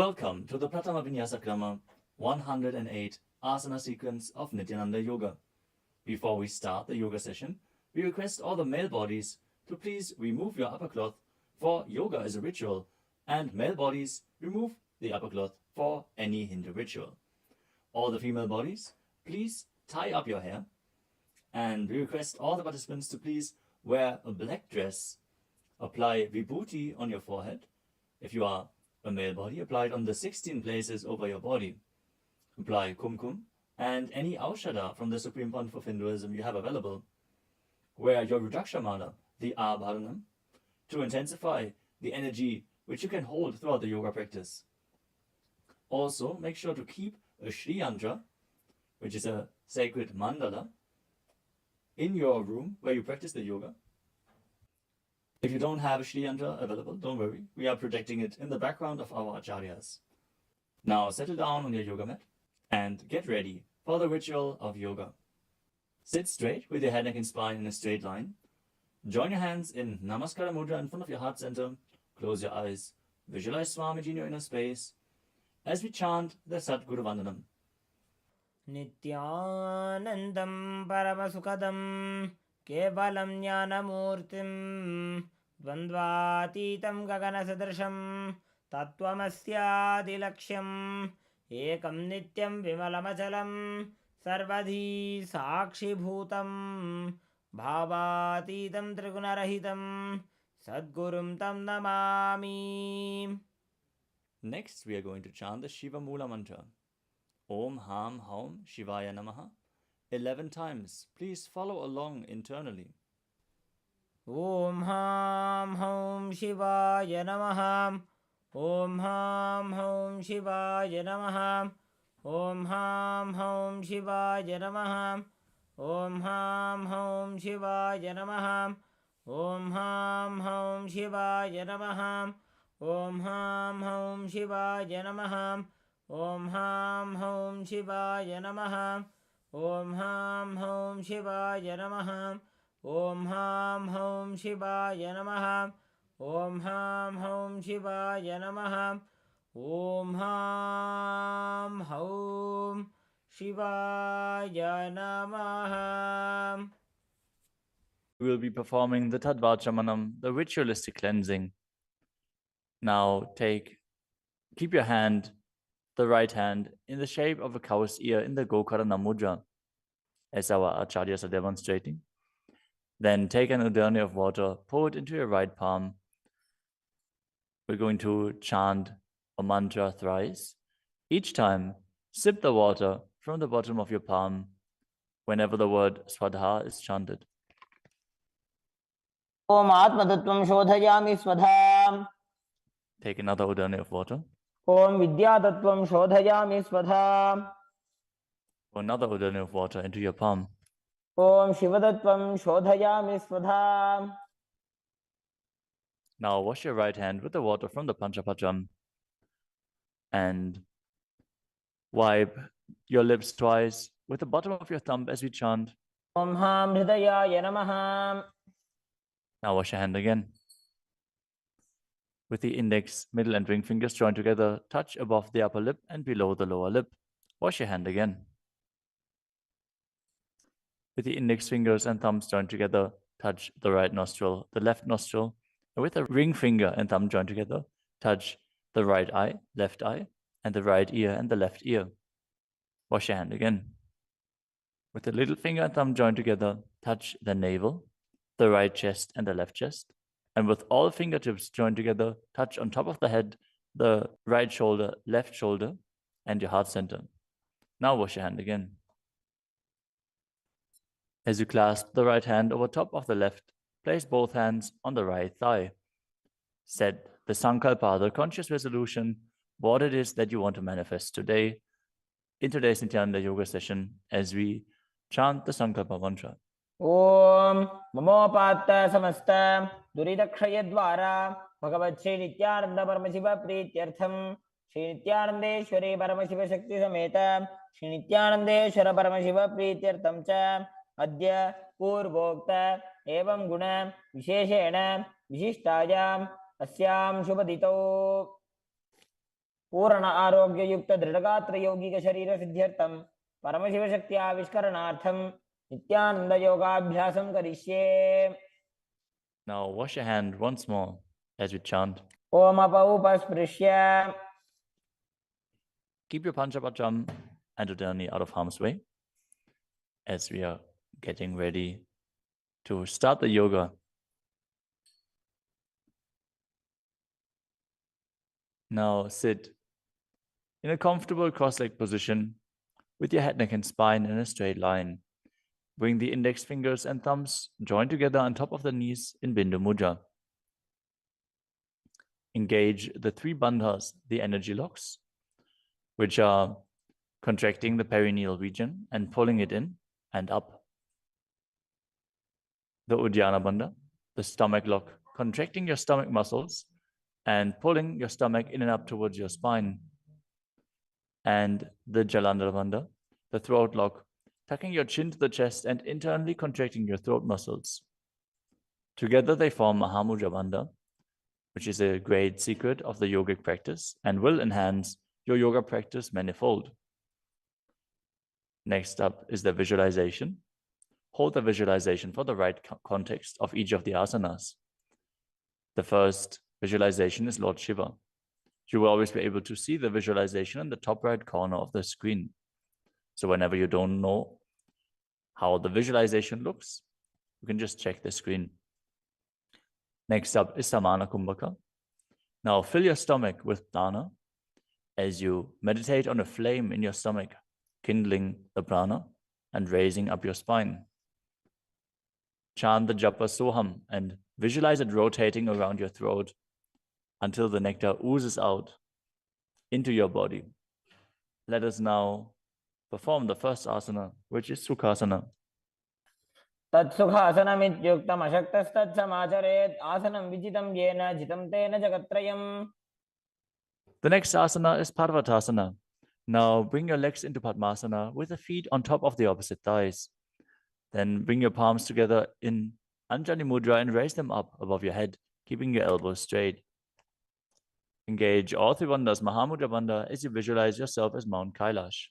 Welcome to the Pratama Vinyasa Krama 108 Asana sequence of Nityananda Yoga. Before we start the yoga session, we request all the male bodies to please remove your upper cloth, for yoga is a ritual, and male bodies remove the upper cloth for any Hindu ritual. All the female bodies, please tie up your hair, and we request all the participants to please wear a black dress, apply vibhuti on your forehead. If you are a male body, apply it on the 16 places over your body. Apply kumkum and any aushadha from the Supreme Fund of Hinduism you have available. Wear your Rudraksha mala, the abharanam, to intensify the energy which you can hold throughout the yoga practice. Also, make sure to keep a Shri Yantra, which is a sacred mandala, in your room where you practice the yoga. If you don't have a Shri Yantra available, don't worry, we are projecting it in the background of our acharyas. Now settle down on your yoga mat and get ready for the ritual of yoga. Sit straight with your head, neck and spine in a straight line. Join your hands in Namaskara Mudra in front of your heart center. Close your eyes. Visualize Swamiji in your inner space as we chant the Sadguru Vandanam. Nityanandam Paramasukadam Kevalam Jnanamurtim Dvandvatitam Gaganasadrasham Tattvamasyaadilaksham Ekam Nityam Vimalamachalam Sarvadhi Sakshibhutam Bhavatitam Trigunarahitam Sadgurum Tam Namami. Next, we are going to chant the Shiva Mula mantra. Om Ham Haum Shivaya Namaha 11 times. Please follow along internally. Om Ham Haum Shivaya Namaha. Om Ham Haum Shivaya Namaha. Om Ham Haum Shivaya Namaha. Om Ham Haum Shivaya Namaha. Om Ham Haum Shivaya Namaha. Om Ham Haum Shivaya Namaha. Om Ham Haum Shivaya Namaha. Om Ham Haum Shivaya Namaha. Om Ham Haum Shivaya Namaha. Om Ham Haum Shivaya Namaha. Om Ham Haum Shivaya Namaha. We will be performing the Tadvachamanam, the ritualistic cleansing. Now keep your hand, the right hand, in the shape of a cow's ear in the Gokarana Mudra, as our acharyas are demonstrating. Then take an udani of water, pour it into your right palm. We're going to chant a mantra thrice. Each time, sip the water from the bottom of your palm whenever the word Swadha is chanted. Om Atmatattvam Shodhayami Swadham. Take another udani of water. Om Vidyatattvam Shodhayami Swadham. Pour another udani of water into your palm. Om Shivadattvam Shodhayami Swadham. Now wash your right hand with the water from the Panchapacham and wipe your lips twice with the bottom of your thumb as we chant. Om Ham Hridayaya Namaha. Now wash your hand again. With the index, middle and ring fingers joined together, touch above the upper lip and below the lower lip. Wash your hand again. With the index fingers and thumbs joined together, touch the right nostril, the left nostril, and with the ring finger and thumb joined together, touch the right eye, left eye, and the right ear and the left ear. Wash your hand again. With the little finger and thumb joined together, touch the navel, the right chest and the left chest. And with all fingertips joined together, touch on top of the head, the right shoulder, left shoulder, and your heart center. Now wash your hand again. As you clasp the right hand over top of the left, place both hands on the right thigh. Set the sankalpa, the conscious resolution, what it is that you want to manifest today in today's Nityananda Yoga session as we chant the sankalpa mantra. Om Mamopatta Samasta Duridakshayadvara Bhagavad Shri Nityananda Paramashiva Prityartham Shri Nityanandeshwari Paramashiva Shakti Sameta Shri Nityanandeshwara Paramashiva Prityartham Cha Adya Purvokta Evam Guna Visheshena Vishishtayam Asyam Shubhadito. पूर्ण आरोग्ययुक्त दृढ़गात्र यौगिक शरीर सिद्ध्यर्थम परमशिव शक्ति आविष्करणार्थम नित्यानंद योगाभ्यासम करिष्ये. Now wash your hand once more as we chant. Om अपौपस्पृश्य. Keep your Panchapatram and Udani out of harm's way as we are getting ready to start the yoga. Now sit in a comfortable cross-legged position with your head, neck, and spine in a straight line. Bring the index fingers and thumbs joined together on top of the knees in Bindu Mudra. Engage the three bandhas, the energy locks, which are contracting the perineal region and pulling it in and up. The Uddiyana Bandha, the stomach lock, contracting your stomach muscles and pulling your stomach in and up towards your spine. And the Jalandhara Bandha, the throat lock, tucking your chin to the chest and internally contracting your throat muscles. Together they form Mahamudra Bandha, which is a great secret of the yogic practice and will enhance your yoga practice manifold. Next up is the visualization. Hold the visualization for the right context of each of the asanas. The first visualization is Lord Shiva. You will always be able to see the visualization in the top right corner of the screen. So whenever you don't know how the visualization looks, you can just check the screen. Next up is Samana Kumbhaka. Now fill your stomach with prana as you meditate on a flame in your stomach, kindling the prana and raising up your spine. Chant the japa soham and visualize it rotating around your throat until the nectar oozes out into your body. Let us now perform the first asana, which is Sukhasana. तत्सुखासनमित्युक्तमशक्तस्तत्समाचरेत् आसनं विजितं येन जितं तेन जगत्त्रयम्. The next asana is Parvatasana. Now bring your legs into Padmasana with the feet on top of the opposite thighs. Then bring your palms together in Anjali Mudra and raise them up above your head, keeping your elbows straight. Engage all three bandhas, Mahamudra Bandha, as you visualize yourself as Mount Kailash.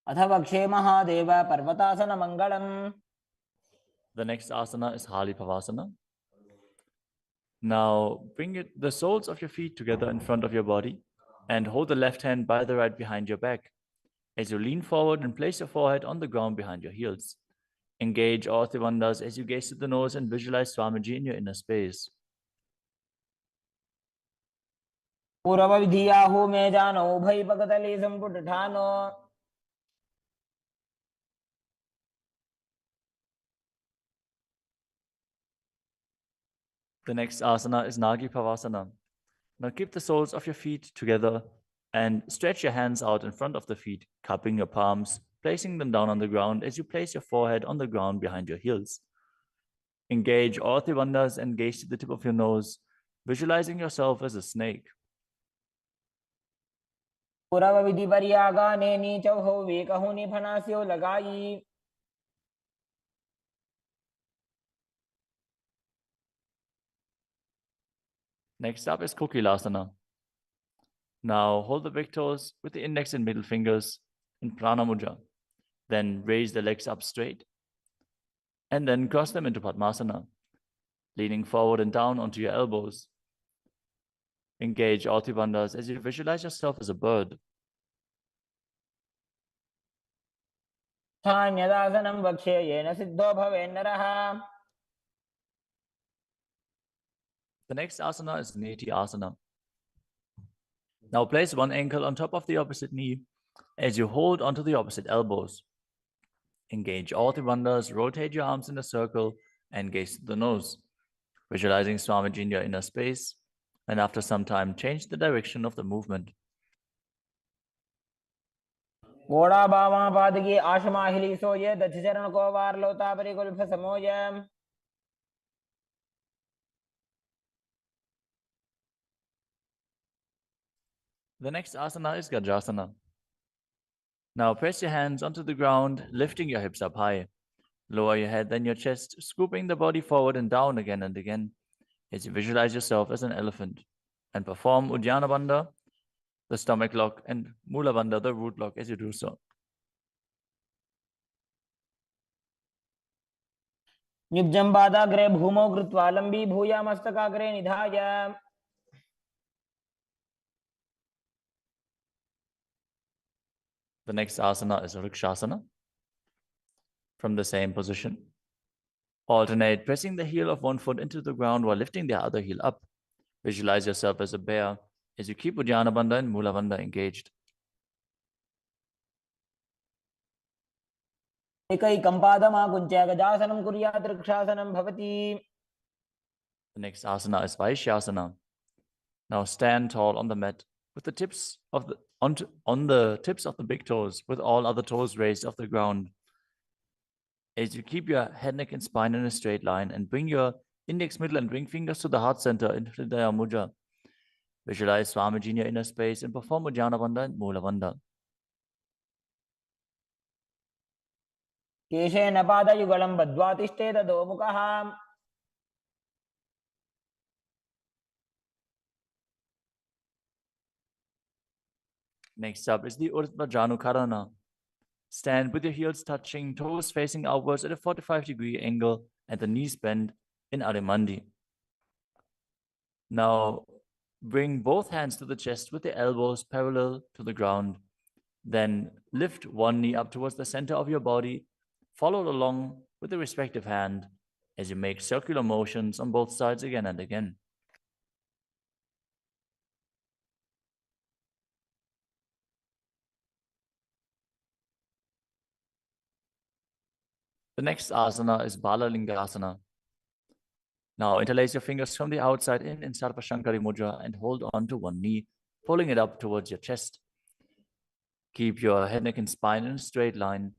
अथ वक्षे Mahadev पर्वतासनमङ्गलम्. The next asana is Hali Pavasana. Now bring the soles of your feet together in front of your body and hold the left hand by the right behind your back. As you lean forward and place your forehead on the ground behind your heels. Engage all three bandhas as you gaze to the nose and visualize Swamiji in your inner space. पूर्वविधियाहु मे जानो उभयपकतले सम्पुटठानो. The next asana is Nagi Pavasana. Now keep the soles of your feet together and stretch your hands out in front of the feet, cupping your palms, placing them down on the ground as you place your forehead on the ground behind your heels. Engage all three bandhas and gaze to the tip of your nose, visualizing yourself as a snake. पूर्वविधिपर्यागाने नीचौ वेकहुनि फनास्यो लगाई. Next up is Kokilasana. Now hold the big toes with the index and middle fingers in Prana Mudra. Then raise the legs up straight and then cross them into Padmasana, leaning forward and down onto your elbows. Engage all three bandhas as you visualize yourself as a bird. स्थान्यदासनं वक्ष्ये yen Sidho भवेन्नरः. The next asana is Neti Asana. Now place one ankle on top of the opposite knee as you hold onto the opposite elbows. Engage all three bandhas, rotate your arms in a circle and gaze to the nose, visualizing Swamiji in your inner space, and after some time change the direction of the movement. घोड़ा बामा पादगी आशमाहिली सोये दक्षचरण को वार लोता परिकुल्फ समोय. The next asana is Gajasana. Now press your hands onto the ground, lifting your hips up high. Lower your head, then your chest, scooping the body forward and down again and again as you visualize yourself as an elephant. And perform Uddiyana Bandha the stomach lock, and Mula Bandha, the root lock, as you do so. युग्जं पादाग्रे भूमौ कृत्वा लम्बी भूया मस्तकाग्रे निधाय The next asana is Vrikshasana. From the same position, alternate pressing the heel of one foot into the ground while lifting the other heel up. Visualize yourself as a bear as you keep Uddiyana Bandha and Mula Bandha engaged. एकैकं पादमाकुञ्च्य गजासनं कुर्यात् वृक्षासनं भवति. The next asana is Vaishyasana. Now stand tall on the mat with the tips of the on the tips of the big toes, with all other toes raised off the ground. As you keep your head, neck, and spine in a straight line, and bring your index, middle, and ring fingers to the heart center in Hridaya Mudra. Visualize Swamiji in your inner space and perform Uddiyana Bandha and Mula Bandha. केशेन पादयुगलं बद्ध्वा तिष्ठेत अधोमुखः. Next up is the Urdhva Janukarana. Stand with your heels touching, toes facing outwards at a 45-degree angle, and the knees bent in Adimandi. Now, bring both hands to the chest with the elbows parallel to the ground. Then lift one knee up towards the center of your body, followed along with the respective hand as you make circular motions on both sides again and again. The next asana is Balalingasana. Now interlace your fingers from the outside in Sarvashankari Mudra and hold on to one knee, pulling it up towards your chest. Keep your head, neck, and spine in a straight line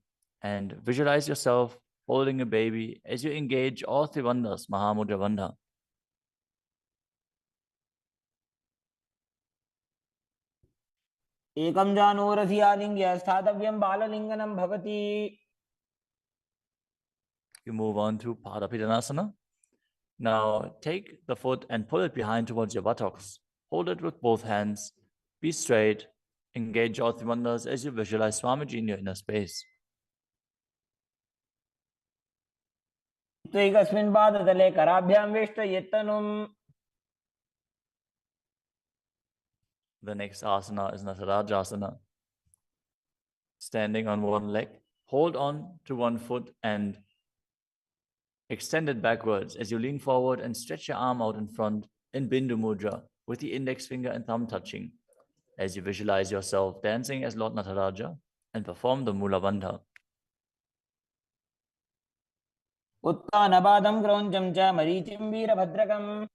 and visualize yourself holding a baby as you engage all three bandhas, Mahamudra Bandha. एकं जानूरधियालिङ्ग्य स्थातव्यं बाललिङ्गनं भवति. You move on to Padapidanasana. Now take the foot and pull it behind towards your buttocks. Hold it with both hands. Be straight. Engage all three bandhas as you visualize Swamiji in your inner space. त्वैकस्मिन् पादतले कराभ्यां वेष्टयेत्तनुम्. The next asana is Natarajasana. Standing on one leg, hold on to one foot and extend it backwards as you lean forward and stretch your arm out in front in Bindu Mudra with the index finger and thumb touching as you visualize yourself dancing as Lord Nataraja and perform the Mula Bandha. उत्तानपादं क्रौञ्चं च मरीचिं वीरभद्रकम्.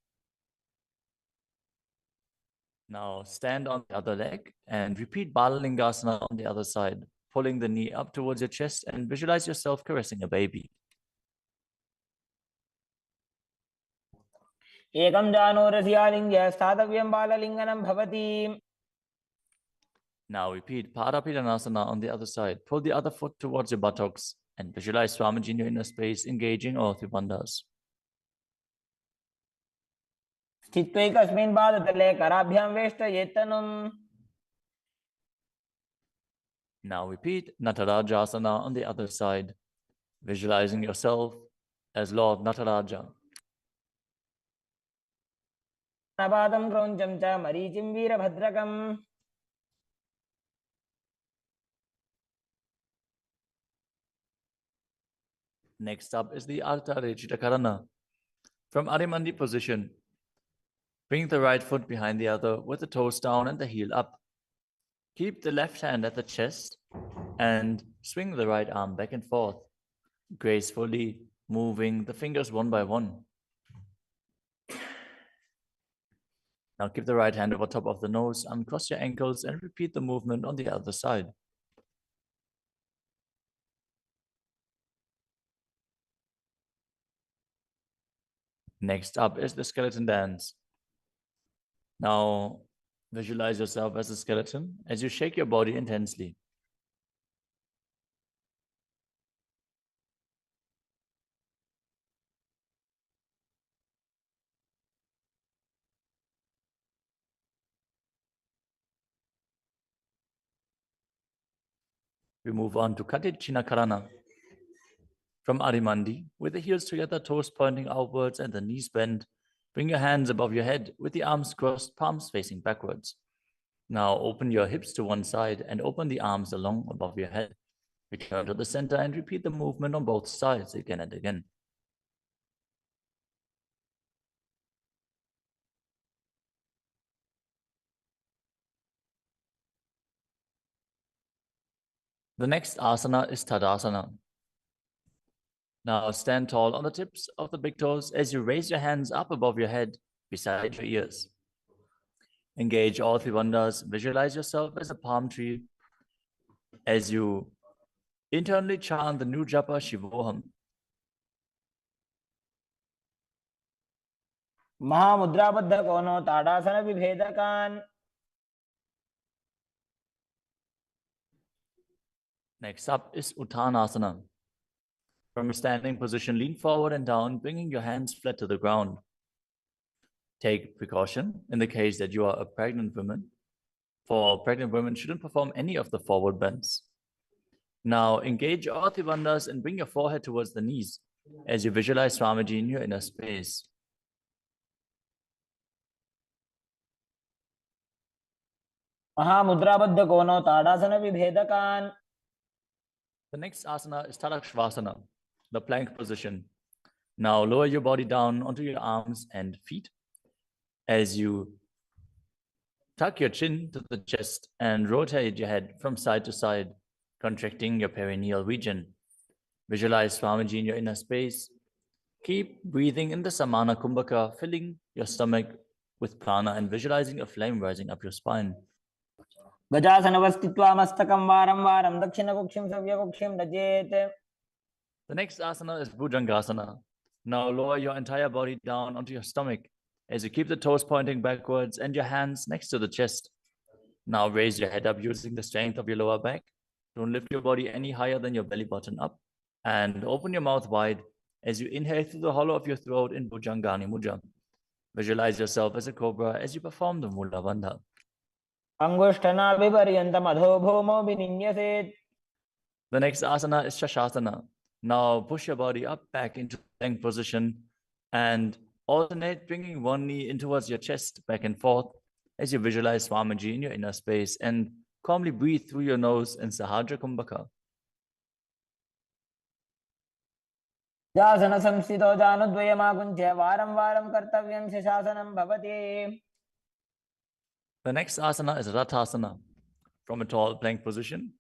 Now stand on the other leg and repeat Balalingasana on the other side, pulling the knee up towards your chest and visualize yourself caressing a baby. एकं जानूरधियालिङ्ग्य स्थातव्यं बाललिङ्गनं भवति. Now repeat Padapidanasana on the other side. Pull the other foot towards your buttocks and visualize Swamiji in your inner space, engaging all three bandhas. स्थित्वैकस्मिन् पादतले कराभ्यां वेष्टयेत्तनुम्. Now repeat Natarajasana on the other side, visualizing yourself as Lord Nataraja. पादं क्रौञ्चं च मरीचिं वीरभद्रकम्. Next up is the Ardha Rechita Karana. From Adimandi position, bring the right foot behind the other with the toes down and the heel up. Keep the left hand at the chest and swing the right arm back and forth, gracefully moving the fingers one by one. Now keep the right hand over top of the nose, uncross your ankles, and repeat the movement on the other side. Next up is the skeleton dance. Now visualize yourself as a skeleton as you shake your body intensely. We move on to Karana. From Adimandi, with the heels together, toes pointing outwards and the knees bent, bring your hands above your head with the arms crossed, palms facing backwards. Now open your hips to one side and open the arms along above your head. Return to the center and repeat the movement on both sides again and again. The next asana is Tadasana. Now stand tall on the tips of the big toes as you raise your hands up above your head, beside your ears. Engage all three bandhas. Visualize yourself as a palm tree as you internally chant the new japa Shivoham. महामुद्राबद्ध कोनो ताड़ासन विभेदकान. Next up is Uttanasana. From a standing position, lean forward and down, bringing your hands flat to the ground. Take precaution in the case that you are a pregnant woman. For pregnant women, shouldn't perform any of the forward bends. Now engage all three bandhas and bring your forehead towards the knees as you visualize Swamiji in your inner space. महामुद्राबद्ध कोनो ताड़ासन विभेदकान. The next asana is Tadakshvasana, the plank position. Now lower your body down onto your arms and feet as you tuck your chin to the chest and rotate your head from side to side, contracting your perineal region. Visualize Swamiji in your inner space. Keep breathing in the Samana Kumbhaka, filling your stomach with prana and visualizing a flame rising up your spine. गजासनवस्थित्वा मस्तकं वारं वारं दक्षिणकुक्षिं सव्यकुक्षिं नजेत्. The next asana is Bhujangasana. Now lower your entire body down onto your stomach as you keep the toes pointing backwards and your hands next to the chest. Now raise your head up using the strength of your lower back. Don't lift your body any higher than your belly button up. And open your mouth wide as you inhale through the hollow of your throat in Bhujangani Mudra. Visualize yourself as a cobra as you perform the Mula Bandha. अंगुष्ठनाभिपर्यन्तम् अधो भूमौ विनिन्यसेत्. The next asana is Shashasana. Now push your body up back into the plank position and alternate bringing one knee in towards your chest back and forth as you visualize Swamiji in your inner space and calmly breathe through your nose in Sahajra Kumbhaka. जासन संस्थितो जानुद्वयमाकुञ्च्य वारं वारं कर्तव्यं शशासनं भवति. The next asana is Rathasana. From a tall plank position,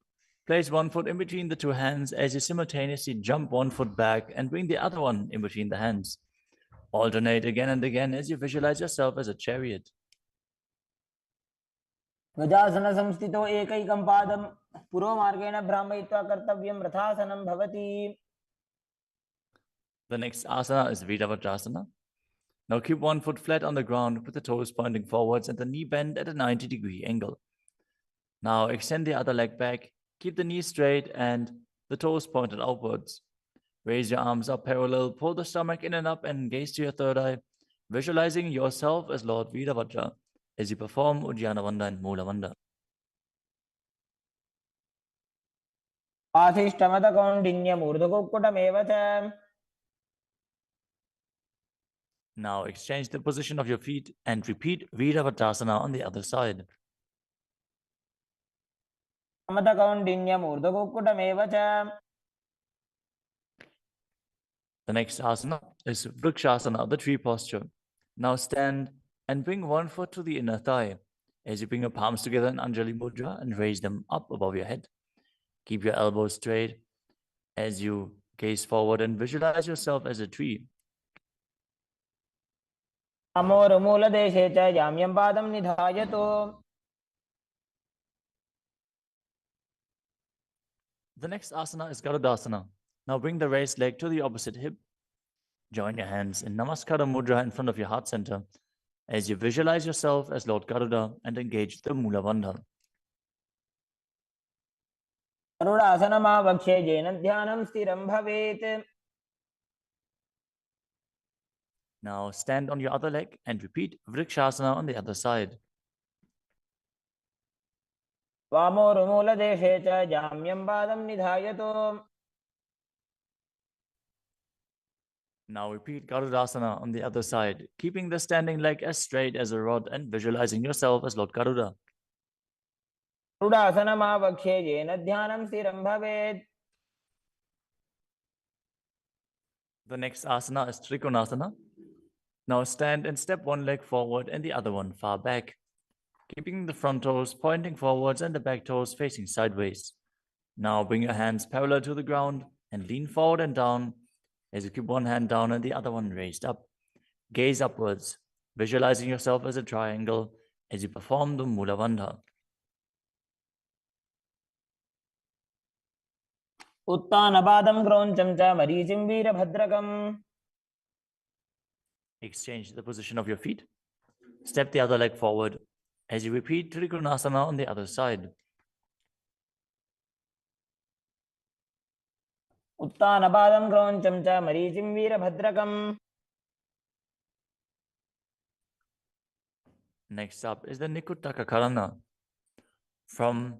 place one foot in between the two hands as you simultaneously jump one foot back and bring the other one in between the hands. Alternate again and again as you visualize yourself as a chariot. गजासन संस्थितो एकैकं पादं पुरोमार्गेण भ्रामयित्वा कर्तव्यं रथासनं भवति. The next asana is Viravatrasana. Now keep one foot flat on the ground with the toes pointing forwards and the knee bent at a 90-degree angle. Now extend the other leg back, keep the knee straight and the toes pointed outwards. Raise your arms up parallel, pull the stomach in and up and gaze to your third eye, visualizing yourself as Lord Virabhadra as you perform Ujjana Bandha and Mula Bandha. आशिष्टमतकौण्डिन्यमूर्धकुक्कुटमेव च. Now exchange the position of your feet and repeat Viravatrasana on the other side. समतकौण्डिन्यमूर्धकुक्कुटमेव च. The next asana is Vrikshasana, the tree posture. Now stand and bring one foot to the inner thigh as you bring your palms together in Anjali Mudra and raise them up above your head. Keep your elbows straight as you gaze forward and visualize yourself as a tree. अमोरमूलदेशे च जाम्यं पादं निधायतु. The next asana is Garudasana. Now bring the raised leg to the opposite hip. Join your hands in Namaskara Mudra in front of your heart center as you visualize yourself as Lord Garuda and engage the Mula Bandha. गरुडासनमावक्ष्ये येन ध्यानं स्थिरं भवेत्. Now stand on your other leg and repeat Vrikshasana on the other side. वामोरुमूलदेशे च जाम्यं पादं निधायतु। Now repeat Garudasana on the other side, keeping the standing leg as straight as a rod and visualizing yourself as Lord Garuda. गरुडासनमावक्ष्ये येन ध्यानं स्थिरं भवेत्। The next asana is Trikonasana. Now stand and step one leg forward and the other one far back, keeping the front toes pointing forwards and the back toes facing sideways. Now bring your hands parallel to the ground and lean forward and down as you keep one hand down and the other one raised up. Gaze upwards, visualizing yourself as a triangle as you perform the Mula Bandha. उत्तानपादं क्रौञ्चं च मरीचिं वीरभद्रकम्। Exchange the position of your feet. Step the other leg forward as you repeat Trikonasana on the other side. उत्तानपादं क्रौञ्चं च मरीचिं वीरभद्रकम्। Next up is the Nikuttaka Karana. From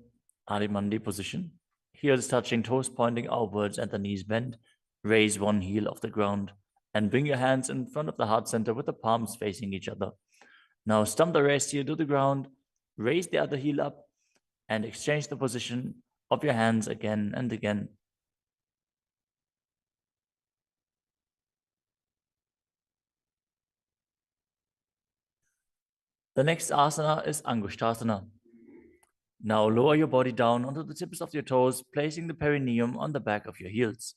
Adimandi position, heels touching, toes pointing outwards and the knees bent, raise one heel off the ground and bring your hands in front of the heart center with the palms facing each other. Now stump the rest heel to the ground, raise the other heel up and exchange the position of your hands again and again. The next asana is Angushtasana. Now lower your body down onto the tips of your toes, placing the perineum on the back of your heels.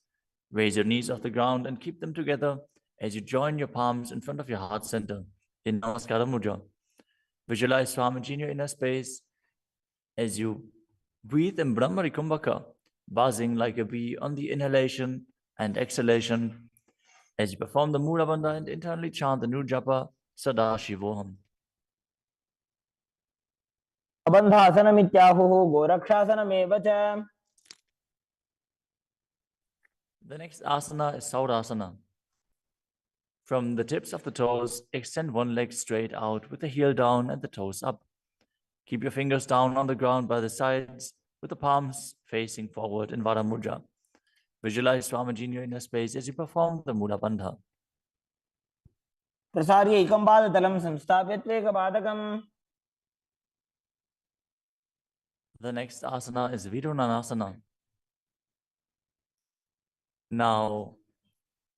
Raise your knees off the ground and keep them together as you join your palms in front of your heart center in Namaskara Mudra. Visualize Swamiji in your inner space as you breathe in Brahmari Kumbhaka, buzzing like a bee on the inhalation and exhalation as you perform the Mula Bandha and internally chant the new japa Sadashivoham. बन्धासनमित्याहुः गोरक्षासनमेव च। The next asana is Saurasana. From the tips of the toes, extend one leg straight out with the heel down and the toes up. Keep your fingers down on the ground by the sides with the palms facing forward in Vara Mudra. Visualize Swamiji in your inner space as you perform the Mula Bandha. प्रसार्य एकं पादतलं संस्थाप्य त्वेकपादकम्। The next asana is Vidunanasana. Now,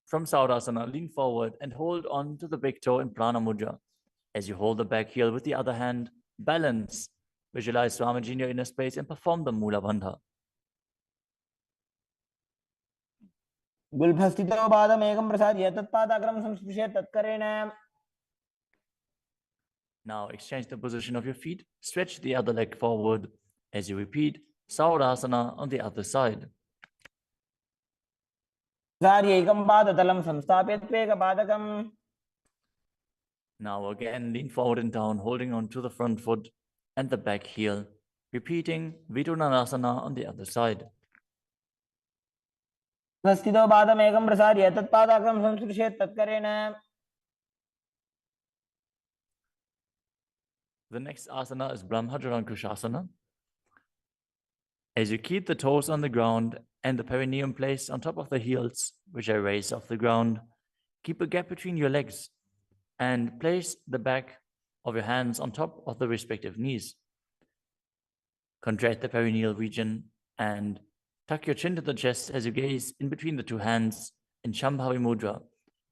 from Saurasana, lean forward and hold on to the big toe in Prana Mudra. As you hold the back heel with the other hand, balance. Visualize Swamiji in your inner space and perform the Mula Bandha. गुल्फस्थितो पादमेकं प्रसार्य तत्पादाग्रं संस्पृश्य तत्करेण। Now exchange the position of your feet. Stretch the other leg forward as you repeat Saurasana on the other side. प्रसार्य एकं पादतलं संस्थाप्य त्वेकपादकम्। Now again, lean forward and down, holding on to the front foot and the back heel. Repeating Vidunanasana on the other side. स्थितो पादमेकं प्रसार्य तत्पादाग्रं संस्पृश्य तत्करेण। The next asana is Brahmajarankushasana. As you keep the toes on the ground and the perineum placed on top of the heels, which are raised off the ground, keep a gap between your legs and place the back of your hands on top of the respective knees. Contract the perineal region and tuck your chin to the chest as you gaze in between the two hands in Shambhavi Mudra,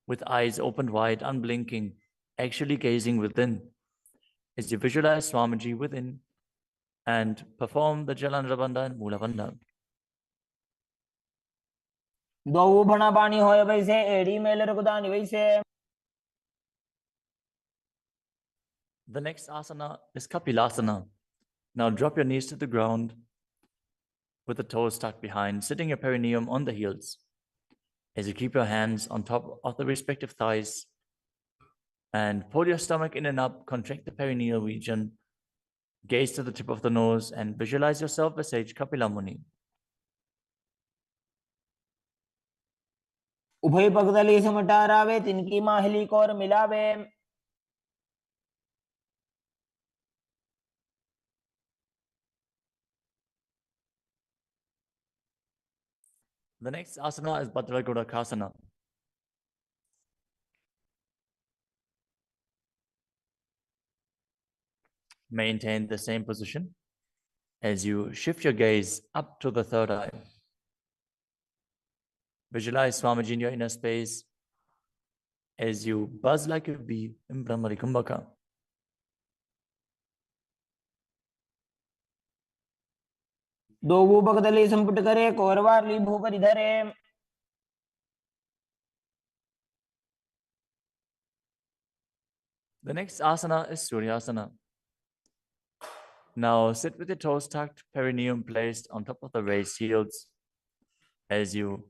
with eyes opened wide, unblinking, actually gazing within. As you visualize Swamiji within and perform the Jalandhara Bandha and Mula Bandha. द्वौ भणापाणि होय वैसे एड़ी mail रघुदानि वैसे। The next asana is Kapilasana. Now drop your knees to the ground with the toes tucked behind, sitting your perineum on the heels. As you keep your hands on top of the respective thighs and pull your stomach in and up, contract the perineal region, gaze to the tip of the nose and visualize yourself as sage Kapila Muni. उभय पगदली समटारावे तिनकी Mahuli core मिलावे। The next asana is Bhadragodakasana. Maintain the same position as you shift your gaze up to the third eye. Visualize Swamiji in your inner space as you buzz like a bee in Brahmari Kumbhaka. दो भूपकदली संपुट करे कौरवारली भूपरि धरे. The next asana is Suryasana. Now sit with your toes tucked, perineum placed on top of the raised heels. As you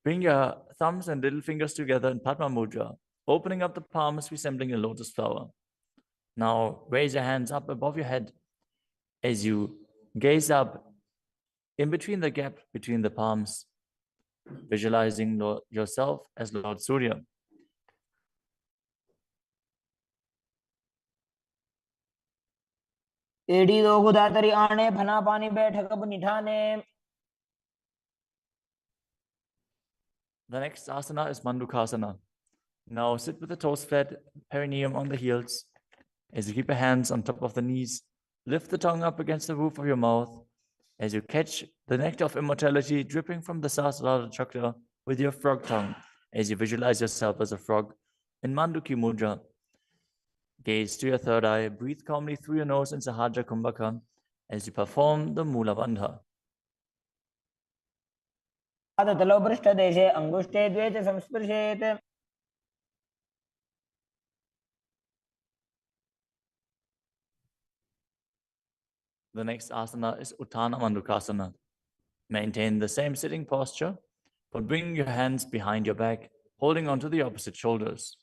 bring your thumbs and little fingers together in Padma Mudra, opening up the palms resembling a lotus flower. Now raise your hands up above your head as you gaze up in between the gap between the palms, visualizing yourself as Lord Surya. एडी दो गुदातरी आने फना पानी बैठक अब निठाने. The next asana is Mandukasana. Now sit with the toes flat, perineum on the heels. As you keep your hands on top of the knees, lift the tongue up against the roof of your mouth. As you catch the nectar of immortality dripping from the Sahasrara chakra with your frog tongue, as you visualize yourself as a frog in Manduki Mudra. Gaze to your third eye, breathe calmly through your nose in Sahaja Kumbhaka as you perform the Mula Bandha. तलो पृष्ठ देशे अंगुष्ठे द्वे च संस्पृशेत्. The next asana is Uttana Mandukasana. Maintain the same sitting posture, but bring your hands behind your back, holding onto the opposite shoulders.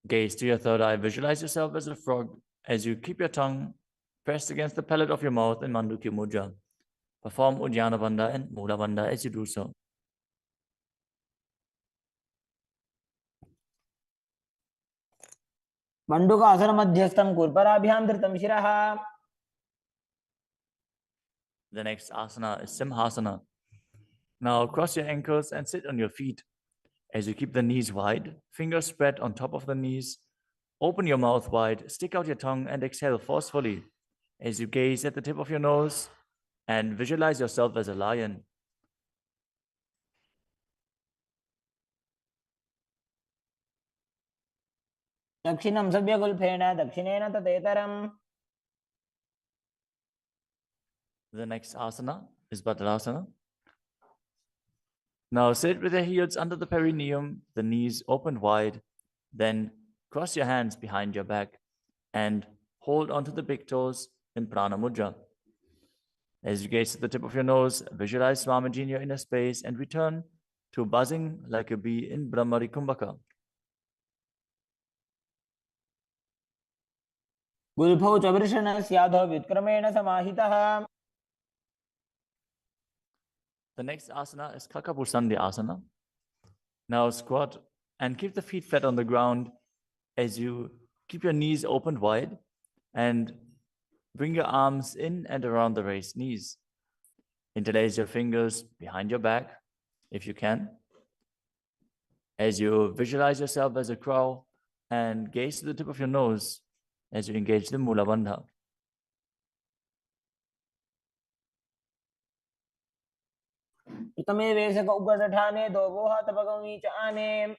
Gaze to your third eye, visualize yourself as a frog as you keep your tongue pressed against the palate of your mouth in Manduki Mudra. Perform Uddiyana Bandha and Mula Bandha as you do so. मंडूकासन मध्यस्थं कुर्पराभ्यां धृतं शिरः. The next asana is Simhasana. Now cross your ankles and sit on your feet. As you keep the knees wide, fingers spread on top of the knees, open your mouth wide, stick out your tongue and exhale forcefully as you gaze at the tip of your nose and visualize yourself as a lion. दक्षिणं सव्यगुल्फेन दक्षिणेन तदेतरम्. The next asana is Bhadrasana. Now sit with your heels under the perineum, the knees open wide, then cross your hands behind your back and hold onto the big toes in Prana Mudra. As you gaze at the tip of your nose, visualize Swamiji in your inner space and return to buzzing like a bee in Brahmari Kumbhaka. गुल्फौ च वृषणस्याधो व्युत्क्रमेण समाहितः. The next asana is Kakapusandi Asana. Now squat and keep the feet flat on the ground as you keep your knees opened wide and bring your arms in and around the raised knees. Interlace your fingers behind your back if you can. As you visualize yourself as a crow and gaze to the tip of your nose as you engage the Mula Bandha. प्रथमे वेशक उपदठाने दो गोहा तपगमी च आने.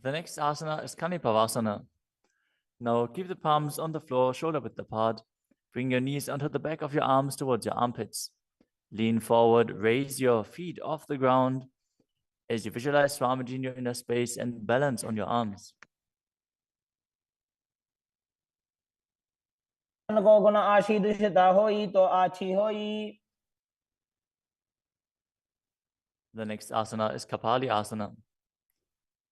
The next asana is Kanipavasana. Now keep the palms on the floor, shoulder width apart. Bring your knees onto the back of your arms towards your armpits. Lean forward, raise your feet off the ground as you visualize Swamiji in your inner space and balance on your arms. को गुण आशी दुष्टता होई तो आछी होई. The next asana is Kapali Asana.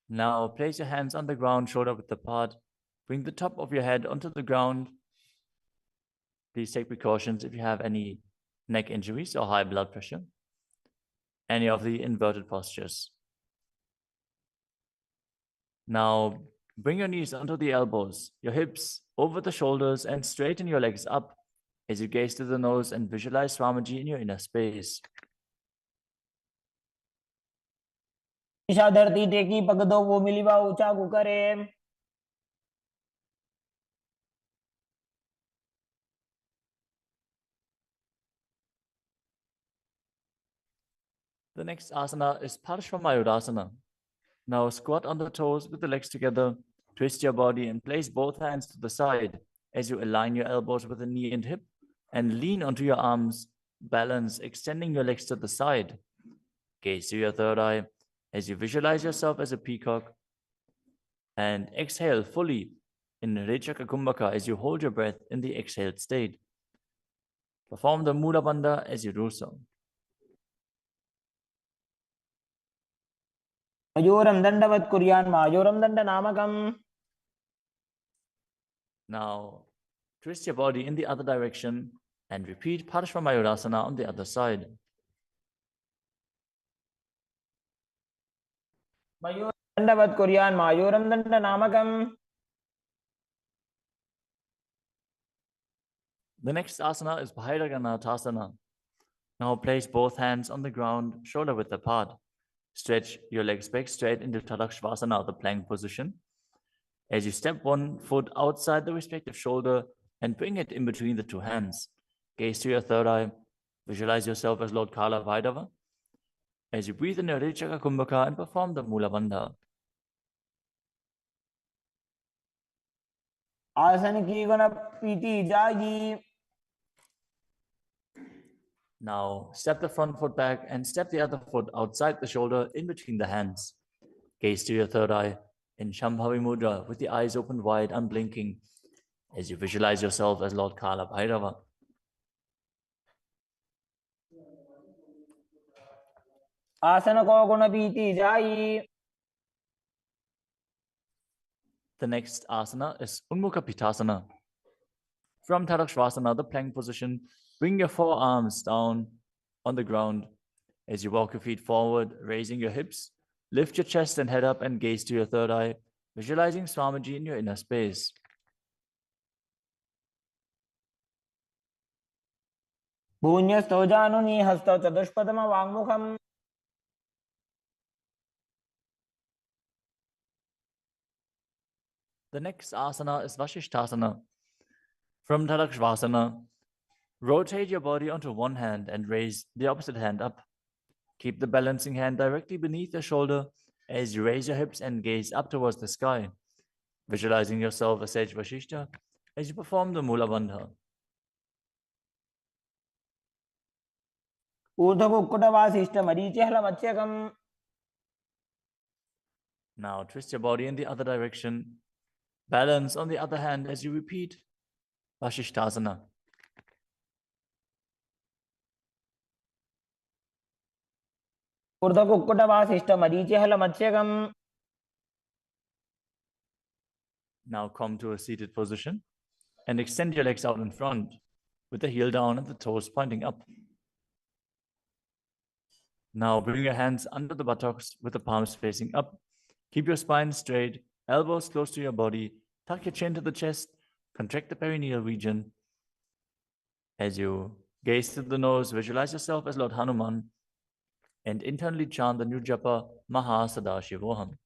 Now place your hands on the ground, shoulder width apart. Bring the top of your head onto the ground. Please take precautions if you have any neck injuries or high blood pressure. Any of the inverted postures. Now bring your knees onto the elbows, your hips over the shoulders, and straighten your legs up as you gaze to the nose and visualize Swamiji in your inner space. Isha धरती टेकी पग दो वो मिलीवा ऊंचा करे। The next asana is Parashvamayurasana. Now squat on the toes with the legs together, twist your body and place both hands to the side as you align your elbows with the knee and hip and lean onto your arms, balance, extending your legs to the side. Gaze to your third eye as you visualize yourself as a peacock and exhale fully in Rechaka Kumbhaka as you hold your breath in the exhaled state. Perform the Mula Bandha as you do so. मयूरं दंडवत् कुर्यान् मायूरं दंड नामकम्। Now, twist your body in the other direction and repeat Parashvamayurasana on the other side. मयूरं दंडवत् कुर्यान् मायूरं दंड नामकम्। The next asana is Bhairaganathasana. Now place both hands on the ground, shoulder width apart. Stretch your legs back straight into Tadakshvasana, the plank position. As you step one foot outside the respective shoulder and bring it in between the two hands. Gaze to your third eye. Visualize yourself as Lord Kala Vaidava. As you breathe in your Rechaka Kumbhaka and perform the Mula Bandha. आसन की गुण पीती जागी। Now, step the front foot back and step the other foot outside the shoulder in between the hands. Gaze to your third eye in Shambhavi Mudra with the eyes open wide, unblinking, as you visualize yourself as Lord Kala Bhairava. आसन को गुण पीती जाई। The next asana is Unmukha Pitasana. From Tadakshvasana, the plank position, bring your forearms down on the ground as you walk your feet forward, raising your hips. Lift your chest and head up and gaze to your third eye, visualizing Swamiji in your inner space. भून्यस्थो जानुनि हस्तौ चतुष्पदम वाङ्मुखम्। The next asana is Vashishthasana. From Tadakshvasana, rotate your body onto one hand and raise the opposite hand up. Keep the balancing hand directly beneath your shoulder as you raise your hips and gaze up towards the sky, visualizing yourself as Sage Vashishta as you perform the Mula Bandha. ऊर्ध्वकुक्कुटवासिष्ठ मरीचिहलमत्स्यकम्। Now twist your body in the other direction. Balance on the other hand as you repeat Vashishthasana. ऊर्ध्वकुक्कुटवासिष्ठ मरीचिहलमत्स्यकम्। Now come to a seated position and extend your legs out in front with the heel down and the toes pointing up. Now bring your hands under the buttocks with the palms facing up. Keep your spine straight, elbows close to your body. Tuck your chin to the chest. Contract the perineal region. As you gaze to the nose, visualize yourself as Lord Hanuman and internally chant the new japa Paramashivoham.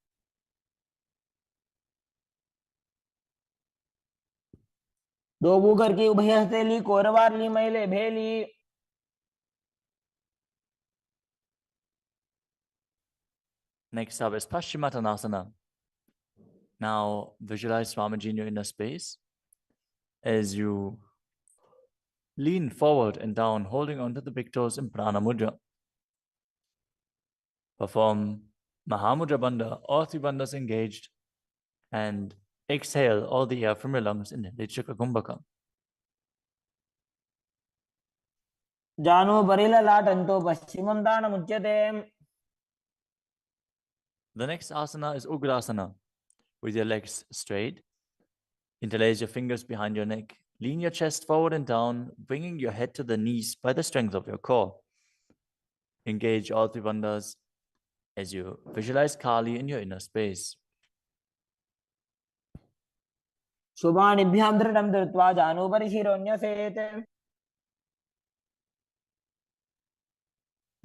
दो Booker की उभय हस्तेली कोरवारली मैले भेली। Next up is Paschimottanasana. Now visualize Swamiji in your inner space as you lean forward and down, holding onto the big toes in Prana Mudra. Perform Mahamudra Bandha, all three bandhas engaged, and exhale all the air from your lungs in Rechaka Kumbhaka. जानो बरिला लाटंतो पश्चिमं दानमुच्यते। The next asana is Ugrasana. With your legs straight, interlace your fingers behind your neck. Lean your chest forward and down, bringing your head to the knees by the strength of your core. Engage all three bandhas as you visualize Kali in your inner space. शुभानिभ्यां दृढं धृत्वा जानो परिशिरोऽन्यसेत्।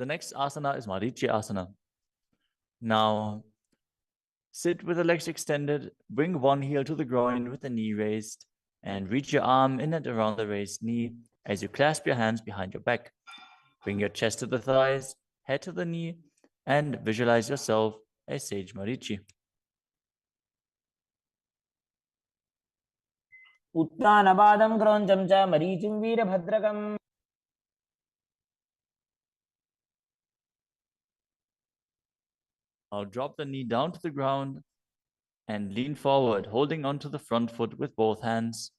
The next asana is asana. Now, sit with the legs extended, bring one heel to the groin with the knee raised, and reach your arm in and around the raised knee as you clasp your hands behind your back. Bring your chest to the thighs, head to the knee, and visualize yourself as Sage Marichi. उत्तानपादं क्रौञ्चं च मरीचिं वीरभद्रकम् Now drop the knee down to the ground and lean forward, holding onto the front foot with both hands.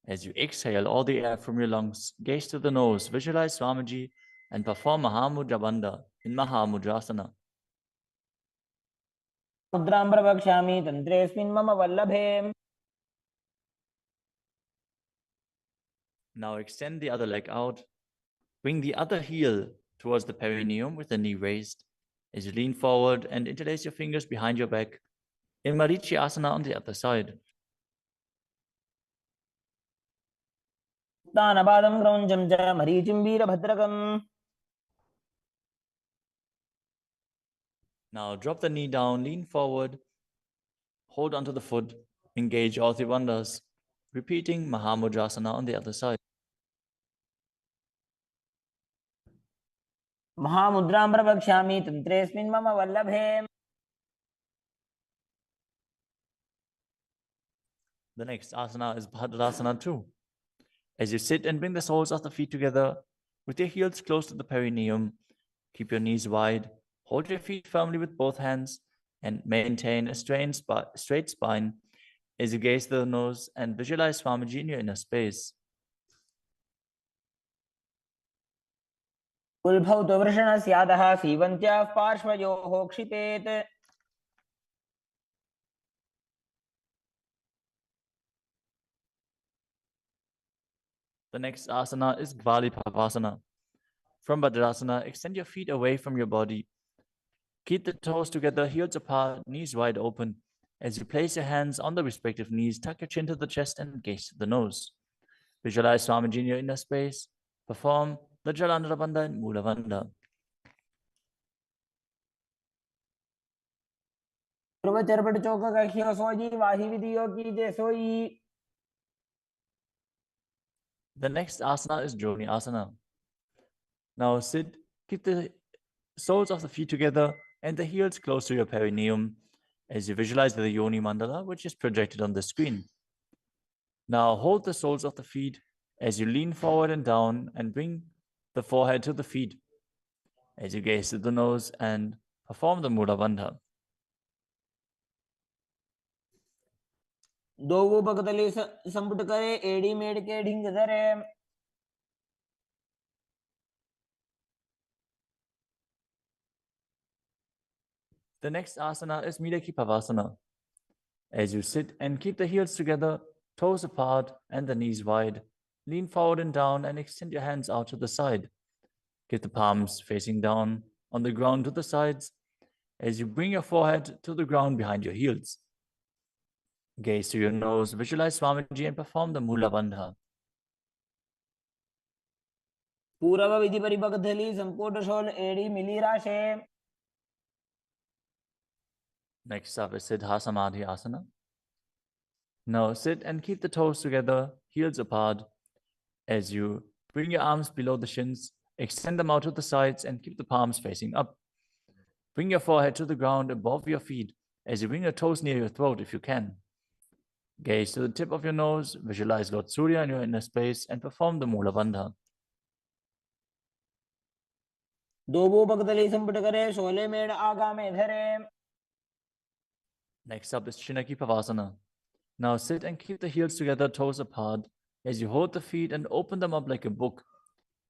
As you exhale all the air from your lungs, gaze to the nose, visualize Swamiji, and perform Mahamudra Bandha in Mahamudrasana. मुद्रां प्रवक्ष्यामि तन्त्रेऽस्मिन् मम वल्लभे. Now extend the other leg out. Bring the other heel towards the perineum with the knee raised. As you lean forward and interlace your fingers behind your back, in Marichi Asana on the other side. उत्तानपादं क्रौञ्चं च मरीचिं वीरभद्रकम्. Now drop the knee down, lean forward, hold onto the foot, engage all three bandhas, repeating Mahamudrasana on the other side. महामुद्रां प्रवक्ष्यामि तन्त्रेऽस्मिन् मम वल्लभे. The next asana is Bhadrasana 2. As you sit and bring the soles of the feet together with your heels close to the perineum, keep your knees wide, hold your feet firmly with both hands, and maintain a straight spine as you gaze to the nose and visualize Swamiji in your inner space. उल्भौ तु वृषणस्यादः सीवन्त्याः पार्श्वयोः क्षिपेत्. The next asana is Gvalipavasana. From Bhadrasana, extend your feet away from your body. Keep the toes together, heels apart, knees wide open. As you place your hands on the respective knees, tuck your chin to the chest and gaze to the nose. Visualize Swamiji in your inner space. Perform the Jalandhara Bandha and Mula Bandha. ध्रुव चरपट चौक कखियो सोई वाही विधियो की जे सोई. The next asana is Joni Asana. Now sit, keep the soles of the feet together and the heels close to your perineum as you visualize the Yoni Mandala, which is projected on the screen. Now hold the soles of the feet as you lean forward and down and bring the forehead to the feet as you gaze to the nose and perform the Mula Bandha. दोगो बगतली संपुट करे एड़ी मेड़ के ढिंग धरे. The next asana is Midaki Pavasana. As you sit and keep the heels together, toes apart and the knees wide, lean forward and down and extend your hands out to the side. Keep the palms facing down on the ground to the sides as you bring your forehead to the ground behind your heels. Gaze to your nose, visualize Swamiji and perform the Mula Bandha. पूर्व विधि परिपक्धली संपुट शोल एड़ी मिली राशे. Next up is Siddha Samadhi Asana. Now sit and keep the toes together, heels apart. As you bring your arms below the shins, extend them out to the sides and keep the palms facing up. Bring your forehead to the ground above your feet as you bring your toes near your throat if you can. Gaze to the tip of your nose, visualize Lord Surya in your inner space and perform the Mula Bandha. दोगो बगतली संपुट करे शोले मेड़ आगा में धरे. Next up is Chinaki Pavasana. Now sit and keep the heels together, toes apart, as you hold the feet and open them up like a book,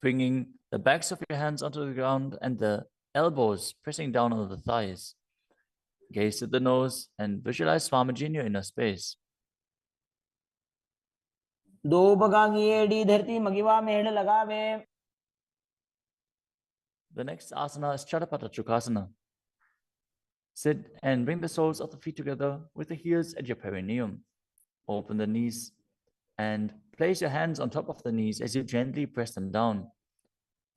bringing the backs of your hands onto the ground and the elbows pressing down on the thighs. Gaze to the nose and visualize Swamiji in your inner space. दो बगा की एड़ी धरती मगिवा मेड़ लगावे. The next asana is Chatapata Chukasana. Sit and bring the soles of the feet together with the heels at your perineum. Open the knees and place your hands on top of the knees as you gently press them down.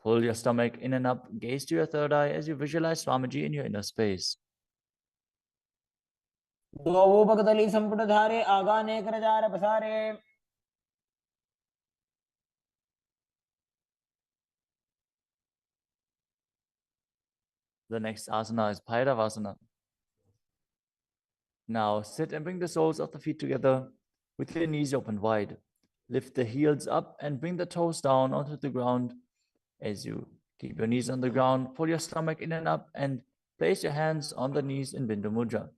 Pull your stomach in and up, gaze to your third eye as you visualize Swamiji in your inner space. द्वौपकतली संपुटधारे आगाने करजार पसारे The next asana is Bhairavasana. Now sit and bring the soles of the feet together with your knees open wide. Lift the heels up and bring the toes down onto the ground. As you keep your knees on the ground, pull your stomach in and up and place your hands on the knees in Bindu Mudra.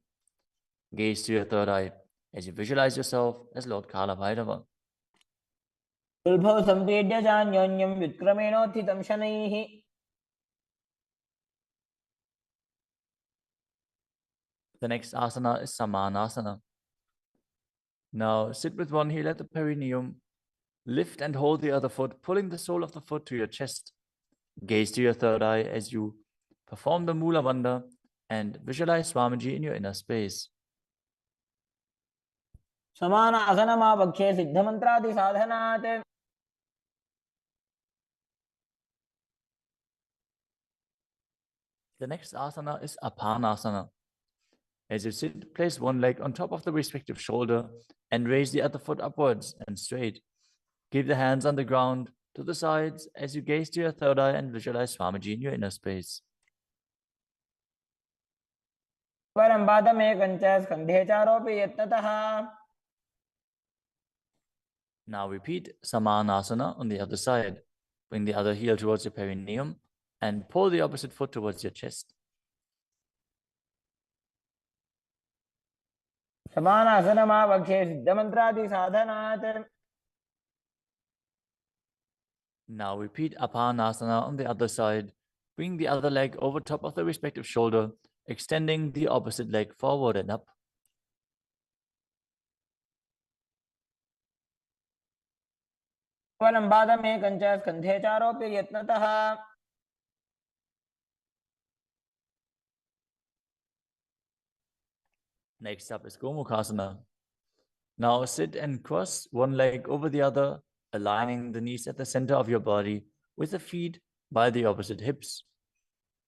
Gaze to your third eye as you visualize yourself as Lord Kala Bhairava. उल्भव संपीड्य चान्योन्यं व्युत्क्रमेणोत्थितं शनैः The next asana is Samanasana. Now sit with one heel at the perineum. Lift and hold the other foot, pulling the sole of the foot to your chest. Gaze to your third eye as you perform the Mula Bandha and visualize Swamiji in your inner space. समान आसनमावक्षे सिद्धमन्त्रादि साधनात् The next asana is Apanasana. As you sit, place one leg on top of the respective shoulder and raise the other foot upwards and straight. Keep the hands on the ground to the sides as you gaze to your third eye and visualize Swamiji in your inner space. परं पादमेकं च स्कन्धे चारोपि यत्नतः Now repeat Samanasana on the other side. Bring the other heel towards your perineum and pull the opposite foot towards your chest. समान आसनमावक्षे सिद्धमन्त्रादि साधनात् Now repeat Apanasana on the other side. Bring the other leg over top of the respective shoulder, extending the opposite leg forward and up. परं पादमेकं च स्कन्धे चारोपि यत्नतः Next up is Gomukhasana. Now sit and cross one leg over the other, aligning the knees at the center of your body with the feet by the opposite hips.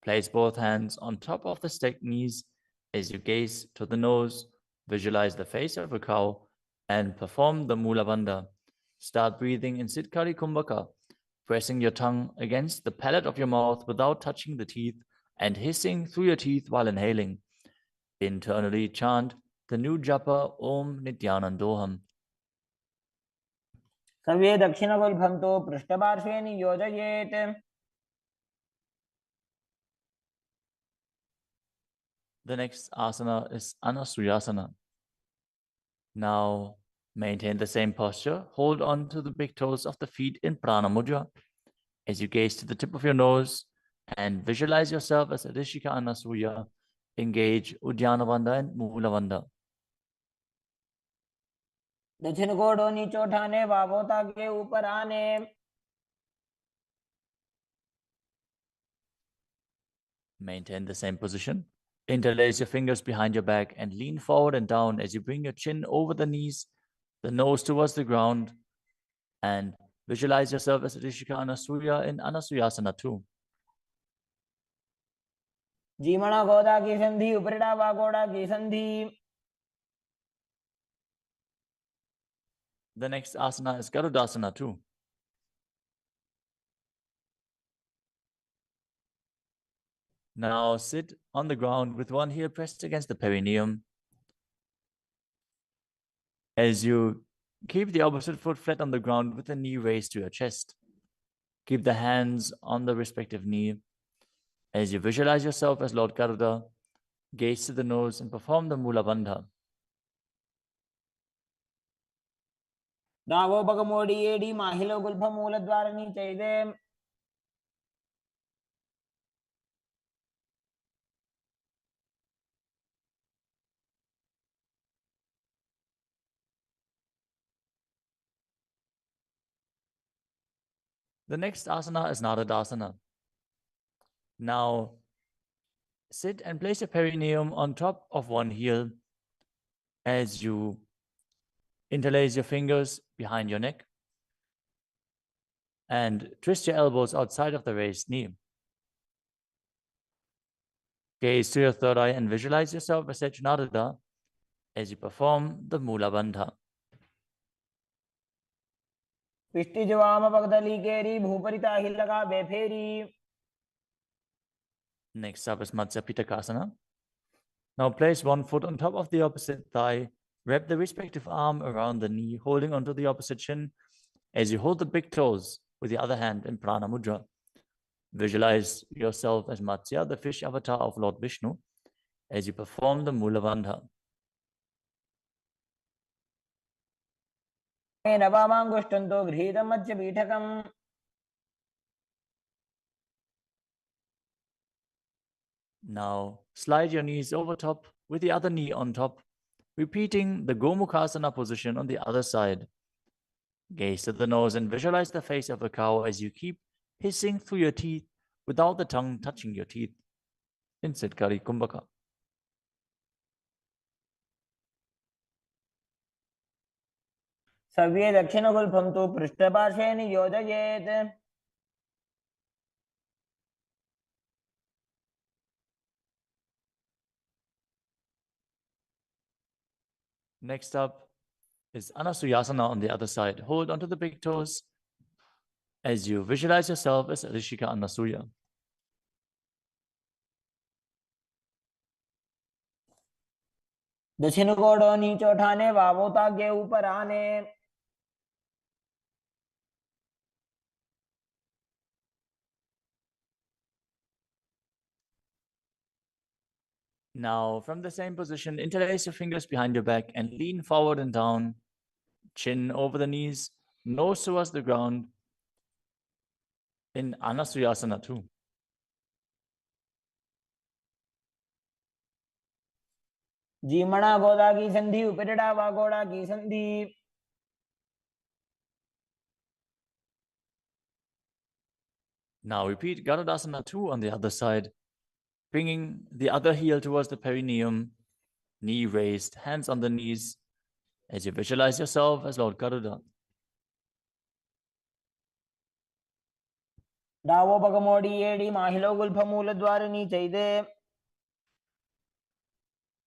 Place both hands on top of the stacked knees as you gaze to the nose, visualize the face of a cow, and perform the Mula Bandha. Start breathing in Siddhkari Kumbhaka, pressing your tongue against the palate of your mouth without touching the teeth and hissing through your teeth while inhaling. Internally chant the new japa Om Nityanandoham. सव्ये दक्षिणगुल्फं तु पृष्ठपार्श्वे नियोजयेत् The next asana is Anasuyasana. Now maintain the same posture. Hold on to the big toes of the feet in Prana Mudra as you gaze to the tip of your nose and visualize yourself as Rishika Anasuya. Engage Udyana Bandha and Mula Bandha. दक्षिण कोडो नीचो ठाने वावोता के ऊपर आने Maintain the same position. Interlace your fingers behind your back and lean forward and down as you bring your chin over the knees, the nose towards the ground, and visualize yourself as Rishika Anasuya in Anasuyasana too. जीमणा गोदा की संधि उपरिड़ा वागोड़ा की संधि The next asana is Garudasana too. Now sit on the ground with one heel pressed against the perineum. As you keep the opposite foot flat on the ground with the knee raised to your chest. Keep the hands on the respective knee. As you visualize yourself as Lord Garuda, gaze to the nose and perform the Mula Bandha. दावोपगमोडी एडी माहिलो गुल्फ मूलद्वारणी चैदे The next asana is Nadadasana. Now sit and place your perineum on top of one heel as you interlace your fingers behind your neck and twist your elbows outside of the raised knee. Gaze to your third eye and visualize yourself as Echnadada as you perform the Mula Bandha. पिष्टिज वाम पगदली केरी भूपरिता ही लगा बेफेरी. Next up is Matsya Pitakasana. Now place one foot on top of the opposite thigh. Wrap the respective arm around the knee, holding onto the opposite shin as you hold the big toes with the other hand in Prana Mudra. Visualize yourself as Matsya, the fish avatar of Lord Vishnu, as you perform the Mula Bandha. नवामाङ्गुष्टन्तो गृहीतं Madhya पीठकम्. Now slide your knees over top with the other knee on top, repeating the Gomukhasana position on the other side. Gaze to the nose and visualize the face of a cow as you keep hissing through your teeth without the tongue touching your teeth. In Siddhkari Kumbhaka. सव्ये दक्षिणगुल्फं तु पृष्ठपार्श्वे नियोजयेत्. Next up is Anasuyasana on the other side. Hold onto the big toes as you visualize yourself as Rishika Anasuya. दक्षिण कोडो नीचे उठाने wow तागे ऊपर आने. Now, from the same position, interlace your fingers behind your back and lean forward and down, chin over the knees, nose towards the ground in Anasuyasana too. जीमणा गोदा की संधि उपरिड़ा वागोड़ा की संधि. Now repeat Garudasana 2 on the other side, bringing the other heel towards the perineum, knee raised, hands on the knees, as you visualize yourself as Lord Garuda. डावो पगमोड़ी एड़ी माहिलो गुल्फमूल द्वार नीचे दे.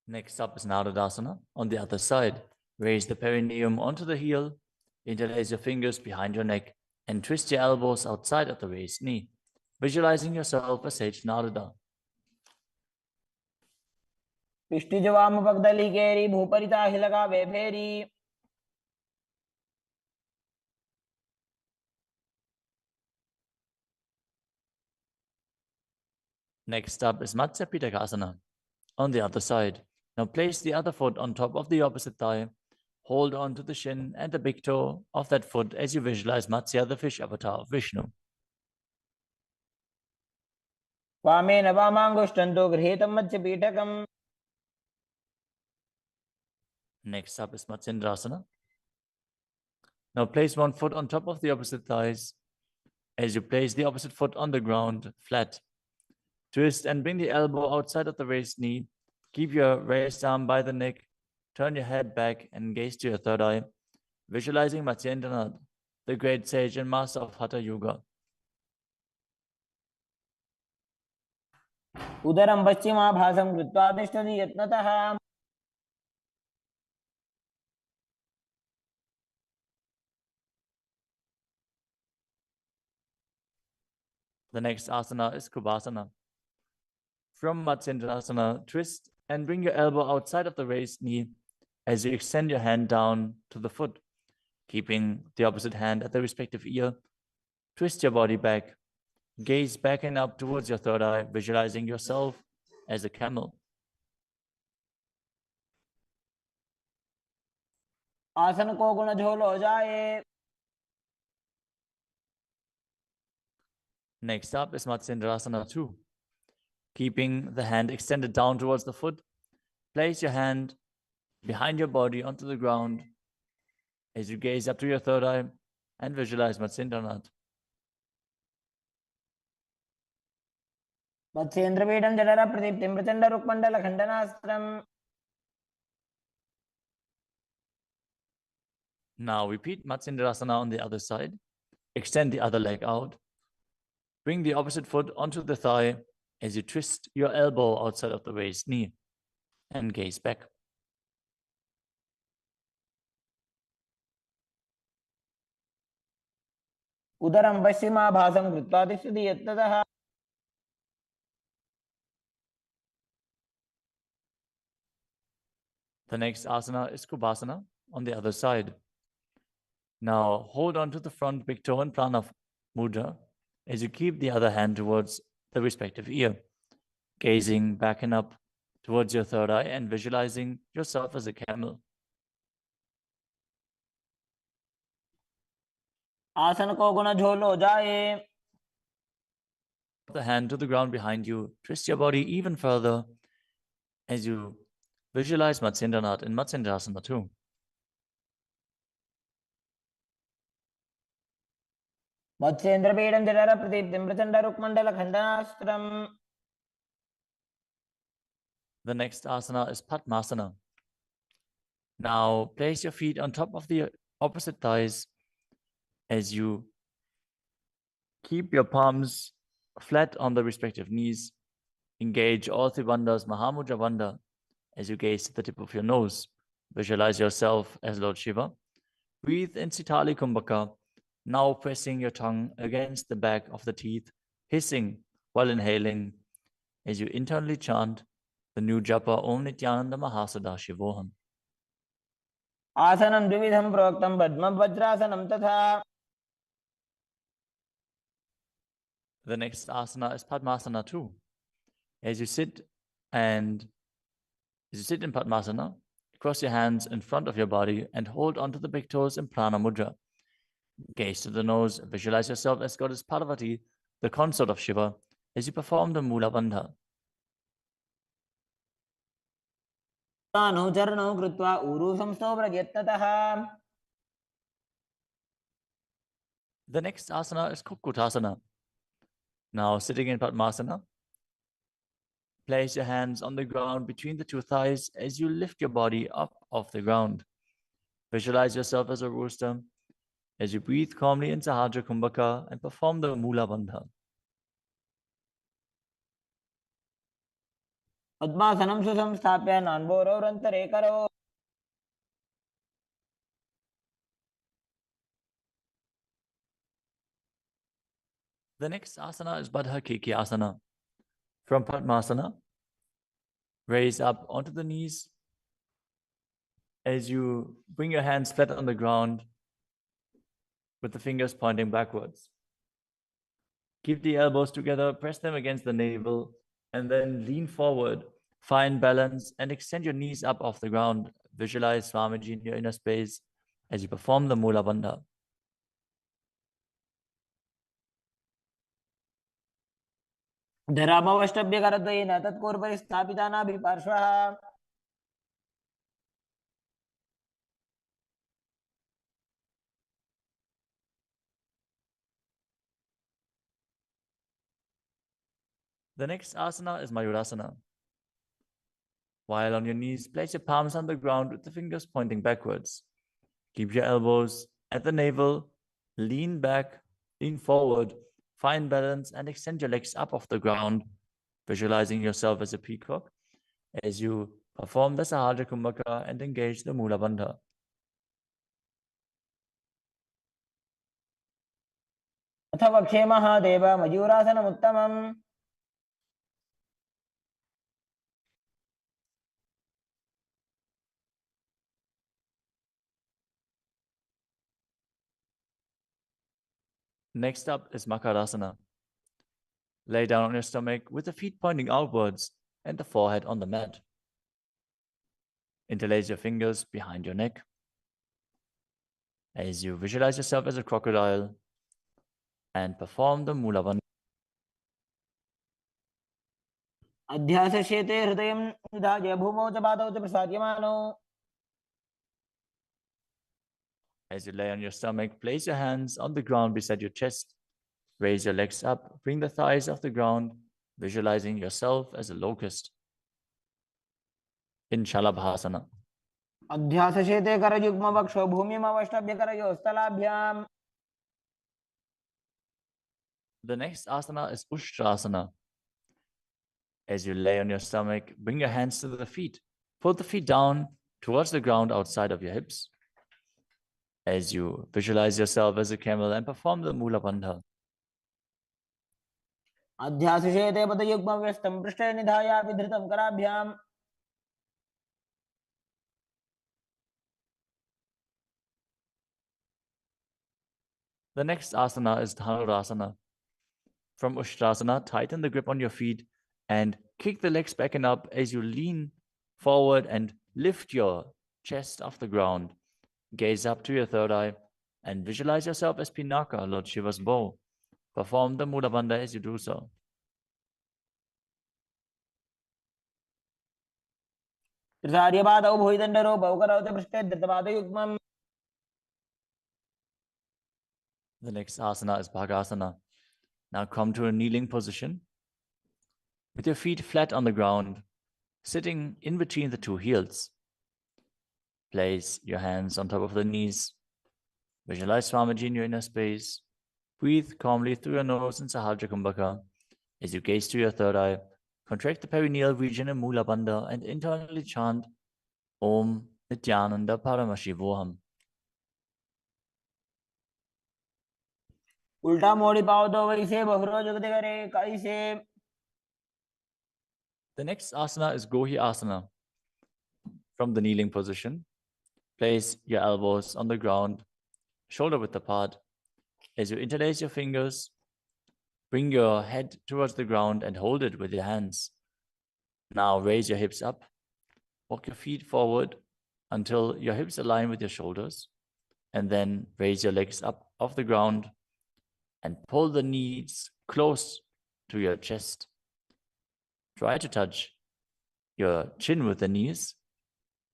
Next up is Narudasana on the other side. Raise the perineum onto the heel, interlace your fingers behind your neck, and twist your elbows outside of the raised knee, visualizing yourself as Sage Naruda. पिष्टिज वाम पगदली केरी भूपरिता ही लगा बेफेरी. Next up is Matsya Pitakasana on the other side. Now place the other foot on top of the opposite thigh. Hold on to the shin and the big toe of that foot as you visualize Matsya, the fish avatar of Vishnu. वामे नवामाङ्गुष्टन्तो गृहीतं मध्य पीठकम्. Next up is Matsendrasana. Now place one foot on top of the opposite thighs as you place the opposite foot on the ground, flat. Twist and bring the elbow outside of the raised knee. Keep your raised arm by the neck. Turn your head back and gaze to your third eye, visualizing Matsyendranath, the great sage and master of Hatha Yoga. उदरं पश्चिमाभासं कृत्वा तिष्ठति यत्नतः. The next asana is Kubhasana. From Matsyendrasana, twist and bring your elbow outside of the raised knee as you extend your hand down to the foot, keeping the opposite hand at the respective ear. Twist your body back. Gaze back and up towards your third eye, visualizing yourself as a camel. आसन को गुण झोल हो जाए. Next up is Matsyendrasana 2. Keeping the hand extended down towards the foot, place your hand behind your body onto the ground as you gaze up to your third eye and visualize Matsyendranath. मत्स्येन्द्रपीठं जठर प्रदीप्तिं Prachanda रुक्मण्डल खण्डनास्त्रम्. Now repeat Matsyendrasana on the other side. Extend the other leg out. Bring the opposite foot onto the thigh as you twist your elbow outside of the raised knee and gaze back. उदरं पश्चिमाभासं कृत्वा तिष्ठति यत्ततः The next asana is Kubhasana on the other side. Now hold on to the front big toe in Prana Mudra as you keep the other hand towards the respective ear, gazing back and up towards your third eye and visualizing yourself as a camel. आसन को गुण झोलो जाए. The hand to the ground behind you, twist your body even further as you visualize Matsyendranath in Matsendrasana too. मत्स्येन्द्रपीडं जठर प्रदीप्तिं Prachanda रुक्मण्डल खण्डनास्त्रम्. The next asana is Padmasana. Now place your feet on top of the opposite thighs as you keep your palms flat on the respective knees. Engage all three bandhas, Mahamudra Bandha, as you gaze to the tip of your nose. Visualize yourself as Lord Shiva. Breathe in Sitali Kumbhaka, now pressing your tongue against the back of the teeth, hissing while inhaling as you internally chant the new japa Om Nityananda Mahasadaशिवोहम. आसनं द्विविधं प्रोक्तं पद्मं वज्रासनं तथा. The next asana is Padmasana too. As you sit in Padmasana, cross your hands in front of your body and hold onto the big toes in Prana Mudra. Gaze to the nose, visualize yourself as Goddess Parvati, the consort of Shiva, as you perform the Mula Bandha. अनुचरणं कृत्वा ऊरु संस्थो यत्नतः. The next asana is Kukutasana. Now sitting in Padmasana, place your hands on the ground between the two thighs as you lift your body up off the ground. Visualize yourself as a rooster as you breathe calmly in Sahajra Kumbhaka and perform the Mula Bandha. पद्मासनं सुसंस्थाप्य नान्बोरोरन्तरे करो. The next asana is Baddha Keki Asana. From Padmasana, raise up onto the knees as you bring your hands flat on the ground with the fingers pointing backwards. Keep the elbows together, press them against the navel, and then lean forward. Find balance and extend your knees up off the ground. Visualize Swamiji in your inner space as you perform the Mula Bandha. धरामवष्टभ्यकरद्वयेन तत्पूर्वपरि स्थापितानाभिपार्श्वः. The next asana is Mayurasana. While on your knees, place your palms on the ground with the fingers pointing backwards. Keep your elbows at the navel, lean back, lean forward, find balance, and extend your legs up off the ground, visualizing yourself as a peacock as you perform the Sahajra Kumbhaka and engage the Mula Bandha. अथ वक्षे Mahadev मयूरासनमुत्तमम्. Next up is Makarasana. Lay down on your stomach with the feet pointing outwards and the forehead on the mat. Interlace your fingers behind your neck as you visualize yourself as a crocodile and perform the Mula Bandha. अध्यासशेते हृदयं निधाय भूमौ च पादौ च प्रसाद्यमानौ. As you lay on your stomach, place your hands on the ground beside your chest. Raise your legs up, bring the thighs off the ground, visualizing yourself as a locust. In Shalabhasana. अध्यासशेते करयुग्मवक्षो भूमिमवष्टभ्यकरयोः स्थलाभ्याम्. The next asana is Ushtrasana. As you lay on your stomach, bring your hands to the feet. Pull the feet down towards the ground outside of your hips. As you visualize yourself as a camel and perform the Mula Bandha. अध्यासिषेते पदयुग्मव्यस्तं पृष्ठे निधायापि धृतं कराभ्याम् The next asana is Dhanurasana. From Ushtrasana, tighten the grip on your feet and kick the legs back and up as you lean forward and lift your chest off the ground. Gaze up to your third eye and visualize yourself as Pinaka, Lord Shiva's bow. Perform the Mula Bandha as you do so. त्रिसार्यपादौ भुविदण्डरूपौ करौते पृष्ठे धृतपादयुग्मम्. The next asana is Bhagasana. Now come to a kneeling position with your feet flat on the ground, sitting in between the two heels. Place your hands on top of the knees. Visualize Swamiji in your inner space. Breathe calmly through your nose in Sahaja Kumbhaka. As you gaze to your third eye, contract the perineal region in Mula Bandha and internally chant Om Nityananda Paramashivoham. उल्टा मोड़ी पाओ तो वैसे बहुरो जगते करे कैसे. The next asana is Gohi Asana. From the kneeling position, place your elbows on the ground, shoulder width apart. As you interlace your fingers, bring your head towards the ground and hold it with your hands. Now raise your hips up. Walk your feet forward until your hips align with your shoulders. And then raise your legs up off the ground and pull the knees close to your chest. Try to touch your chin with the knees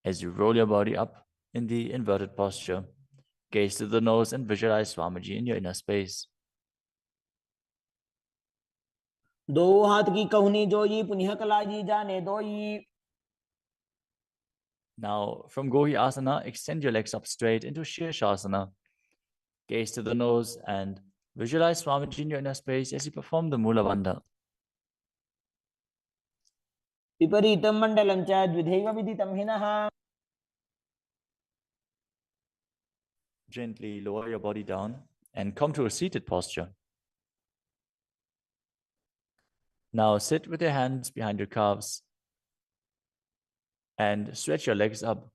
as you roll your body up in the inverted posture. Gaze to the nose and visualize Swamiji in your inner space. दो हाथ की कहुनी जोई पुनः कलाजी जाने दोई. Now, from Gohi Asana, extend your legs up straight into Shirshasana. Gaze to the nose and visualize Swamiji in your inner space as you perform the Mula Bandha. विपरीतं मण्डलं च द्विधैव विदितं हिनः. Gently lower your body down and come to a seated posture. Now sit with your hands behind your calves and stretch your legs up.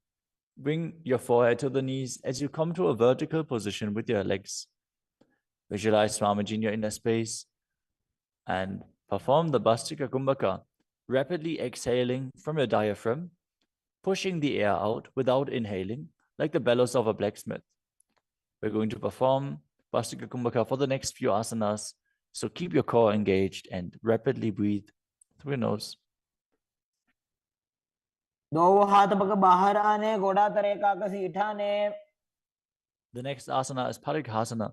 Bring your forehead to the knees as you come to a vertical position with your legs. Visualize Swamiji in your inner space and perform the Bastika Kumbhaka, rapidly exhaling from your diaphragm, pushing the air out without inhaling, like the bellows of a blacksmith. We're going to perform Bastika Kumbhaka for the next few asanas, so keep your core engaged and rapidly breathe through your nose. दो हाथ पग बाहर आने घोड़ा तरे का घसीटा ने. The next asana is Parighasana.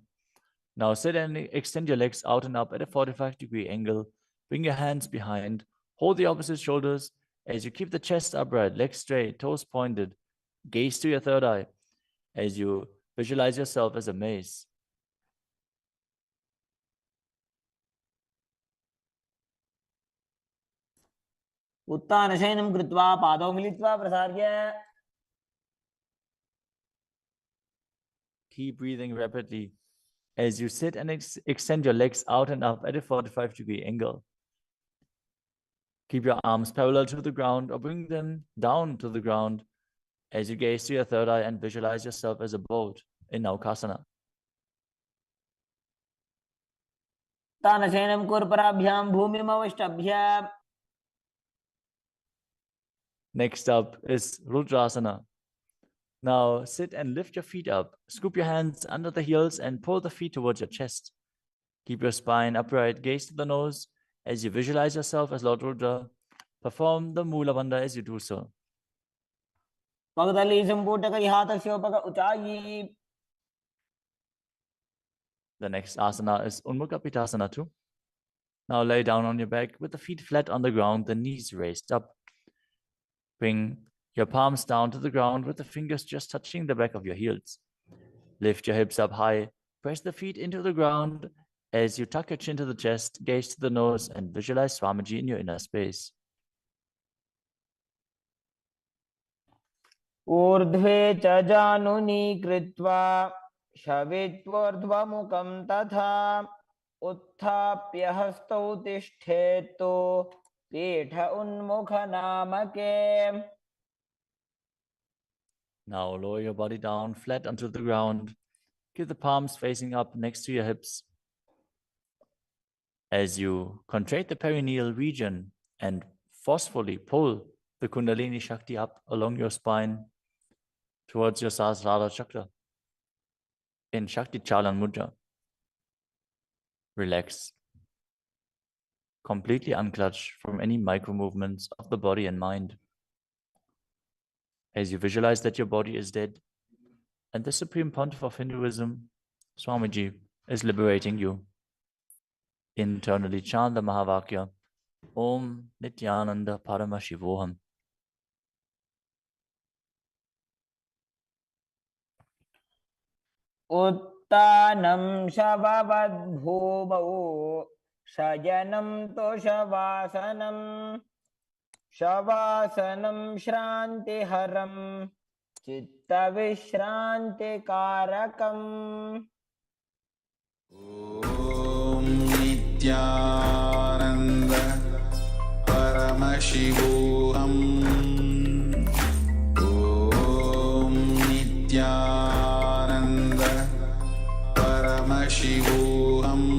Now sit and extend your legs out and up at a 45-degree angle. Bring your hands behind. Hold the opposite shoulders as you keep the chest upright, legs straight, toes pointed. Gaze to your third eye as you visualize yourself as a mace. उत्तानशयनं कृत्वा पादौ मिलित्वा प्रसार्य. Keep breathing rapidly as you sit and extend your legs out and up at a 45-degree angle. Keep your arms parallel to the ground or bring them down to the ground as you gaze to your third eye and visualize yourself as a boat in Naukasana. तानशयनं कुर्पराभ्यां भूमिमवष्टभ्य. Next up is Rudrasana. Now sit and lift your feet up. Scoop your hands under the heels and pull the feet towards your chest. Keep your spine upright, gaze to the nose as you visualize yourself as Lord Rudra. Perform the Mula Bandha as you do so. पगदली संपूटक हाथस्योपक ऊंचाई. The next asana is Unmukha Pitasana too. Now lay down on your back with the feet flat on the ground, the knees raised up. Bring your palms down to the ground with the fingers just touching the back of your heels. Lift your hips up high, press the feet into the ground As you tuck your chin to the chest, gaze to the nose, and visualize Swamiji in your inner space. ऊर्ध्वे च जानुनी कृत्वा शवित्वोर्ध्वमुखं तथा उत्थाप्य हस्तौ तिष्ठेत्तु पीठ उन्मुखनामके. Now lower your body down flat onto the ground. Keep the palms facing up next to your hips. As you contract the perineal region and forcefully pull the Kundalini Shakti up along your spine towards your Sahasrara chakra in Shakti Chalan Mudra. Relax. Completely unclutch from any micro movements of the body and mind. As you visualize that your body is dead and the Supreme Pontiff of Hinduism, Swamiji, is liberating you. Internally chant the Mahavakya, Om Nityananda Paramashivoham. उत्तानं शववद्भूमौ शयनं तोषवासनं शवासनं श्रान्तिहरं चित्तविश्रान्तिकारकम्. ॐ नित्यानन्द परमशिवोऽहम् ॐ नित्यानन्द परमशिवोऽहम्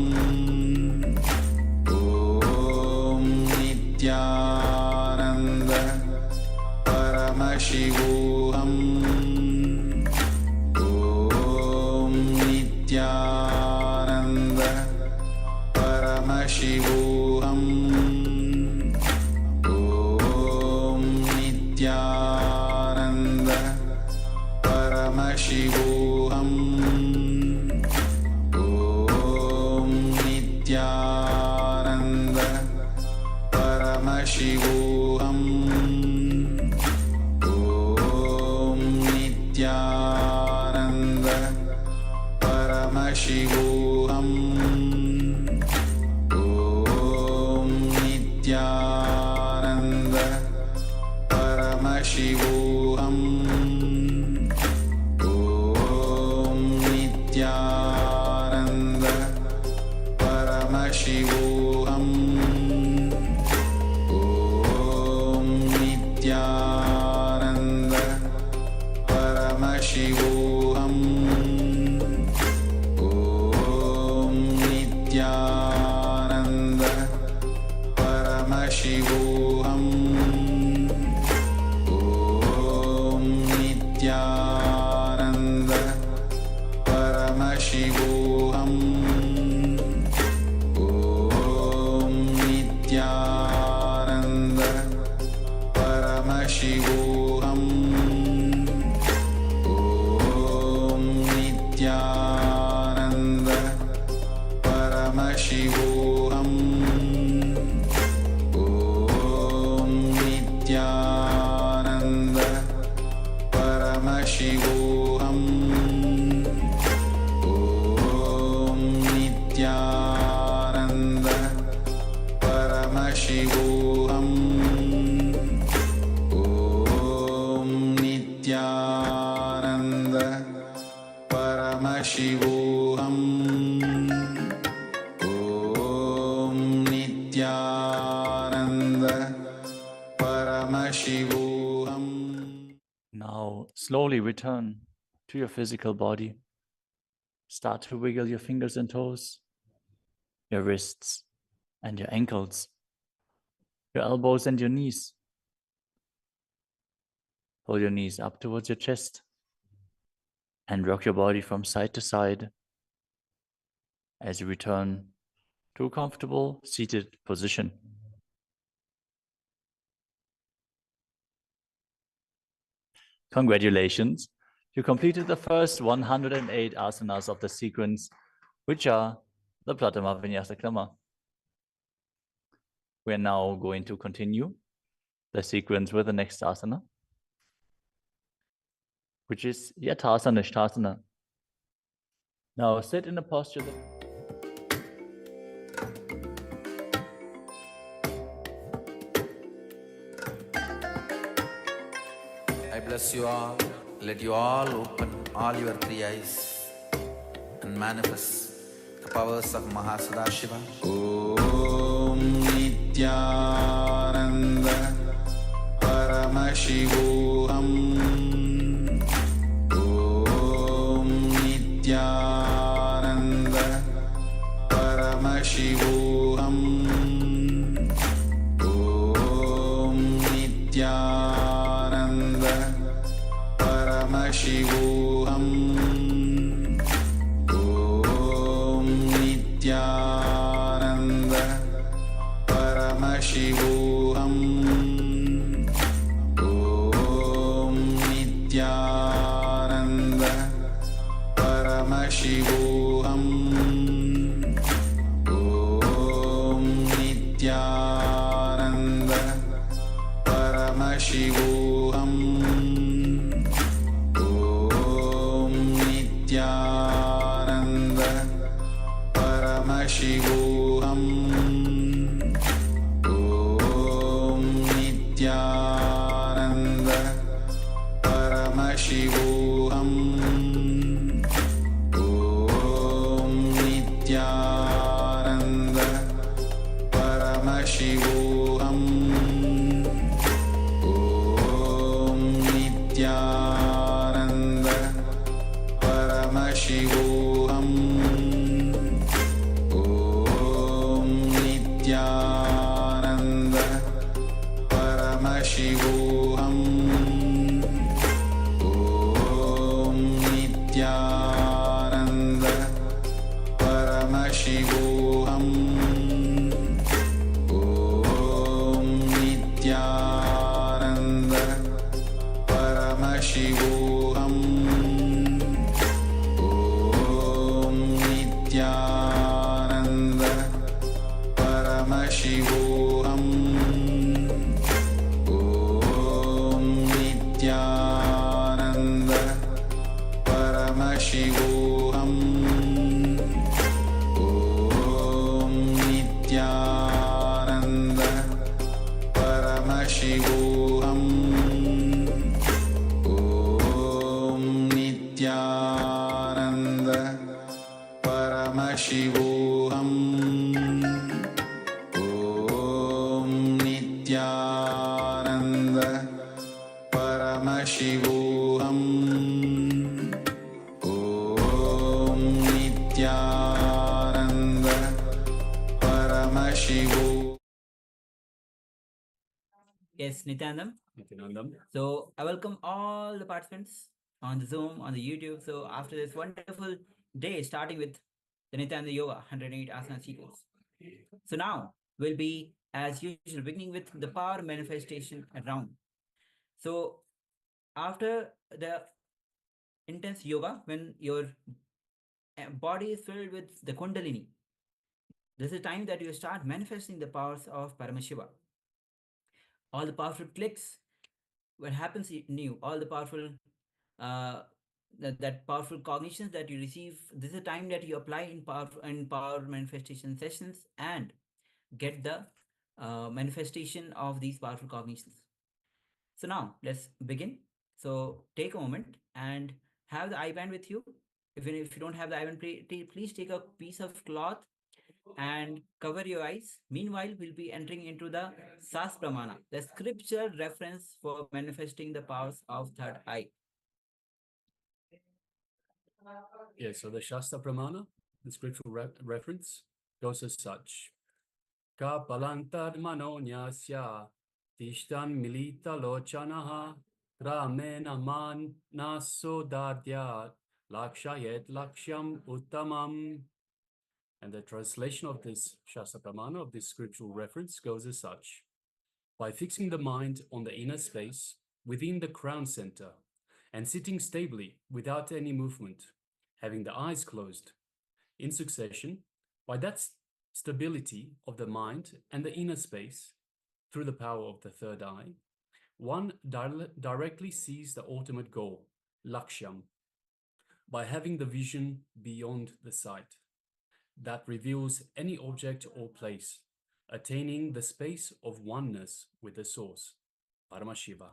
ॐ नित्यानन्द परमशिवोऽहम् ॐ नित्यानन्द परमशिवोऽहम् ॐ नित्यानन्द परमशिवोऽहम् ॐ नित्यानन्द परमशिवोऽहम् ॐ नित्यानन्द परमशिवोऽहम् ॐ नित्यानन्द परमशिवोऽहम् ॐ नित्यानन्द परमशिवोऽहम् ॐ नित्यानन्द परमशिवोऽहम् ॐ नित्यानन्द परमशिवोऽहम् ॐ नित्यानन्द परमशिवोऽहम् ॐ नित्यानन्द परमशिवोऽहम् ॐ नित्यानन्द परमशिवोऽहम् ॐ नित्यानन्द परमशिवोऽहम् ॐ नित्यानन्द परमशिवोऽहम् ॐ नित्यानन्द परमशिवोऽहम् ॐ नित्यानन्द परमशिवोऽहम्. Now slowly return to your physical body. Start to wiggle your fingers and toes, your wrists and your ankles, your elbows and your knees. Pull your knees up towards your chest and rock your body from side to side as you return to a comfortable seated position. Congratulations, you completed the first 108 asanas of the sequence, which are the Pratama Vinyasa Krama. We are now going to continue the sequence with the next asana, which is Yathasana Nishthasana. Now sit in a posture that I bless you all. Let you all open all your three eyes and manifest the powers of Mahasadashiva. Om Nityananda Paramashivoham. Om Nityananda Paramashivoham. Om Nityananda Paramashivoham. Om Nityananda Paramashivoham. Om Nityananda Paramashivoham. Om Nityananda Paramashivoham. Om Nityananda Paramashivoham. Om Nityananda Paramashivoham. Om Nityananda Paramashivoham. Om Nityananda Paramashivoham. Om Nityananda Paramashivoham. Om Nityananda Paramashivoham. Om Nityananda Paramashivoham. Om Nityananda Paramashivoham. Om Nityananda Paramashivoham. Om Nityananda Paramashivoham. Om Nityananda Paramashivoham. Om Nityananda Paramashivoham. Om Nityananda Paramashivoham. Yes, Nityanandam. So I welcome all the participants on the Zoom, on the YouTube. So after this wonderful day, starting with the Nityananda Yoga 108 asana sequence. So now we'll be, as usual, beginning with the power manifestation round. So after the intense yoga, when your body is filled with the Kundalini, this is a time that you start manifesting the powers of Paramashiva. All the powerful clicks, what happens in you, all the powerful that powerful cognitions that you receive, this is a time that you apply in power manifestation sessions and get the manifestation of these powerful cognitions. So now let's begin. So take a moment and have the eye band with you. Even if you don't have the eye band, please take a piece of cloth and cover your eyes. Meanwhile, we'll be entering into the Sas Pramana, the scripture reference for manifesting the powers of third eye. Yeah, so the Shastra Pramana, the scriptural reference, goes as such. Ka palantad manonyasya tishtan milita lochanaha ramena man naso dadyat lakshayet lakshyam uttamam. And the translation of this Shastra Pramana, of this scriptural reference, goes as such. By fixing the mind on the inner space within the crown center and sitting stably without any movement, having the eyes closed in succession, by that stability of the mind and the inner space through the power of the third eye, one directly sees the ultimate goal, lakshyam, by having the vision beyond the sight that reveals any object or place, attaining the space of oneness with the source, Paramashiva.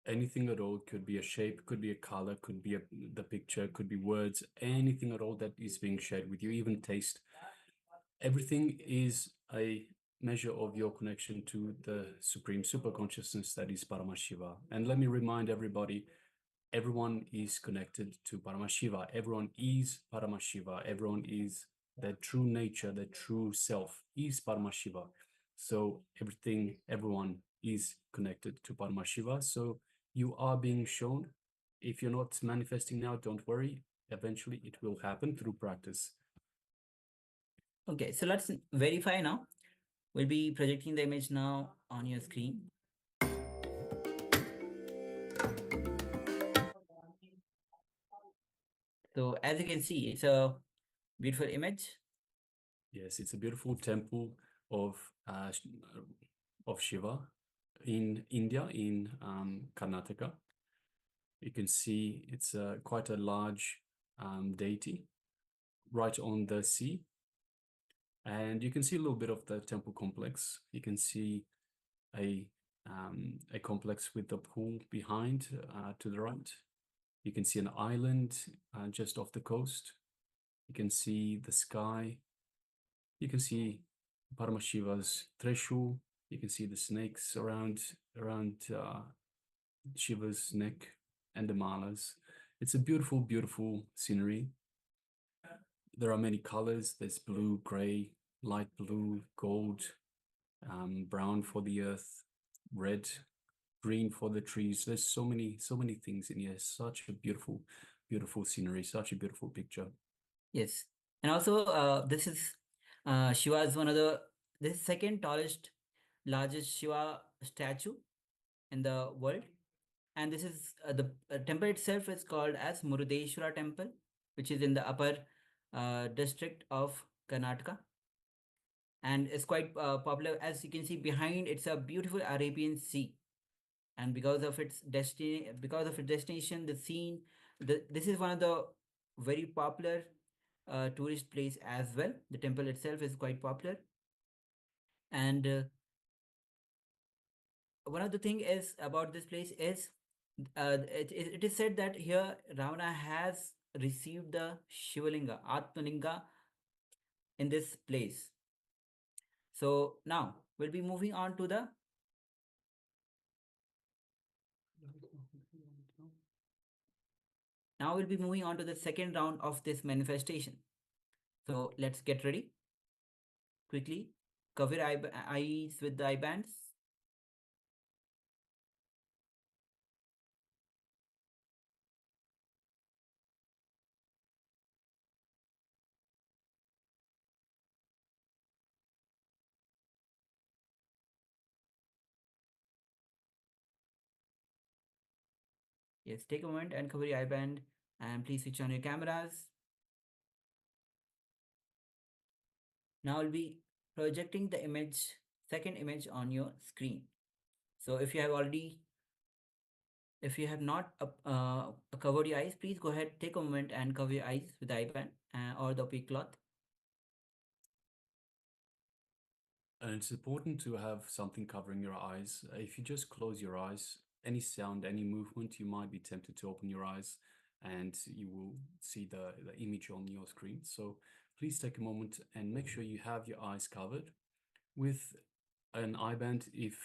anything at all. Could be a shape, could be a color, could be the picture, could be words, anything at all that is being shared with you, even taste. Everything is a measure of your connection to the supreme super consciousness that is Paramashiva. And let me remind everybody, everyone is connected to Paramashiva. Everyone is Paramashiva. Everyone is their true nature, their true self is Paramashiva. So everyone is connected to Paramashiva. So you are being shown. If you're not manifesting now, don't worry. Eventually it will happen through practice. Okay, so let's verify now. We'll be projecting the image now on your screen. So as you can see, it's a beautiful image. Yes, it's a beautiful temple of Shiva in India, in Karnataka. You can see it's quite a large deity right on the sea. And you can see a little bit of the temple complex. You can see a complex with the pool behind to the right. You can see an island just off the coast. You can see the sky. You can see Paramashiva's Trishul. You can see the snakes around Shiva's neck and the malas. It's a beautiful, beautiful scenery. There are many colors. There's blue, gray, light blue, gold, brown for the earth, red, green for the trees. There's so many things in here. Such a beautiful, beautiful scenery. Such a beautiful picture. Yes, and also this is Shiva is this is second tallest, largest Shiva statue in the world, and this is the temple itself is called as Murudeshwara Temple, which is in the upper district of Karnataka, and it's quite popular. As you can see behind, it's a beautiful Arabian Sea, and because of its destination, the scene, this is one of the very popular tourist place as well. The temple itself is quite popular, and one of the thing is about this place is it is said that here Ravana has received the Shivalinga, Atmalinga in this place. So now we'll be moving on to the second round of this manifestation. So let's get ready. Quickly cover your eyes with the eye bands. Yes, take a moment and cover your eye band, and please switch on your cameras. Now I'll be projecting the second image on your screen. So if you have not covered your eyes, please go ahead, take a moment and cover your eyes with the eye band or the opaque cloth. And it's important to have something covering your eyes. If you just close your eyes, any sound, any movement, you might be tempted to open your eyes and you will see the image on your screen. So please take a moment and make sure you have your eyes covered with an eye band if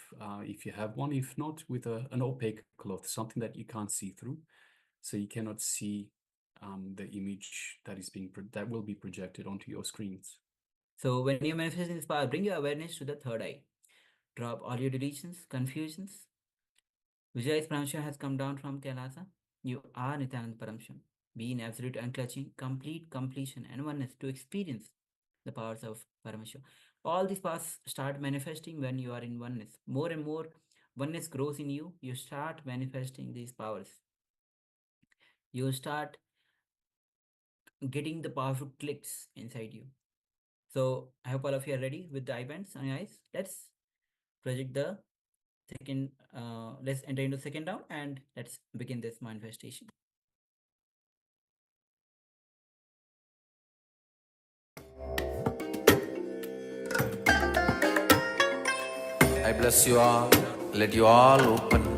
you have one. If not, with an opaque cloth, something that you can't see through, so you cannot see the image that will be projected onto your screens. So when you're manifesting this power, bring your awareness to the third eye. Drop all your deletions, confusions. Vijay's Paramashiva has come down from Kailasa. You are Nityananda Paramsham. Be in absolute unclutching, complete completion and oneness to experience the powers of Paramashiva. All these powers start manifesting when you are in oneness. More and more oneness grows in you. You start manifesting these powers. You start getting the powerful clicks inside you. So I hope all of you are ready with the eye bands on your eyes. Let's project the second, let's enter into the second round and let's begin this manifestation. I bless you all. Let you all open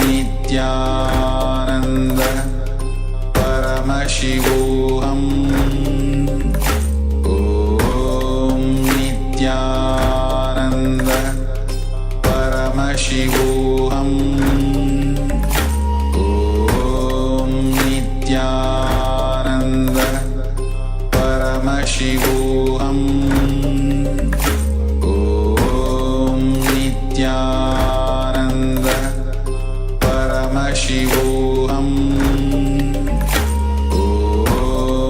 Nityanand परमशिवोऽहम् ॐ नित्यानन्द परमशिवोऽहम् ॐ नित्यानन्द परमशिवोऽहम् ॐ नित्यानन्द परमशिवोऽहम् ॐ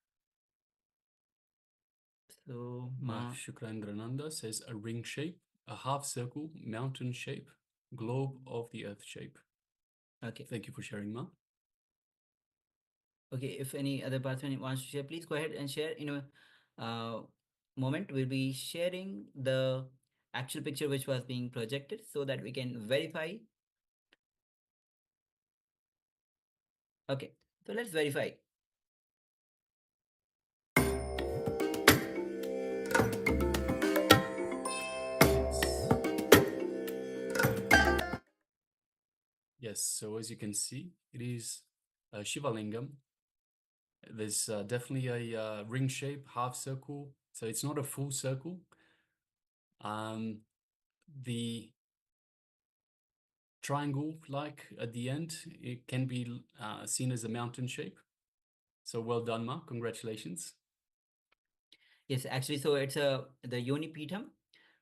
So, Ma. Shukrendrananda says a ring shape, a half circle, mountain shape, globe of the earth shape. Okay. Thank you for sharing, Ma. Okay, if any other participant wants to share, please go ahead and share. In a moment, we'll be sharing the actual picture which was being projected so that we can verify. Okay, so let's verify. Yes, so as you can see, it is a Shiva Lingam. There's definitely a ring shape, half circle, so it's not a full circle. The triangle, like at the end, it can be seen as a mountain shape. So well done, Ma. Congratulations. Yes, actually, so it's the Unipetam,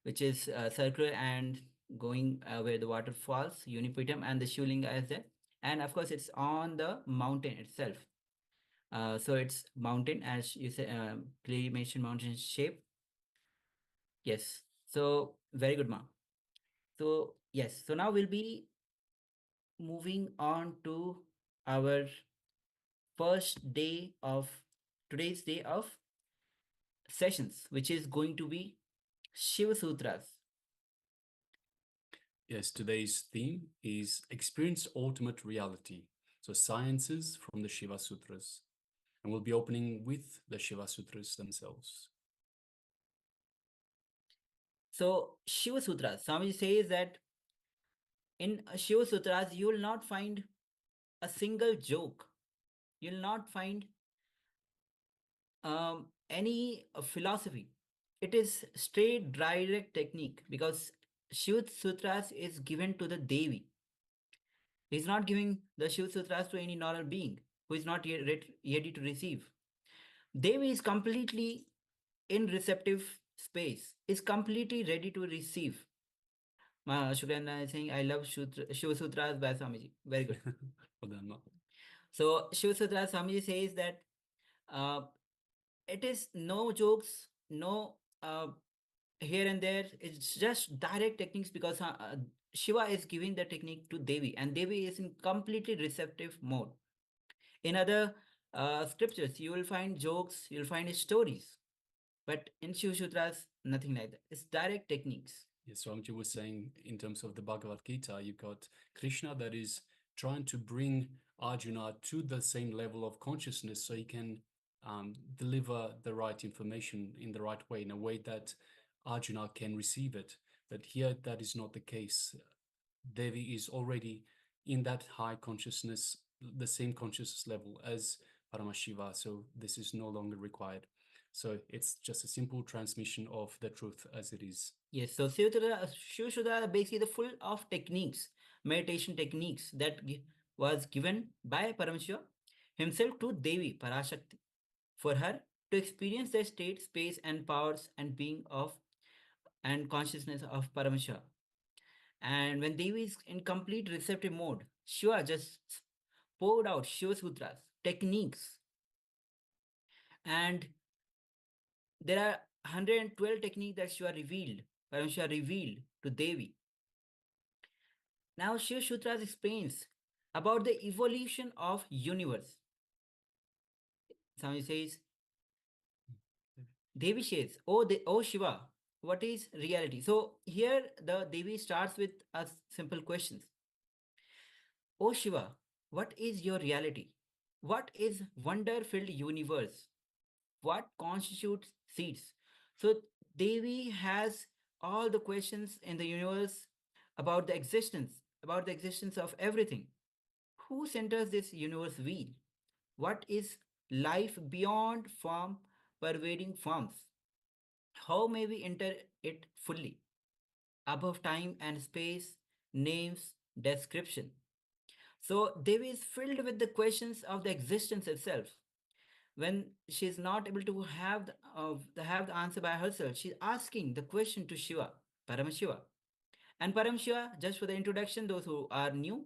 which is circular and going where the water falls, Unipetam, and the Shivlinga is there. And of course, it's on the mountain itself. So it's mountain, as you say, clearly mentioned, mountain shape. Yes. So very good, Ma. So yes. So now we'll be moving on to our first day of today's day of sessions, which is going to be Shiva Sutras. Yes, today's theme is experience ultimate reality. So sciences from the Shiva Sutras. And we'll be opening with the Shiva Sutras themselves. So Shiva Sutras, Swami says that in Shiva Sutras you will not find a single joke. You'll not find any philosophy. It is straight direct technique because Shiva Sutras is given to the Devi. He's not giving the Shiva Sutras to any normal being who is not yet ready to receive. Devi is completely in receptive space, is completely ready to receive. Shukrana is saying, I love Shiva Sutras by Swamiji. Very good. Well done, Ma. So, Shiva Sutras, Swamiji says that uh, it is no jokes, no here and there. It's just direct techniques because Shiva is giving the technique to Devi, and Devi is in completely receptive mode. In other scriptures, you will find jokes, you'll find stories, but in Shiva Sutras, nothing like that. It's direct techniques. Yes, Swamiji was saying in terms of the Bhagavad Gita, you've got Krishna that is trying to bring Arjuna to the same level of consciousness so he can deliver the right information in the right way, in a way that Arjuna can receive it. But here, that is not the case. Devi is already in that high consciousness, the same consciousness level as Paramashiva, so this is no longer required. So it's just a simple transmission of the truth as it is. Yes, so Shiva Sutras are basically full of techniques, meditation techniques that was given by Paramashiva himself to Devi Parashakti for her to experience the state, space, and powers and being of and consciousness of Paramashiva. And when Devi is in complete receptive mode, Shiva just poured out Shiva Sutras, techniques. And there are 112 techniques that Shiva revealed, Paramashiva revealed to Devi. Now Shiva Sutras explains about the evolution of universe. Swami says, Devi says, oh Shiva, what is reality? So here the Devi starts with a simple questions. Oh Shiva, what is your reality? What is wonder-filled universe? What constitutes seeds? So Devi has all the questions in the universe about the existence of everything. Who centers this universe wheel? What is life beyond form, pervading forms? How may we enter it fully? Above time and space, names, description. So Devi is filled with the questions of the existence itself. When she is not able to have the answer by herself, she's asking the question to Shiva, Paramashiva. And Paramashiva, just for the introduction, those who are new,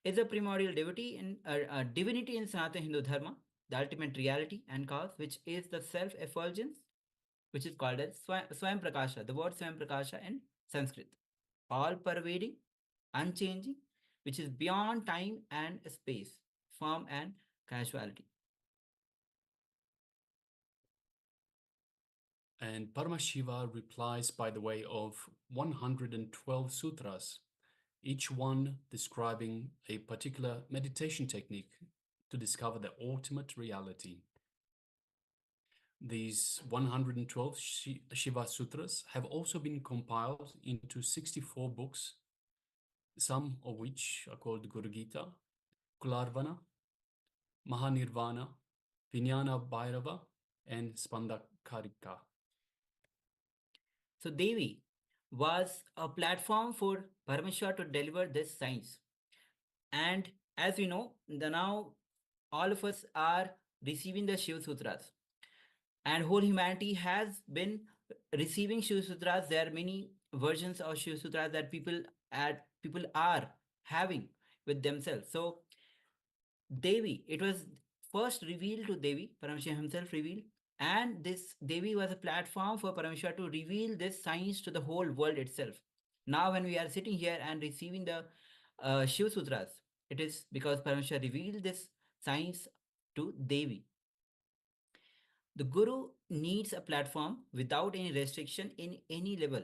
is a primordial divinity a divinity in Sanatana Hindu Dharma, the ultimate reality and cause, which is the self-effulgence which is called as Swayam Prakasha, the word Swayam Prakasha in Sanskrit. All pervading, unchanging, which is beyond time and space, form and casuality. And Paramashiva replies by the way of 112 sutras, each one describing a particular meditation technique to discover the ultimate reality. These 112 Shiva Sutras have also been compiled into 64 books, some of which are called Guru Gita, Kularvana, Mahanirvana, Vijnana Bhairava, and Spandakarika. So Devi was a platform for Parameshwar to deliver this science. And as we know, now all of us are receiving the Shiva Sutras. And whole humanity has been receiving Shiva Sutras. There are many versions of Shiva Sutras that people are having with themselves. So Devi, it was first revealed to Devi, Parameshwar himself revealed, and this Devi was a platform for Parameshwar to reveal this science to the whole world itself. Now, when we are sitting here and receiving the Shiva Sutras, it is because Parameshwar revealed this science to Devi. The Guru needs a platform without any restriction in any level,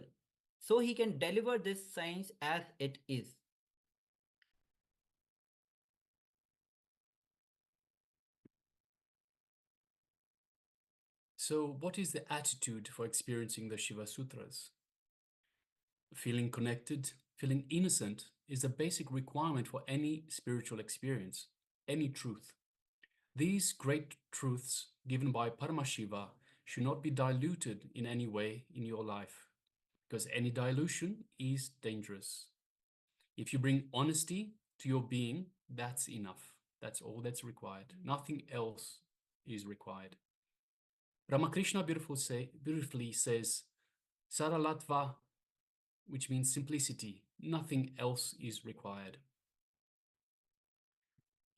so he can deliver this science as it is. So, what is the attitude for experiencing the Shiva Sutras? Feeling connected, feeling innocent is a basic requirement for any spiritual experience, any truth. These great truths given by Paramashiva should not be diluted in any way in your life, because any dilution is dangerous. If you bring honesty to your being, that's enough. That's all that's required. Nothing else is required. Ramakrishna beautifully says, Saralatva, which means simplicity. Nothing else is required.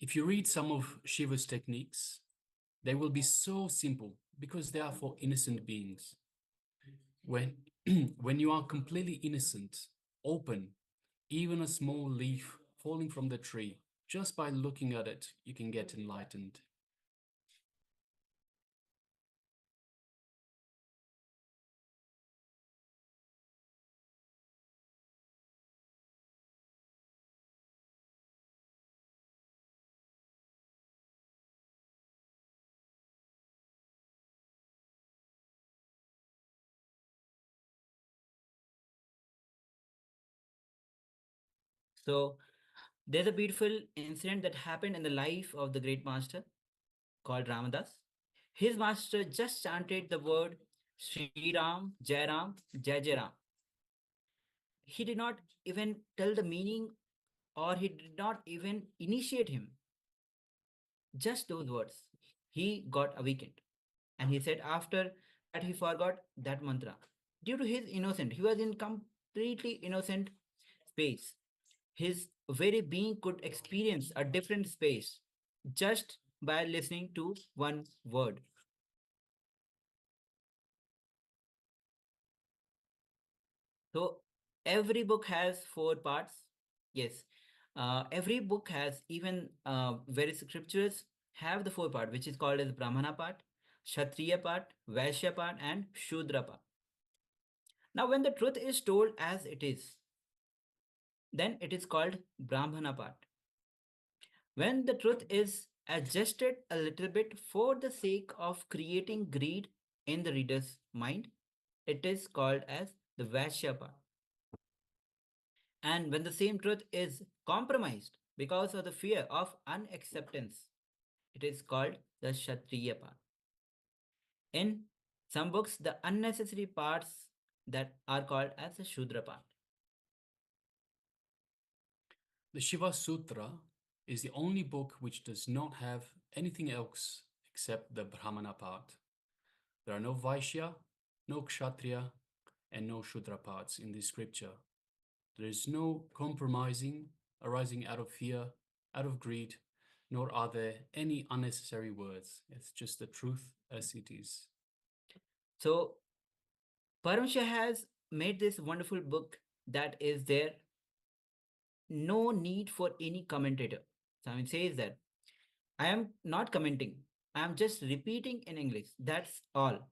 If you read some of Shiva's techniques, they will be so simple because they are for innocent beings. When you are completely innocent, open, even a small leaf falling from the tree, just by looking at it, you can get enlightened. So there's a beautiful incident that happened in the life of the great master called Ramadas. His master just chanted the word Sri Ram, Jai Ram, Jai Jai Ram. He did not even tell the meaning, or he did not even initiate him. Just those words. He got awakened. And he said after that he forgot that mantra. Due to his innocence, he was in completely innocent space. His very being could experience a different space just by listening to one word. So every book has four parts. Yes. Every book has, even very scriptures have the four part, which is called as Brahmana part, Kshatriya part, Vaishya part, and Shudra part. Now, when the truth is told as it is, then it is called Brahmana part. When the truth is adjusted a little bit for the sake of creating greed in the reader's mind, it is called as the Vaishya part. And when the same truth is compromised because of the fear of unacceptance, it is called the Kshatriya part. In some books, the unnecessary parts that are called as the Shudra part. The Shiva Sutra is the only book which does not have anything else except the Brahmana part. There are no Vaishya, no Kshatriya, and no Shudra parts in this scripture. There is no compromising arising out of fear, out of greed, nor are there any unnecessary words. It's just the truth as it is. So Paramashiva has made this wonderful book that is there no need for any commentator. Swami says that I am not commenting. I am just repeating in English. That's all.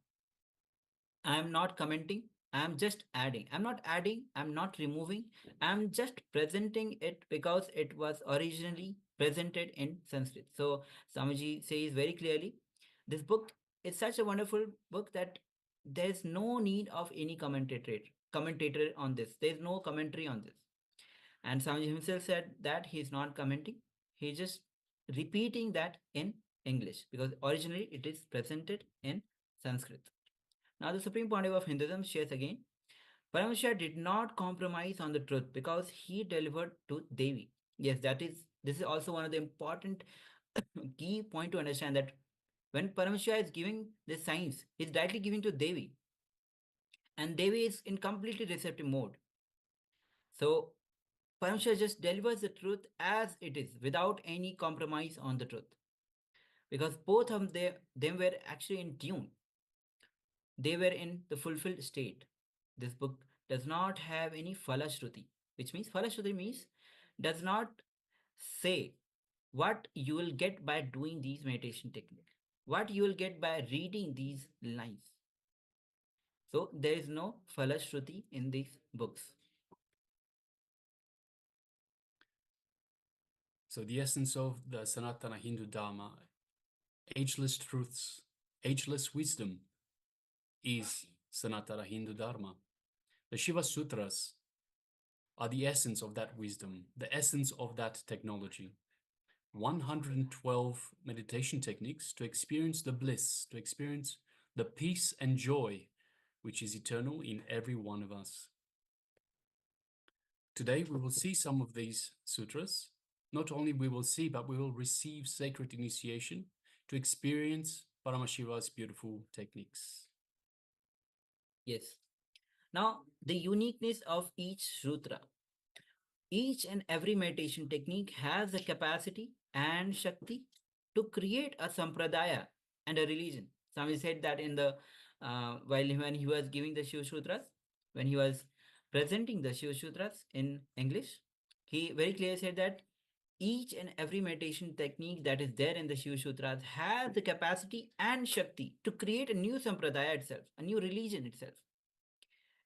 I am not commenting. I am just adding. I'm not adding. I'm not removing. I'm just presenting it because it was originally presented in Sanskrit. So Swamiji says very clearly, this book is such a wonderful book that there's no need of any commentator on this. There's no commentary on this. And Swamiji himself said that he's not commenting. He's just repeating that in English because originally it is presented in Sanskrit. Now, the supreme point of Hinduism shares again. Paramashiva did not compromise on the truth because he delivered to Devi. Yes, this is also one of the important key point to understand that when Paramashiva is giving this science, he's directly giving to Devi. And Devi is in completely receptive mode. So Paramashiva just delivers the truth as it is without any compromise on the truth. Because both of them were actually in tune. They were in the fulfilled state. This book does not have any falashruti, which means falashruti means does not say what you will get by doing these meditation technique, what you will get by reading these lines. So there is no falashruti in these books. So the essence of the Sanatana Hindu Dharma, ageless truths, ageless wisdom, is Sanatana Hindu Dharma. The Shiva Sutras are the essence of that wisdom, the essence of that technology. 112 meditation techniques to experience the bliss, to experience the peace and joy which is eternal in every one of us. Today we will see some of these sutras. Not only we will see, but we will receive sacred initiation to experience Paramashiva's beautiful techniques. Yes. Now, the uniqueness of each sutra. Each and every meditation technique has the capacity and Shakti to create a sampradaya and a religion. Swami said that in the when he was giving the Shiva Sutras, when he was presenting the Shiva Sutras in English, he very clearly said that each and every meditation technique that is there in the Shiva Sutras has the capacity and Shakti to create a new sampradaya itself, a new religion itself.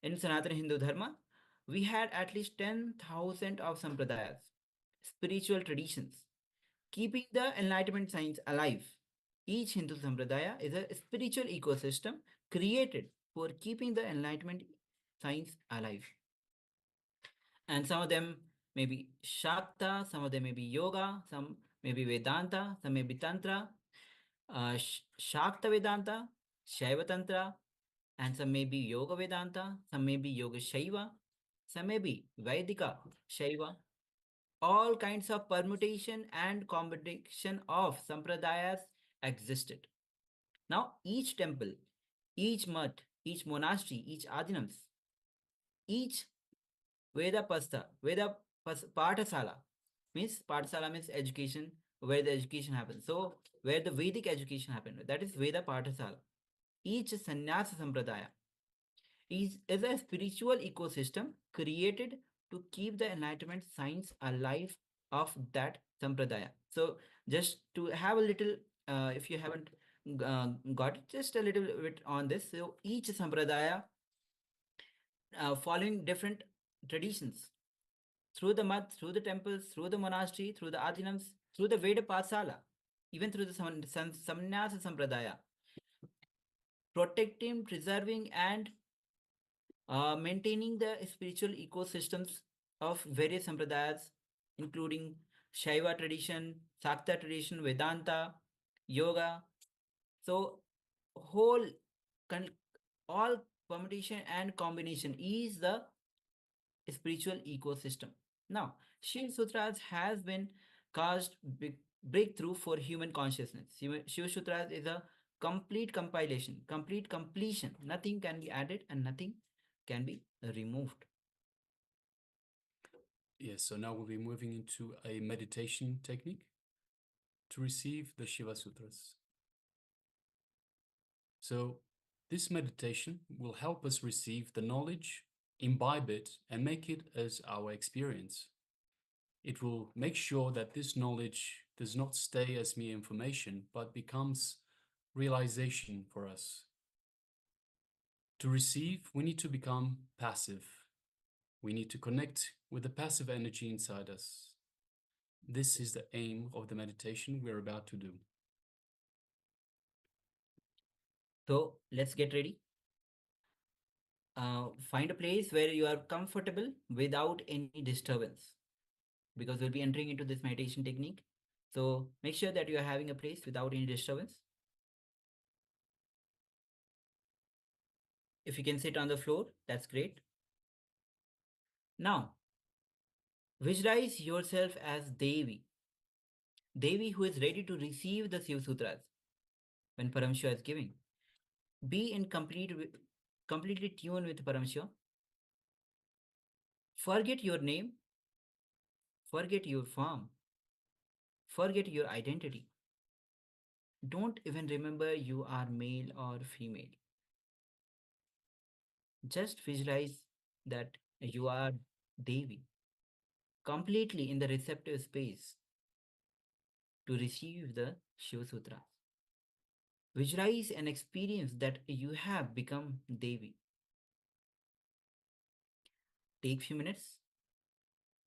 In Sanatana Hindu Dharma, we had at least 10,000 of sampradayas, spiritual traditions, keeping the enlightenment science alive. Each Hindu sampradaya is a spiritual ecosystem created for keeping the enlightenment science alive. And some of them may be Shakta, some of them may be Yoga, some may be Vedanta, some may be Tantra, Shakta Vedanta, Shaiva Tantra, and some may be Yoga Vedanta, some may be Yoga Shaiva, some may be Vaidika Shaiva. All kinds of permutation and combination of sampradayas existed. Now, each temple, each mutt, each monastery, each adinams, each Veda Pathasala means education, where the education happens. So, where the Vedic education happened, that is Veda Pathasala. Each sannyasa sampradaya is a spiritual ecosystem created to keep the enlightenment science alive of that sampradaya. So just to have a little, if you haven't got it, just a little bit on this. So each sampradaya following different traditions through the math, through the temples, through the monastery, through the adinams, through the Veda Pasala, even through the Samnyasa Sampradaya, protecting, preserving, and maintaining the spiritual ecosystems of various sampradayas, including Shaiva tradition, Sakta tradition, Vedanta, Yoga. So, whole all permutation and combination is the spiritual ecosystem. Now, Shiva Sutras has been caused breakthrough for human consciousness. Shiva Sutras is a complete compilation, complete completion. Nothing can be added and nothing can be removed. Yes, so now we'll be moving into a meditation technique to receive the Shiva Sutras. So This meditation will help us receive the knowledge, imbibe it, and make it as our experience. It will make sure that this knowledge does not stay as mere information, but becomes realization for us. To receive, we need to become passive. We need to connect with the passive energy inside us. This is the aim of the meditation we're about to do. So let's get ready. Find a place where you are comfortable without any disturbance, because we'll be entering into this meditation technique. So make sure that you are having a place without any disturbance. If you can sit on the floor, that's great. Now, visualize yourself as Devi. Devi who is ready to receive the Shiva Sutras when Paramashiva is giving. Be in completely tuned with Paramashiva. Forget your name. Forget your form. Forget your identity. Don't even remember you are male or female. Just visualize that you are Devi, completely in the receptive space to receive the Shiva Sutra. Visualize and experience that you have become Devi. Take few minutes.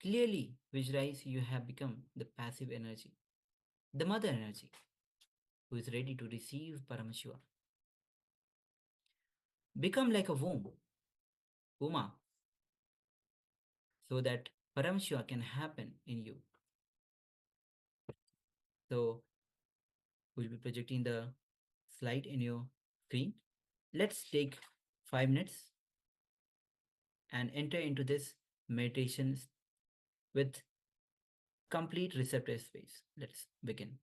Clearly visualize you have become the passive energy, the mother energy, who is ready to receive Paramashiva. Become like a womb, Uma, so that Paramashiva can happen in you. So we'll be projecting the slide in your screen. Let's take 5 minutes and enter into this meditation with complete receptive space. Let's begin.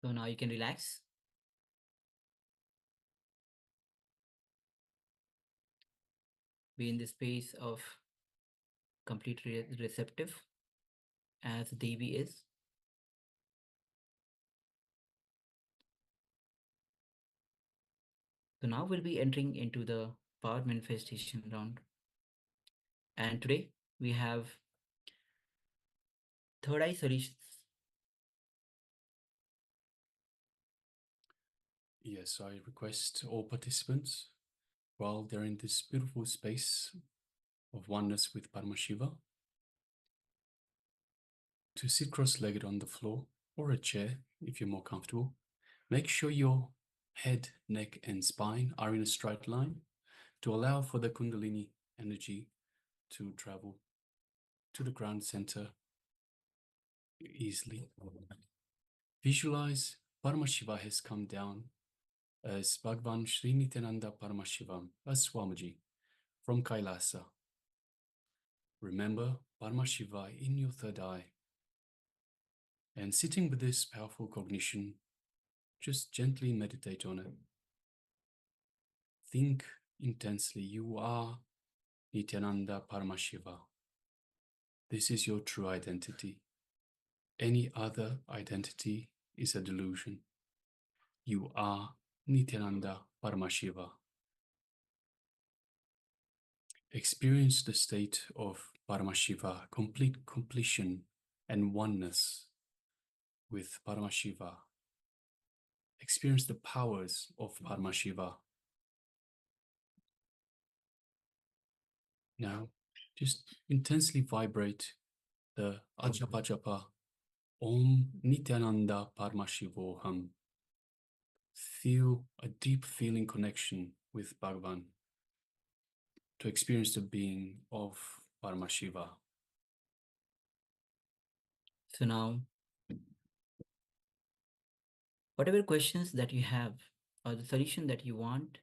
So now you can relax. Be in the space of complete receptive as Devi is. So now we'll be entering into the power manifestation round. And today we have third eye solutions. Yes, I request all participants, while they're in this beautiful space of oneness with Paramashiva, to sit cross-legged on the floor or a chair if you're more comfortable. Make sure your head, neck, and spine are in a straight line to allow for the Kundalini energy to travel to the ground center easily. Visualize Paramashiva has come down as Bhagavan Sri Nityananda Paramashivam, as Swamiji, from Kailasa. Remember Paramashiva in your third eye. And sitting with this powerful cognition, just gently meditate on it. Think intensely, you are Nityananda Paramashiva. This is your true identity. Any other identity is a delusion. You are Nityananda Paramashiva. Experience the state of Paramashiva, complete completion and oneness with Paramashiva. Experience the powers of Paramashiva. Now, just intensely vibrate the Ajapa Japa Om Nityananda Paramashivoham. Feel a deep feeling connection with Bhagavan to experience the being of Paramashiva. So now, whatever questions that you have or the solution that you want,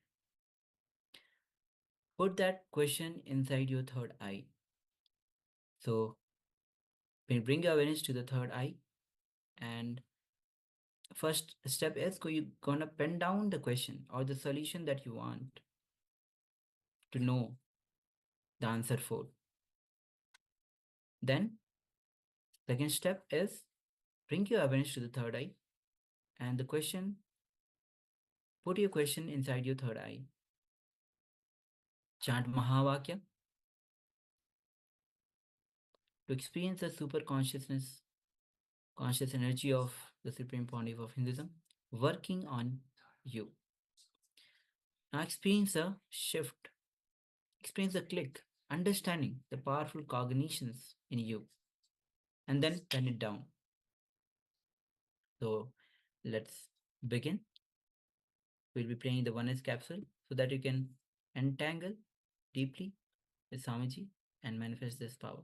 put that question inside your third eye. So bring your awareness to the third eye, and first step is you're gonna pen down the question or the solution that you want to know the answer for. Then second step is bring your awareness to the third eye, and the question, put your question inside your third eye. Chant Mahavakya to experience the super consciousness, conscious energy of the Supreme Pontiff of Hinduism working on you. Now experience a shift, experience a click, understanding the powerful cognitions in you, and then turn it down. So let's begin. We'll be playing the oneness capsule so that you can entangle deeply with Swamiji and manifest this power.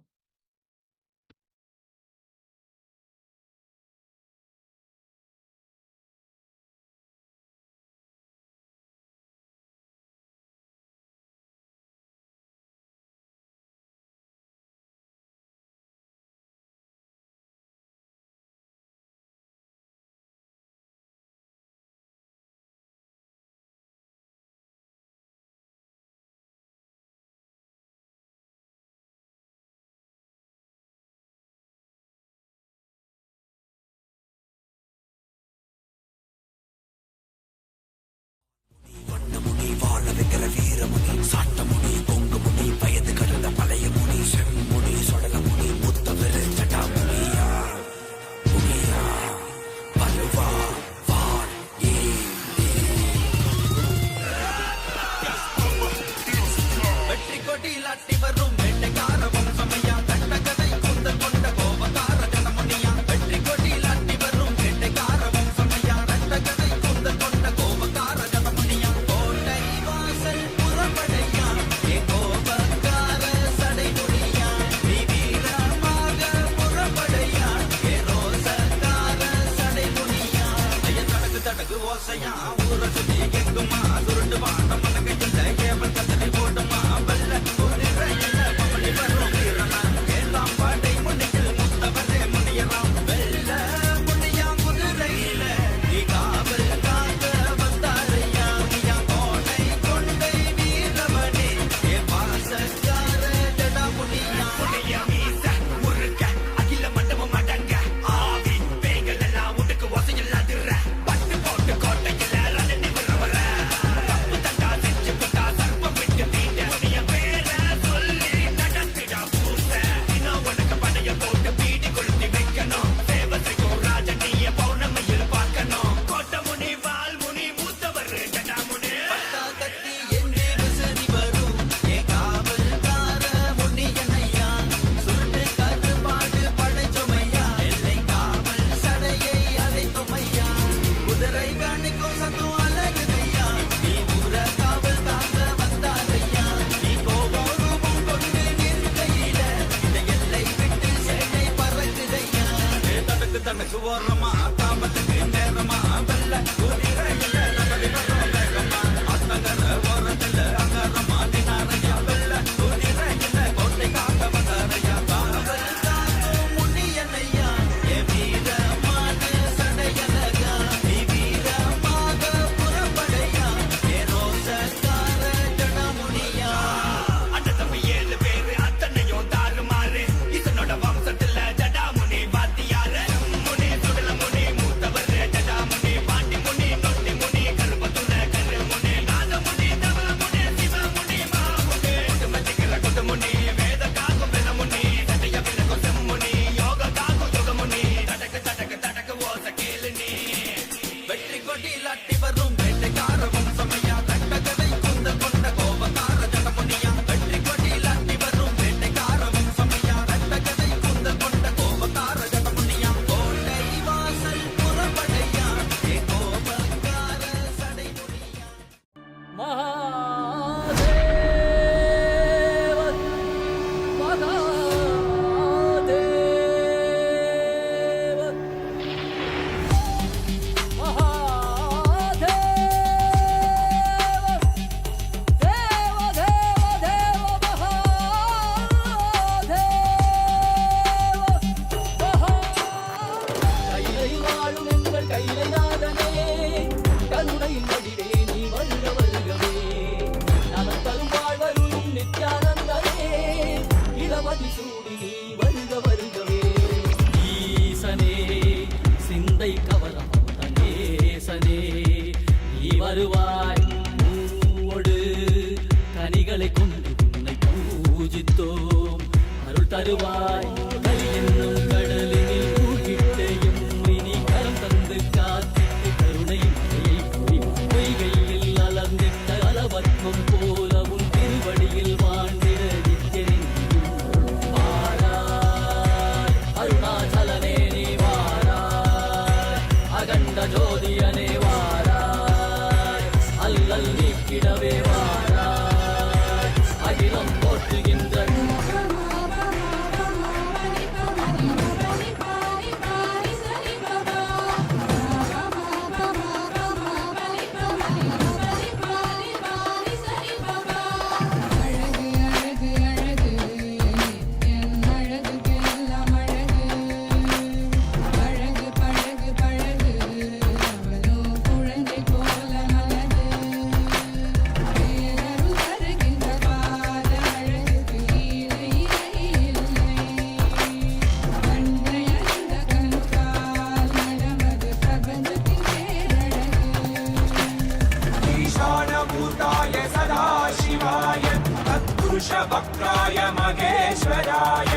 वक्राय महेश्वराय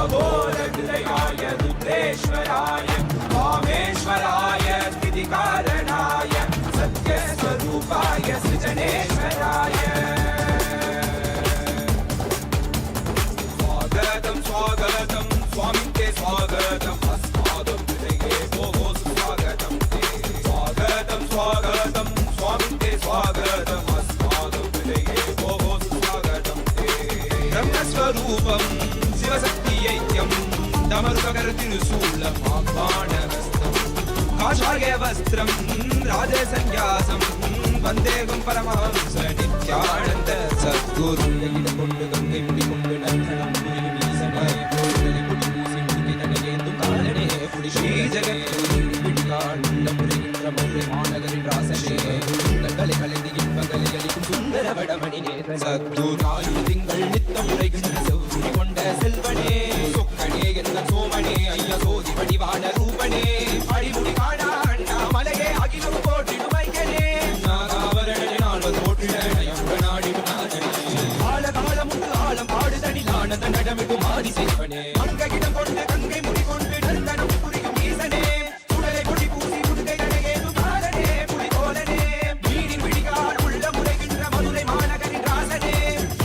अघोरहृदयाय रुद्रेश्वराय वामेश्वराय स्थितिकारणाय सत्यस्वरूपाय सृजनेश्वराय स्वागतं स्वागतं स्वामिन् ते स्वागतम् अस्माकं हृदये भोः स्वागतं ते स्वागतं स्वागतं स्वामिन् ते स्वागतम् अस्माकं हृदये भोः स्वागतं ते ब्रह्मस्वरूपं शिवशक्तियैक्यं दमरुकरतिरुशूलम् आह्वानहस्तम् काषायवस्त्रं राजसन्न्यासं वन्देहं परमहंस नित्यानन्द सद्गुरुं கொண்டு கங்கை முடி கொண்டு நந்தனம் புரியும் ஈசனே கோயிலை புடி பூசி முடிதனையேந்தும் காலனே புடி ஸ்ரீ ஜெகத்குரு பிடிகாண்ட முறைகின்ற மௌரை மாநகரின் ராசனே கலை கலைந்து இன்பங்களை அளிக்கும் சுந்தர வடமணினே சத்குராயு திங்கள் நித்தம் உரைகின்ற செவ்வுடி கொண்ட செல்வனே சொக்கனே எந்த சோமனே ஐயா சோதி வடிவான ரூபனே அடிமுடி காணா அண்ணா மலையே அகிலம் போற்றிடும் ஐயனே நாகாவரணே நாள்வது போற்றிட நாடிடும் நாதனே ஆனந்த நடமிடும் ஆதி செய்வனே அங்ககிடம் கொண்டு கங்கை முடி கொண்டு நந்தனம் புரியும் ஈசனே சுடலை கொடி பூசி முதுகை அடையேதும் காலனே புலிதோலனே வீடின் விழிகால் உள்ள முறைகின்ற மதுரை மாநகரின் ராசனே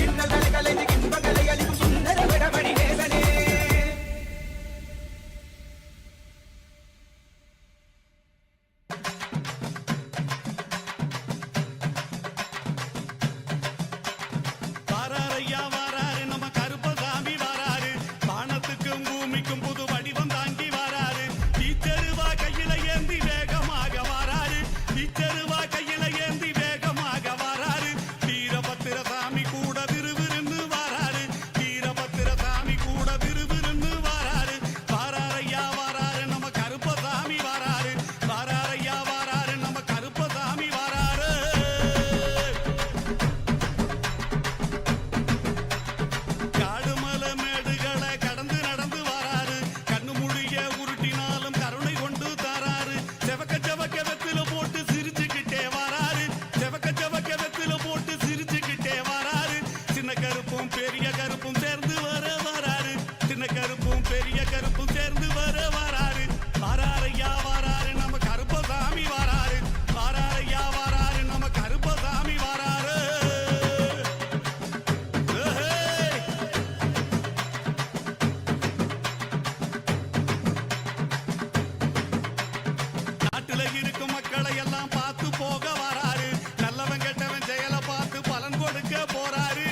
இன்னல்களை கலைந்து இன்பங்களை அளிக்கும் நாட்டுல இருக்கும் மக்களை எல்லாம் பார்த்து போக வராரு நல்லவன் கெட்டவன் செயலை பார்த்து பலன் கொடுக்க போறாரு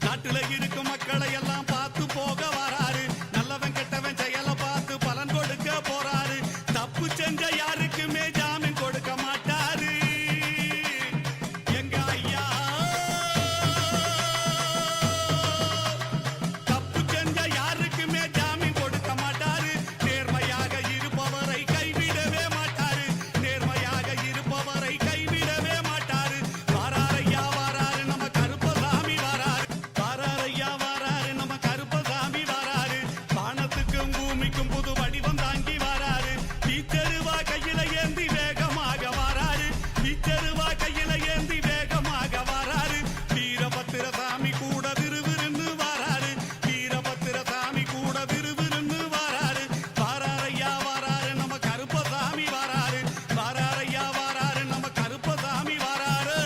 நாட்டுல இருக்கும் மக்களை எல்லாம் பார்த்து போக வராரு நல்லவன் கெட்டவன் செயலை பார்த்து பலன் கொடுக்க போறாரு தப்பு செஞ்ச யாருக்குமே ஜாமீன் கொடுக்க மாட்டாரு எங்க ஐயா தப்பு செஞ்ச யாருக்குமே ஜாமீன் கொடுக்க மாட்டாரு நேர்மையாக இருப்பவரை கைவிடவே மாட்டாரு நேர்மையாக இருப்பவரை கைவிடவே மாட்டாரு வாராரையா வாராரு நம்ம கருப்பசாமி வாராரு வாராரையா வாராரு நம்ம கருப்பசாமி வாராரு வானத்துக்கும் பூமிக்கும் புது வடிவம் தாங்கி வாராரு வீச்சருவா கையில ஏந்தி வேகமாக வாராரு வீச்சருவா கையில ஏந்தி வேகமாக வாராரு வீரபத்திர சாமி கூட விறுவிறுன்னு வாராரு வீரபத்திர சாமி கூட விறுவிறுன்னு வாராரு வாராரையா வாராரு நம்ம கருப்பசாமி வாராரு வாராரையா வாராரு நம்ம கருப்பசாமி வாராரு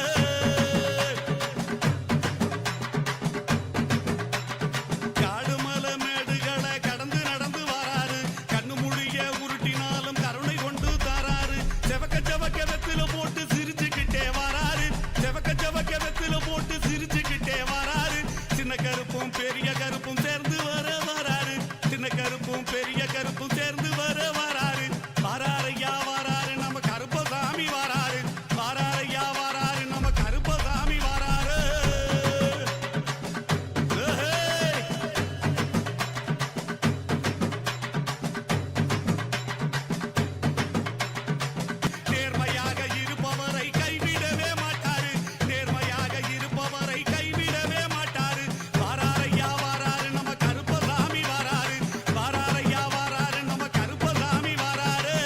காடு மலை மேடுகளை கடந்து நடந்து வாராரு கண்ணு மொழிய உருட்டினாலும் கருணை கொண்டு தாராரு செவக்க செவக்க வெத்தில போட்டு சிரிச்சுக்கிட்டே வாராரு செவக்க செவக்க வெத்தில போட்டு சிரிச்சுக்கிட்டே வாராரு சின்ன கருப்பும் பெரிய கருப்பும் சேர்ந்து வர வராரு சின்ன கருப்பும் பெரிய கருப்பும் சேர்ந்து வர வராரு வாராரையா வாராரு நம்ம கருப்பசாமி வாராரு வாராரையா வாராரு நம்ம கருப்பசாமி வாராரு ஏய்! நேர்மையாக இருப்பவரை கைவிடவே மாட்டாரு நேர்மையாக இருப்பவரை கைவிடவே மாட்டாரு வாராரையா வாராரு நம்ம கருப்பசாமி வாராரு வாராரையா வாராரு நம்ம கருப்பசாமி வாராரு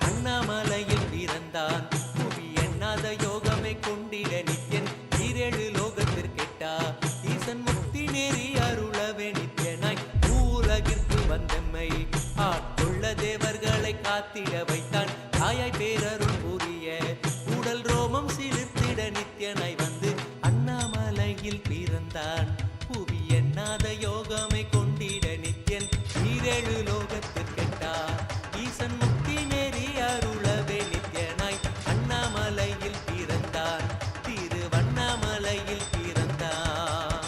அண்ணாமலையில் பிறந்தான் புவி எண்ணாத யோகமே கொண்டிட நித்யன் ஈரேழு லோகத்திற்கெட்டா ஈசன் முக்தி நெறி அருளவே நித்யனாய் பூலகிற்கு வந்தம்மை ஆட்கொள்ள தேவர்களை காத்திட வைத்தான் தாயாய் பேரருள் புரிய உடல் ரோமம் சிலிர்த்திட நித்யனாய் வந்து அண்ணாமலையில் பிறந்தான் புவி எண்ணாத யோகமே கொண்டிட நித்யன் ஈரேழு லோகத்திற்கெட்டா ஈசன் முக்தி நெறி அருளவே நித்யனாய் அண்ணாமலையில் பிறந்தான் திருவண்ணாமலையில் பிறந்தான்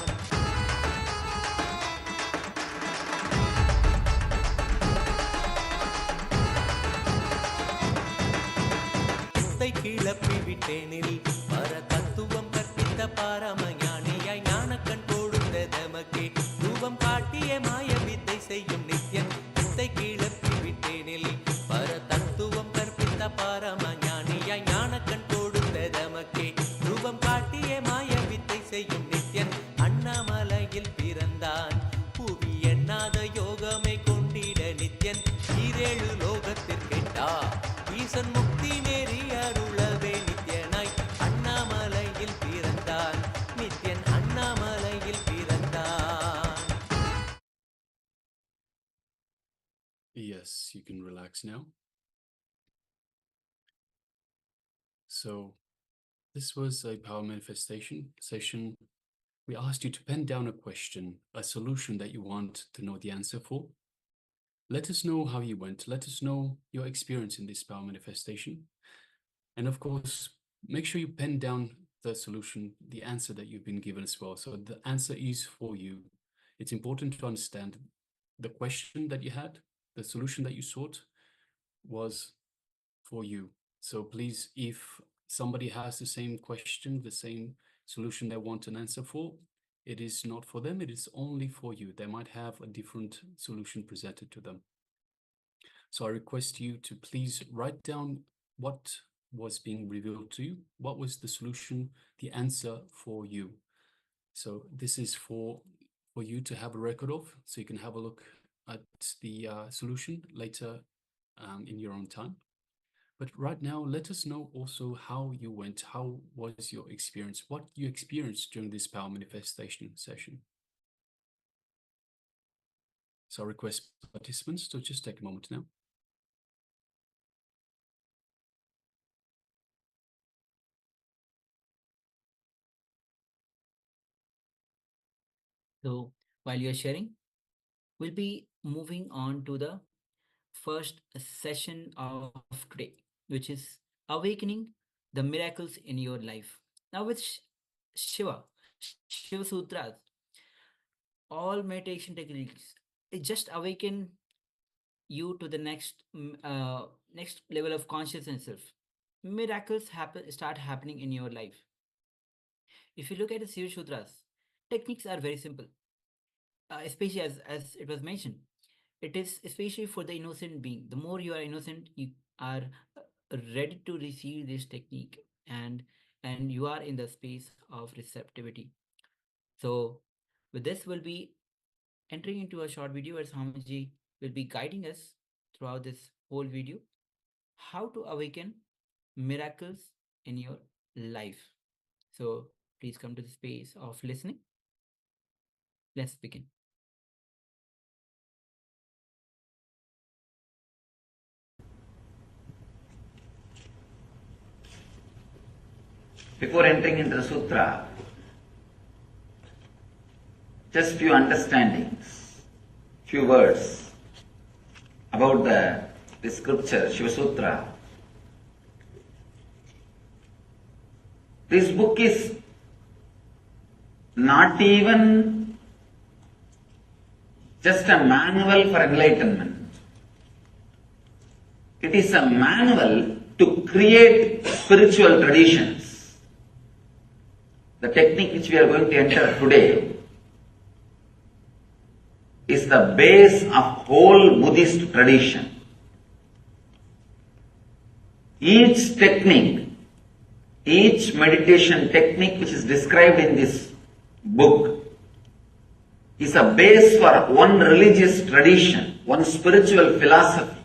சித்தை கிளப்பி விட்டேனில் பர தத்துவம் கற்பித்த பாரமஞானியாய் ஞானக்கண் கொடுத்த தமக்கே ரூபம் காட்டிய மாய வித்தை செய்யும் நித்யன் சித்தை கிளப்பி விட்டேனில் பர தத்துவம் கற்பித்த பாரமஞானியாய் ஞானக்கண் கொடுத்த தமக்கே ரூபம் காட்டிய மாய வித்தை செய்யும் நித்யன் அண்ணாமலையில் பிறந்தான் புவி எண்ணாத யோகமே கொண்டிட நித்யன் ஈரேழு லோகத்திற்கெட்டா ஈசன் முக்தி நெறி அருளவே நித்யனாய் அண்ணாமலையில் பிறந்தான் நித்யன் அண்ணாமலையில் பிறந்தான். Yes, you can relax now. So, this was a power manifestation session. We asked you to pen down a question, a solution that you want to know the answer for. Let us know how you went. Let us know your experience in this power manifestation. And of course, make sure you pen down the solution, the answer that you've been given as well. So the answer is for you. It's important to understand the question that you had, the solution that you sought was for you. So please, if somebody has the same question, the same solution they want an answer for, it is not for them, it is only for you. They might have a different solution presented to them. So I request you to please write down what was being revealed to you, what was the solution, the answer for you. So this is for you to have a record of, so you can have a look at the solution later in your own time. But right now, let us know also how you went, how was your experience, what you experienced during this power manifestation session. So I request participants to just take a moment now. So while you're sharing, we'll be moving on to the first session of today, which is awakening the miracles in your life. Now, with Shiva Sutras, all meditation techniques, it just awaken you to the next level of consciousness self. Miracles start happening in your life. If you look at the Shiva Sutras, techniques are very simple, especially as it was mentioned. It is especially for the innocent being. The more you are innocent, you are ready to receive this technique, and you are in the space of receptivity. So with this, we'll be entering into a short video where Swamiji will be guiding us throughout this whole video how to awaken miracles in your life. So please come to the space of listening. Let's begin. Before entering into the sutra, just few understandings, few words about the scripture, Shiva Sutra. This book is not even just a manual for enlightenment. It is a manual to create spiritual traditions. The technique which we are going to enter today is the base of whole Buddhist tradition. Each technique, each meditation technique which is described in this book is a base for one religious tradition, one spiritual philosophy.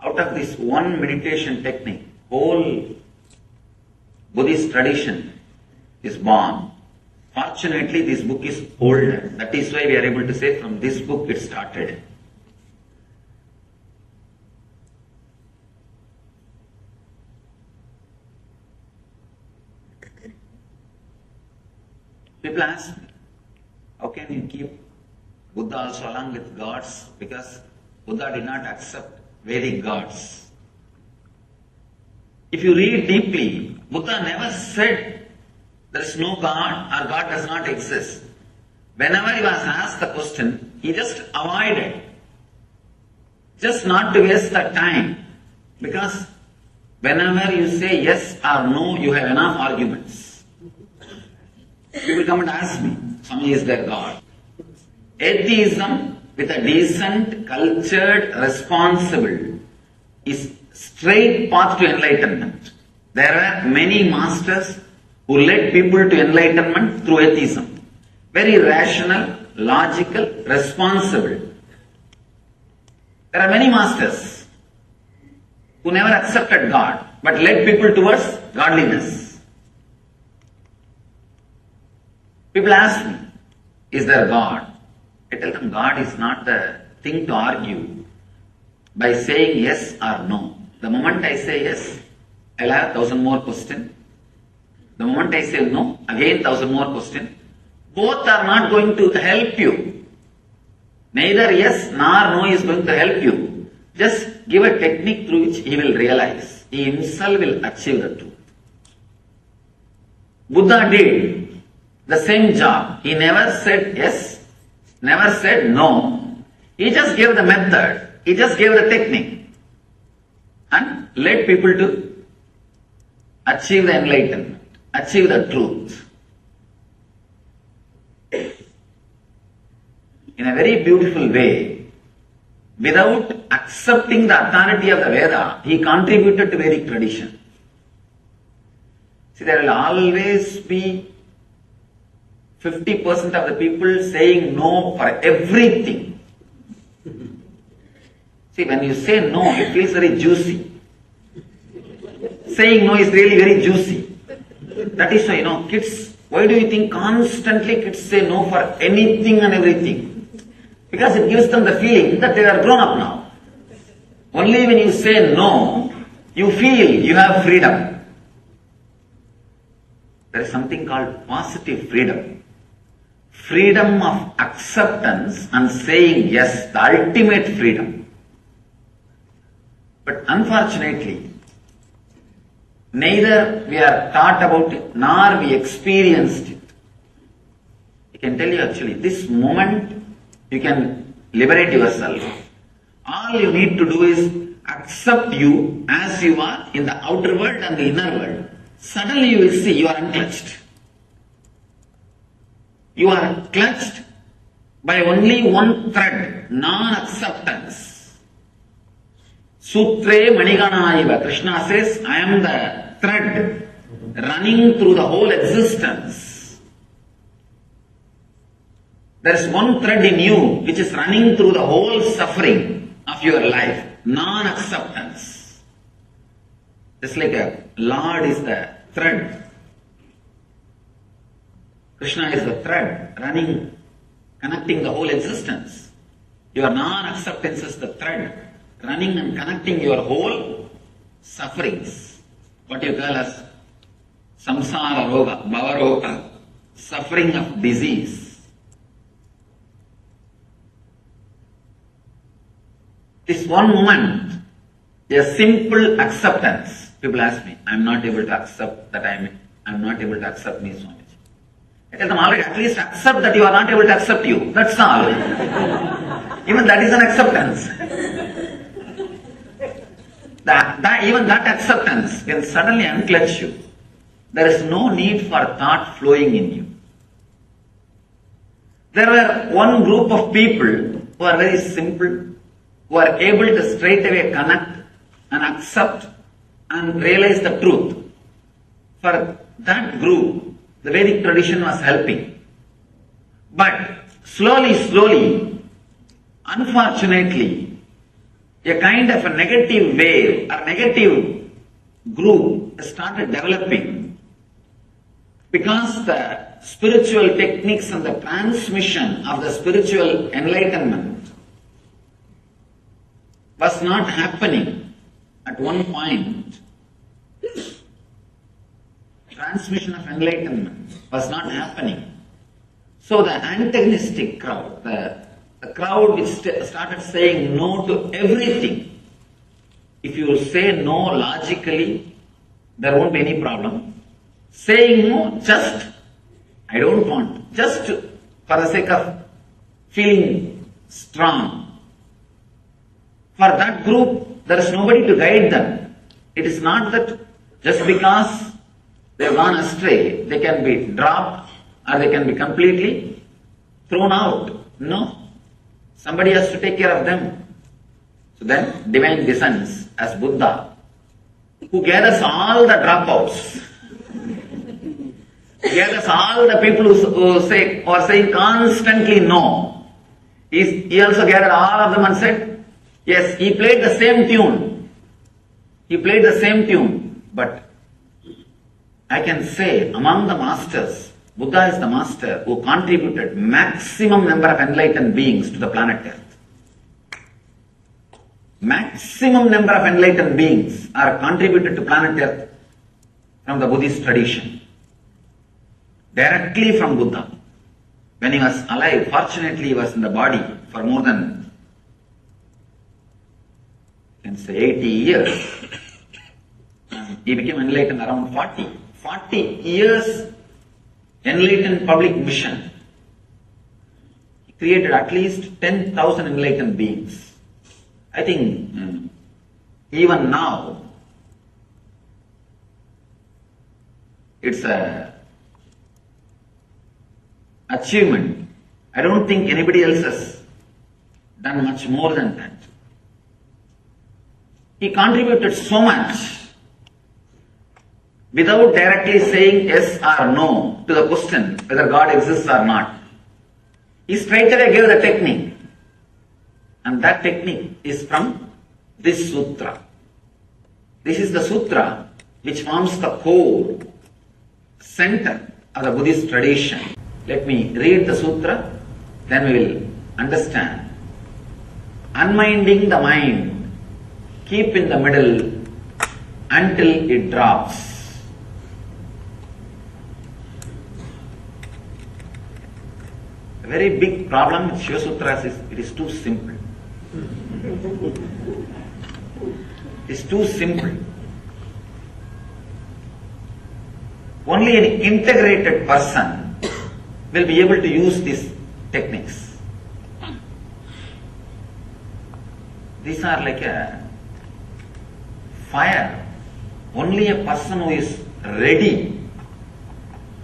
Out of this one meditation technique, whole Buddhist tradition is born. Fortunately, this book is older. That is why we are able to say from this book it started. People ask me, how can you keep Buddha also along with gods? Because Buddha did not accept Vedic gods. If you read deeply, Buddha never said there is no God or God does not exist. Whenever he was asked the question, he just avoided. Just not to waste the time. Because whenever you say yes or no, you have enough arguments. People come and ask me, Swami, is there God? Atheism with a decent, cultured, responsible is straight path to enlightenment. There are many masters who led people to enlightenment through atheism. Very rational, logical, responsible. There are many masters who never accepted God but led people towards godliness. People ask me, is there God? I tell them God is not the thing to argue by saying yes or no. The moment I say yes, I'll have 1,000 more questions. The moment I say no, again 1,000 more questions. Both are not going to help you. Neither yes nor no is going to help you. Just give a technique through which he will realize. He himself will achieve the truth. Buddha did the same job. He never said yes, never said no. He just gave the method. He just gave the technique. And led people to achieve the enlightenment, achieve the truth. In a very beautiful way, without accepting the authority of the Veda, he contributed to Vedic tradition. See, there will always be 50% of the people saying no for everything. See, when you say no, it feels very juicy. Saying no is really very juicy. That is why, kids, why do you think constantly kids say no for anything and everything? Because it gives them the feeling that they are grown up now. Only when you say no, you feel you have freedom. There is something called positive freedom. Freedom of acceptance and saying yes, the ultimate freedom. But unfortunately, neither we are taught about it, nor we experienced it. I can tell you actually, this moment you can liberate yourself. All you need to do is accept you as you are in the outer world and the inner world. Suddenly you will see you are unclutched. You are clutched by only one thread, non-acceptance. Sutre Maniganaiva, Krishna says, I am the thread running through the whole existence. There is one thread in you which is running through the whole suffering of your life, non-acceptance. Just like a Lord is the thread. Krishna is the thread running, connecting the whole existence. Your non-acceptance is the thread running and connecting your whole sufferings. What you call as samsara roga, bhava roga, suffering of disease. This one moment, a simple acceptance. People ask me, I am not able to accept that I am not able to accept me, Swamiji. I tell them, already, at least accept that you are not able to accept you. That's all. Even that is an acceptance. Even that acceptance can suddenly unclutch you. There is no need for thought flowing in you. There were one group of people who are very simple, who are able to straight away connect and accept and realize the truth. For that group, the Vedic tradition was helping. But slowly, unfortunately, a kind of a negative wave or negative group started developing because the spiritual techniques and the transmission of the spiritual enlightenment was not happening at one point. Transmission of enlightenment was not happening. So the antagonistic crowd, the crowd which started saying no to everything. If you say no logically, there won't be any problem. Saying no, just, I don't want, just for the sake of feeling strong. For that group, there is nobody to guide them. It is not that just because they have gone astray, they can be dropped or they can be completely thrown out. No. Somebody has to take care of them. So then divine descends as Buddha, who gathers all the dropouts. Gathers all the people who are saying constantly no. He also gathered all of them and said, yes, he played the same tune. He played the same tune. But I can say among the masters, Buddha is the master who contributed maximum number of enlightened beings to the planet Earth. Maximum number of enlightened beings are contributed to planet Earth from the Buddhist tradition. Directly from Buddha. When he was alive, fortunately he was in the body for more than, you can say 80 years. He became enlightened around 40. 40 years enlightened public mission. He created at least 10,000 enlightened beings. I think even now, it's a achievement. I don't think anybody else has done much more than that. He contributed so much without directly saying yes or no to the question whether God exists or not. He straight away gave the technique. And that technique is from this sutra. This is the sutra which forms the core, center of the Buddhist tradition. Let me read the sutra, then we will understand. Unminding the mind, keep in the middle until it drops. A very big problem with Shiva Sutras is it is too simple. It's too simple. Only an integrated person will be able to use these techniques. These are like a fire. Only a person who is ready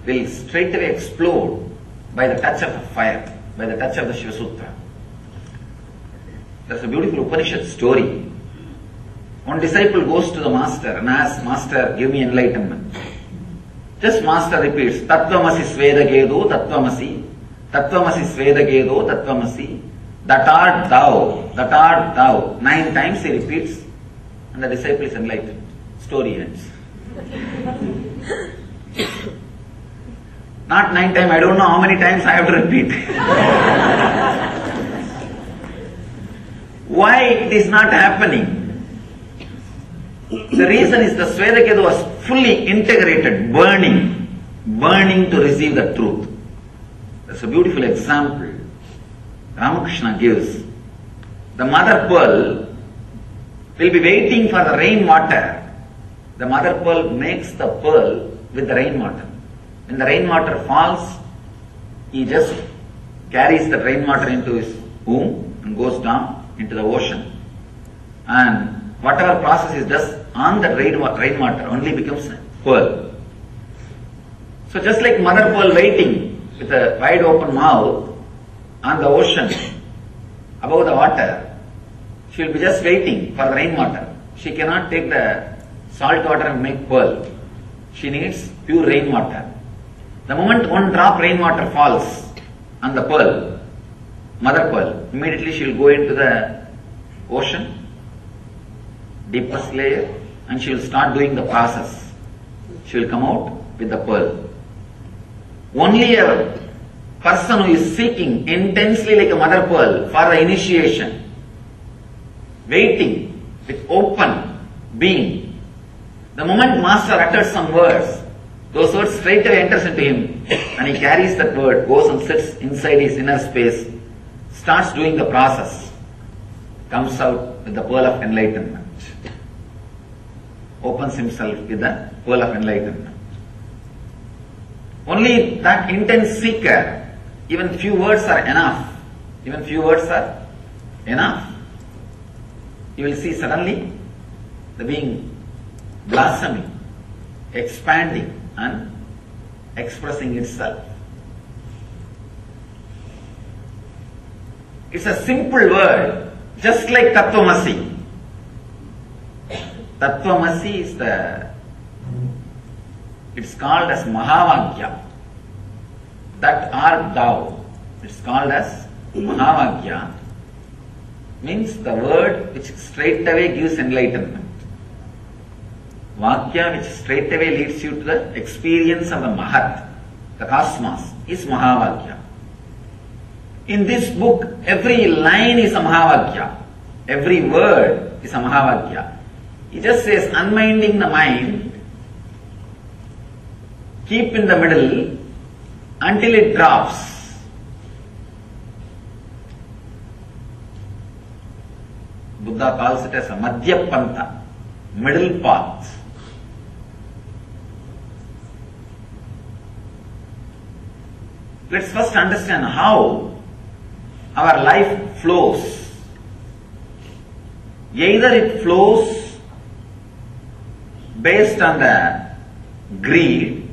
will straight away explode by the touch of the fire, by the touch of the Shiva Sutra. There's a beautiful Upanishad story. One disciple goes to the master and asks, Master, give me enlightenment. Just master repeats, Tattvamasi Svedagedo Tattvamasi, Tattvamasi Svedagedo Tattvamasi, that art thou, that art thou. 9 times he repeats and the disciple is enlightened. Story ends. Not 9 times, I don't know how many times I have to repeat. Why it is not happening? The reason is the Svedaketu was fully integrated, burning to receive the truth. That's a beautiful example Ramakrishna gives. The mother pearl will be waiting for the rainwater. The mother pearl makes the pearl with the rainwater. When the rainwater falls, he just carries the rainwater into his womb and goes down into the ocean. And whatever process he does on the rainwater only becomes pearl. So just like mother pearl waiting with a wide open mouth on the ocean above the water, she will be just waiting for the rainwater. She cannot take the salt water and make pearl. She needs pure rainwater. The moment one drop rainwater falls on the pearl, mother pearl, immediately she will go into the ocean, deepest layer, and she will start doing the process. She will come out with the pearl. Only a person who is seeking intensely like a mother pearl for the initiation, waiting with open being. The moment master utters some words, those words straight away enters into him and he carries that word, goes and sits inside his inner space, starts doing the process, comes out with the pearl of enlightenment. Opens himself with the pearl of enlightenment. Only that intense seeker, even few words are enough. Even few words are enough. You will see suddenly the being blossoming, expanding and expressing itself. It's a simple word, just like Tattvamasi. Tattvamasi is it's called as Mahavagya. That art thou. It's called as Mahavagya. Means the word which straight away gives enlightenment. Vakya which straight away leads you to the experience of the Mahat, the cosmos, is Mahavagya. In this book, every line is a Mahavagya. Every word is a Mahavagya. He just says, unminding the mind, keep in the middle until it drops. Buddha calls it as a Madhya Pantha, middle path. Let's first understand how our life flows. Either it flows based on the greed,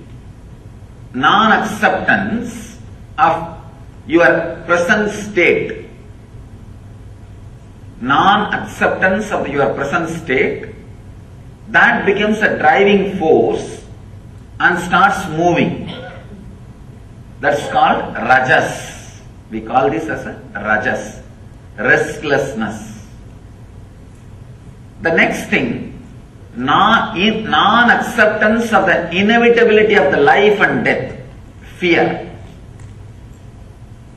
non-acceptance of your present state, non-acceptance of your present state, that becomes a driving force and starts moving. That's called rajas. We call this as a rajas, restlessness. The next thing, non-acceptance of the inevitability of the life and death, fear.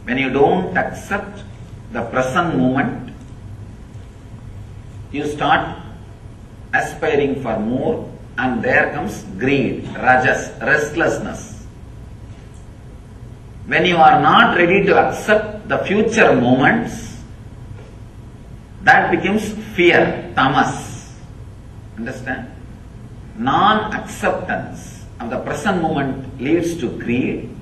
When you don't accept the present moment, you start aspiring for more, and there comes greed, rajas, restlessness. When you are not ready to accept the future moments, that becomes fear, tamas. Understand? Non-acceptance of the present moment leads to greed.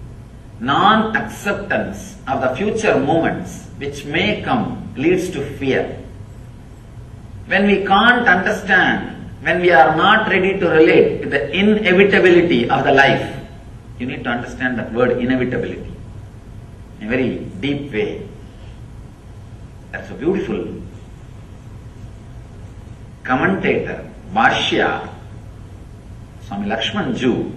Non-acceptance of the future moments which may come leads to fear. When we can't understand, when we are not ready to relate to the inevitability of the life, you need to understand that word inevitability in a very deep way. That's a beautiful commentator, Bhashya, Swami Lakshman Jew.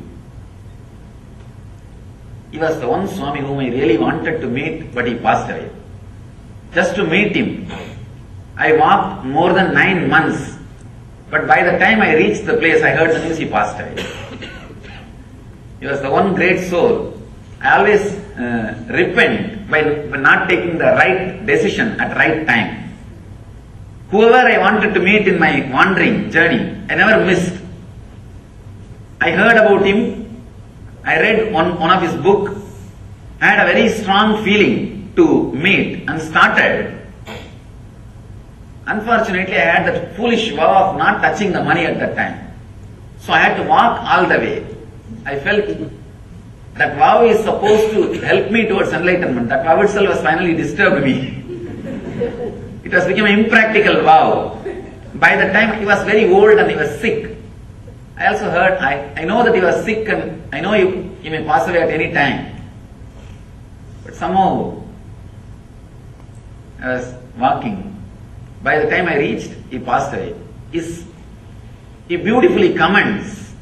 He was the one Swami whom I really wanted to meet, but he passed away. Just to meet him, I walked more than 9 months, but by the time I reached the place, I heard the news he passed away. He was the one great soul. I always repent by not taking the right decision at right time. Whoever I wanted to meet in my wandering journey, I never missed. I heard about him. I read one of his book. I had a very strong feeling to meet and started. Unfortunately, I had that foolish vow of not touching the money at that time. So I had to walk all the way. I felt that vow is supposed to help me towards enlightenment. That vow itself has finally disturbed me. It has become an impractical vow. By the time he was very old and he was sick, I also heard, I know that he was sick and I know he may pass away at any time. But somehow, I was walking. By the time I reached, he passed away. He beautifully comments.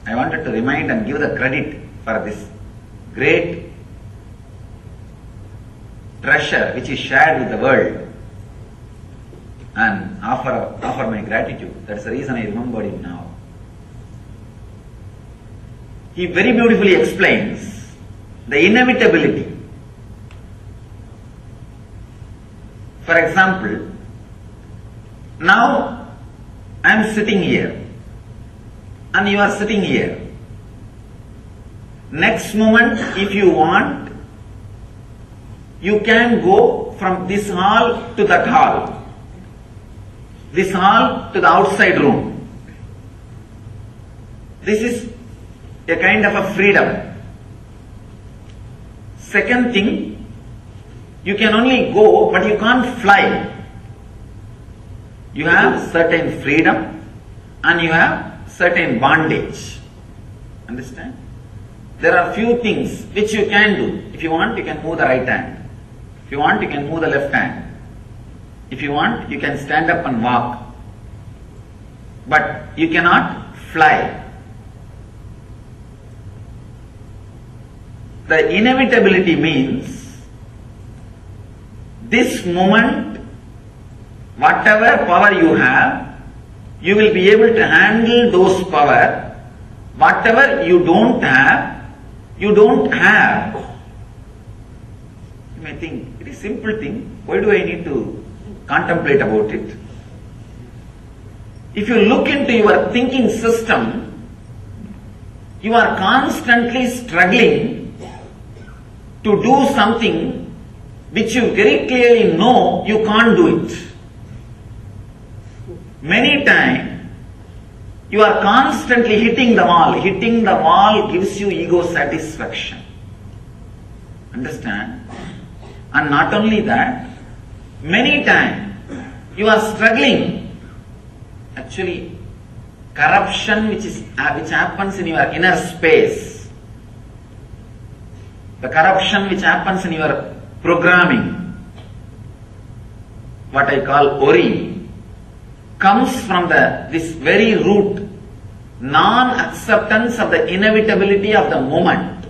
I wanted to remind and give the credit for this great treasure which is shared with the world, and offer my gratitude. That's the reason I remembered him now. He very beautifully explains the inevitability. For example, now I am sitting here and you are sitting here. Next moment, if you want, you can go from this hall to that hall, this hall to the outside room. This is a kind of a freedom. Second thing, you can only go, but you can't fly. You have certain freedom and you have certain bondage. Understand? There are few things which you can do. If you want, you can move the right hand. If you want, you can move the left hand. If you want, you can stand up and walk. But you cannot fly. The inevitability means this moment, whatever power you have, you will be able to handle those power. Whatever you don't have, you don't have. You may think, it is a simple thing. Why do I need to contemplate about it? If you look into your thinking system, you are constantly struggling to do something which you very clearly know you can't do it. Many times, you are constantly hitting the wall. Hitting the wall gives you ego satisfaction. Understand? And not only that, many times, you are struggling. Actually, corruption which happens in your inner space, the corruption which happens in your programming, what I call ori, comes from this very root, non-acceptance of the inevitability of the moment.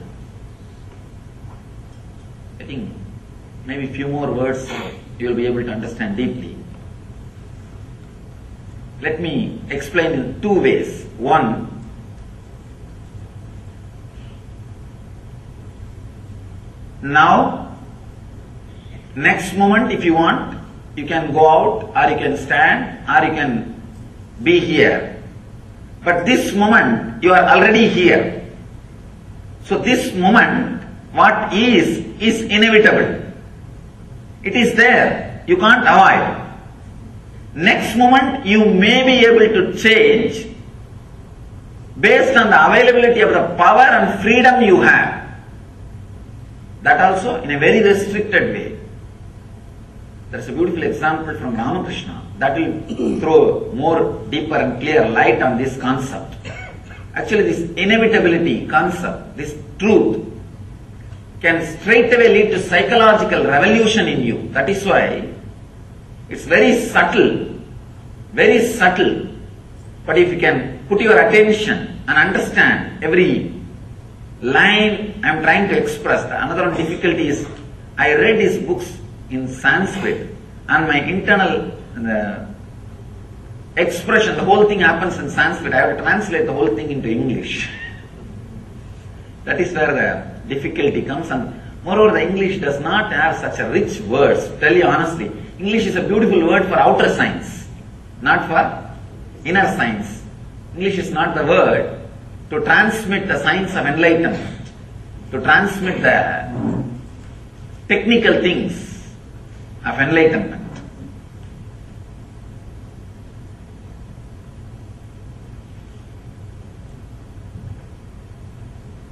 I think maybe few more words you will be able to understand deeply. Let me explain in two ways. One, now, next moment if you want, you can go out or you can stand or you can be here. But this moment, you are already here. So this moment, what is inevitable. It is there. You can't avoid. Next moment, you may be able to change based on the availability of the power and freedom you have. That also in a very restricted way. There is a beautiful example from Ramakrishna that will throw more deeper and clear light on this concept. Actually, this inevitability concept, this truth, can straightaway lead to psychological revolution in you. That is why it's very subtle. But if you can put your attention and understand every line I am trying to express. Another one difficulty is I read his books in Sanskrit and my internal expression, the whole thing happens in Sanskrit. I have to translate the whole thing into English. That is where the difficulty comes, and moreover the English does not have such a rich words. To tell you honestly, English is a beautiful word for outer science, not for inner science. English is not the word to transmit the science of enlightenment, to transmit the technical things of enlightenment.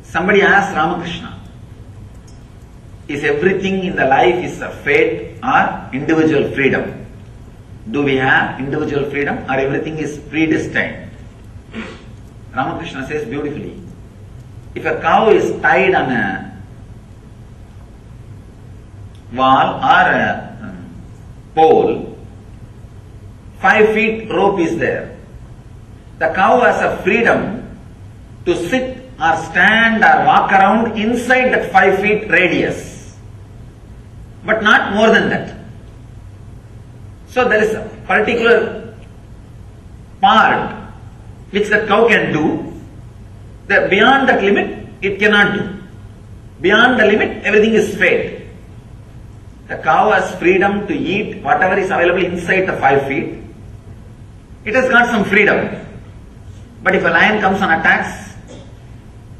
Somebody asked Ramakrishna, is everything in the life is a fate or individual freedom? Do we have individual freedom or everything is predestined? Ramakrishna says beautifully, if a cow is tied on a wall or a pole, 5 feet rope is there. The cow has a freedom to sit or stand or walk around inside that 5 feet radius, but not more than that. So there is a particular part which the cow can do. Beyond that limit, it cannot do. Beyond the limit, everything is fate. The cow has freedom to eat whatever is available inside the 5 feet. It has got some freedom. But if a lion comes and attacks,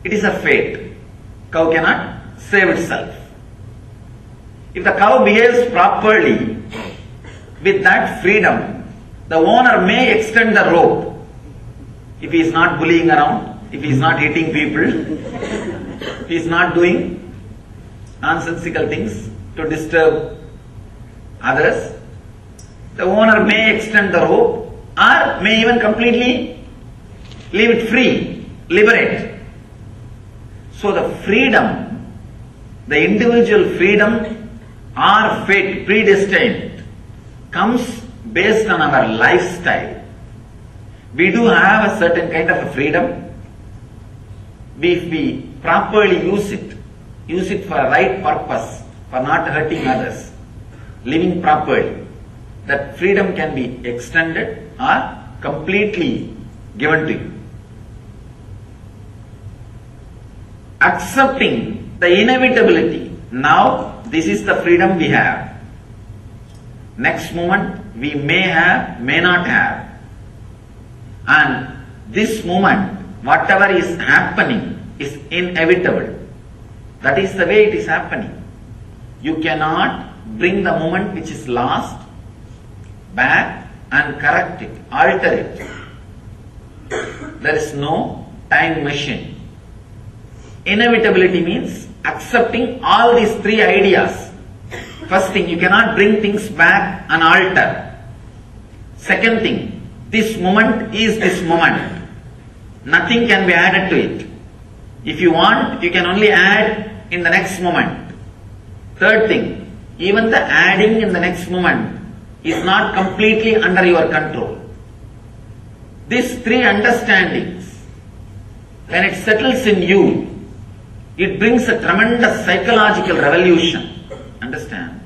it is a fate. Cow cannot save itself. If the cow behaves properly, with that freedom, the owner may extend the rope. If he is not bullying around, if he is not hitting people, if he is not doing nonsensical things to disturb others, the owner may extend the rope or may even completely leave it free, liberate. So the freedom, the individual freedom or fate, predestined, comes based on our lifestyle. We do have a certain kind of a freedom. If we properly use it for a right purpose, for not hurting others, living properly, that freedom can be extended or completely given to you. Accepting the inevitability. Now, this is the freedom we have. Next moment, we may have, may not have. And this moment, whatever is happening is inevitable. That is the way it is happening. You cannot bring the moment which is lost back and correct it, alter it. There is no time machine. Inevitability means accepting all these three ideas. First thing, you cannot bring things back and alter. Second thing, this moment is this moment. Nothing can be added to it. If you want, you can only add in the next moment. Third thing, even the adding in the next moment is not completely under your control. These three understandings, when it settles in you, it brings a tremendous psychological revolution. Understand?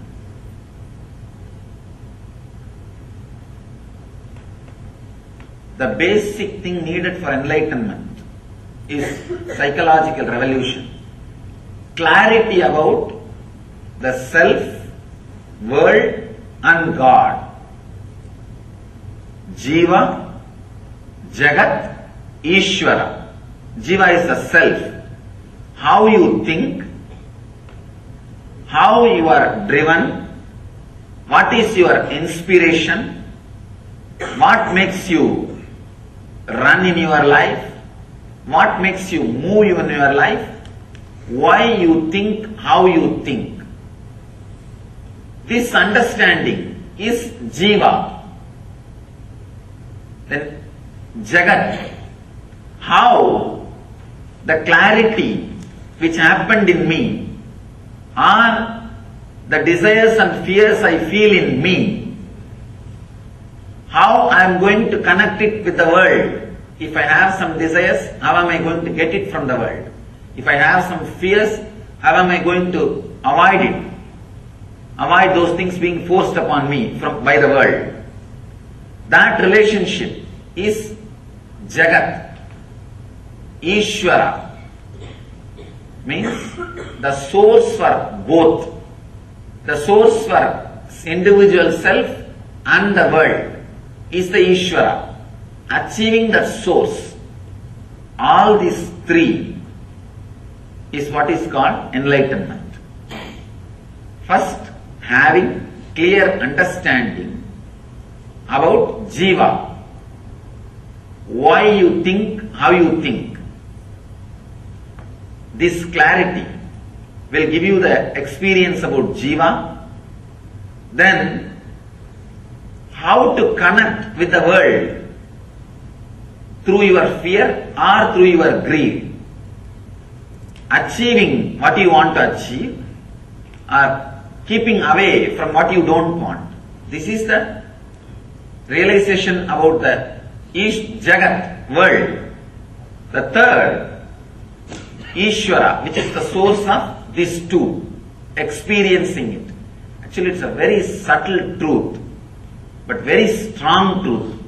the basic thing needed for enlightenment is psychological revolution. Clarity about the self, world and God. Jiva, Jagat, Ishvara. Jiva is the self. How you think, how you are driven, what is your inspiration, what makes you run in your life, what makes you move in your life, why you think, how you think. This understanding is Jiva. Then Jagat, how the clarity which happened in me or the desires and fears I feel in me, how I am going to connect it with the world. If I have some desires, how am I going to get it from the world? If I have some fears, how am I going to avoid it? Avoid those things being forced upon me by the world. That relationship is Jagat. Ishvara means the source for both. The source for individual self and the world is the Ishvara. Achieving that source, all these three is what is called enlightenment. First, having clear understanding about Jiva, why you think, how you think. This clarity will give you the experience about Jiva. Then, how to connect with the world through your fear or through your greed. Achieving what you want to achieve or keeping away from what you don't want. This is the realization about the Jagat, world. The third, Ishvara, which is the source of these two, experiencing it. Actually, it's a very subtle truth, but very strong truth.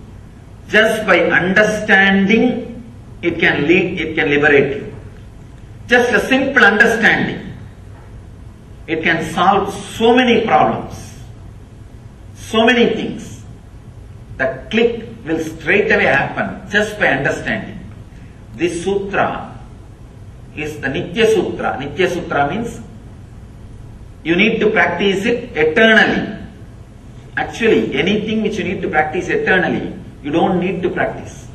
Just by understanding, it can liberate you. Just a simple understanding, it can solve so many problems, so many things. The click will straight away happen just by understanding. This sutra is the Nitya Sutra. Nitya Sutra means you need to practice it eternally. Actually, anything which you need to practice eternally, you don't need to practice.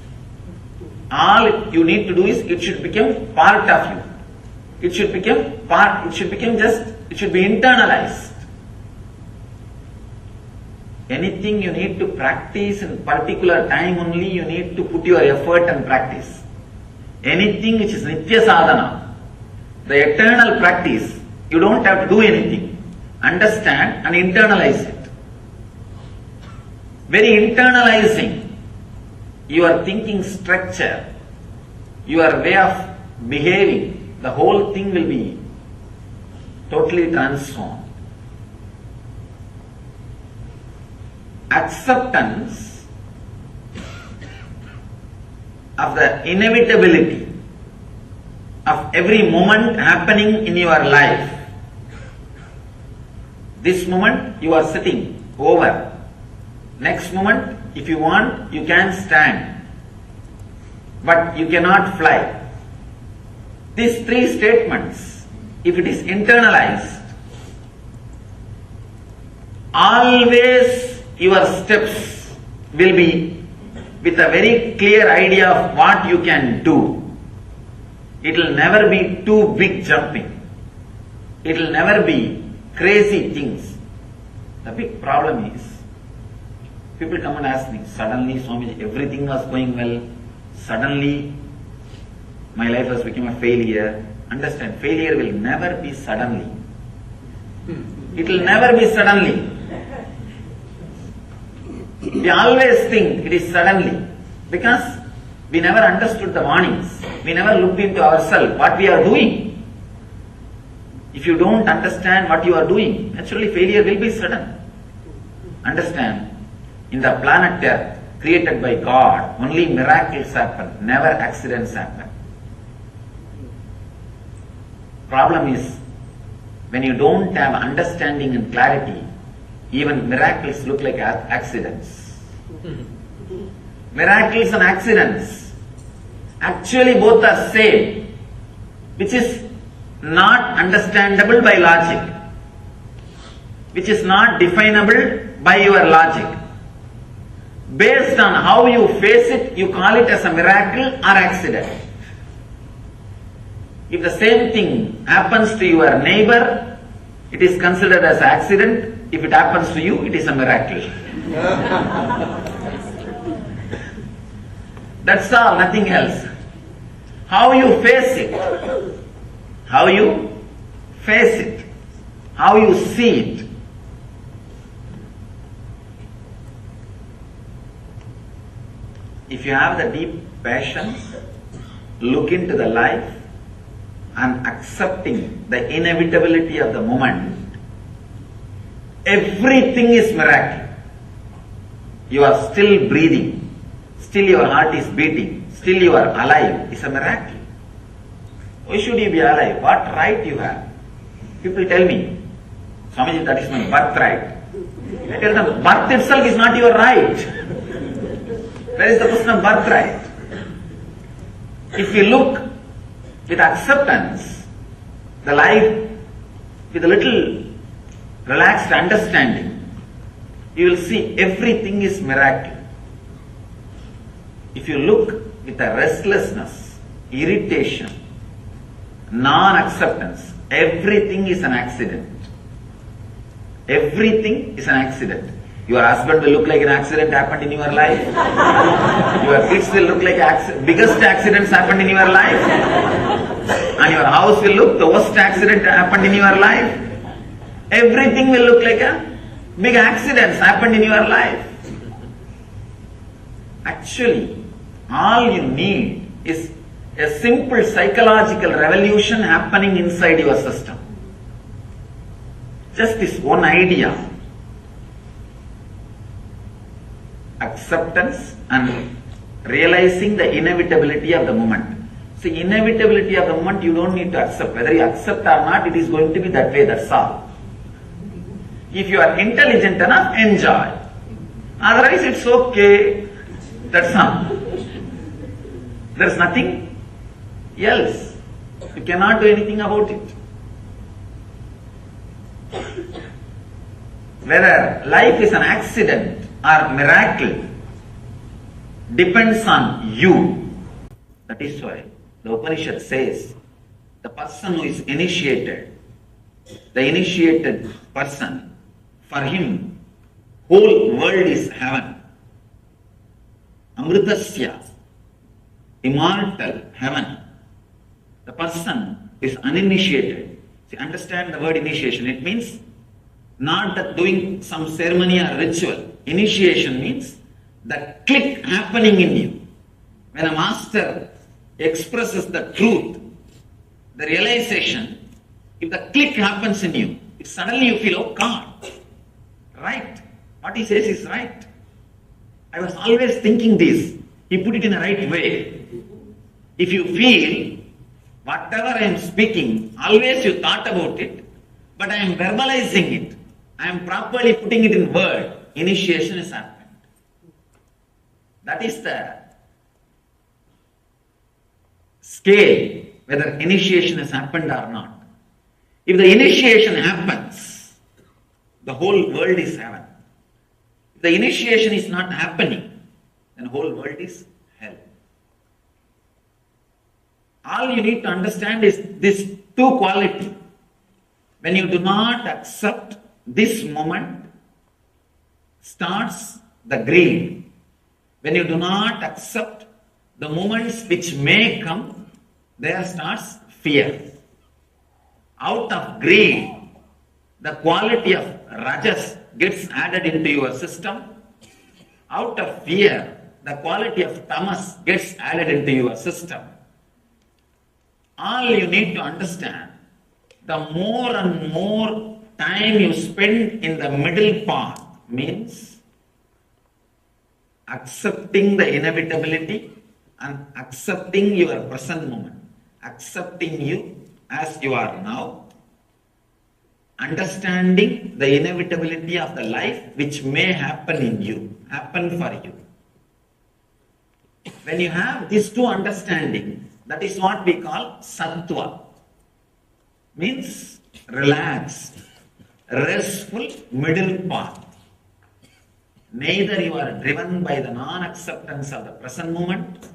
All you need to do is it should become part of you. It should be internalized. Anything you need to practice in particular time only, you need to put your effort and practice. Anything which is Nitya Sadhana, the eternal practice, you don't have to do anything. Understand and internalize it. Very internalizing your thinking structure, your way of behaving, the whole thing will be totally transformed. Acceptance of the inevitability of every moment happening in your life. This moment you are sitting over. Next moment, if you want, you can stand. But you cannot fly. These three statements, if it is internalized, always your steps will be with a very clear idea of what you can do. It will never be too big jumping. It will never be crazy things. The big problem is, people come and ask me, suddenly Swamiji, everything was going well, suddenly my life has become a failure. Understand, failure will never be suddenly. It will never be suddenly. We always think it is suddenly because we never understood the warnings. We never looked into ourselves, what we are doing. If you don't understand what you are doing, naturally failure will be sudden. Understand, in the planet Earth, created by God. Only miracles happen, never accidents happen. Problem is, when you don't have understanding and clarity, even miracles look like accidents. Miracles and accidents. Actually both are same, which is not understandable by logic, which is not definable by your logic. Based on how you face it, you call it as a miracle or accident. If the same thing happens to your neighbor, it is considered as accident. If it happens to you, it is a miracle. That's all, nothing else. How you face it, how you face it, how you see it. If you have the deep passion, look into the life and accepting the inevitability of the moment, everything is miracle. You are still breathing, still your heart is beating, still you are alive. It's a miracle. Why should you be alive? What right you have? People tell me, Swamiji, that is my birthright. I tell them, birth itself is not your right. Where is the question of birthright? If you look with acceptance, the life with a little relaxed understanding, you will see everything is miracle. If you look with a restlessness, irritation, non-acceptance, everything is an accident. Everything is an accident. Your husband will look like an accident happened in your life. Your kids will look like biggest accidents happened in your life. And your house will look the worst accident happened in your life. Everything will look like a big accidents happened in your life. Actually, all you need is a simple psychological revolution happening inside your system. Just this one idea. Acceptance and realizing the inevitability of the moment. See, inevitability of the moment you don't need to accept. Whether you accept or not, it is going to be that way, that's all. If you are intelligent enough, enjoy. Otherwise, it's okay. That's all. There's nothing else. You cannot do anything about it. Whether life is an accident or miracle depends on you. That is why the Upanishad says the person who is initiated, the initiated person, for him whole world is heaven. Amritasya, immortal heaven. The person is uninitiated. See, understand the word initiation. It means not that doing some ceremony or ritual. Initiation means the click happening in you. When a master expresses the truth, the realization, if the click happens in you, suddenly you feel, oh God, right. What he says is right. I was always thinking this. He put it in the right way. If you feel, whatever I am speaking, always you thought about it, but I am verbalizing it. I am properly putting it in word. Initiation has happened. That is the scale, whether initiation has happened or not. If the initiation happens, the whole world is heaven. If the initiation is not happening, then the whole world is hell. All you need to understand is this two quality. When you do not accept this moment, starts the greed. When you do not accept the moments which may come, there starts fear. Out of greed, the quality of rajas gets added into your system. Out of fear, the quality of tamas gets added into your system. All you need to understand, the more and more time you spend in the middle path means accepting the inevitability and accepting your present moment, accepting you as you are now, understanding the inevitability of the life which may happen in you, happen for you. When you have these two understanding, that is what we call sattva. Means relaxed, restful middle path. Neither you are driven by the non-acceptance of the present moment,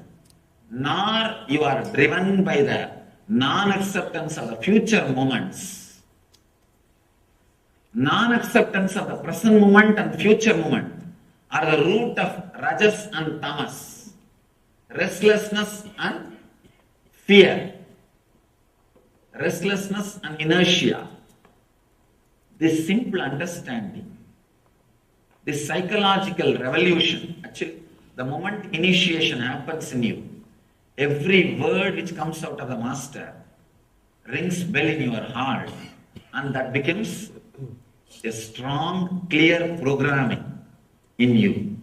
nor you are driven by the non-acceptance of the future moments. Non-acceptance of the present moment and future moment are the root of rajas and tamas, restlessness and fear, restlessness and inertia. This simple understanding, this psychological revolution, actually the moment initiation happens in you, every word which comes out of the master rings bell in your heart, and that becomes a strong, clear programming in you.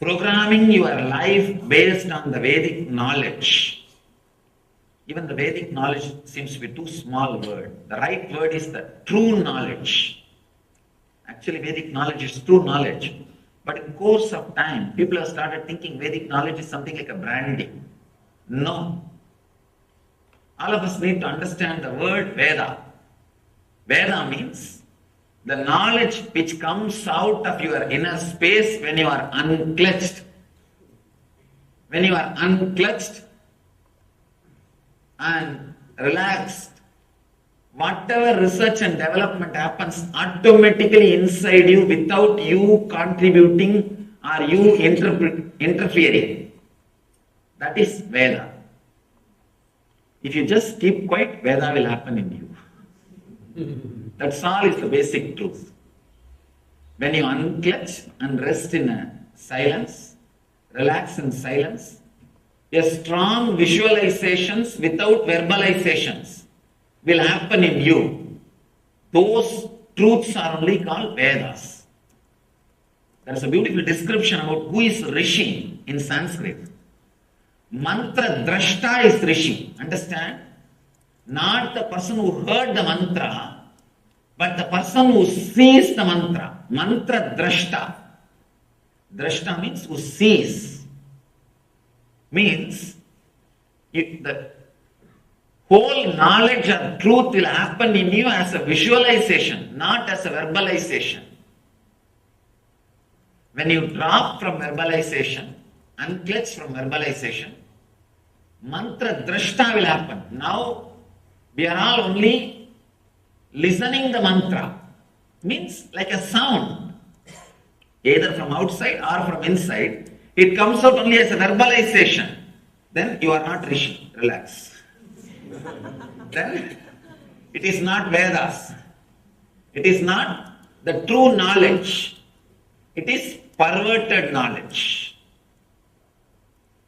Programming your life based on the Vedic knowledge. Even the Vedic knowledge seems to be too small word. The right word is the true knowledge. Actually, Vedic knowledge is true knowledge. But in course of time, people have started thinking Vedic knowledge is something like a branding. No. All of us need to understand the word Veda. Veda means the knowledge which comes out of your inner space when you are unclutched. When you are unclutched and relaxed, whatever research and development happens automatically inside you without you contributing or you interfering. That is Veda. If you just keep quiet, Veda will happen in you. That's all is the basic truth. When you unclutch and rest in silence, relax in silence, a strong visualizations without verbalizations will happen in you. Those truths are only called Vedas. There is a beautiful description about who is Rishi in Sanskrit. Mantra drashta is Rishi. Understand? Not the person who heard the mantra, but the person who sees the mantra. Mantra drashta. Drashta means who sees. Means the whole knowledge and truth will happen in you as a visualization, not as a verbalization. When you drop from verbalization, unclutch from verbalization, mantra drashta will happen. Now we are all only listening the mantra. Means like a sound, either from outside or from inside. It comes out only as a verbalization. Then you are not Rishi. Relax. Then it is not Vedas. It is not the true knowledge. It is perverted knowledge.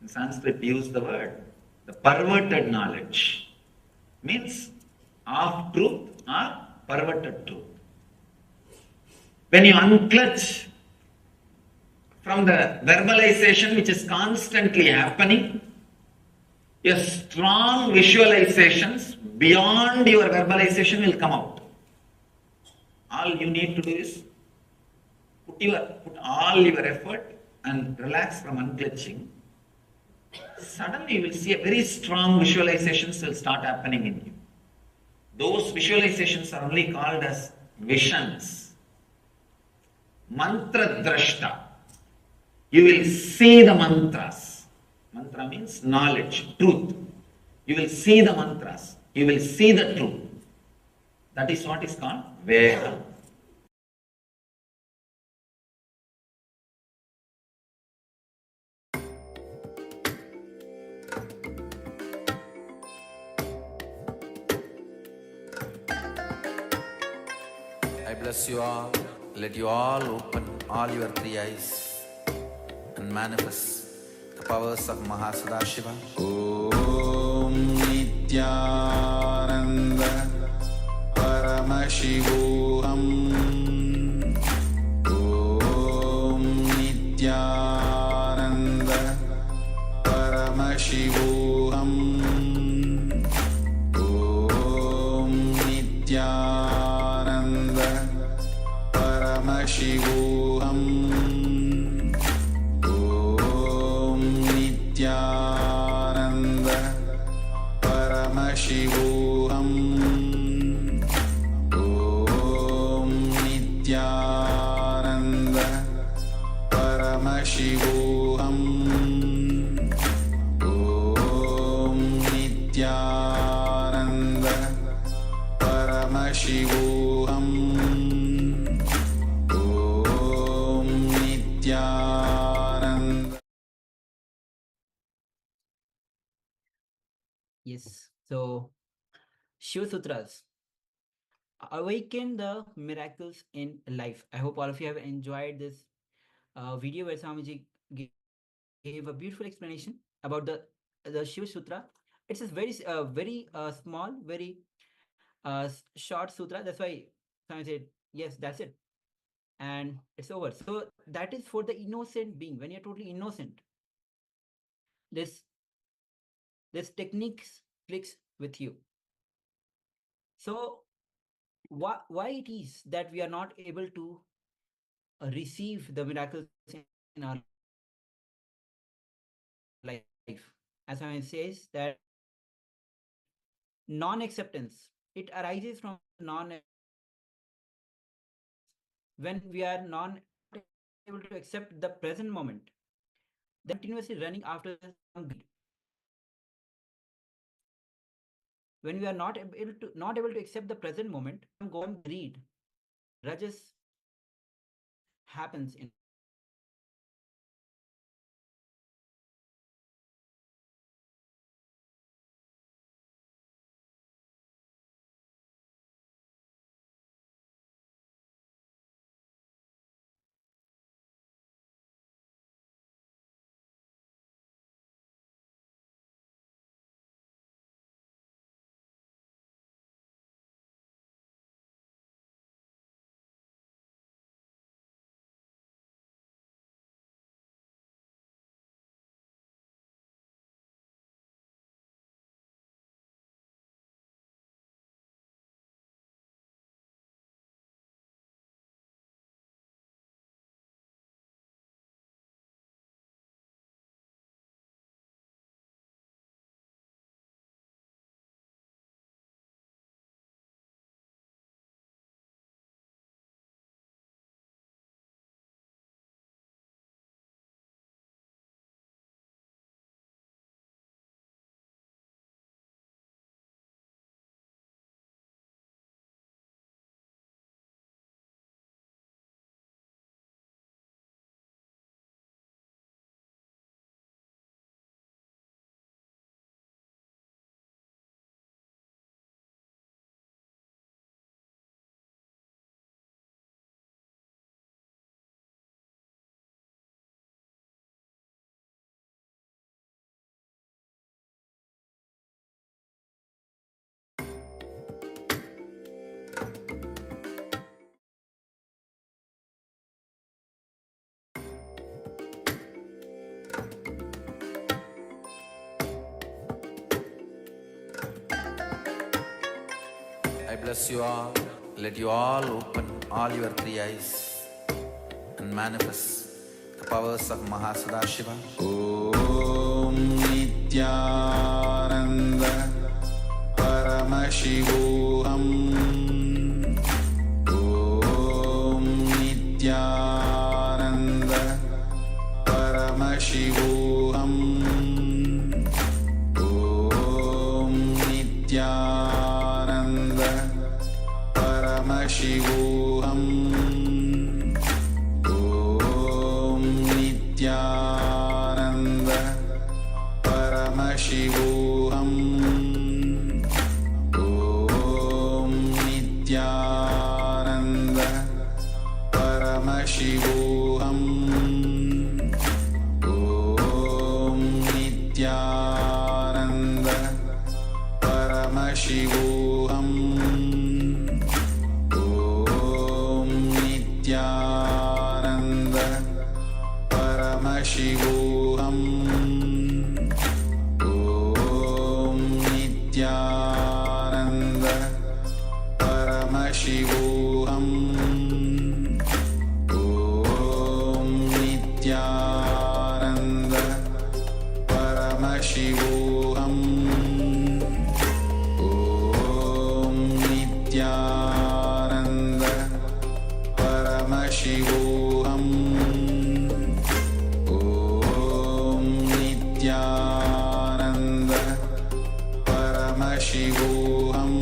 In Sanskrit, we use the word. The perverted knowledge means half truth or perverted truth. When you unclutch from the verbalization which is constantly happening, a strong visualizations beyond your verbalization will come out. All you need to do is put all your effort and relax from unclutching. Suddenly you will see a very strong visualizations will start happening in you. Those visualizations are only called as visions. Mantra drashta. You will see the mantras. Mantra means knowledge, truth. You will see the mantras. You will see the truth. That is what is called Veda. I bless you all. Let you all open all your three eyes and manifest the powers of Mahasudashiva. Om Nityananda Paramashivoham. Om Nityananda Paramashivoham Om Nityananda Paramashivoham Om Nityananda Paramashivoham Om Nityananda Paramashivoham Om Nityananda Paramashivoham Om Nityananda. Yes. So, Shiva Sutras awaken the miracles in life. I hope all of you have enjoyed this video where Swamiji gave a beautiful explanation about the Shiva Sutra. It's a very small, very short sutra. That's why Swami said, yes, that's it. And it's over. So that is for the innocent being. When you're totally innocent, this techniques clicks with you. So why it is that we are not able to receive the miracles in our life? As Swami says that non-acceptance, it arises from when we are not able to accept the present moment, then continuously running after some greed. When we are not able to accept the present moment, some greed, rajas happens in. I bless you all. Let you all open all your three eyes and manifest the powers of Mahasadashiva. Om Nityananda Paramashivoham Om Nityananda Paramashivoham Om Nityananda Paramashivoham Om Nityananda Paramashivoham Om Nityananda Paramashivoham Om Nityananda Paramashivoham Om Nityananda Paramashivoham Paramashivoham Om Nityananda Paramashivoham Om Nityananda Paramashivoham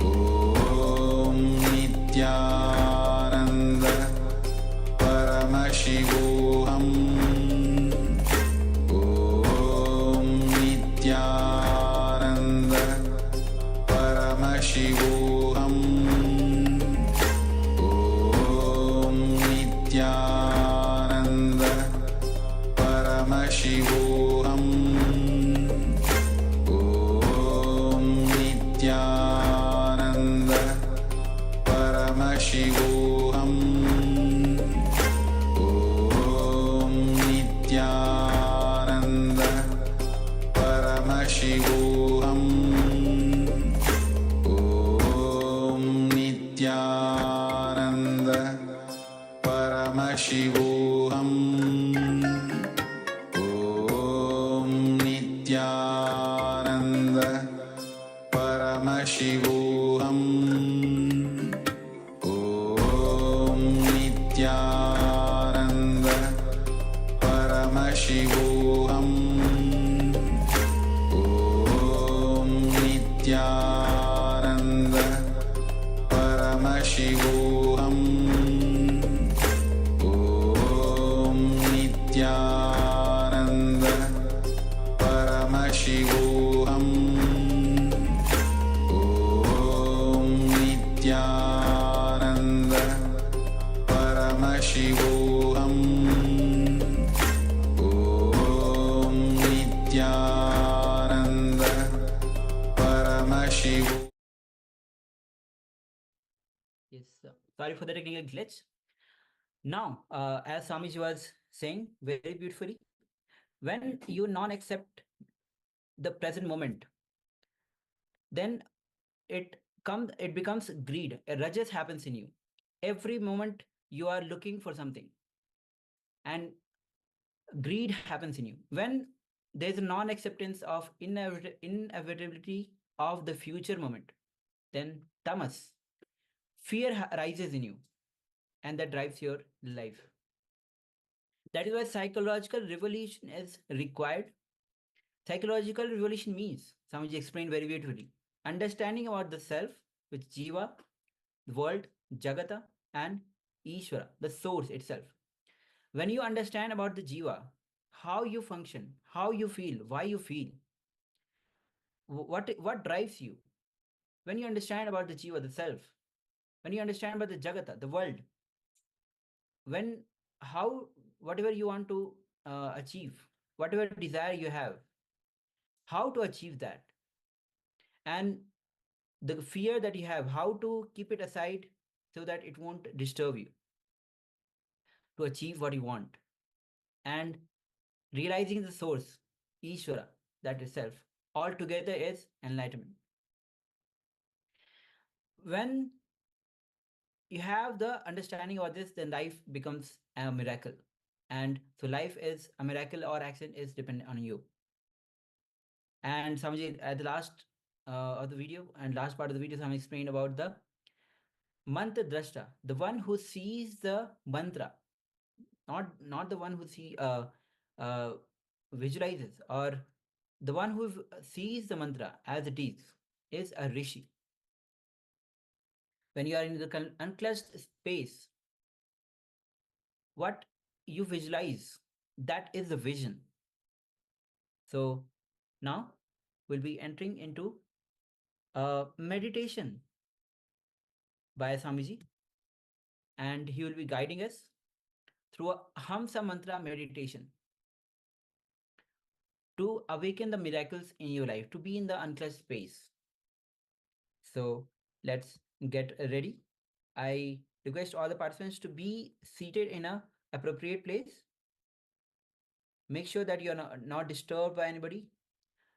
Om Nityananda Paramashivoham Om Nityananda Paramashivoham Om Nityananda Paramashivoham Om Nityananda Paramashivoham Om Nityananda Paramashivoham Om Nityananda Paramashivoham Om Nityananda Paramashivoham Om Nityananda Paramashivoham Om Nityananda Paramashivoham Om Nityananda Paramashivoham Om Nityananda Paramashivoham Om Nityananda Paramashivoham. Yes, sorry for the technical glitch. Now, as Swamiji was saying very beautifully, when you non-accept the present moment, then it becomes greed. A rajas happens in you. Every moment you are looking for something, and greed happens in you. When there's a non-acceptance of inevitability of the future moment, then tamas, fear rises in you, and that drives your life. That is why psychological revolution is required. Psychological revolution means, Swamiji explained very beautifully, understanding about the self, which jiva, the world, jagata, and Ishvara, the source itself. When you understand about the jiva, how you function, how you feel, why you feel, what drives you, when you understand about the jiva, the self, when you understand about the jagata, the world, when how whatever you want to achieve, whatever desire you have, how to achieve that, and the fear that you have, how to keep it aside so that it won't disturb you to achieve what you want, and realizing the source, Ishvara, that itself, altogether is enlightenment. When you have the understanding of this, then life becomes a miracle. And so life is a miracle or action is dependent on you. And Swamiji, at the last of the video and last part of the video, Swamiji explained about the mantra drashta, the one who sees the mantra, not the one who visualizes, or the one who sees the mantra as it is a rishi. When you are in the unclutched space, what you visualize, that is the vision. So now we'll be entering into a meditation by Swamiji, and he will be guiding us through a Hamsa Mantra meditation to awaken the miracles in your life, to be in the unclutched space. So let's get ready. I request all the participants to be seated in an appropriate place. Make sure that you're not disturbed by anybody.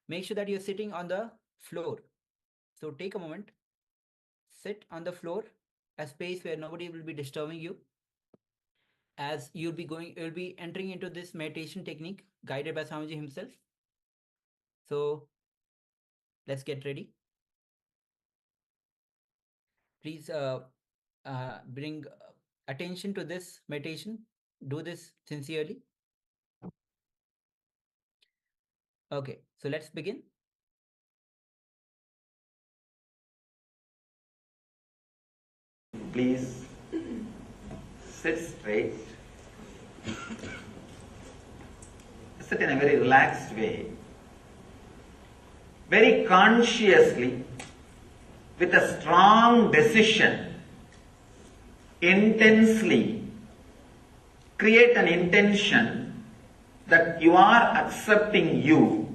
Make sure that you're sitting on the floor. So take a moment, sit on the floor, a space where nobody will be disturbing you. As you'll be entering into this meditation technique, guided by Swamiji himself. So let's get ready. Please bring attention to this meditation. Do this sincerely. Okay, so let's begin. Please sit straight. Sit in a very relaxed way. Very consciously, with a strong decision, intensely create an intention that you are accepting you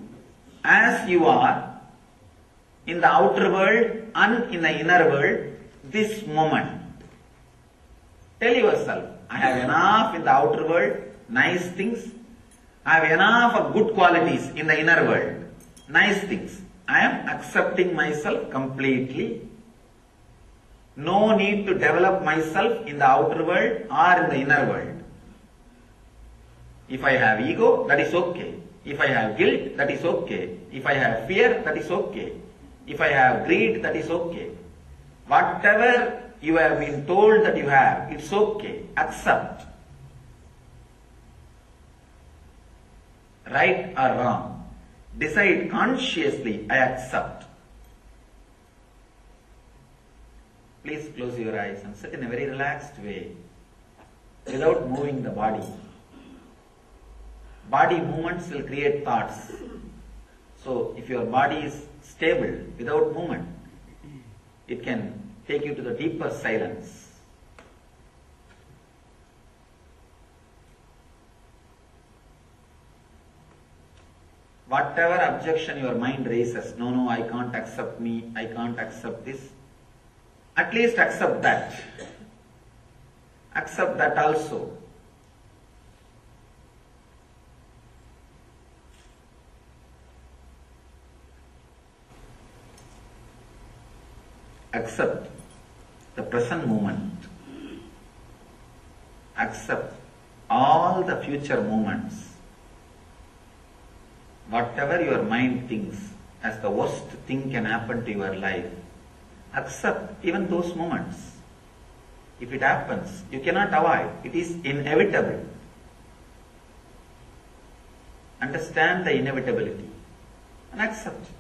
as you are in the outer world and in the inner world this moment. Tell yourself, I have enough in the outer world, nice things. I have enough of good qualities in the inner world, nice things. I am accepting myself completely. No need to develop myself in the outer world or in the inner world. If I have ego, that is okay. If I have guilt, that is okay. If I have fear, that is okay. If I have greed, that is okay. Whatever you have been told that you have, it's okay. Accept. Right or wrong. Decide consciously, I accept. Please close your eyes and sit in a very relaxed way without moving the body. Body movements will create thoughts. So if your body is stable without movement, it can take you to the deeper silence. Whatever objection your mind raises, no, I can't accept me, I can't accept this, at least accept that. Accept that also. Accept the present moment. Accept all the future moments. Whatever your mind thinks as the worst thing can happen to your life, accept even those moments. If it happens, you cannot avoid. It is inevitable. Understand the inevitability and accept it.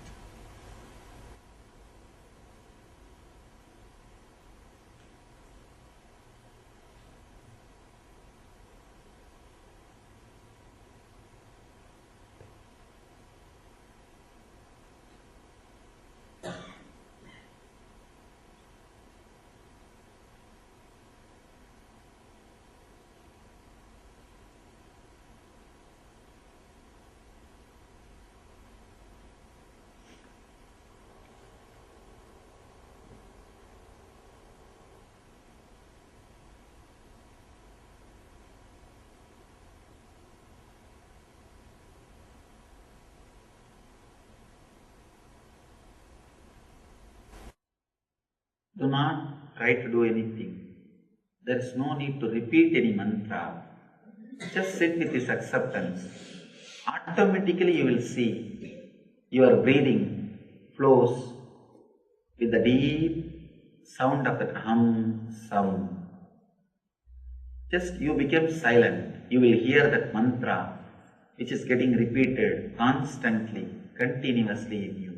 Do not try to do anything. There is no need to repeat any mantra. Just sit with this acceptance. Automatically you will see your breathing flows with the deep sound of that hum sound. Just you become silent. You will hear that mantra which is getting repeated constantly, continuously in you.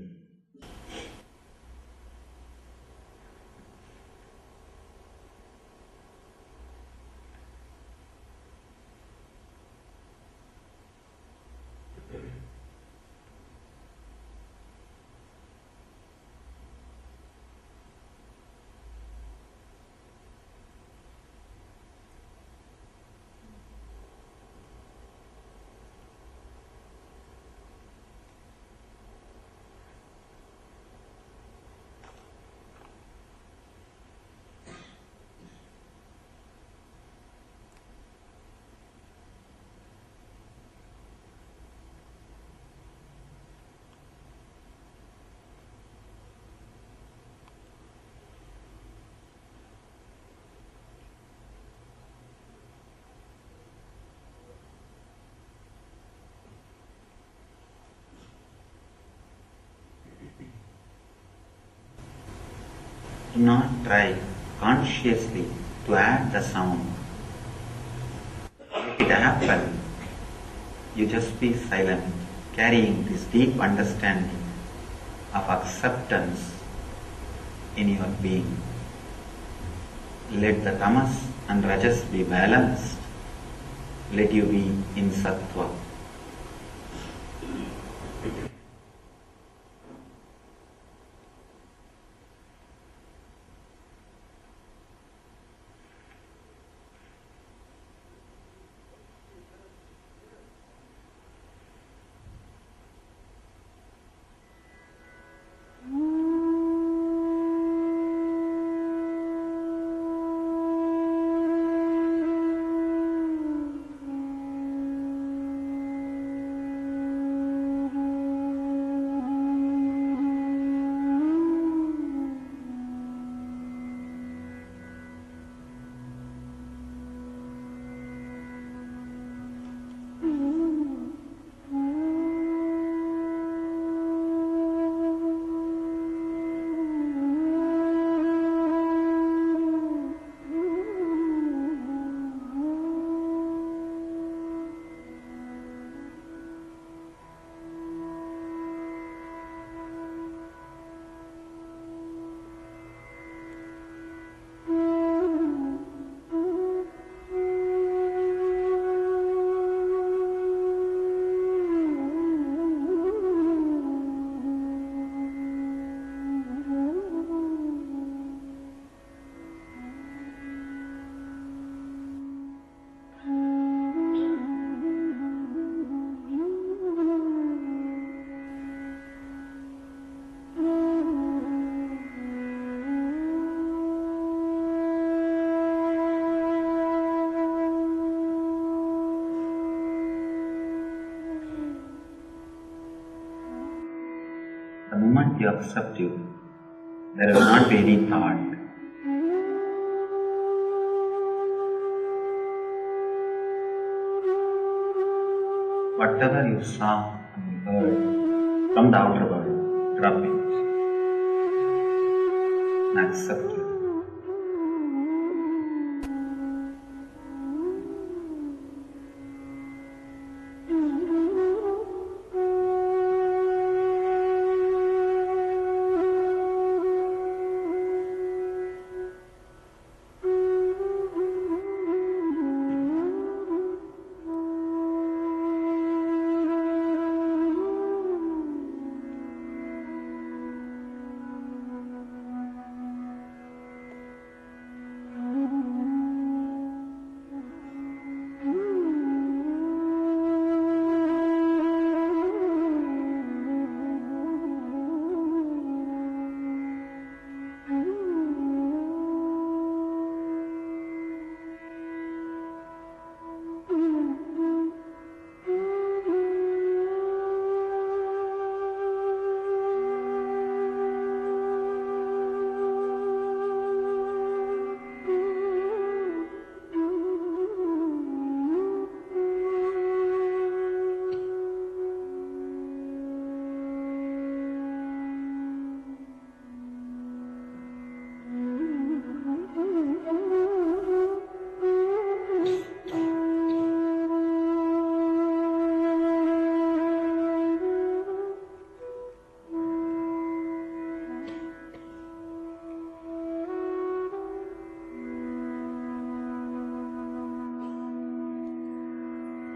Do not try consciously to add the sound. Let it happen. You just be silent, carrying this deep understanding of acceptance in your being. Let the tamas and rajas be balanced. Let you be in sattva. The moment you accept you, there will not be any thought. Whatever you saw and heard from the outer world, drop it and accept it.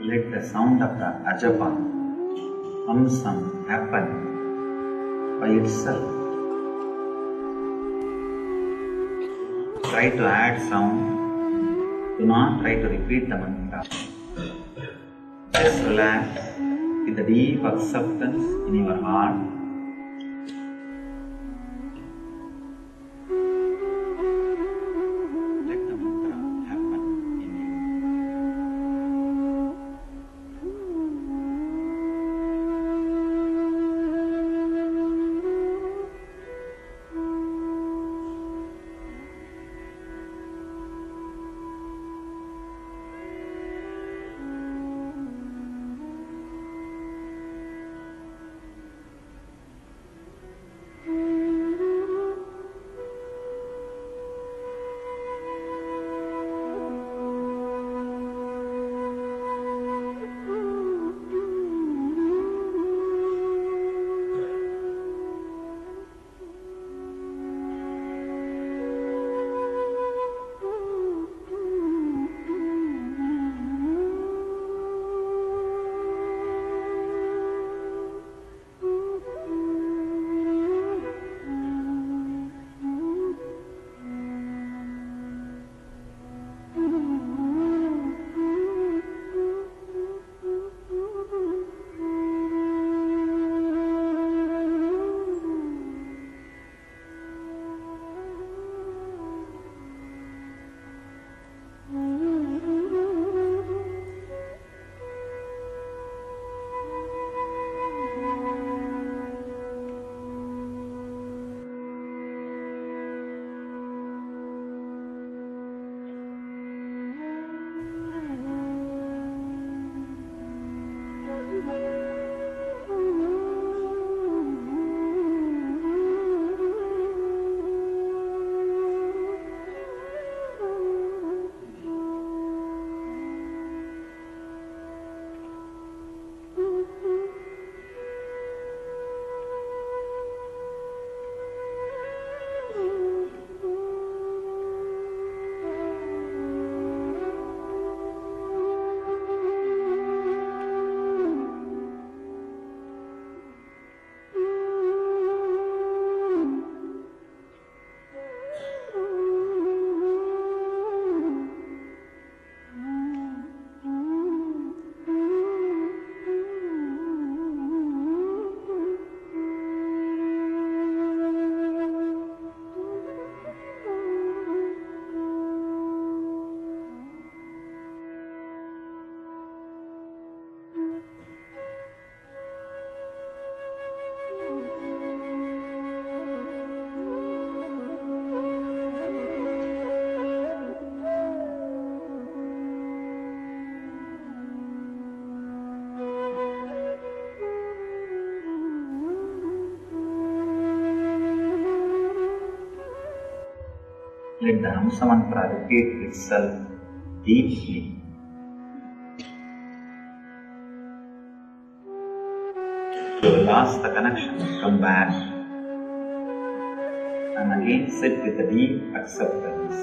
Let the sound of the ajapa, happen by itself. Try to add sound. Do not try to repeat the mantra. Just relax with the deep acceptance in your heart. Let the mantra happen in you. Let the Hamsa mantra repeat itself deeply. You lost the connection, come back and again sit with the deep acceptance.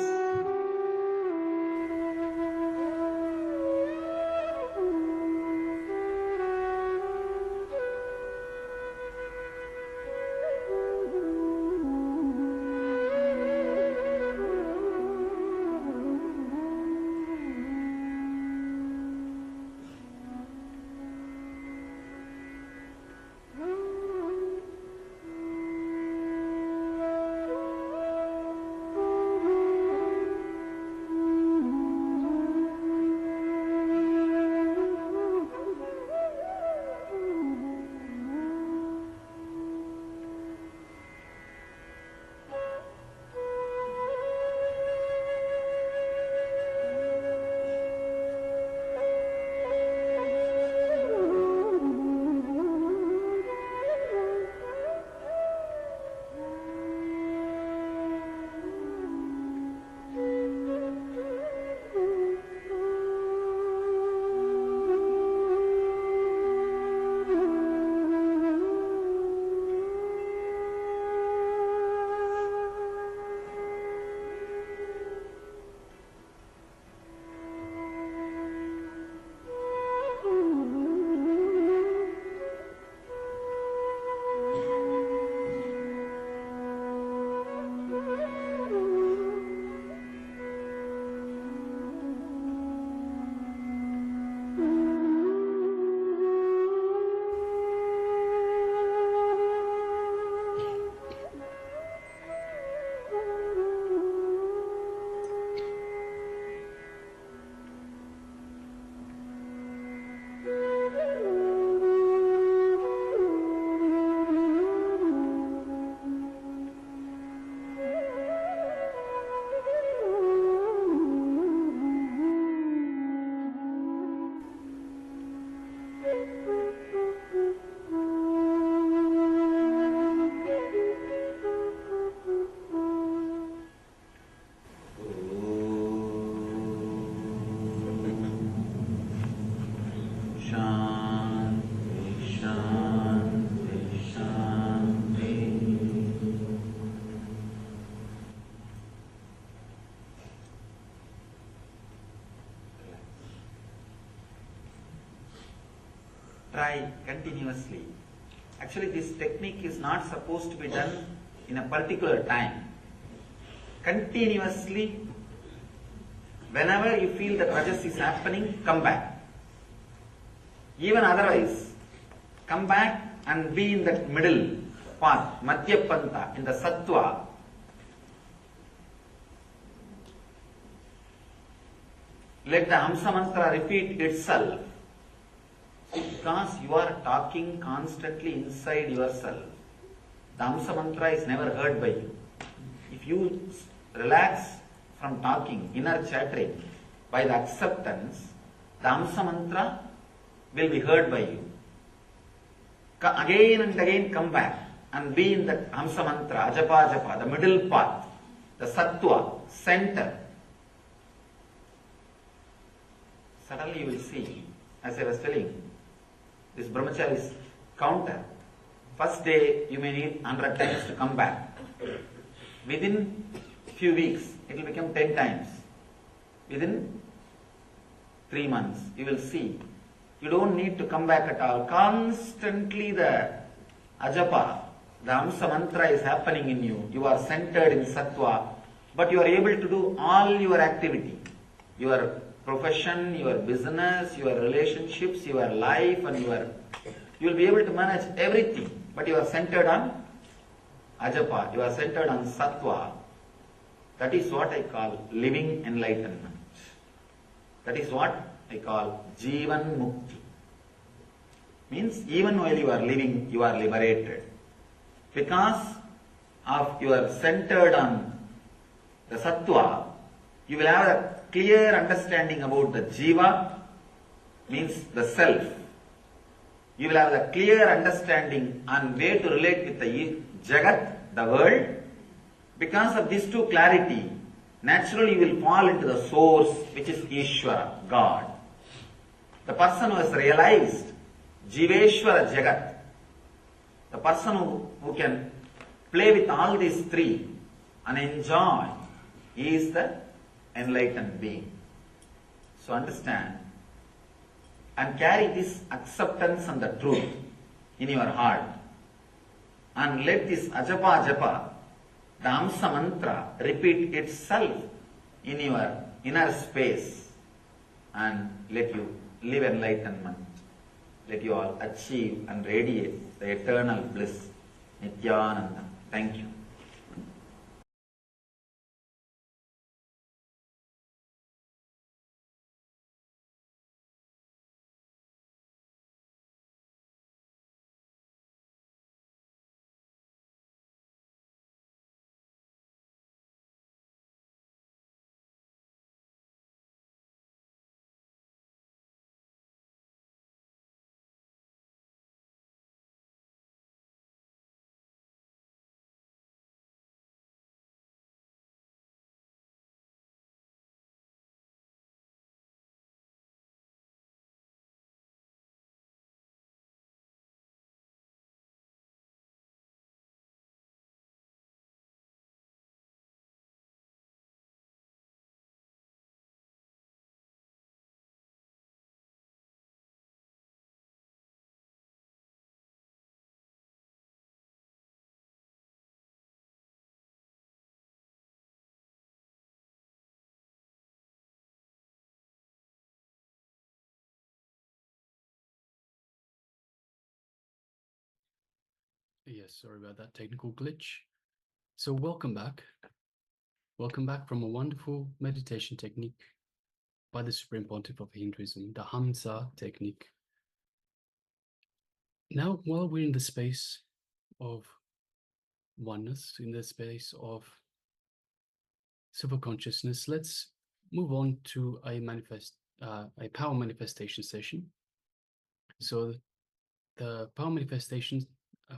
Try continuously. Actually, this technique is not supposed to be done in a particular time. Continuously, whenever you feel that rajas is happening, come back. Even otherwise, come back and be in that middle path, madhyapanta, in the sattva. Let the Hamsa mantra repeat itself. Because you are talking constantly inside yourself, the Hamsa mantra is never heard by you. If you relax from talking, inner chattering, by the acceptance, the Hamsa mantra will be heard by you. Again and again come back and be in the Hamsa mantra, ajapa japa, the middle path, the sattva, center. Suddenly you will see, as I was telling, this brahmachari's counter. First day you may need 100 times to come back. Within few weeks it will become 10 times. Within 3 months you will see. You don't need to come back at all. Constantly the ajapa, the Hamsa mantra is happening in you. You are centered in sattva, but you are able to do all your activity. Your profession, your business, your relationships, your life, and you will be able to manage everything, but you are centered on ajapa, you are centered on sattva. That is what I call living enlightenment. That is what I call jivan mukti. Means even while you are living, you are liberated. Because of you are centered on the sattva, you will have a clear understanding about the jiva, means the self. You will have a clear understanding on way to relate with the jagat, the world. Because of these two clarity, naturally you will fall into the source, which is Ishvara, God. The person who has realized Jiveshwara Jagat, the person who can play with all these three and enjoy, is the enlightened being. So understand and carry this acceptance and the truth in your heart, and let this ajapa japa, the Amsa mantra, repeat itself in your inner space, and let you live enlightenment. Let you all achieve and radiate the eternal bliss, Nityananda. Thank you. Yes, sorry about that technical glitch. So welcome back. Welcome back from a wonderful meditation technique by the Supreme Pontiff of Hinduism, the Hamsa technique. Now, while we're in the space of oneness, in the space of super consciousness, let's move on to a power manifestation session. So the power manifestation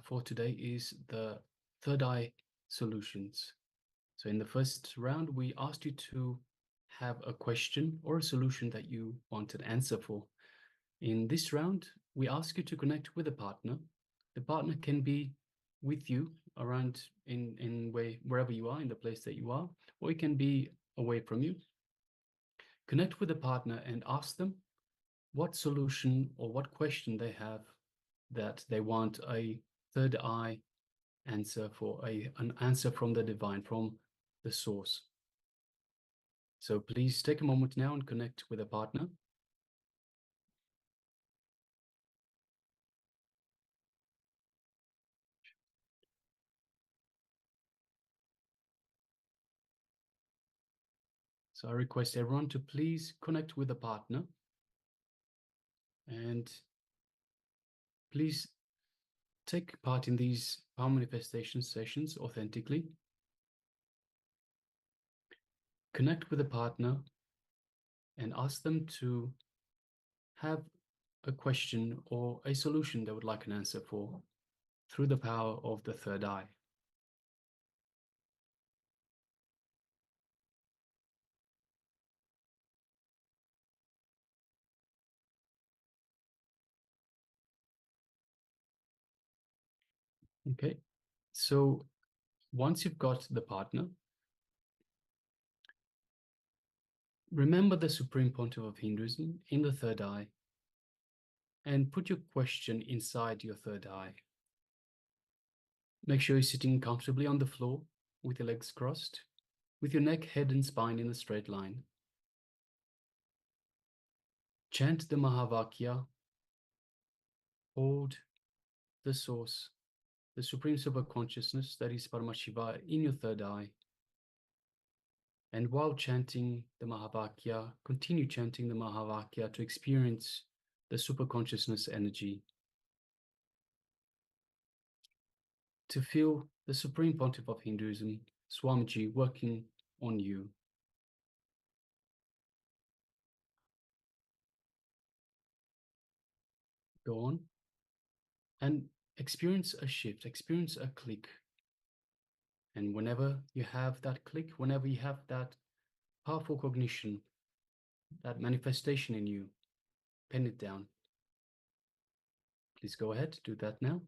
for today is the third eye solutions. So in the first round, we asked you to have a question or a solution that you want an answer for. In this round, we ask you to connect with a partner. The partner can be with you around wherever you are, in the place that you are, or it can be away from you. Connect with a partner and ask them what solution or what question they have that they want a third eye answer for, an answer from the divine, from the source. So please take a moment now and connect with a partner. So I request everyone to please connect with a partner, and please take part in these power manifestation sessions authentically. Connect with a partner and ask them to have a question or a solution they would like an answer for through the power of the third eye. Okay, so once you've got the partner, remember the Supreme Pontiff of Hinduism in the third eye and put your question inside your third eye. Make sure you're sitting comfortably on the floor with your legs crossed, with your neck, head, and spine in a straight line. Chant the Mahavakya. Hold the source, the Supreme Super Consciousness that is Paramashiva in your third eye. And while chanting the Mahavakya, continue chanting the Mahavakya to experience the Super Consciousness energy, to feel the Supreme Pontiff of Hinduism, Swamiji, working on you. Go on and experience a shift, experience a click. And whenever you have that click, whenever you have that powerful cognition, that manifestation in you. Pen it down. Please go ahead, do that now.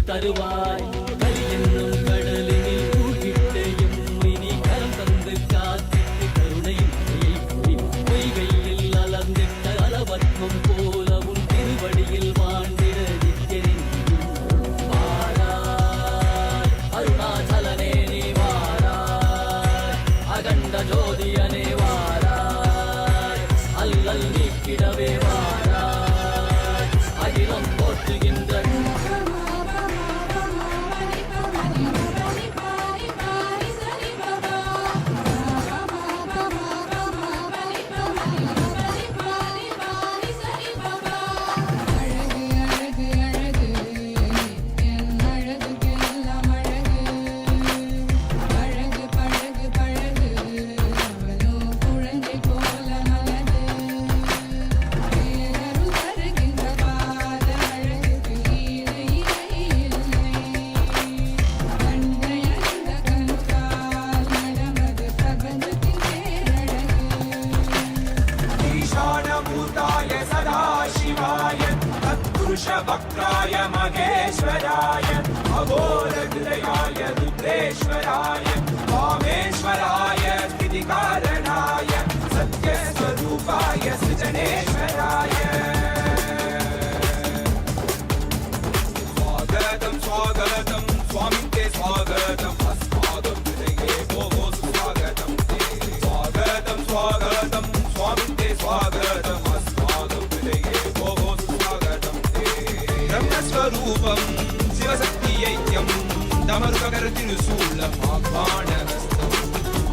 தருவாய் என்னும் கடலில் ஊகிட்டையும் இனி கரம் தந்து महामन्त्राय महेश्वराय अघोरहृदयाय रुद्रेश्वराय वामेश्वराय स्थितिकारणाय सत्यस्वरूपाय सृजनेश्वराय स्वागतं स्वागतं स्वामिन् ते स्वागतम् अस्माकं हृदये भोः स्वागतं ते स्वागतं स्वागतं स्वामिन् ते स्वागतम् अस्माकं हृदये भोः स्वागतं ते ब्रह्मस्वरूपं शिवशक्तियैक्यं दमरुककरतिरुशूलम् आह्वानहस्तम्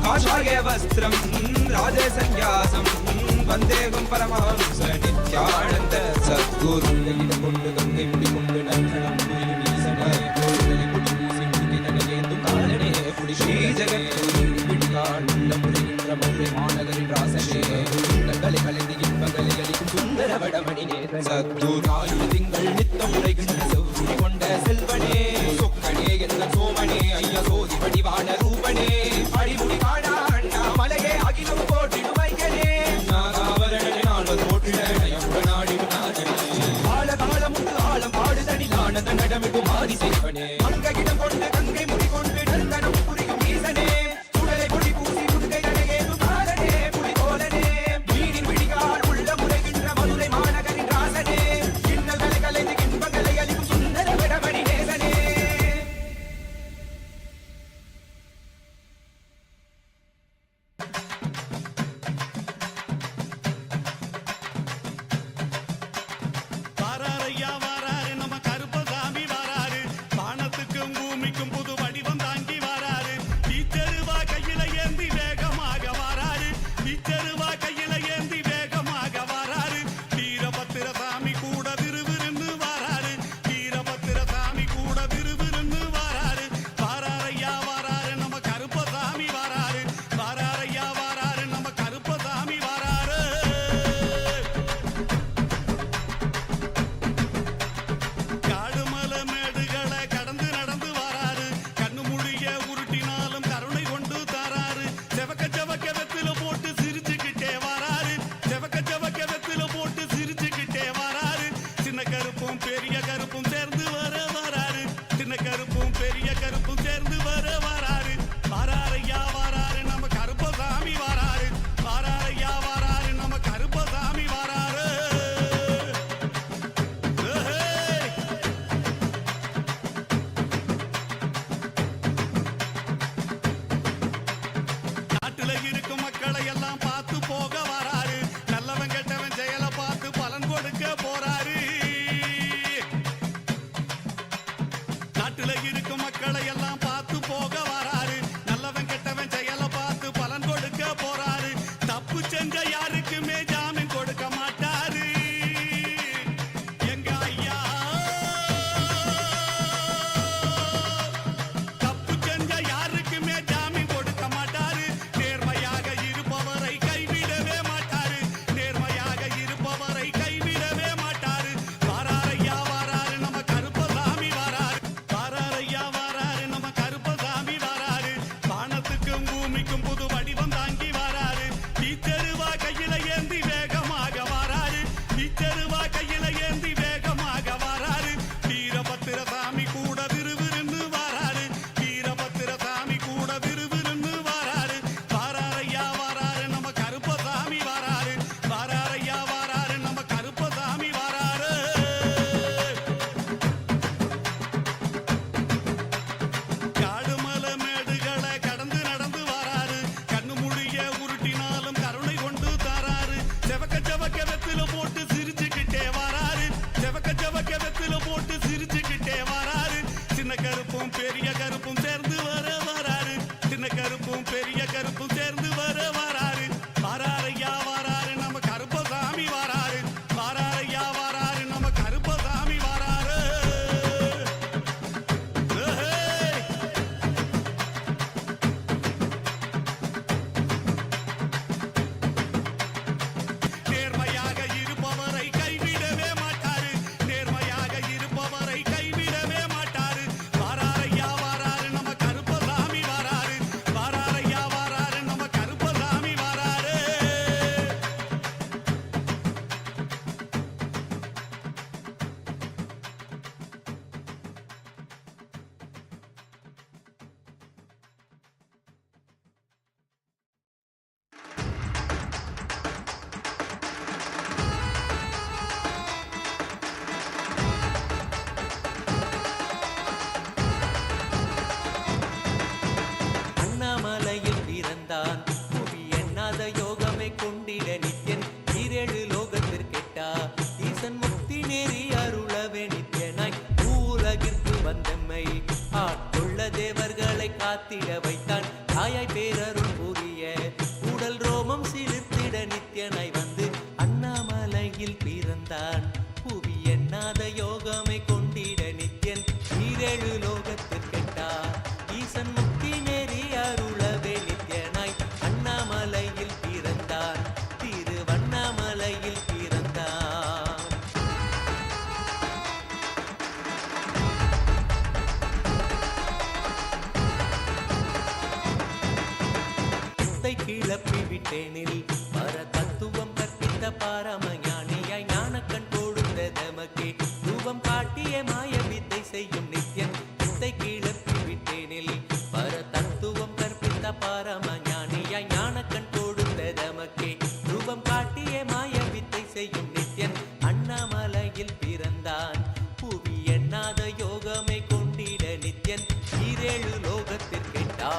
काषाय वस्त्रं राजसन्न्यासं वन्देहं परमहंस नित्यानन्द सद्गुरुं கொண்டு கங்கை முடி கொண்டு நந்தனம் புரியும் ஈசனே கோவிலை குடி பூசி முடித்தனையேந்தும் காலனே புடி ஸ்ரீ ஜெகத்குரு பிடியாள் உள்ள முறைகின்ற மதுரை மாநகரின் ராசனே உள்ளங்களை கலைந்து இன்பங்களை அளிக்கும் சுந்தர வடமணினே சத்குரு திங்கள் நித்தம் உரைகின்ற செவ்வுடி கொண்ட செல்வனே சொக்கனே என்ற சோமனே ஐயா சோதி வடிவான ரூபனே அடிமுடி காணா அண்ணா மலையே அகிலம் போற்றிடும் வைகனே நாகாவரணே நாள் போற்றிட நயமுடனாடிடும் நாதனே ஆழம் பாடுதனில் ஆனந்த நடமிடும் ஆதி செய்வனே அங்ககிடம் கொண்டு கங்கை முடி கொண்டு நந்தனம் புரியும் ஈசனே சுடலை பொடி பூசி முதுகை அடையேதும் காலனே புலி தோலனே வீடின் விழிகால் உள்ள முறைகின்ற மதுரை மாநகரின் ராசனே இன்னல்களை கலைந்து இன்பங்களை அளிக்கும் சுந்தர வடமணி நேசனே வாராரையா வாராரு நம்ம கருப்பசாமி வாராரு வானத்துக்கும் பூமிக்கும் புது வடிவம் தாங்கி வாராரு வீச்சருவா கையில ஏந்தி வேகமாக வாராரு வீச்சருவா கையில ஏந்தி வேகமாக வாராரு வீரபத்திர சாமி கூட விறுவிறுன்னு வாராரு வீரபத்திர சாமி கூட விறுவிறுன்னு வாராரு வாராரையா வாராரு நம்ம கருப்பசாமி வாராரு வாராரையா வாராரு நம்ம கருப்பசாமி வாராரு காடுமலை மேடுகளை கடந்து நடந்து வாராரு கண்ணு முடிய உருட்டினாலும் கருணை கொண்டு தாராரு செவக்க செவக்க வெத்தில போட்டு சிரிச்சுக்கிட்டே வாராரு செவக்க செவக்க வெத்தில போட்டு சிரிச்சுக்கிட்டே வாராரு சின்ன கருப்பும் பெரிய கருப்பும் சேர்ந்து வர வாராரு சின்ன கருப்பும் பெரிய கருப்பும் சேர்ந்து வர வாராரு வாராரையா வாராரு நம்ம கருப்பசாமி வாராரு வாராரையா வாராரு நம்ம கருப்பசாமி வாராரு ஏய்! நாட்டுல இருக்கும் மக்களை எல்லாம் பார்த்து போக வராரு நல்லவன் கெட்டவன் செயலை பார்த்து பலன் கொடுக்க போறாரு நாட்டுல இருக்கும் மக்களை எல்லாம் பார்த்து போக வராரு நல்லவன் கெட்டவன் செயலை பார்த்து பலன் கொடுக்க போறாரு தப்பு செஞ்ச யாருக்குமே ஜாமீன் கொடுக்க மாட்டாரு எங்க ஐயா தப்பு செஞ்ச யாருக்குமே ஜாமீன் கொடுக்க மாட்டாரு நேர்மையாக இருப்பவரை கைவிடவே மாட்டாரு நேர்மையாக இருப்பவரை கைவிடவே மாட்டாரு வாராரையா வாராரு நம்ம கருப்பசாமி வாராரு வாராரையா வாராரு நம்ம கருப்பசாமி வாராரு வானத்துக்கும் பூமிக்கும் புது வடிவம் தாங்கி வாராரு வீச்சருவா கையில ஏந்தி வேகமாக வாராரு வீச்சருவா கையில ஏந்தி வேகமாக வாராரு வீரபத்திர சாமி கூட விறுவிறுன்னு வாராரு வீரபத்திர சாமி கூட விறுவிறுன்னு வாராரு வாராரையா வாராரு நம்ம கருப்பசாமி வாராரு வாராரையா வாராரு நம்ம கருப்பசாமி வாராரு காடுமலை மேடுகளை கடந்து நடந்து வாராரு கண்ணு முடிய உருட்டினாலும் கருணை கொண்டு தாராரு செவக்க செவக்க வெத்தில போட்டு சிரிச்சுக்கிட்டே வாராரு செவக்க செவக்க வெத்தில போட்டு சிரிச்சுக்கிட்டே வாராரு சின்ன கருப்பும் பெரிய கருப்பும் சேர்ந்து வர வாராரு சின்ன கருப்பும் பெரிய கருப்பும் சேர்ந்து வர வாராரு வாராரையா வாராரு நம்ம கருப்பசாமி வாராரு வாராரையா வாராரு நம்ம கருப்பசாமி வாராரு ஏய்! நேர்மையாக இருப்பவரை கைவிடவே மாட்டாரு நேர்மையாக இருப்பவரை கை காத்திட வைத்தான் தாயாய் பேரருள் புரிய உடல் ரோமம் சிலிர்த்திட நித்யனாய் வந்து அண்ணாமலையில் பிறந்தான் புவி எண்ணாத யோகமை கொண்டிட நித்யன் ஈரேழு லோகத்திற்கெட்டார் ஈசன் முக்தி நெறி அருளவே நித்யனாய் அண்ணாமலையில் பிறந்தான் திருவண்ணாமலையில் பிறந்தான் கிளப்பி விட்டேனில் பர தத்துவம் கற்பித்த பாரமஞானியாய் ஞானக்கண் கொடுத்த தமக்கே ரூபம் காட்டிய மாய வித்தை செய்யும் நித்யன் வித்தை கிளப்பி விட்டேனில் பர தத்துவம் கற்பித்த பாரமஞானியாய் ஞானக்கண் கொடுத்த தமக்கே ரூபம் காட்டிய மாய வித்தை செய்யும் நித்யன் அண்ணாமலையில் பிறந்தான் புவி எண்ணாத யோகமை கொண்டிட நித்யன் ஈரேழு லோகத்திற்கெட்டா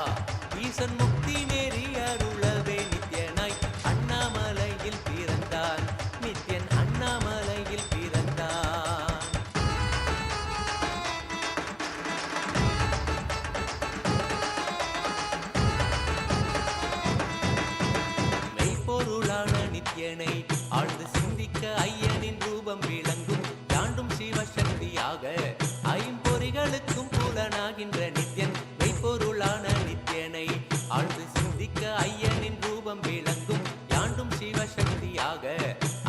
ஈசன் முக்தி நெறி அருளவே நித்யனாய் அண்ணாமலையில் பிறந்தான் நித்யன் அண்ணாமலையில் பிறந்தான் மெய்ப்பொருளான நித்யனை ஆழ்ந்து சிந்திக்க ஐயனின் ரூபம் விளங்கும் தாண்டும் சிவசக்தியாக ஐம்பொறிகளுக்கும் புலனாகின்ற நித்யன் மெய்ப்பொருளான நித்யனை ஆழ்ந்து சிந்திக்க ஐயனின் ரூபம் விளங்கும் யாண்டும் சிவசக்தியாக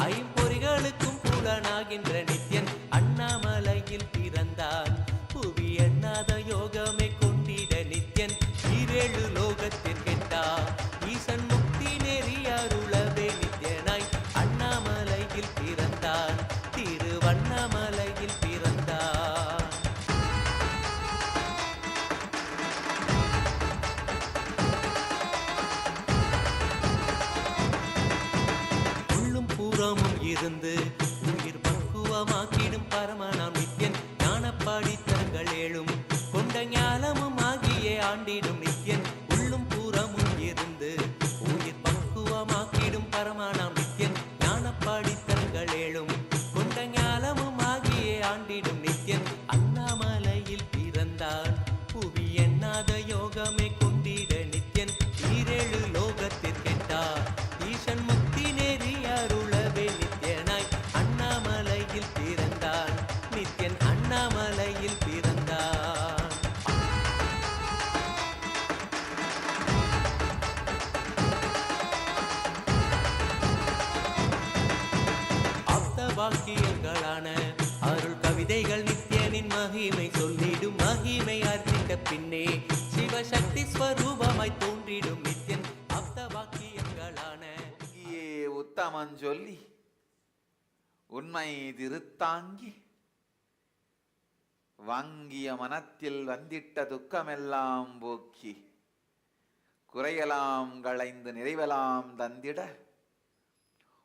ஐம்பொறிகளுக்கும் புலனாகின்ற நித்யன் அண்ணாமலையில் பிறந்தான் புவி எண்ணாத யோகமை கொண்டிட நித்யன் ஈரேழு லோகத்திற்கெட்டா ஈசன் முக்தி நெறி அருளவே நித்யனாய் அண்ணாமலையில் பிறந்தான் திருவண்ணாமலையில் பிறந்தான் உள்ளும் பூரமும் இருந்து உயிர் பக்குவமாக்கிடும் பரமனாம் நித்யன் ஞானப்பாடித்தங்கள் ஏழும் கொண்ட ஞானமும் ஆகிய ஆண்டிடும் நித்யன் உள்ளும் பூரமும் இருந்து உயிர் பக்குவமாக்கிடும் பரமனாம் நித்யன் ஞானப்பாடித்தங்கள் ஏழும் கொண்ட ஞானமும் ஆகிய ஆண்டிடும் நித்யன் அண்ணாமலையில் பிறந்தான் புவி எண்ணாத யோகமை கொண்டிட நித்யன் ஈரேழு லோகத்திற்கெட்டா ஈசன் முக்தி நெறி அருளவே நித்யனாய் அண்ணாமலையில் பிறந்தான் நித்யன் அண்ணாமலையில் பிறந்தான் ஆப்த வாக்கியங்களான அருள் கவிதைகள் நித்யனின் மகிமை சொல்லிடும் மகிமை அர்த்தித்த பின்னே சிவசக்தி ஸ்வரூபமாய் தோன்றிடும் நித்யன் ஆப்த வாக்கியங்களான உத்தமன் சொல்லி உண்மை திருத்தாங்கி வாங்கிய மனத்தில் வந்திட்ட துக்கமெல்லாம் போக்கி குறையலாம் களைந்து நிறைவலாம் தந்திட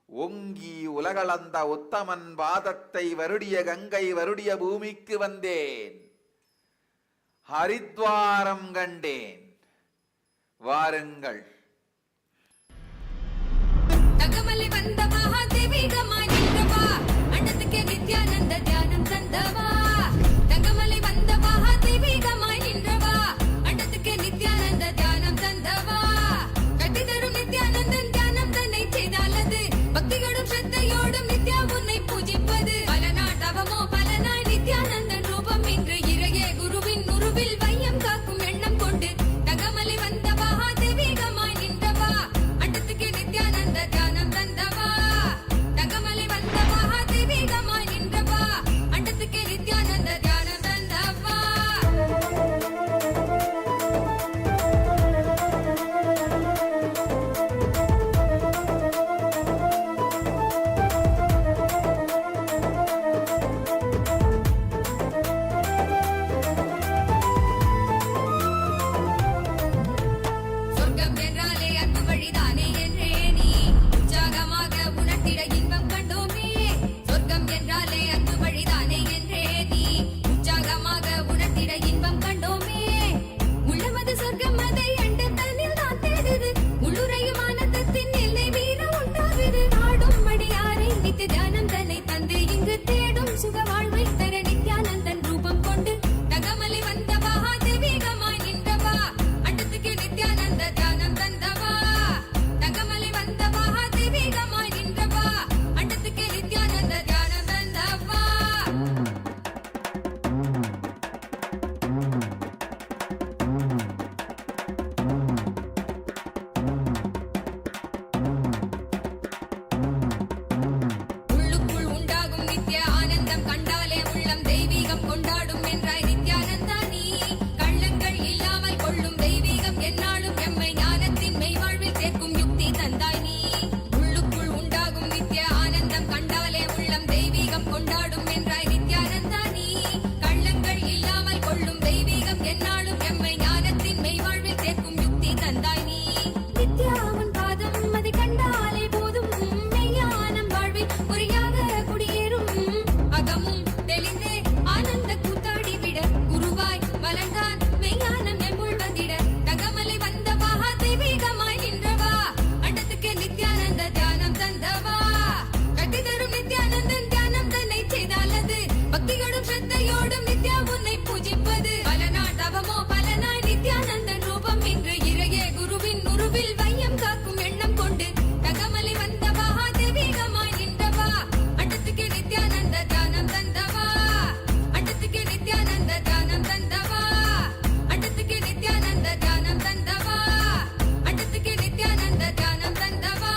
ஓங்கி உலகளந்த உத்தமன் பாதத்தை வருடிய கங்கை வருடிய பூமிக்கு வந்தேன் ஹரித்வாரம் கண்டேன் வாருங்கள் தகமலை வந்த மகாதேவி கமானிந்தவா அண்டத்துக்கே நித்யானந்த தியானம் தந்தவா தகமலை வந்த மகாதேவி கமானிந்தவா அண்டத்துக்கே நித்யானந்த தியானம் தந்தவா கட்டி தரும் நித்யானந்தன் தியானம் தன்னை செய்தாலது பக்தியோடும் ஸ்ரத்தையோடும் நித்யா உன்னை பூஜிப்பது பல நாள் தவமோ பலனாய் நித்யானந்தன் ரூபம் இன்று இறையே குருவின் உருவில் வையம் காக்கும் எண்ணம் கொண்டு தகமலை வந்த மகாதேவி கமாய் நின்றவா அண்டத்துக்கே நித்யானந்த தியானம் தந்தவா தகமலை வந்த மகாதேவி கமாய் நின்றவா அண்டத்துக்கே நித்யா கொண்டாடும் என்றாய் நித்யானந்தா நீ கள்ளங்கள் இல்லாமல் கொள்ளும் தெய்வீகம் என்னாலும் எம்மை ஞானத்தின் மெய்வாழ்வில் சேர்க்கும் யுக்தி தந்தாய் நீ உள்ளுக்குள் உண்டாகும் நித்ய ஆனந்தம் கண்டாலே உள்ளம் தெய்வீகம் கொண்டாடும் என்றாய் நித்யானந்தா நீ கள்ளங்கள் இல்லாமல் கொள்ளும் தெய்வீகம் என்னாலும் எம்மை ஞானத்தின் மெய்வாழ்வில் சேர்க்கும் யுக்தி தந்தாய் நீ நித்யா உன் பாதம் அதை கண்டாலே போதும் மெய்ஞானம் வாழ்வில் பொறியாக குடியேறும் அகமும் தெளிந்தே ஆனந்த கூத்தாடி விட குருவாய் மலர்ந்தான் மெய்ஞானம் எம்முள் வந்திட தகமலை வந்தவா தெய்வீகமாய் நின்றவா அண்டத்துக்கு நித்யானந்த தியானம் தந்தவா கட்டி தரும் நித்யானந்தன் தியானம் தன்னை செய்தாலது பக்தியோடும் ஸ்ரத்தையோடும் நித்யா உன்னை பூஜிப்பது பல நாள் தவமோ பல நாள் நித்யானந்தன் ரூபம் இன்று இறையே குருவின் உருவில் வையம் காக்கும் எண்ணம் கொண்டு தகமலை வந்தவா தெய்வீகமாய் நின்றவா அண்டத்துக்கு நித்யானந்த தியானம் தந்தவா அண்டத்துக்கு நித்யானந்த தியானம் தந்தவா அண்டத்துக்கு நித்யானந்த தியானம் தந்தவா அண்டத்துக்கு நித்யானந்த தியானம் தந்தவா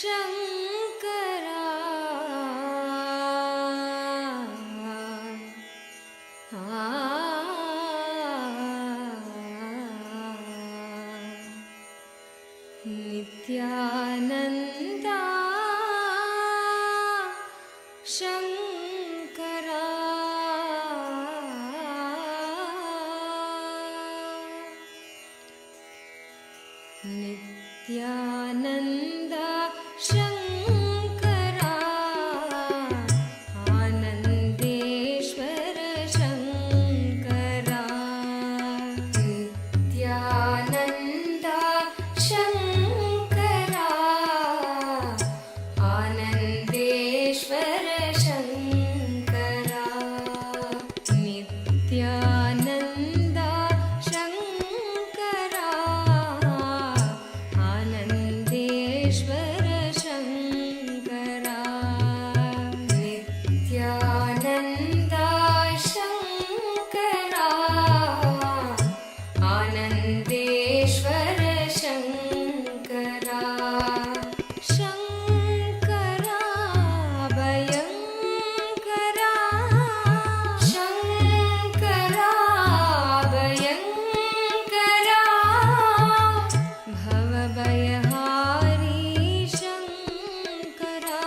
Shankara. Nityananda Shankara. Nityananda Shankara. Anandeshwara Shankara. Nityananda Shankara. Anandeshwara Shankara. Nityananda Shankara. Anandeshwara Shankara. Nityananda Shankara. Anandeshwara Shankara. Shankara Bhayankara. Shankara Bhayankara. Bhavabhayahari Shankara.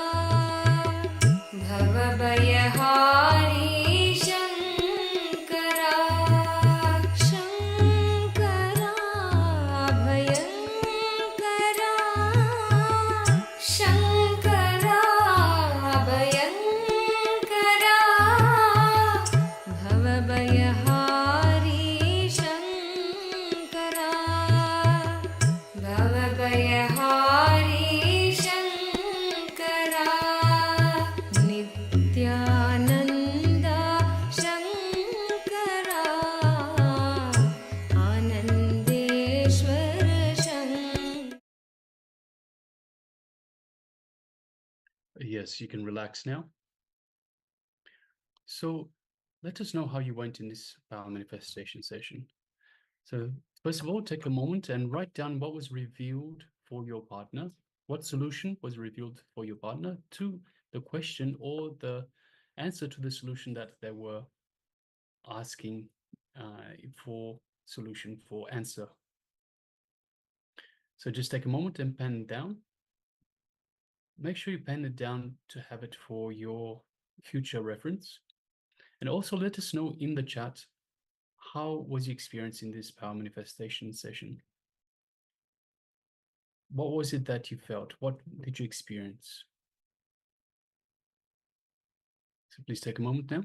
Bhavabhayahari Shankara. Shankara Bhayankara. Shankara Bhayankara. Bhavabhayahari Shankara. Bhavabhayahari Shankara. Nityananda Shankara. Anandeshwara Shankara. Yes, you can relax now. So let us know how you went in this power manifestation session. So first of all, take a moment and write down what was revealed for your partner. What solution was revealed for your partner to the question or the answer to the solution that they were asking for solution, for answer. So just take a moment and pen it down. Make sure you pen it down to have it for your future reference. And also let us know in the chat, how was your experience in this power manifestation session? What was it that you felt? What did you experience? So please take a moment now.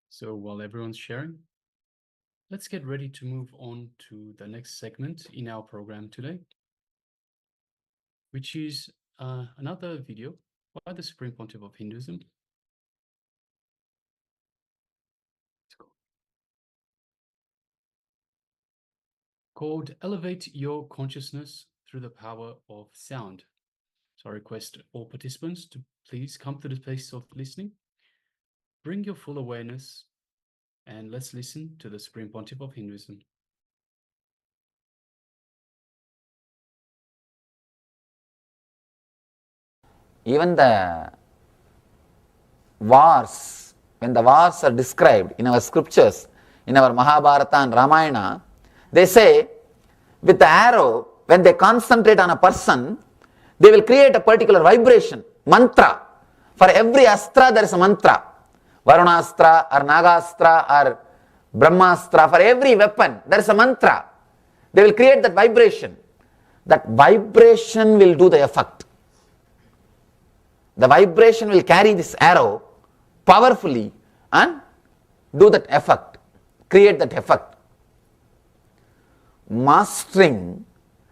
So while everyone's sharing, let's get ready to move on to the next segment in our program today, which is another video by the Supreme Pontiff of Hinduism. Called Elevate Your Consciousness Through the Power of Sound. So I request all participants to please come to the place of listening, bring your full awareness, and let's listen to the Supreme Pontiff of Hinduism. Even the wars, when the wars are described in our scriptures, in our Mahabharata and Ramayana, they say with the arrow, when they concentrate on a person, they will create a particular vibration, mantra. For every astra there is a mantra. Varunastra or Nagastra or Brahmastra, for every weapon there is a mantra. They will create that vibration. That vibration will do the effect. The vibration will carry this arrow powerfully and do that effect, create that effect. Mastering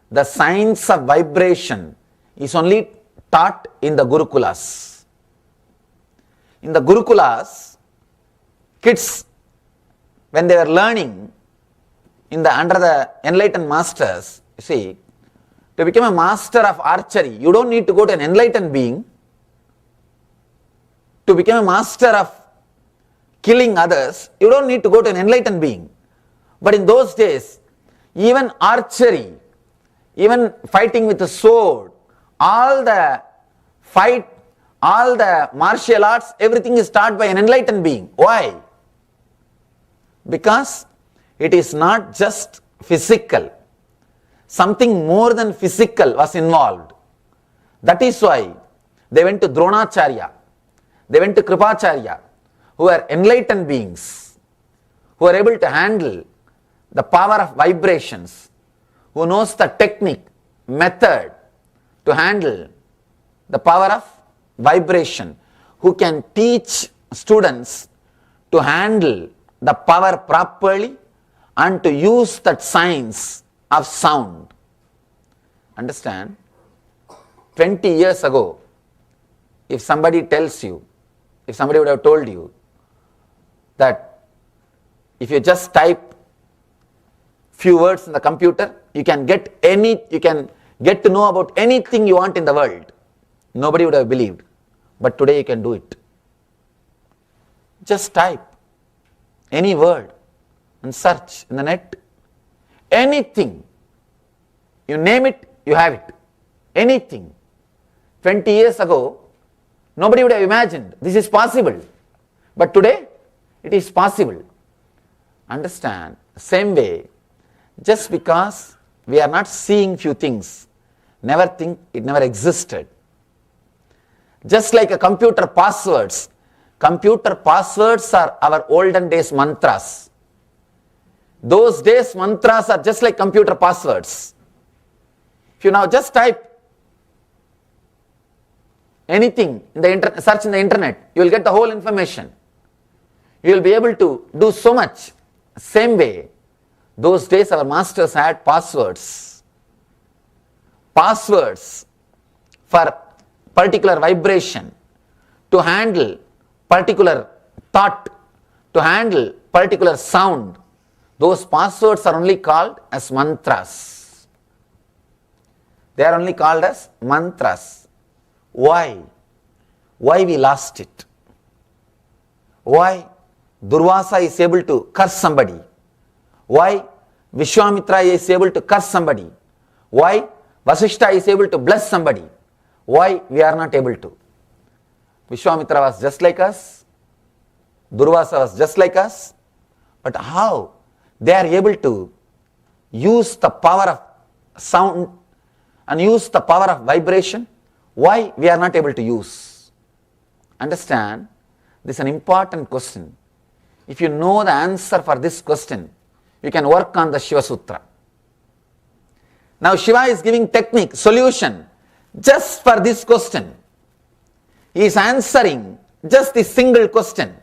the science of vibration is only taught in the Gurukulas. In the Gurukulas, kids, when they were learning, under the enlightened masters, you see, to become a master of archery, you don't need to go to an enlightened being. To become a master of killing others, you don't need to go to an enlightened being. But in those days, even archery, even fighting with a sword, all the martial arts, everything is taught by an enlightened being. Why? Because it is not just physical. Something more than physical was involved. That is why they went to Dronacharya, they went to Kripacharya, who are enlightened beings, who are able to handle the power of vibrations, who knows the technique, method to handle the power of vibration, who can teach students to handle the power properly and to use that science of sound. Understand? 20 years ago, if somebody tells you, if somebody would have told you that if you just type few words in the computer, you can get to know about anything you want in the world, nobody would have believed. But today you can do it. Just type any word and search in the net. Anything. You name it, you have it. Anything. 20 years ago, nobody would have imagined this is possible. But today, it is possible. Understand? Same way, just because we are not seeing few things, never think it never existed. Just like a computer passwords. Computer passwords are our olden days mantras. Those days mantras are just like computer passwords. If you now just type anything in the search in the internet, you will get the whole information. You will be able to do so much. Same way, those days our masters had passwords. Passwords for particular vibration, to handle particular thought, to handle particular sound. Those passwords are only called as mantras. They are only called as mantras. Why? Why we lost it? Why Durvasa is able to curse somebody? Why Vishwamitra is able to curse somebody? Why Vasishta is able to bless somebody? Why we are not able to? Vishwamitra was just like us, Durvasa was just like us, but how they are able to use the power of sound and use the power of vibration? Why we are not able to use? Understand, this is an important question. If you know the answer for this question, you can work on the Shiva Sutra. Now Shiva is giving technique, solution, just for this question. He is answering just this single question.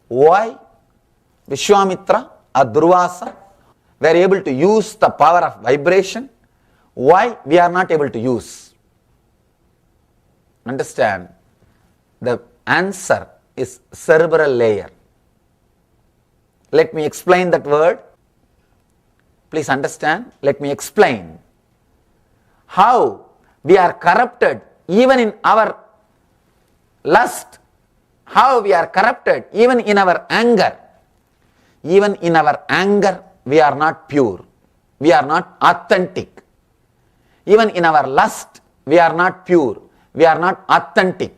Why Vishwamitra or Durvasa were able to use the power of vibration? Why we are not able to use? Understand, the answer is cerebral layer. Let me explain that word. Please understand, let me explain how we are corrupted even in our lust, how we are corrupted even in our anger. Even in our anger, we are not pure, we are not authentic. Even in our lust, we are not pure, we are not authentic.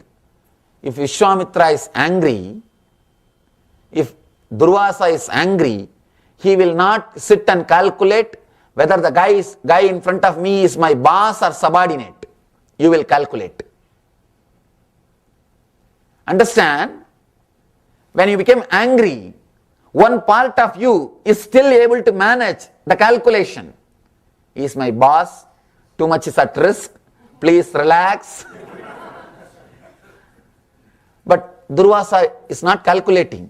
If Vishwamitra is angry, if Durvasa is angry, he will not sit and calculate whether the guy in front of me is my boss or subordinate. You will calculate. Understand? When you become angry, one part of you is still able to manage the calculation. He is my boss, too much is at risk, please relax. But Durvasa is not calculating.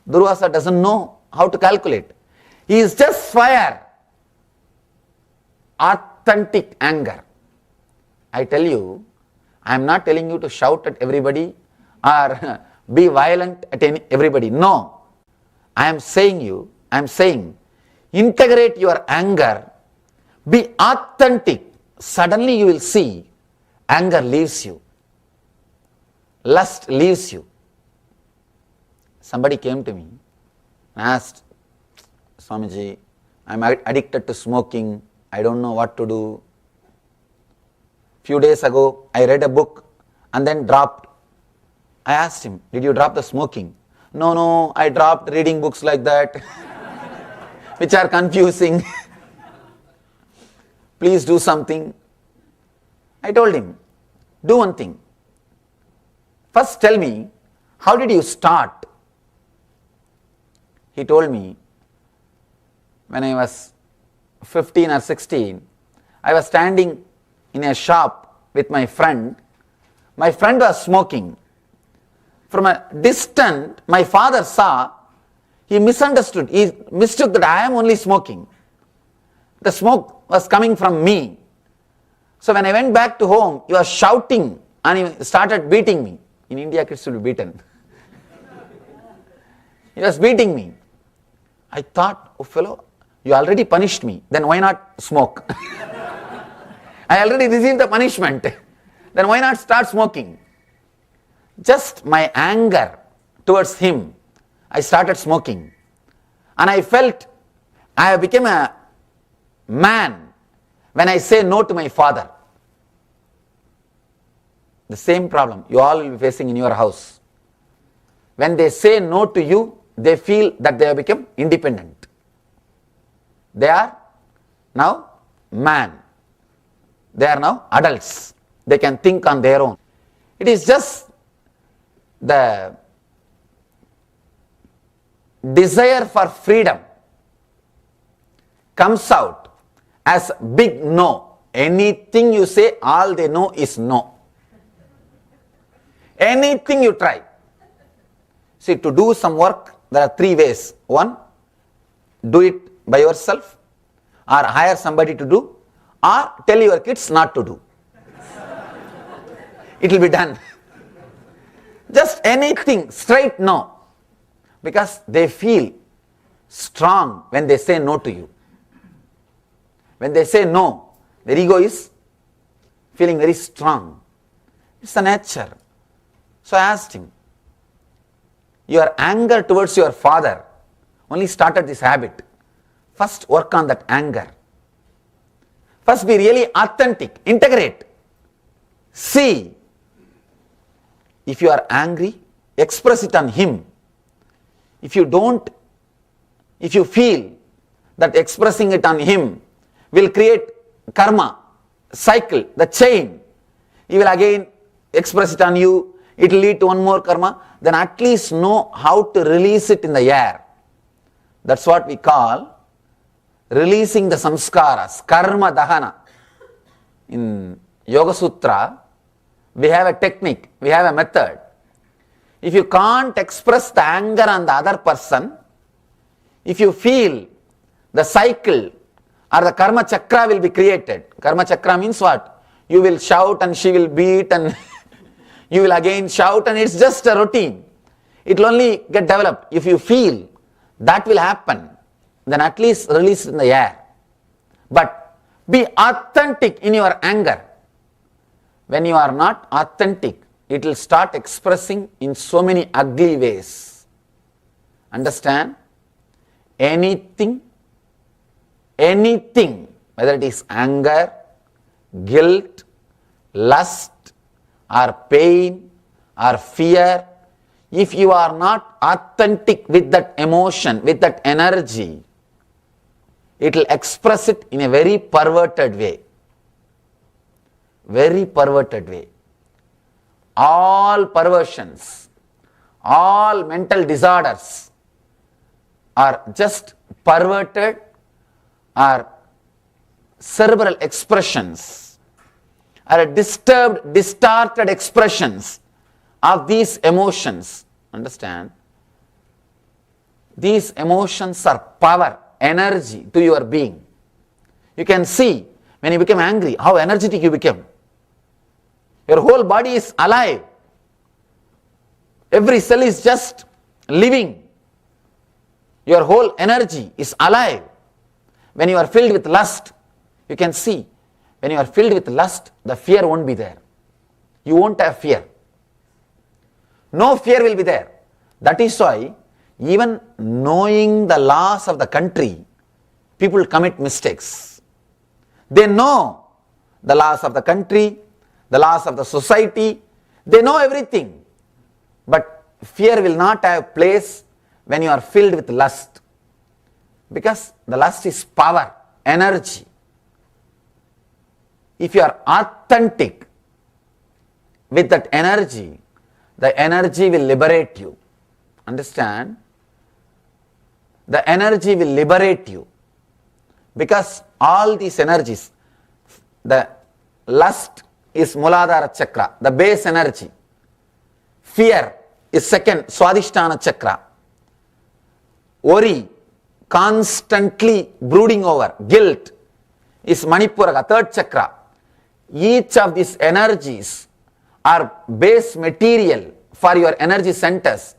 Durvasa doesn't know how to calculate. He is just fire. Authentic anger. I tell you, I am not telling you to shout at everybody or be violent at everybody. No. I am saying, integrate your anger, be authentic. Suddenly you will see anger leaves you, lust leaves you. Somebody came to me and asked, Swamiji, I am addicted to smoking, I don't know what to do. Few days ago, I read a book and then dropped. I asked him, did you drop the smoking? No, I dropped reading books like that, which are confusing. Please do something. I told him, do one thing. First tell me, how did you start? He told me, when I was 15 or 16, I was standing in a shop with my friend. My friend was smoking. From a distance, my father saw, he misunderstood, he mistook that I am only smoking. The smoke was coming from me. So when I went back to home, he was shouting and he started beating me. In India, kids will be beaten. He was beating me. I thought, oh fellow, you already punished me, then why not smoke? I already received the punishment, then why not start smoking? Just my anger towards him, I started smoking. And I felt I became a man when I say no to my father. The same problem you all will be facing in your house. When they say no to you, they feel that they have become independent. They are now man. They are now adults. They can think on their own. It is just the desire for freedom comes out as big no. Anything you say, all they know is no. Anything you try. See, to do some work, there are three ways. One, do it by yourself, or hire somebody to do, or tell your kids not to do. It will be done. Just anything, straight no. Because they feel strong when they say no to you. When they say no, their ego is feeling very strong. It's the nature. So I asked him, your anger towards your father only started this habit. First work on that anger. First be really authentic, integrate. See, if you are angry, express it on him. If you don't, if you feel that expressing it on him will create karma, cycle, the chain, he will again express it on you, it will lead to one more karma, then at least know how to release it in the air. That's what we call releasing the samskaras, karma dahana. In Yoga Sutra, we have a technique, we have a method. If you can't express the anger on the other person, if you feel the cycle or the karma chakra will be created. Karma chakra means what? You will shout and she will beat and you will again shout, and it's just a routine. It will only get developed. If you feel that will happen, then at least release it in the air. But be authentic in your anger. When you are not authentic, it will start expressing in so many ugly ways. Understand? Anything, whether it is anger, guilt, lust, or pain, or fear, if you are not authentic with that emotion, with that energy, it will express it in a very perverted way. Very perverted way. All perversions, all mental disorders are just perverted or cerebral expressions, are disturbed, distorted expressions of these emotions. Understand? These emotions are power, energy to your being. You can see when you become angry, how energetic you become. Your whole body is alive. Every cell is just living. Your whole energy is alive. When you are filled with lust, you can see, when you are filled with lust, the fear won't be there. You won't have fear. No fear will be there. That is why, even knowing the laws of the country, people commit mistakes. They know the laws of the country, the laws of the society, they know everything. But fear will not have place when you are filled with lust. Because the lust is power, energy. If you are authentic with that energy, the energy will liberate you. Understand? The energy will liberate you. Because all these energies, the lust is Muladhara chakra, the base energy. Fear is second, Swadhisthana chakra. Worry, constantly brooding over, guilt is Manipura, third chakra. Each of these energies are base material for your energy centers.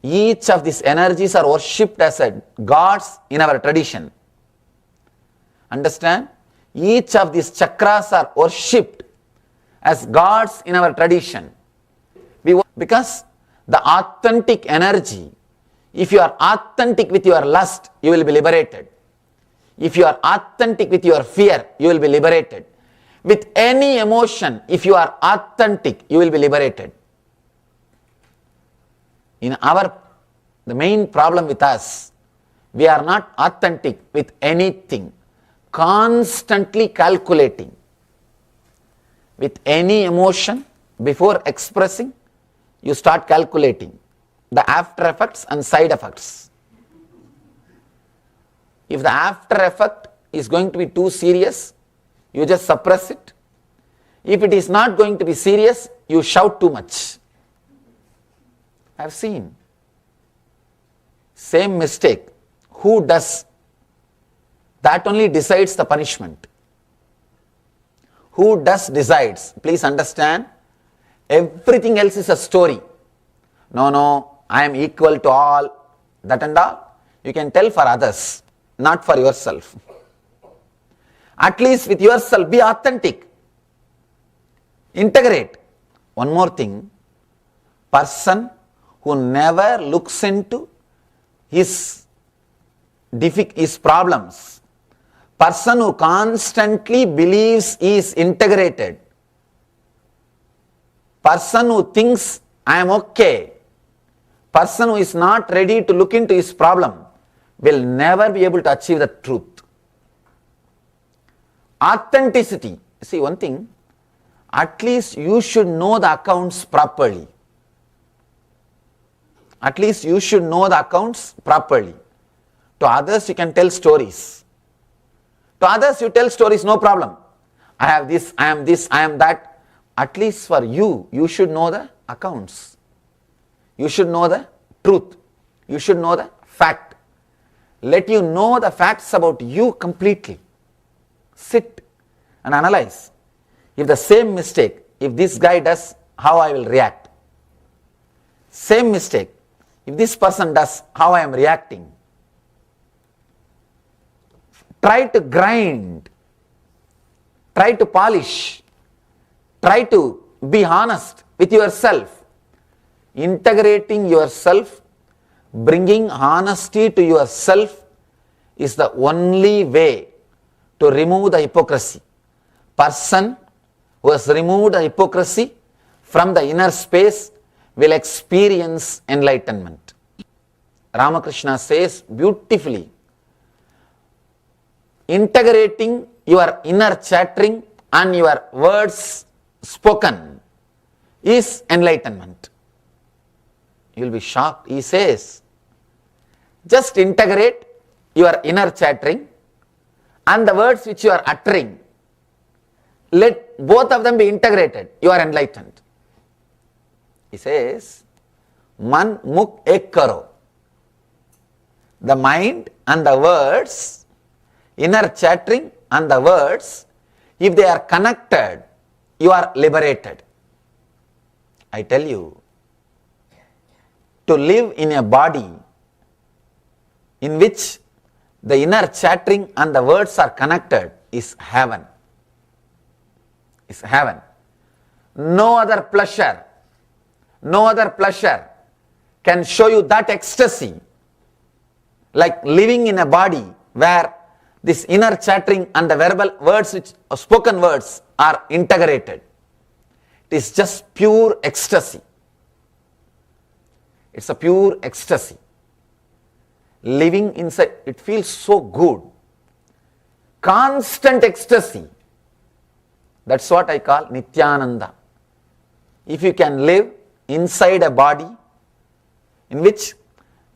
Each of these energies are worshipped as gods in our tradition. Understand? Each of these chakras are worshipped as gods in our tradition. Because the authentic energy, if you are authentic with your lust, you will be liberated. If you are authentic with your fear, you will be liberated. With any emotion, if you are authentic, you will be liberated. The main problem with us, we are not authentic with anything, constantly calculating. With any emotion, before expressing, you start calculating the after effects and side effects. If the after effect is going to be too serious, you just suppress it. If it is not going to be serious, you shout too much. I have seen. Same mistake. Who does? That only decides the punishment. Who does decides. Please understand. Everything else is a story. No, I am equal to all. That and all. You can tell for others, not for yourself. At least with yourself, be authentic. Integrate. One more thing. Person who never looks into his problems. Person who constantly believes he is integrated. Person who thinks I am okay. Person who is not ready to look into his problem will never be able to achieve the truth. Authenticity. See one thing, at least you should know the accounts properly. At least you should know the accounts properly. To others you can tell stories. To others you tell stories, no problem. I have this, I am that. At least for you, you should know the accounts. You should know the truth. You should know the fact. Let you know the facts about you completely. Sit and analyze. If the same mistake, if this guy does, how I will react. Same mistake, if this person does, how I am reacting. Try to grind. Try to polish. Try to be honest with yourself. Integrating yourself, bringing honesty to yourself is the only way to remove the hypocrisy. Person who has removed the hypocrisy from the inner space will experience enlightenment. Ramakrishna says beautifully, integrating your inner chattering and your words spoken is enlightenment. You will be shocked. He says, just integrate your inner chattering and the words which you are uttering. Let both of them be integrated. You are enlightened. He says, Man mukh ek karo. The mind and the words, inner chattering and the words, if they are connected, you are liberated. I tell you, to live in a body in which the inner chattering and the words are connected is heaven. Is heaven. No other pleasure can show you that ecstasy like living in a body where this inner chattering and the verbal words, which spoken words, are integrated. It is just pure ecstasy. It's a pure ecstasy. Living inside, it feels so good. Constant ecstasy. That's what I call Nityananda. If you can live inside a body in which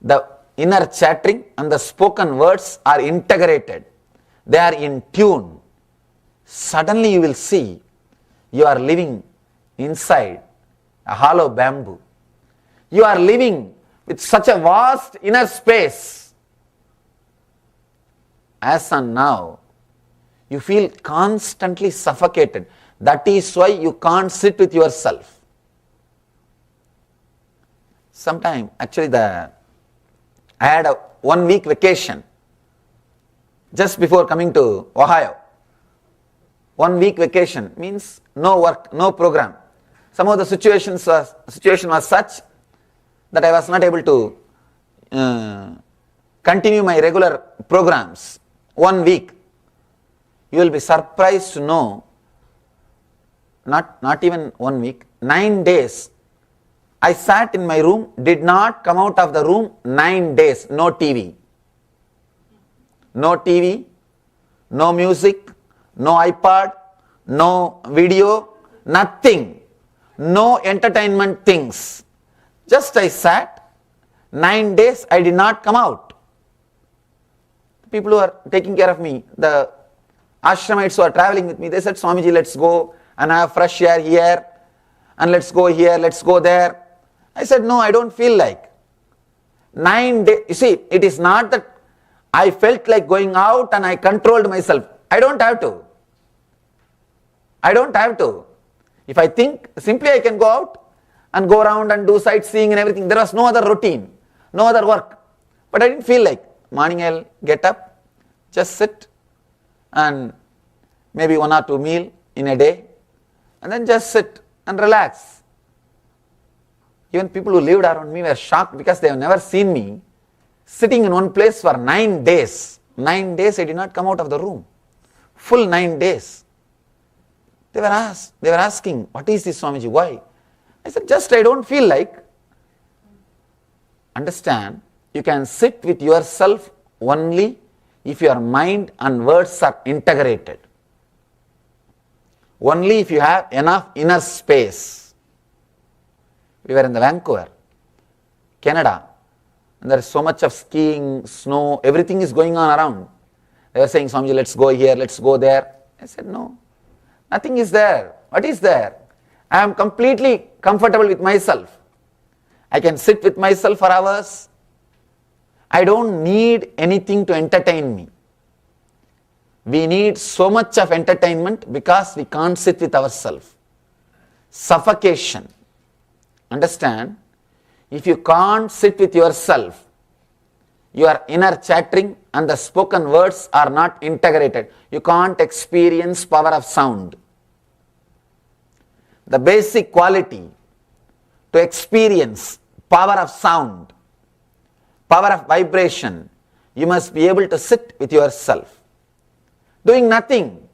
the inner chattering and the spoken words are integrated, they are in tune, suddenly you will see you are living inside a hollow bamboo. You are living with such a vast inner space. As and now, you feel constantly suffocated. That is why you can't sit with yourself. Sometime, actually, I had a 1 week vacation just before coming to Ohio. 1 week vacation means no work, no program. Some of the situation was such that I was not able to continue my regular programs. 1 week. You will be surprised to know, not even 1 week, 9 days. I sat in my room, did not come out of the room 9 days. No TV. No TV, no music, no iPad, no video, nothing. No entertainment things. Just I sat, 9 days I did not come out. People who are taking care of me, the ashramites who are traveling with me, they said, Swamiji, let's go and have fresh air here, and let's go here, let's go there. I said, no, I don't feel like. 9 days, you see, it is not that I felt like going out and I controlled myself. I don't have to. I don't have to. If I think, simply I can go out and go around and do sightseeing and everything. There was no other routine, no other work. But I didn't feel like. Morning I'll get up, just sit, and maybe 1 or 2 meals in a day, and then just sit and relax. Even people who lived around me were shocked because they have never seen me sitting in one place for 9 days. 9 days I did not come out of the room. Full 9 days. They were asking, what is this, Swamiji, why? I said, just I don't feel like. Understand, you can sit with yourself only if your mind and words are integrated. Only if you have enough inner space. We were in the Vancouver, Canada, and there is so much of skiing, snow, everything is going on around. They were saying, Swamiji, let's go here, let's go there. I said, no, nothing is there. What is there? I am completely comfortable with myself. I can sit with myself for hours. I don't need anything to entertain me. We need so much of entertainment because we can't sit with ourselves. Suffocation. Understand? If you can't sit with yourself, your inner chattering and the spoken words are not integrated. You can't experience power of sound. The basic quality to experience power of sound, power of vibration, you must be able to sit with yourself, doing nothing.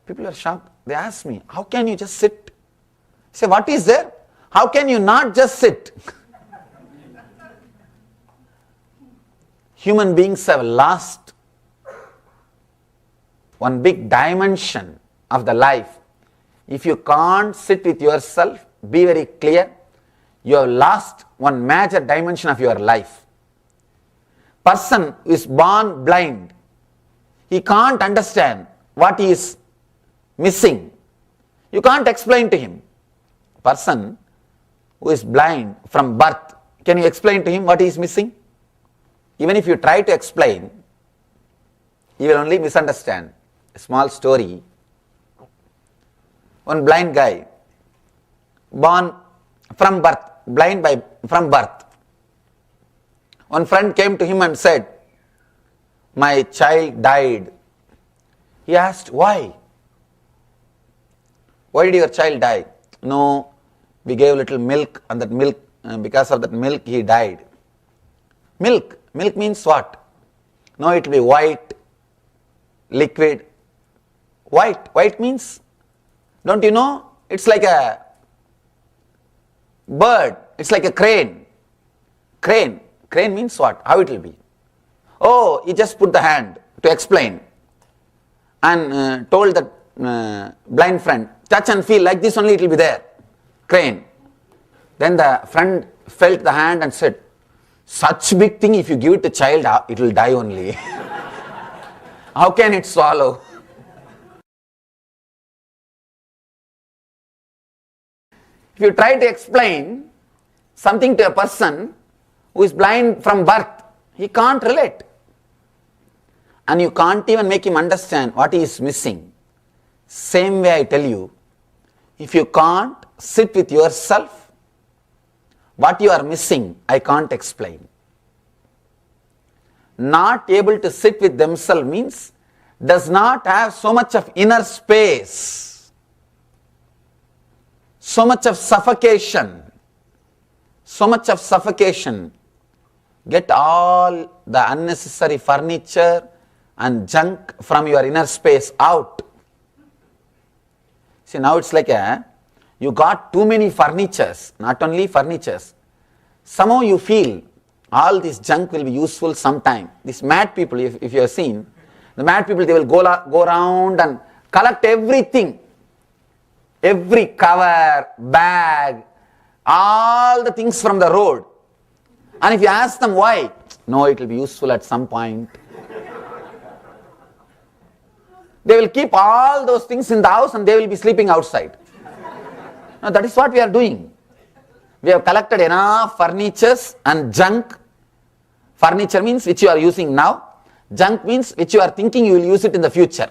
People are shocked. They ask me, how can you just sit? I say, what is there? How can you not just sit? Human beings have lost one big dimension of the life. If you can't sit with yourself, be very clear, you have lost one major dimension of your life. Person who is born blind, he can't understand what he is missing. You can't explain to him. Person who is blind from birth, can you explain to him what he is missing? Even if you try to explain, he will only misunderstand. A small story. One blind guy, born from birth, from birth. One friend came to him and said, my child died. He asked, why? Why did your child die? No, we gave little milk, and that milk, because of that milk he died. Milk means what? No, it will be white, liquid. White means, don't you know? It's like a bird, it's like a crane. Crane means what? How it will be? Oh, he just put the hand to explain and told that blind friend, touch and feel, like this only it will be there. Crane. Then the friend felt the hand and said, such big thing, if you give it to child, it will die only. How can it swallow? If you try to explain something to a person who is blind from birth, he can't relate. And you can't even make him understand what he is missing. Same way I tell you, if you can't sit with yourself, what you are missing, I can't explain. Not able to sit with themselves means does not have so much of inner space, so much of suffocation. Get all the unnecessary furniture and junk from your inner space out. See, now it's like you got too many furnitures, not only furnitures. Somehow you feel all this junk will be useful sometime. These mad people, if you have seen, the mad people, they will go around and collect everything. Every cover, bag, all the things from the road. And if you ask them why, no, it will be useful at some point. They will keep all those things in the house and they will be sleeping outside. Now that is what we are doing. We have collected enough furnitures and junk. Furniture means which you are using now. Junk means which you are thinking you will use it in the future.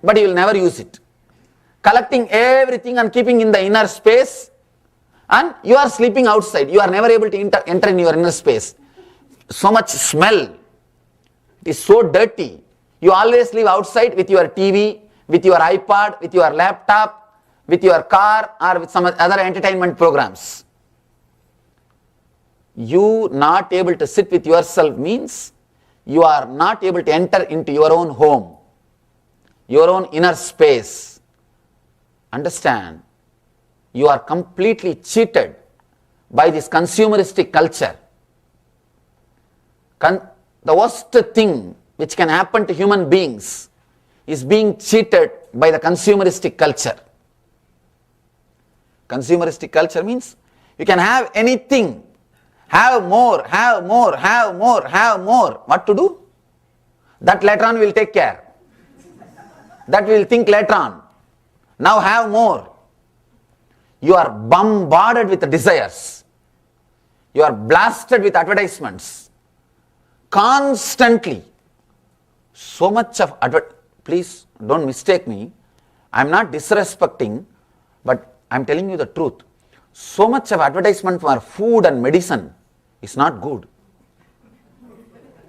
But you will never use it. Collecting everything and keeping in the inner space, and you are sleeping outside. You are never able to enter in your inner space. So much smell. It is so dirty. You always live outside with your TV, with your iPad, with your laptop, with your car, or with some other entertainment programs. You not able to sit with yourself means you are not able to enter into your own home, your own inner space. Understand, you are completely cheated by this consumeristic culture. The worst thing which can happen to human beings is being cheated by the consumeristic culture. Consumeristic culture means you can have anything, have more. What to do? That later on will take care. That will think later on. Now have more. You are bombarded with desires. You are blasted with advertisements. Constantly. So much of please don't mistake me. I am not disrespecting, but I am telling you the truth. So much of advertisement for food and medicine is not good.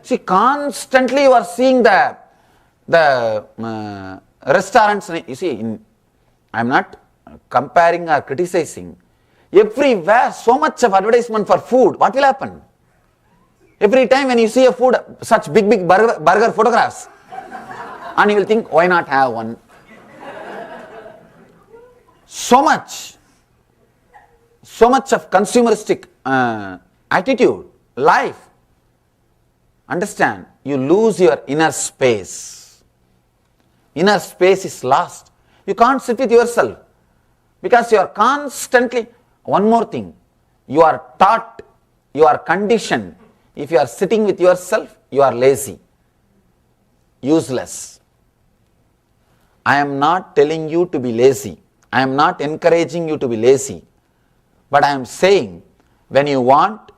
See, constantly you are seeing the restaurants. You see, I am not comparing or criticizing. Everywhere, so much of advertisement for food. What will happen? Every time when you see a food, such big burger photographs, and you will think, why not have one? So much of consumeristic attitude, life. Understand, you lose your inner space. Inner space is lost. You can't sit with yourself because you are constantly. One more thing, you are taught, you are conditioned. If you are sitting with yourself, you are lazy, useless. I am not telling you to be lazy. I am not encouraging you to be lazy. But I am saying, when you want,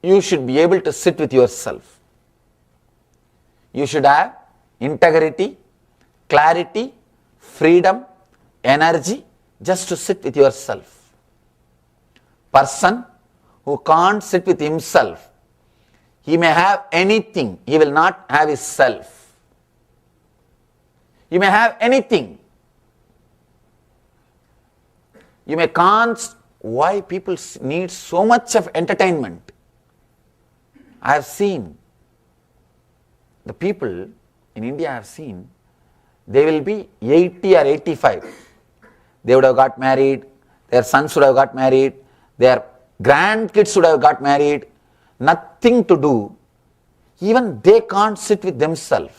you should be able to sit with yourself. You should have integrity, clarity, freedom, energy just to sit with yourself. Person who can't sit with himself. He may have anything, he will not have his self. You may have anything. You may can't. Why people need so much of entertainment? I have seen the people in India, I have seen, they will be 80 or 85. They would have got married, their sons would have got married, their grandkids would have got married, nothing to do. Even they can't sit with themselves.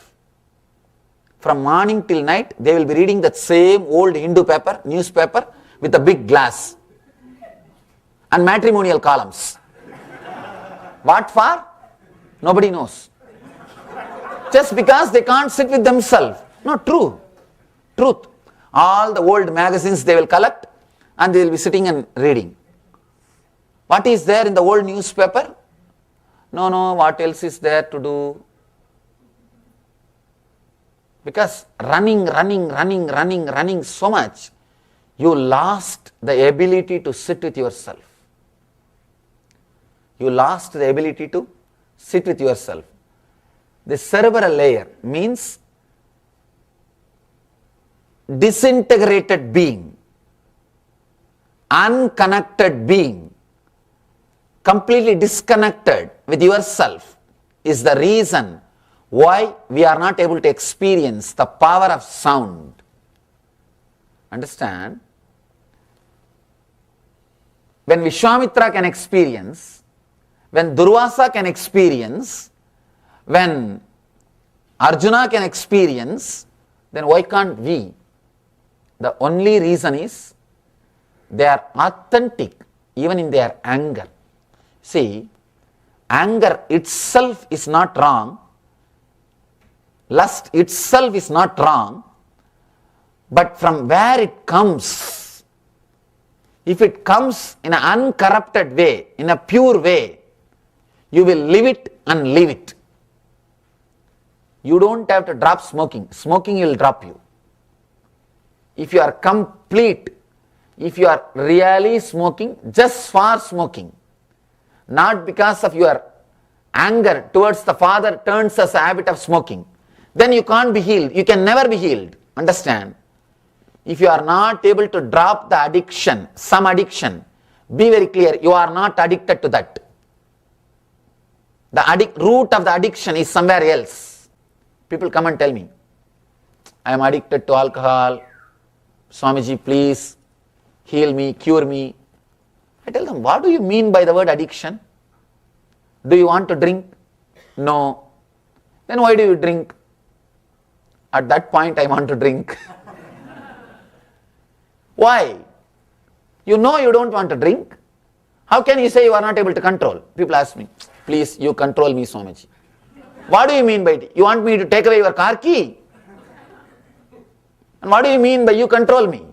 From morning till night, they will be reading that same old Hindu paper, newspaper, with a big glass and matrimonial columns. What for? Nobody knows. Just because they can't sit with themselves. No, truth. All the old magazines they will collect and they will be sitting and reading. What is there in the old newspaper? No, what else is there to do? Because running so much, you lost the ability to sit with yourself. You lost the ability to sit with yourself. The cerebral layer means disintegrated being, unconnected being, completely disconnected with yourself is the reason why we are not able to experience the power of sound. Understand? When Vishwamitra can experience, when Durvasa can experience, when Arjuna can experience, then why can't we? The only reason is they are authentic even in their anger. See, anger itself is not wrong, lust itself is not wrong, but from where it comes, if it comes in an uncorrupted way, in a pure way, you will live it and leave it. You don't have to drop smoking. Smoking will drop you. If you are complete, if you are really smoking, just for smoking, not because of your anger towards the father turns as a habit of smoking, then you can't be healed. You can never be healed. Understand? If you are not able to drop the addiction, some addiction, be very clear, you are not addicted to that. The root of the addiction is somewhere else. People come and tell me, I am addicted to alcohol. Swamiji, please heal me, cure me. I tell them, what do you mean by the word addiction? Do you want to drink? No. Then why do you drink? At that point I want to drink. Why? You know you don't want to drink. How can you say you are not able to control? People ask me, please you control me, Swamiji. What do you mean by it? You want me to take away your car key? And what do you mean by you control me?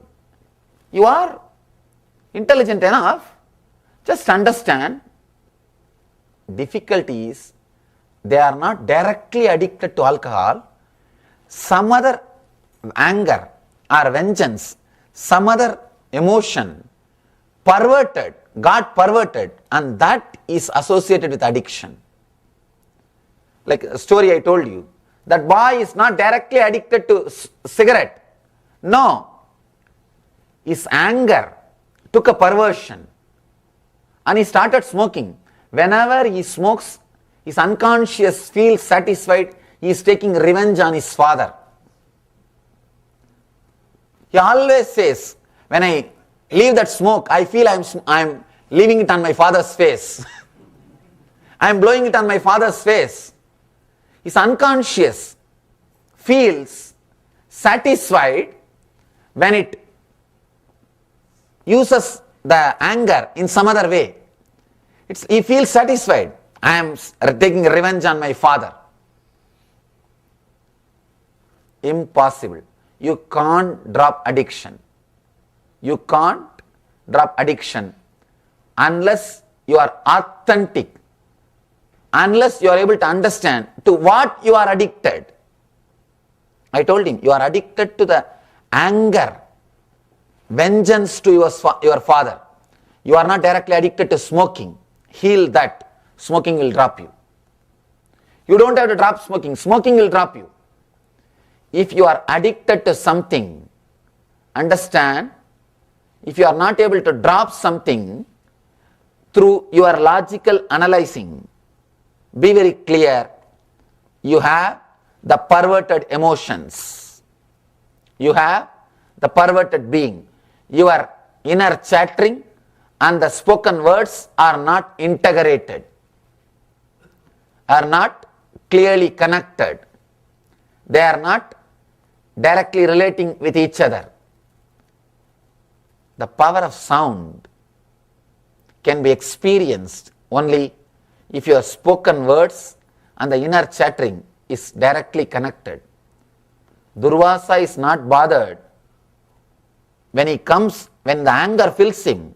You are intelligent enough. Just understand, difficulty is they are not directly addicted to alcohol. Some other anger or vengeance, some other emotion got perverted, and that is associated with addiction. Like a story I told you, that boy is not directly addicted to cigarette. No, his anger took a perversion and he started smoking. Whenever he smokes, his unconscious feels satisfied, he is taking revenge on his father. He always says, when I leave that smoke, I feel I am leaving it on my father's face. I am blowing it on my father's face. His unconscious feels satisfied when it uses the anger in some other way. He feels satisfied. I am taking revenge on my father. Impossible. You can't drop addiction. You can't drop addiction unless you are authentic, unless you are able to understand to what you are addicted. I told him, you are addicted to the anger, vengeance to your father. You are not directly addicted to smoking. heal that, smoking will drop you. You don't have to drop smoking. Smoking will drop you. If you are addicted to something, understand, if you are not able to drop something through your logical analyzing, be very clear, you have the perverted emotions. You have the perverted being. Your inner chattering and the spoken words are not integrated, are not clearly connected. They are not directly relating with each other. The power of sound can be experienced only if your spoken words and the inner chattering is directly connected. Durvasa is not bothered when he comes, when the anger fills him.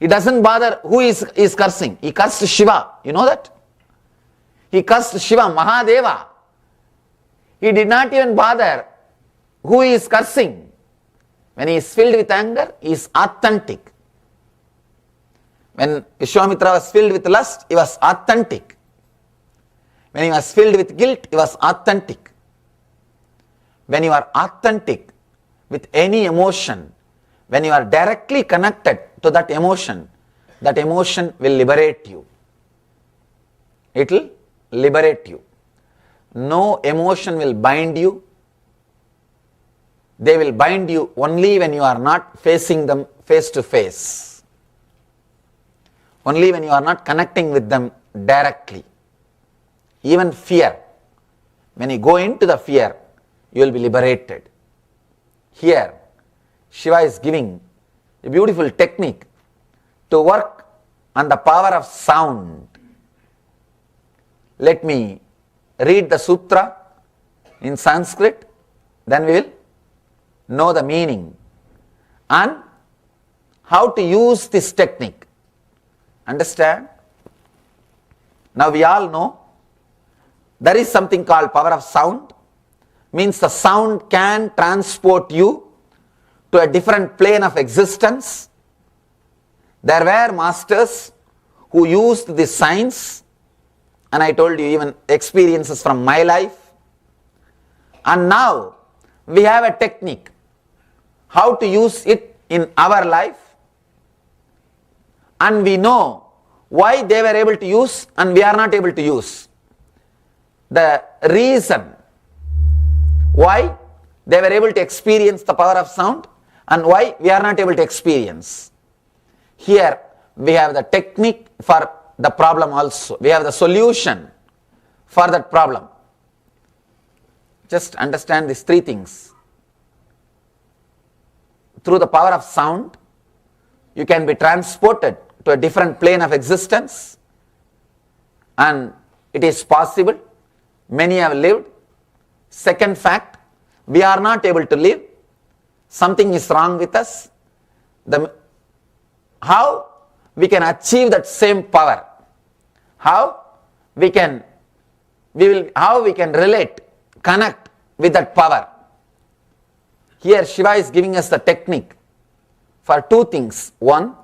He doesn't bother who is cursing. He cursed Shiva. You know that? He cursed Shiva, Mahadeva. He did not even bother who he is cursing. When he is filled with anger, he is authentic. When Vishwamitra was filled with lust, he was authentic. When he was filled with guilt, he was authentic. When you are authentic with any emotion, when you are directly connected to that emotion will liberate you. It will liberate you. No emotion will bind you. They will bind you only when you are not facing them face to face. Only when you are not connecting with them directly. Even fear. When you go into the fear, you will be liberated. Here, Shiva is giving a beautiful technique to work on the power of sound. Let me read the sutra in Sanskrit, then we will know the meaning and how to use this technique. Understand? Now we all know there is something called power of sound. Means the sound can transport you to a different plane of existence. There were masters who used this science, and I told you even experiences from my life. And now we have a technique how to use it in our life, and we know why they were able to use and we are not able to use. The reason why they were able to experience the power of sound and why we are not able to experience. Here we have the technique for the problem also. We have the solution for that problem. Just understand these three things. Through the power of sound, you can be transported to a different plane of existence, and it is possible. Many have lived. Second fact, we are not able to live. Something is wrong with us. How we can achieve that same power? How we can relate, connect with that power? Here Shiva is giving us the technique for two things. One,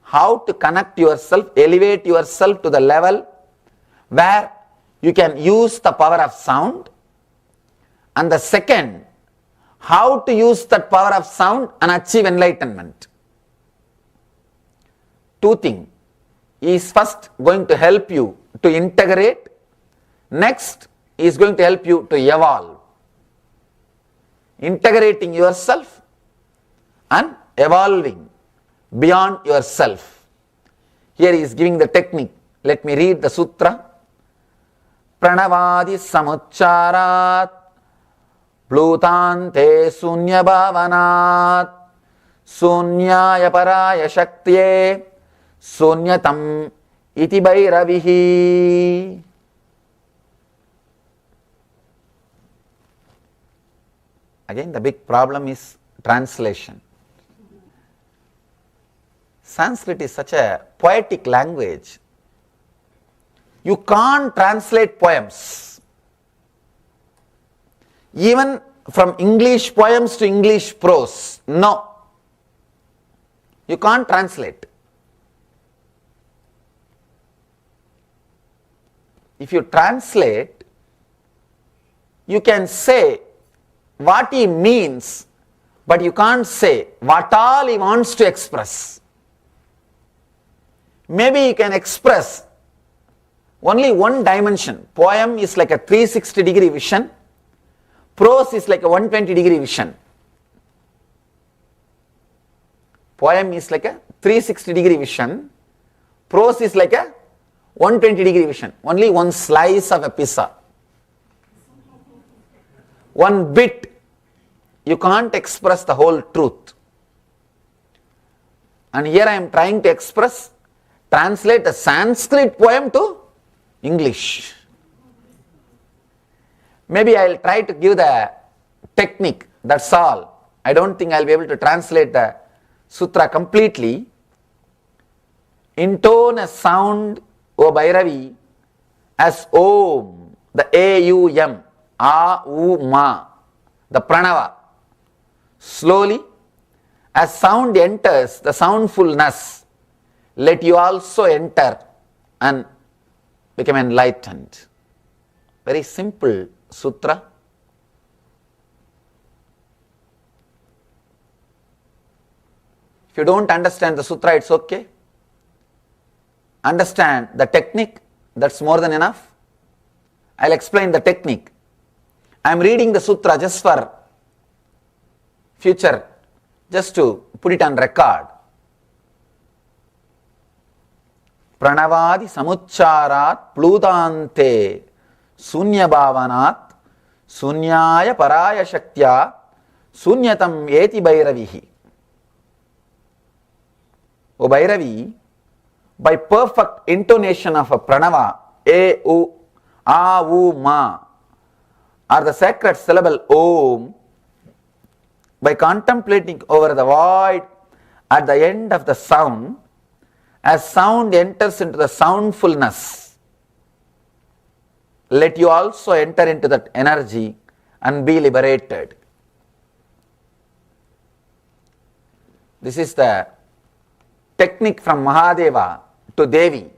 how to connect yourself, elevate yourself to the level where you can use the power of sound. And the second, how to use that power of sound and achieve enlightenment. Two things. He is first going to help you to integrate. Next, he is going to help you to evolve. Integrating yourself and evolving beyond yourself. Here he is giving the technique. Let me read the sutra. Pranavadi samucharat plutante sunya bhavanat sunyaya paraya shaktye sunyatam iti bhairavihi. Again, the big problem is translation. Sanskrit is such a poetic language. You can't translate poems. Even from English poems to English prose. No. You can't translate. if you translate, you can say what he means, but you can't say what all he wants to express. Maybe you can express only one dimension. Poem is like a 360-degree vision. Prose is like a 120-degree vision. Poem is like a 360-degree vision. Prose is like a 120-degree vision. Only one slice of a pizza. One bit. You can't express the whole truth. And here I am trying to translate a Sanskrit poem to English. Maybe I will try to give the technique, that's all. I don't think I will be able to translate the sutra completely. Intone a sound, O Bhairavi, as Om, the A-U-M, A-U-Ma, the Pranava. Slowly, as sound enters the soundfulness, let you also enter and become enlightened. Very simple sutra. If you don't understand the sutra, it's okay. Understand the technique, that's more than enough. I'll explain the technique. I'm reading the sutra just for future, just to put it on record. Pranavadi samucharat pludante sunyabhavanat sunyaya paraya shaktya sunyatam eti Bhairavihi. O Bhairavi, by perfect intonation of a pranava, A, U, A, U, Ma, or the sacred syllable Om, by contemplating over the void at the end of the sound, as sound enters into the soundfulness, let you also enter into that energy and be liberated. This is the technique from Mahadeva to Devi.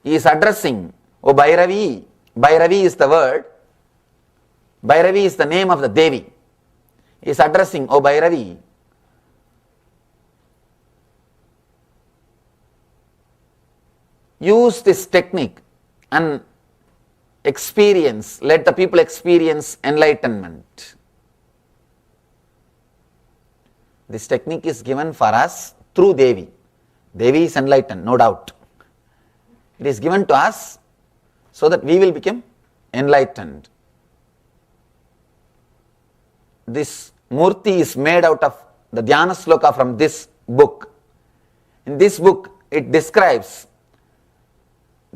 He is addressing, O Bhairavi. Bhairavi is the word. Bhairavi is the name of the Devi. He is addressing, O Bhairavi, use this technique and experience, let the people experience enlightenment. This technique is given for us through Devi. Devi is enlightened, no doubt. It is given to us so that we will become enlightened. This Murti is made out of the Dhyana Sloka from this book. In this book, it describes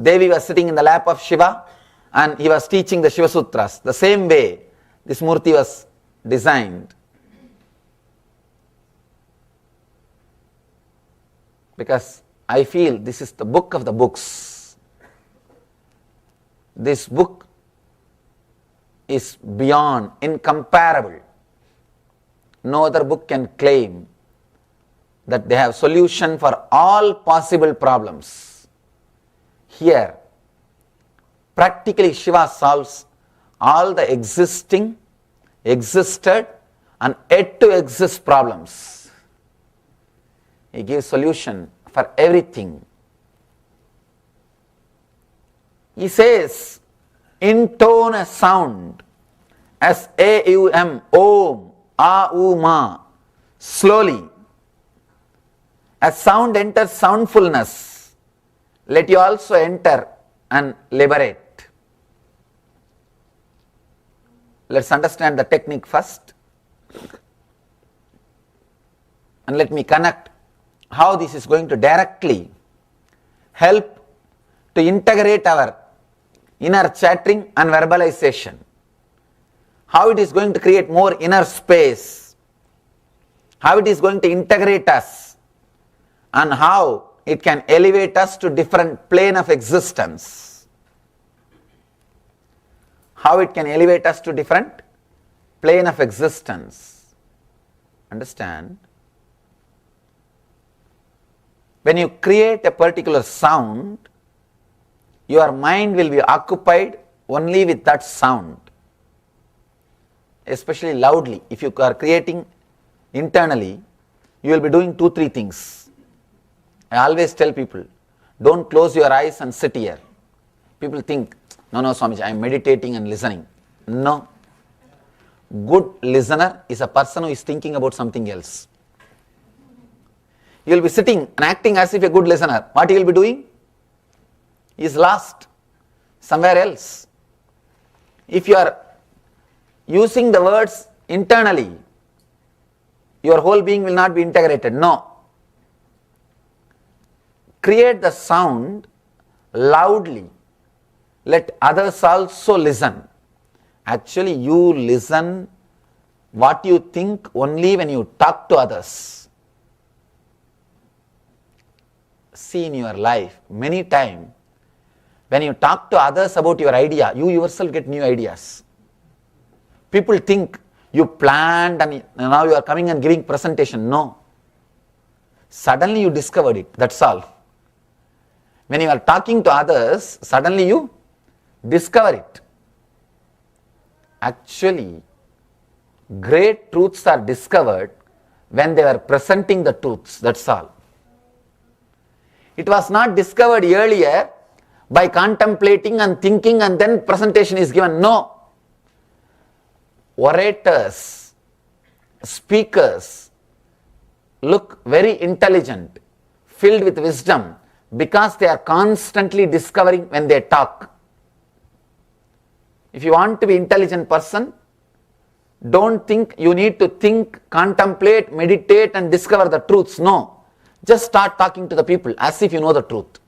Devi was sitting in the lap of Shiva and he was teaching the Shiva Sutras. The same way this Murti was designed. Because I feel this is the book of the books. This book is beyond, incomparable. No other book can claim that they have solution for all possible problems. Here, practically Shiva solves all the existing, existed and yet to exist problems. He gives solution for everything. He says, intone a sound as A-U-M, Om, A-U-Ma, slowly. As sound enters soundfulness, let you also enter and liberate. Let's understand the technique first. And let me connect how this is going to directly help to integrate our inner chattering and verbalization. How it is going to create more inner space. How it is going to integrate us. And how it can elevate us to different plane of existence. How it can elevate us to different plane of existence. Understand? When you create a particular sound, your mind will be occupied only with that sound, especially loudly. If you are creating internally, you will be doing 2-3 things. I always tell people, don't close your eyes and sit here. People think, no, Swamiji, I am meditating and listening. No. Good listener is a person who is thinking about something else. You will be sitting and acting as if a good listener. What he will be doing? He is lost somewhere else. If you are using the words internally, your whole being will not be integrated. No. Create the sound loudly. Let others also listen. Actually, you listen what you think only when you talk to others. See in your life, many times, when you talk to others about your idea, you yourself get new ideas. People think you planned and now you are coming and giving presentation. No. Suddenly you discovered it. That's all. When you are talking to others, suddenly you discover it. Actually, great truths are discovered when they are presenting the truths. That's all. It was not discovered earlier by contemplating and thinking and then presentation is given. No. Orators, speakers look very intelligent, filled with wisdom, because they are constantly discovering when they talk. If you want to be an intelligent person, don't think you need to think, contemplate, meditate and discover the truths. No. Just start talking to the people as if you know the truth.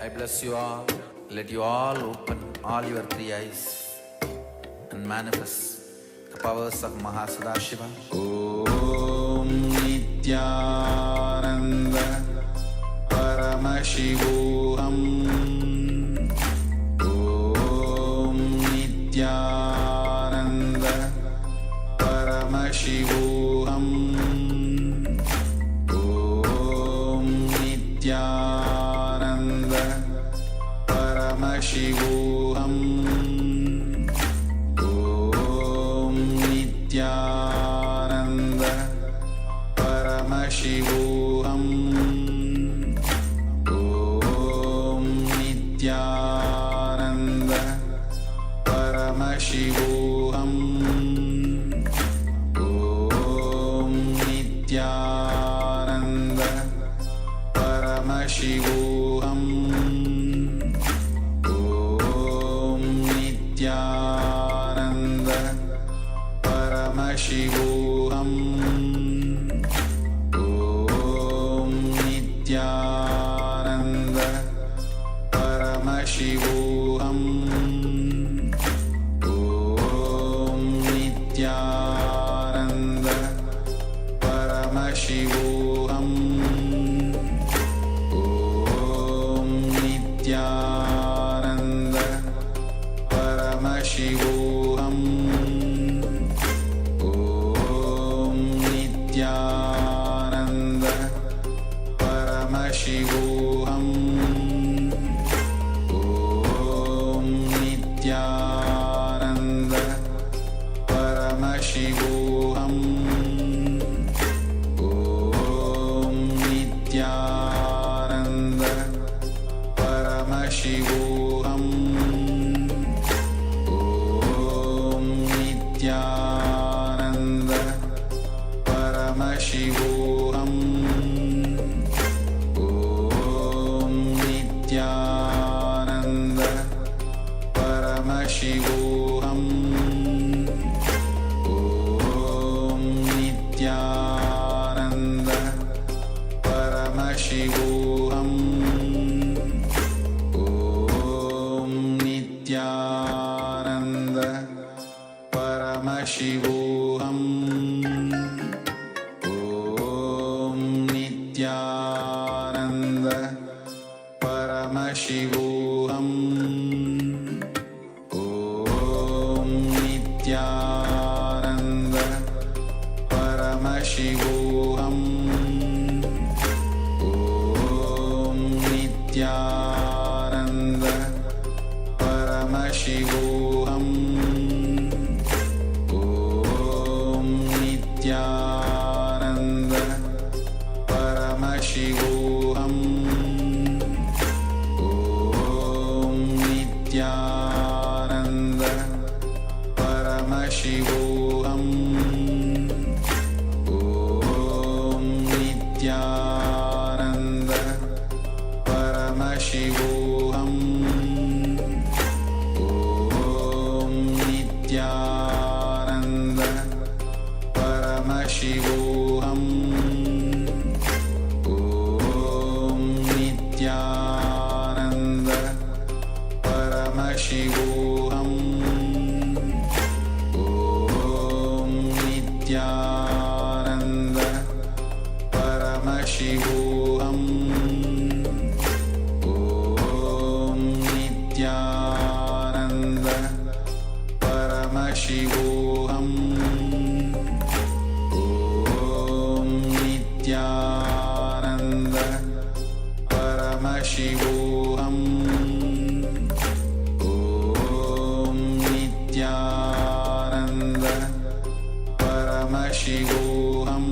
I bless you all. Let you all open all your 3 eyes and manifest the powers of Mahasadashiva. Om Nityananda Paramashivoham. Om Nityananda Paramashivoham. Om Nityananda Paramashivoham. Om Nityananda Paramashivoham. Om Nityananda Paramashivoham. Om Nityananda Paramashivoham. Om Nityananda Paramashivoham. Om Nityananda Paramashivoham. Om Nityananda Paramashivoham. Om Nityananda Paramashivoham. Om Nityananda Paramashivoham. Om Nityananda Paramashivoham. Om Nityananda Paramashivoham. Om Nityananda Paramashivoham. Om Nityananda Paramashivoham. Om Nityananda Paramashivoham. Om Paramashivoham Om Nityananda Paramashivoham Om Nityananda Paramashivoham Om Nityananda Paramashivoham Om Nityananda Paramashivoham Om Nityananda Paramashivoham Om Nityananda Paramashivoham Om Nityananda Paramashivoham Om Nityananda Paramashivoham Om Nityananda Paramashivoham Om Nityananda Paramashivoham Om Nityananda Paramashivoham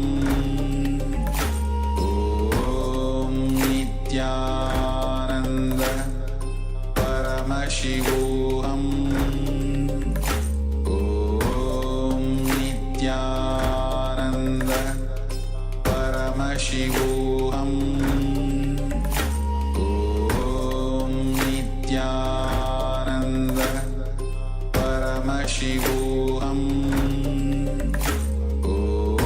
Om Nityananda Paramashivoham Om Nityananda Paramashivoham Om Nityananda Paramashivoham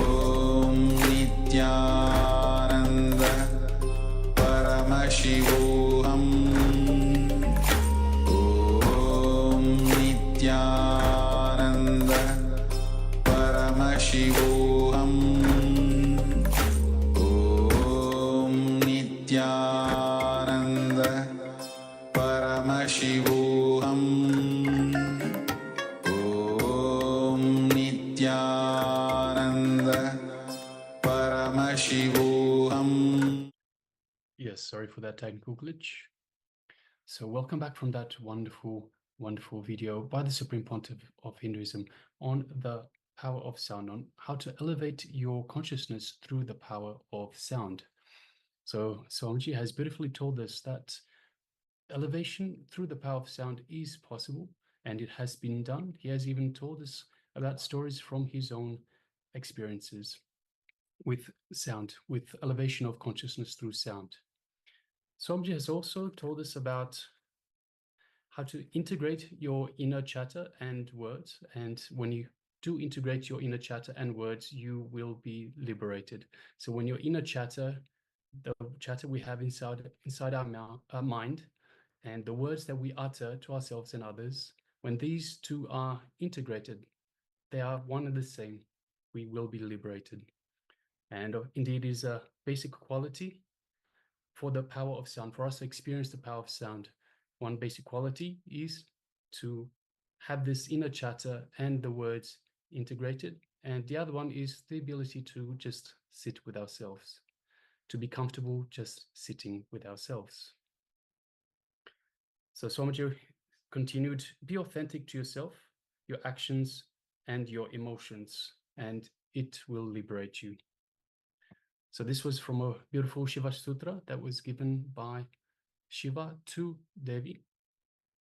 Om Nityananda Paramashivoham Om Nityananda Paramashivoham Om Nityananda Paramashivoham Om Nityananda Paramashivoham. Yes, sorry for that technical glitch. So welcome back from that wonderful, wonderful video by the Supreme Pontiff of Hinduism on the power of sound, on how to elevate your consciousness through the power of sound. So Swamiji has beautifully told us that elevation through the power of sound is possible, and it has been done. He has even told us about stories from his own experiences with sound, with elevation of consciousness through sound. Swamiji has also told us about how to integrate your inner chatter and words. And when you do integrate your inner chatter and words, you will be liberated. So when your inner chatter, the chatter we have inside our mind, and the words that we utter to ourselves and others, when these two are integrated, they are one and the same. We will be liberated. And indeed, it is a basic quality for the power of sound, for us to experience the power of sound. One basic quality is to have this inner chatter and the words integrated. And the other one is the ability to just sit with ourselves, to be comfortable just sitting with ourselves. So Swamiji continued, be authentic to yourself, your actions, and your emotions, and it will liberate you. So this was from a beautiful Shiva Sutra that was given by Shiva to Devi.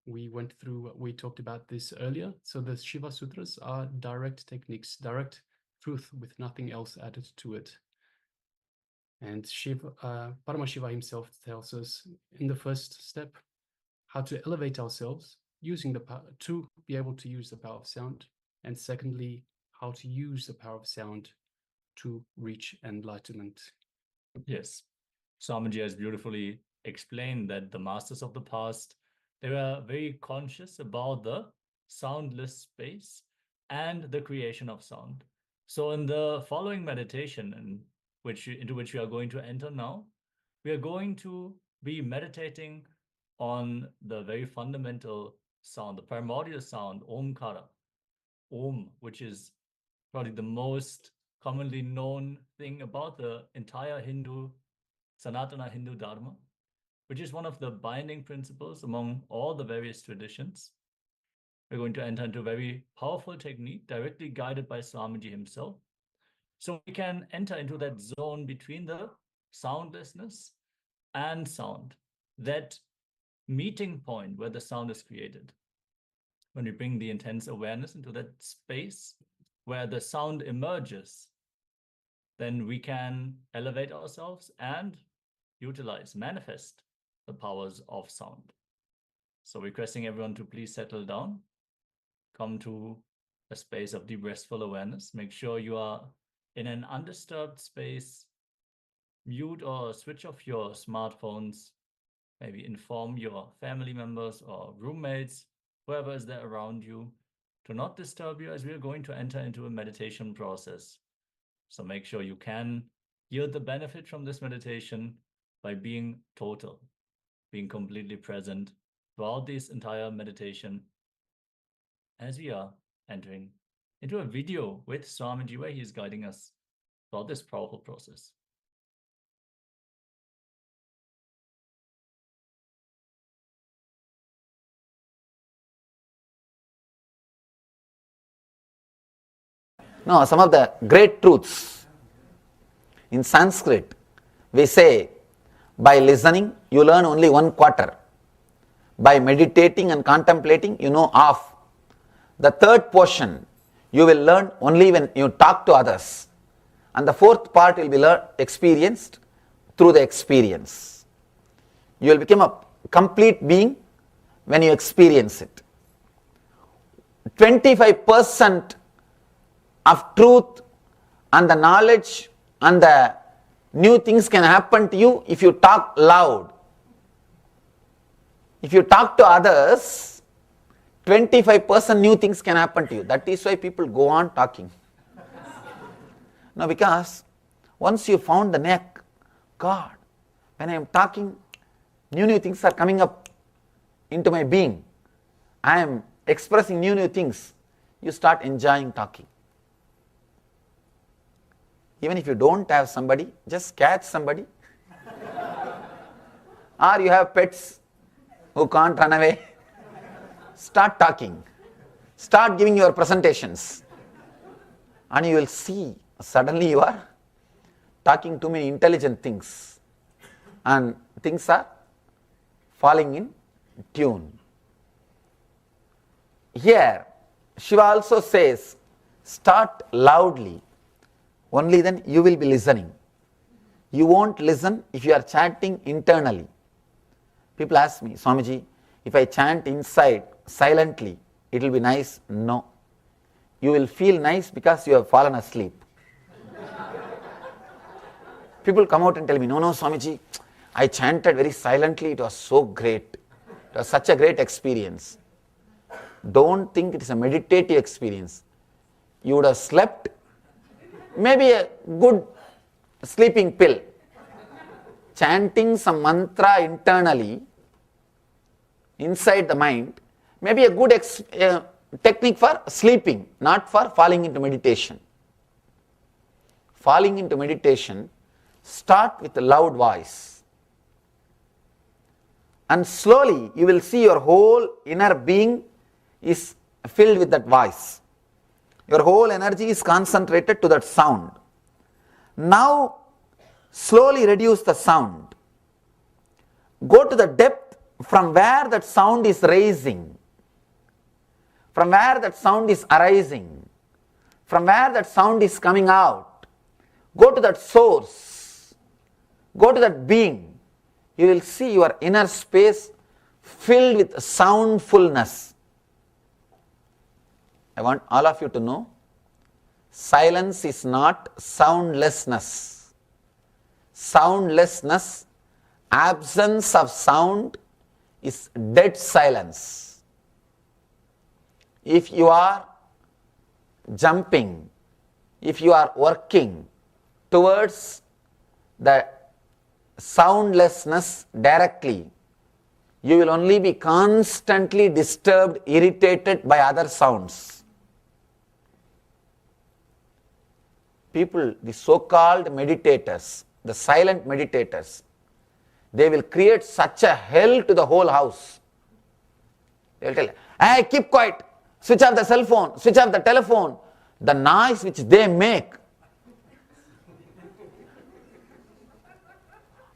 We talked about this earlier. So the Shiva Sutras are direct techniques, direct truth with nothing else added to it. And Paramashiva himself tells us in the first step how to elevate ourselves using the power to be able to use the power of sound. And secondly, how to use the power of sound to reach enlightenment. Yes. Swamiji has beautifully explained that the masters of the past, they were very conscious about the soundless space and the creation of sound. So in the following meditation, into which we are going to enter now, we are going to be meditating on the very fundamental sound, the primordial sound, Omkara. Om, which is probably the most commonly known thing about the entire Hindu, Sanatana Hindu Dharma, which is one of the binding principles among all the various traditions. We're going to enter into a very powerful technique directly guided by Swamiji himself. So we can enter into that zone between the soundlessness and sound, that meeting point where the sound is created. When we bring the intense awareness into that space where the sound emerges, then we can elevate ourselves and utilize, manifest the powers of sound. So requesting everyone to please settle down, come to a space of deep restful awareness. Make sure you are in an undisturbed space. Mute or switch off your smartphones. Maybe inform your family members or roommates, whoever is there around you, to not disturb you as we are going to enter into a meditation process. So make sure you can yield the benefit from this meditation by being total, being completely present throughout this entire meditation as we are entering into a video with Swamiji where he is guiding us throughout this powerful process. No, some of the great truths. In Sanskrit, we say, by listening, you learn only 1/4. By meditating and contemplating, you know half. The third portion, you will learn only when you talk to others. And the fourth part will be experienced through the experience. You will become a complete being when you experience it. 25% of truth and the knowledge and the new things can happen to you if you talk loud. If you talk to others, 25% new things can happen to you. That is why people go on talking. No, because once you found the neck, God, when I am talking, new things are coming up into my being. I am expressing new things. You start enjoying talking. Even if you don't have somebody, just catch somebody. Or you have pets who can't run away. Start talking. Start giving your presentations. And you will see, suddenly you are talking too many intelligent things. And things are falling in tune. Here, Shiva also says, start loudly. Only then you will be listening. You won't listen if you are chanting internally. People ask me, Swamiji, if I chant inside silently, it will be nice. No. You will feel nice because you have fallen asleep. People come out and tell me, no, Swamiji, I chanted very silently. It was so great. It was such a great experience. Don't think it is a meditative experience. You would have slept. Maybe a good sleeping pill. Chanting some mantra internally, inside the mind, may be a good technique for sleeping, not for falling into meditation. Falling into meditation, start with a loud voice. And slowly you will see your whole inner being is filled with that voice. Your whole energy is concentrated to that sound. Now, slowly reduce the sound. Go to the depth from where that sound is rising, from where that sound is arising, from where that sound is coming out. Go to that source. Go to that being. You will see your inner space filled with soundfulness. I want all of you to know, silence is not soundlessness. Soundlessness, absence of sound, is dead silence. If you are jumping, if you are working towards the soundlessness directly, you will only be constantly disturbed, irritated by other sounds. People, the so-called meditators, the silent meditators, they will create such a hell to the whole house. They will tell, hey, keep quiet, switch off the cell phone, switch off the telephone. The noise which they make,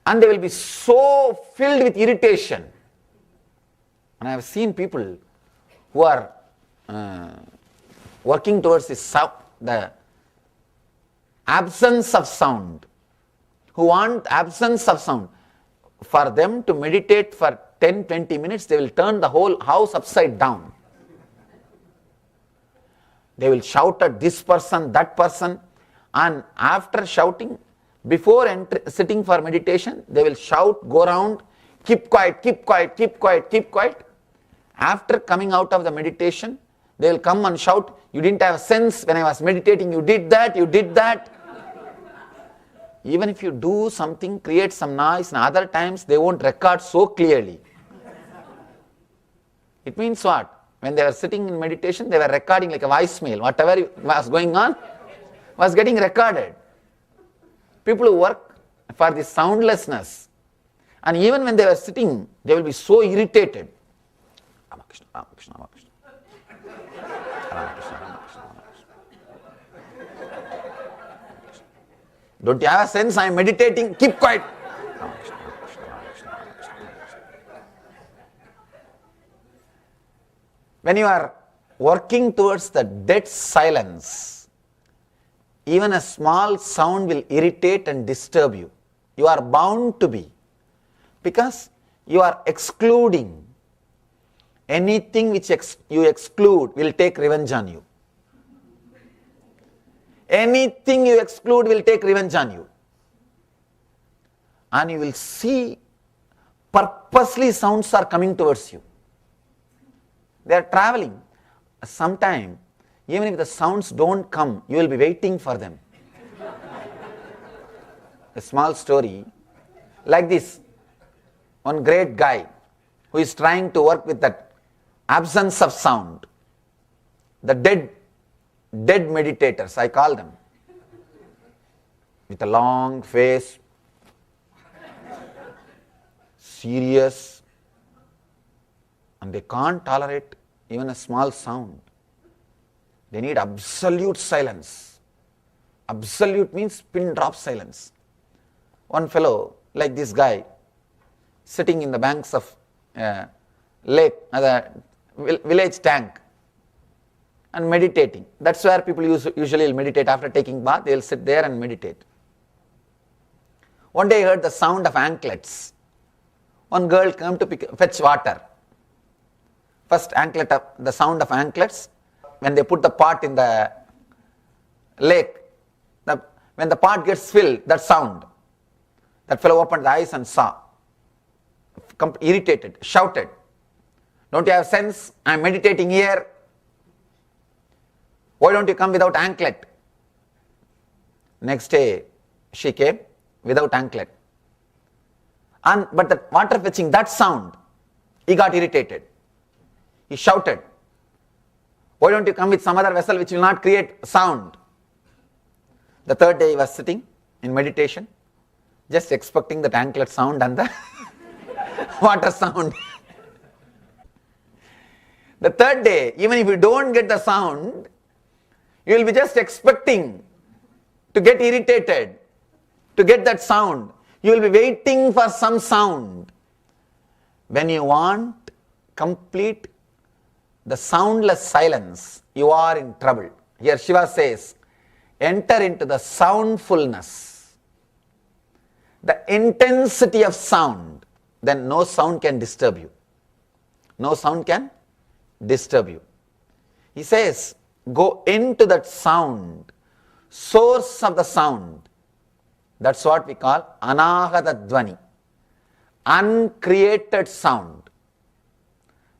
and they will be so filled with irritation. And I have seen people who are working towards the absence of sound, who want absence of sound. For them to meditate for 10-20 minutes, they will turn the whole house upside down. They will shout at this person, that person, and after shouting, before sitting for meditation, they will shout, go around, keep quiet, keep quiet, keep quiet, keep quiet. After coming out of the meditation, they will come and shout, you didn't have sense when I was meditating, you did that, you did that. Even if you do something, create some noise, and other times they won't record so clearly. It means what? When they were sitting in meditation, they were recording like a voicemail. Whatever was going on was getting recorded. People who work for the soundlessness, and even when they were sitting, they will be so irritated. Ramakrishna, Ramakrishna, Ramakrishna. Ramakrishna, Ramakrishna, Ramakrishna. Don't you have a sense? I am meditating. Keep quiet. Ramakrishna, Ramakrishna, Ramakrishna, Ramakrishna, Ramakrishna. When you are working towards the dead silence, even a small sound will irritate and disturb you. You are bound to be, because you are excluding. Anything which you exclude will take revenge on you. Anything you exclude will take revenge on you. And you will see purposely sounds are coming towards you. They are traveling. Sometime, even if the sounds don't come, you will be waiting for them. A small story like this. One great guy who is trying to work with that absence of sound. The dead meditators, I call them. With a long face, serious, and they can't tolerate even a small sound. They need absolute silence. Absolute means pin drop silence. One fellow, like this guy, sitting in the banks of lake, the village tank, and meditating. That's where people usually meditate. After taking bath, they will sit there and meditate. One day I heard the sound of anklets. One girl came to fetch water. First anklet up, the sound of anklets. When they put the pot in the lake, when the pot gets filled, that sound. That fellow opened the eyes and saw. Irritated, shouted, don't you have sense? I am meditating here. Why don't you come without anklet? Next day, she came without anklet. But the water fetching, that sound, he got irritated. He shouted, why don't you come with some other vessel which will not create sound? The third day he was sitting in meditation, just expecting the anklet sound and the water sound. The third day, even if you don't get the sound, you will be just expecting to get irritated, to get that sound. You will be waiting for some sound. When you want complete the soundless silence, you are in trouble. Here Shiva says, enter into the soundfulness, the intensity of sound, then no sound can disturb you. No sound can disturb you. He says, go into that sound, source of the sound. That's what we call anahata dvani, uncreated sound.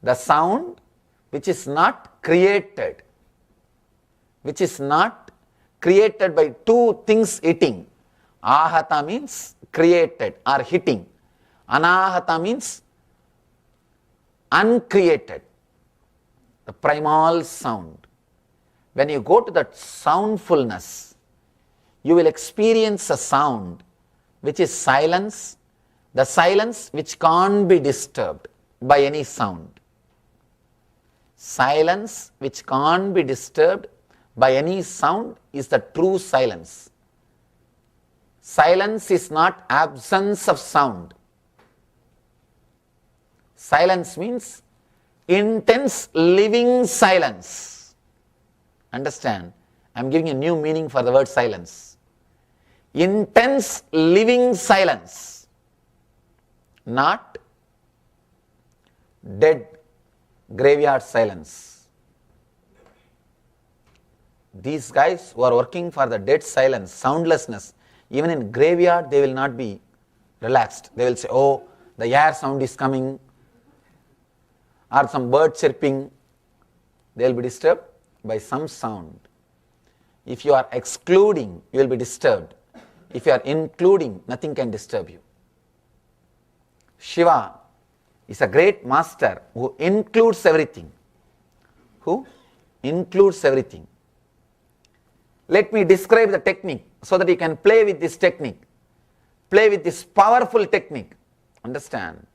The sound which is not created, which is not created by two things eating. Ahata means created or hitting. Anahata means uncreated, the primal sound. When you go to that soundfulness, you will experience a sound which is silence, the silence which can't be disturbed by any sound. Silence which can't be disturbed by any sound is the true silence. Silence is not absence of sound. Silence means intense living silence. Understand? I am giving a new meaning for the word silence. Intense living silence, not dead graveyard silence. These guys who are working for the dead silence, soundlessness, even in graveyard they will not be relaxed. They will say, oh, the air sound is coming, or some bird chirping. They will be disturbed by some sound. If you are excluding, you will be disturbed. If you are including, nothing can disturb you. Shiva is a great master who includes everything. Who includes everything. Let me describe the technique so that you can play with this technique. Play with this powerful technique. Understand?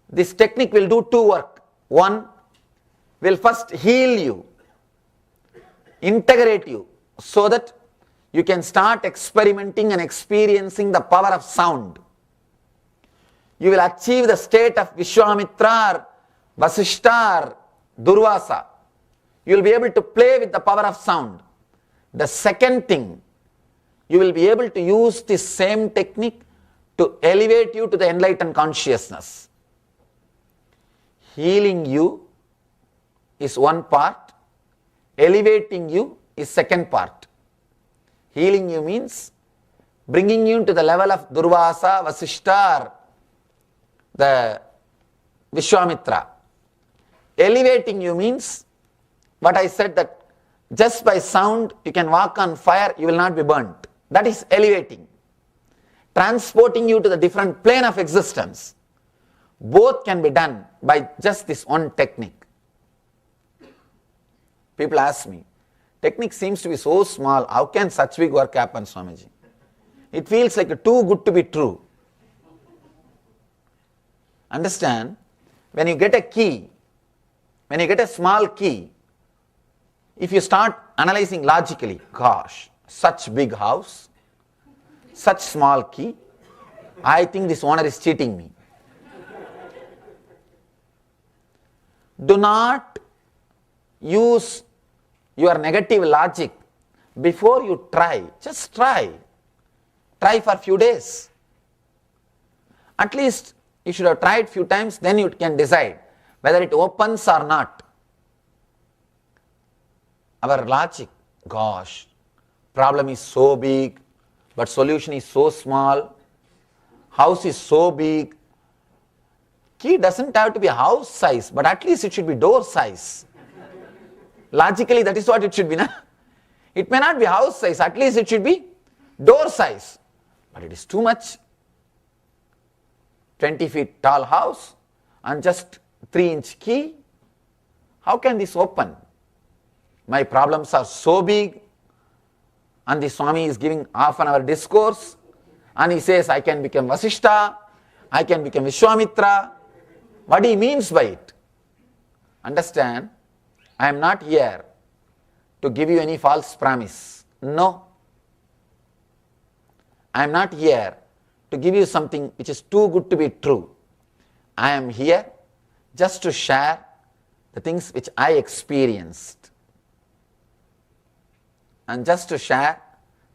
This technique will do two work. One, will first heal you, integrate you, so that you can start experimenting and experiencing the power of sound. You will achieve the state of Vishwamitra or Vasishta or Durvasa. You will be able to play with the power of sound. The second thing, you will be able to use this same technique to elevate you to the enlightened consciousness. Healing you is one part, elevating you is second part. Healing you means bringing you to the level of Durvasa, Vasishta, or the Vishwamitra. Elevating you means what I said, that just by sound you can walk on fire, you will not be burnt. That is elevating. Transporting you to the different plane of existence. Both can be done by just this one technique. People ask me, technique seems to be so small, how can such big work happen, Swamiji? It feels like too good to be true. Understand? When you get a key, when you get a small key, if you start analyzing logically, gosh, such big house, such small key, I think this owner is cheating me. Do not use your negative logic before you try. Just try. Try for a few days. At least you should have tried few times, then you can decide whether it opens or not. Our logic, gosh, problem is so big, but solution is so small, house is so big. Key doesn't have to be house size, but at least it should be door size. Logically, that is what it should be. It may not be house size, at least it should be door size. But it is too much. 20 feet tall house and just 3-inch key. How can this open? My problems are so big, and the Swami is giving half an hour discourse, and he says, I can become Vasishta, I can become Vishwamitra. What he means by it? Understand? I am not here to give you any false promise. No. I am not here to give you something which is too good to be true. I am here just to share the things which I experienced, and just to share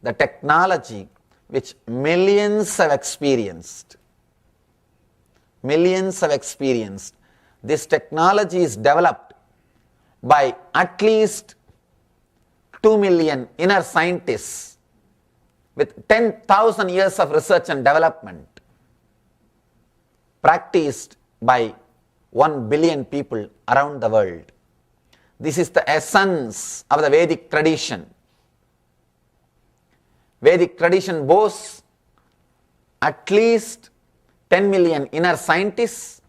the technology which millions have experienced. Millions have experienced. This technology is developed by at least 2 million inner scientists with 10,000 years of research and development, practiced by 1 billion people around the world. This is the essence of the Vedic tradition. Vedic tradition boasts at least 10 million inner scientists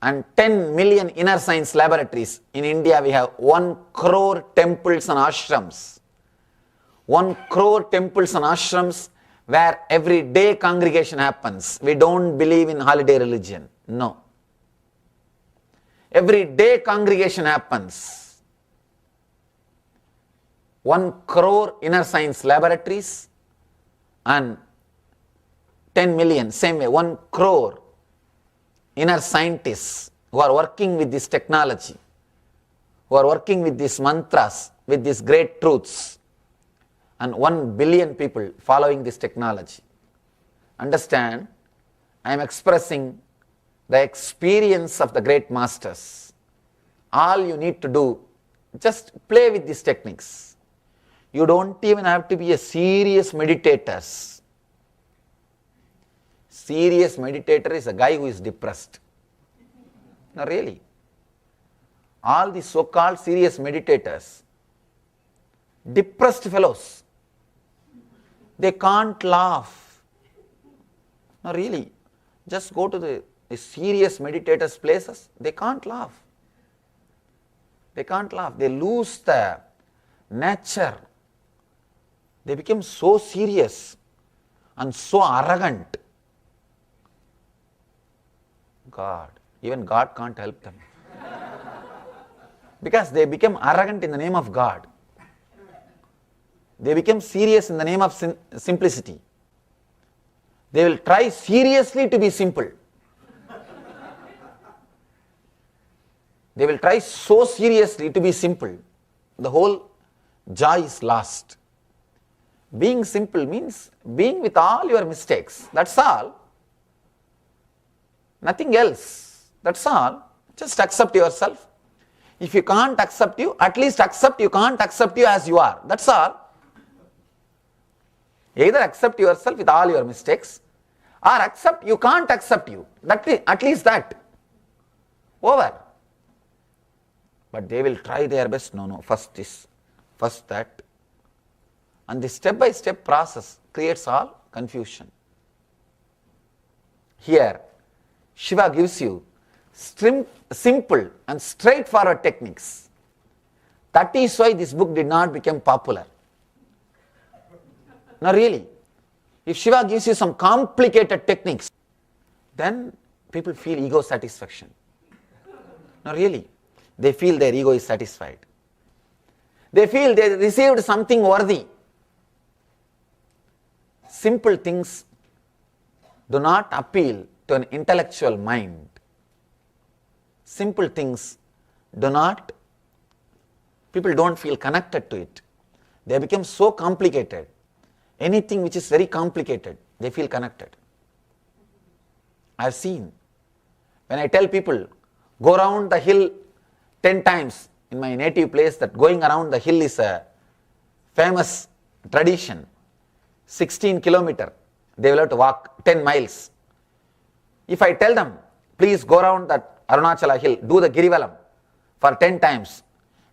and 10 million inner science laboratories. In India, we have 1 crore temples and ashrams. 1 crore temples and ashrams where every day congregation happens. We don't believe in holiday religion. No. Every day congregation happens. 1 crore inner science laboratories and 10 million, same way, 1 crore inner scientists who are working with this technology, who are working with these mantras, with these great truths, and 1 billion people following this technology. Understand, I am expressing the experience of the great masters. All you need to do, just play with these techniques. You don't even have to be a serious meditator. Serious meditator is a guy who is depressed. No, really. All the so-called serious meditators, depressed fellows, they can't laugh. No, really. Just go to the serious meditators' places, they can't laugh. They can't laugh. They lose the nature. They become so serious and so arrogant. God, even God can't help them. Because they become arrogant in the name of God. They become serious in the name of simplicity. They will try seriously to be simple. They will try so seriously to be simple. The whole joy is lost. Being simple means being with all your mistakes. That's all. Nothing else. That's all. Just accept yourself. If you can't accept you, at least accept you can't accept you as you are. That's all. Either accept yourself with all your mistakes, or accept you can't accept you. At least that. Over. But they will try their best. No, first this, first that. And the step-by-step process creates all confusion. Here, Shiva gives you simple and straightforward techniques. That is why this book did not become popular. No, really. If Shiva gives you some complicated techniques, then people feel ego satisfaction. No, really. They feel their ego is satisfied. They feel they received something worthy. Simple things do not appeal to an intellectual mind. Simple things people don't feel connected to it. They become so complicated. Anything which is very complicated, they feel connected. I have seen, when I tell people, go around the hill 10 times in my native place, that going around the hill is a famous tradition. 16 kilometers, they will have to walk 10 miles. If I tell them, please go around that Arunachala hill, do the Girivalam for 10 times,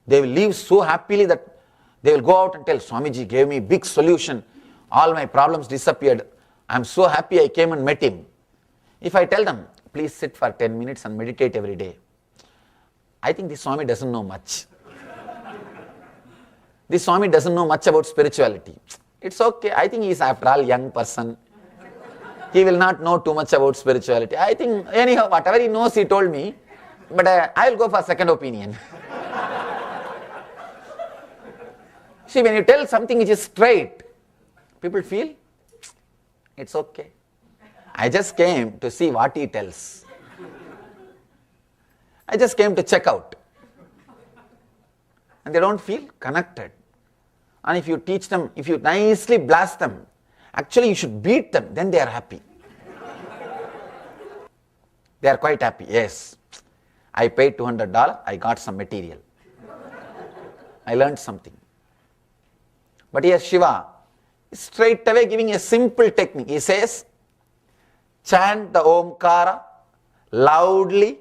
they will leave so happily that they will go out and tell, Swamiji gave me big solution, all my problems disappeared, I am so happy I came and met him. If I tell them, please sit for 10 minutes and meditate every day, I think this Swami doesn't know much. This Swami doesn't know much about spirituality. It's okay, I think he is after all young person. He will not know too much about spirituality. I think anyhow, whatever he knows he told me, but I will go for second opinion. See, when you tell something which is straight, people feel, it's okay. I just came to see what he tells. I just came to check out. And they don't feel connected. And if you teach them, if you nicely blast them, actually you should beat them, then they are happy. They are quite happy. Yes, I paid $200, I got some material. I learned something. But here Shiva is straight away giving a simple technique. He says, chant the Omkara loudly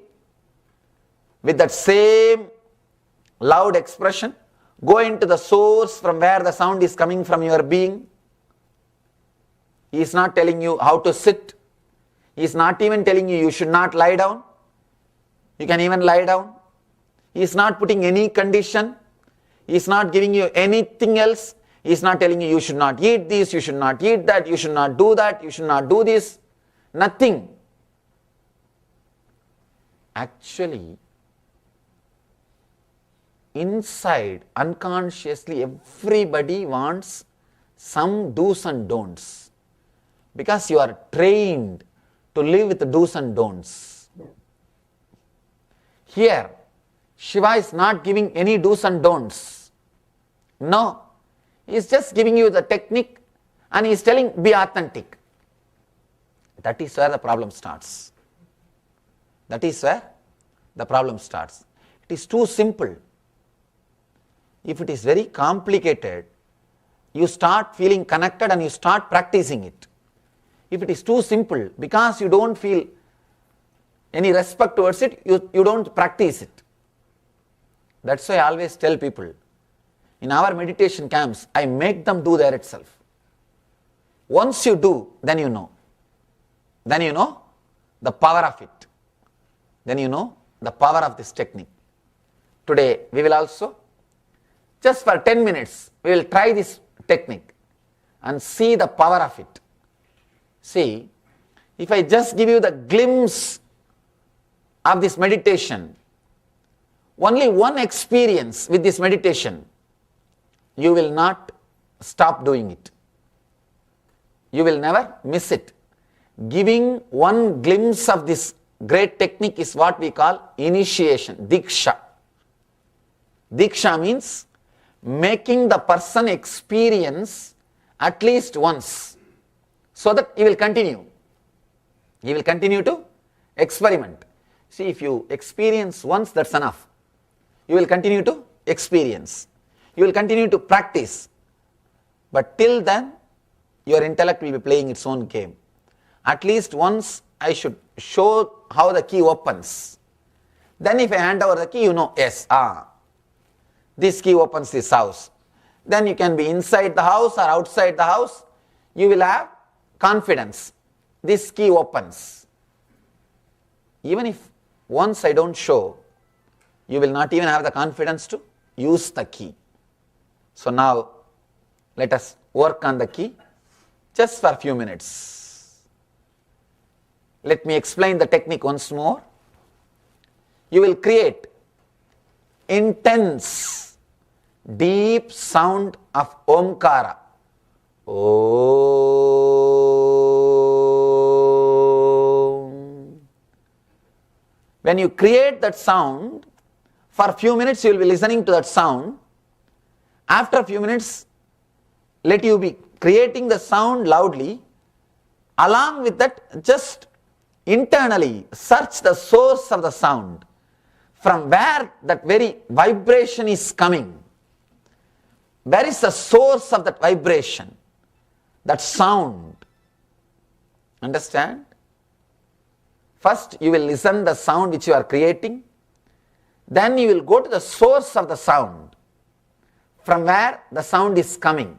with that same loud expression. Go into the source from where the sound is coming from your being. He is not telling you how to sit. He is not even telling you should not lie down. You can even lie down. He is not putting any condition. He is not giving you anything else. He is not telling you should not eat this, you should not eat that, you should not do that, you should not do this. Nothing. Actually, inside, unconsciously, everybody wants some do's and don'ts. Because you are trained to live with do's and don'ts. Here, Shiva is not giving any do's and don'ts. No. He is just giving you the technique and he is telling be authentic. That is where the problem starts. That is where the problem starts. It is too simple. If it is very complicated, you start feeling connected and you start practicing it. If it is too simple, because you don't feel any respect towards it, you don't practice it. That's why I always tell people, in our meditation camps, I make them do there itself. Once you do, then you know. Then you know the power of it. Then you know the power of this technique. Today, we will also, just for 10 minutes, we will try this technique and see the power of it. See, if I just give you the glimpse of this meditation, only one experience with this meditation, you will not stop doing it. You will never miss it. Giving one glimpse of this great technique is what we call initiation, diksha. Diksha means making the person experience at least once, so that he will continue. He will continue to experiment. See, if you experience once, that's enough. You will continue to experience. You will continue to practice. But till then, your intellect will be playing its own game. At least once I should show how the key opens. Then if I hand over the key, you know, yes, this key opens this house. Then you can be inside the house or outside the house. You will have confidence. This key opens. Even if once I don't show, you will not even have the confidence to use the key. So now, let us work on the key just for a few minutes. Let me explain the technique once more. You will create intense, deep sound of Omkara. Om. When you create that sound, for a few minutes you will be listening to that sound. After a few minutes, let you be creating the sound loudly. Along with that, just internally search the source of the sound, from where that very vibration is coming. Where is the source of that vibration, that sound? Understand? First you will listen the sound which you are creating. Then you will go to the source of the sound, from where the sound is coming.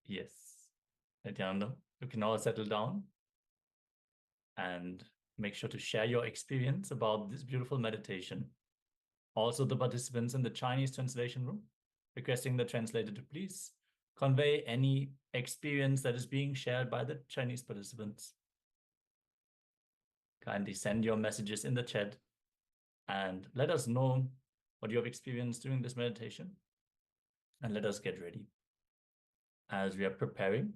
Yes. Nityananda, you can all settle down and make sure to share your experience about this beautiful meditation. Also, the participants in the Chinese translation room, requesting the translator to please convey any experience that is being shared by the Chinese participants. Kindly send your messages in the chat and let us know what you have experienced during this meditation. And let us get ready as we are preparing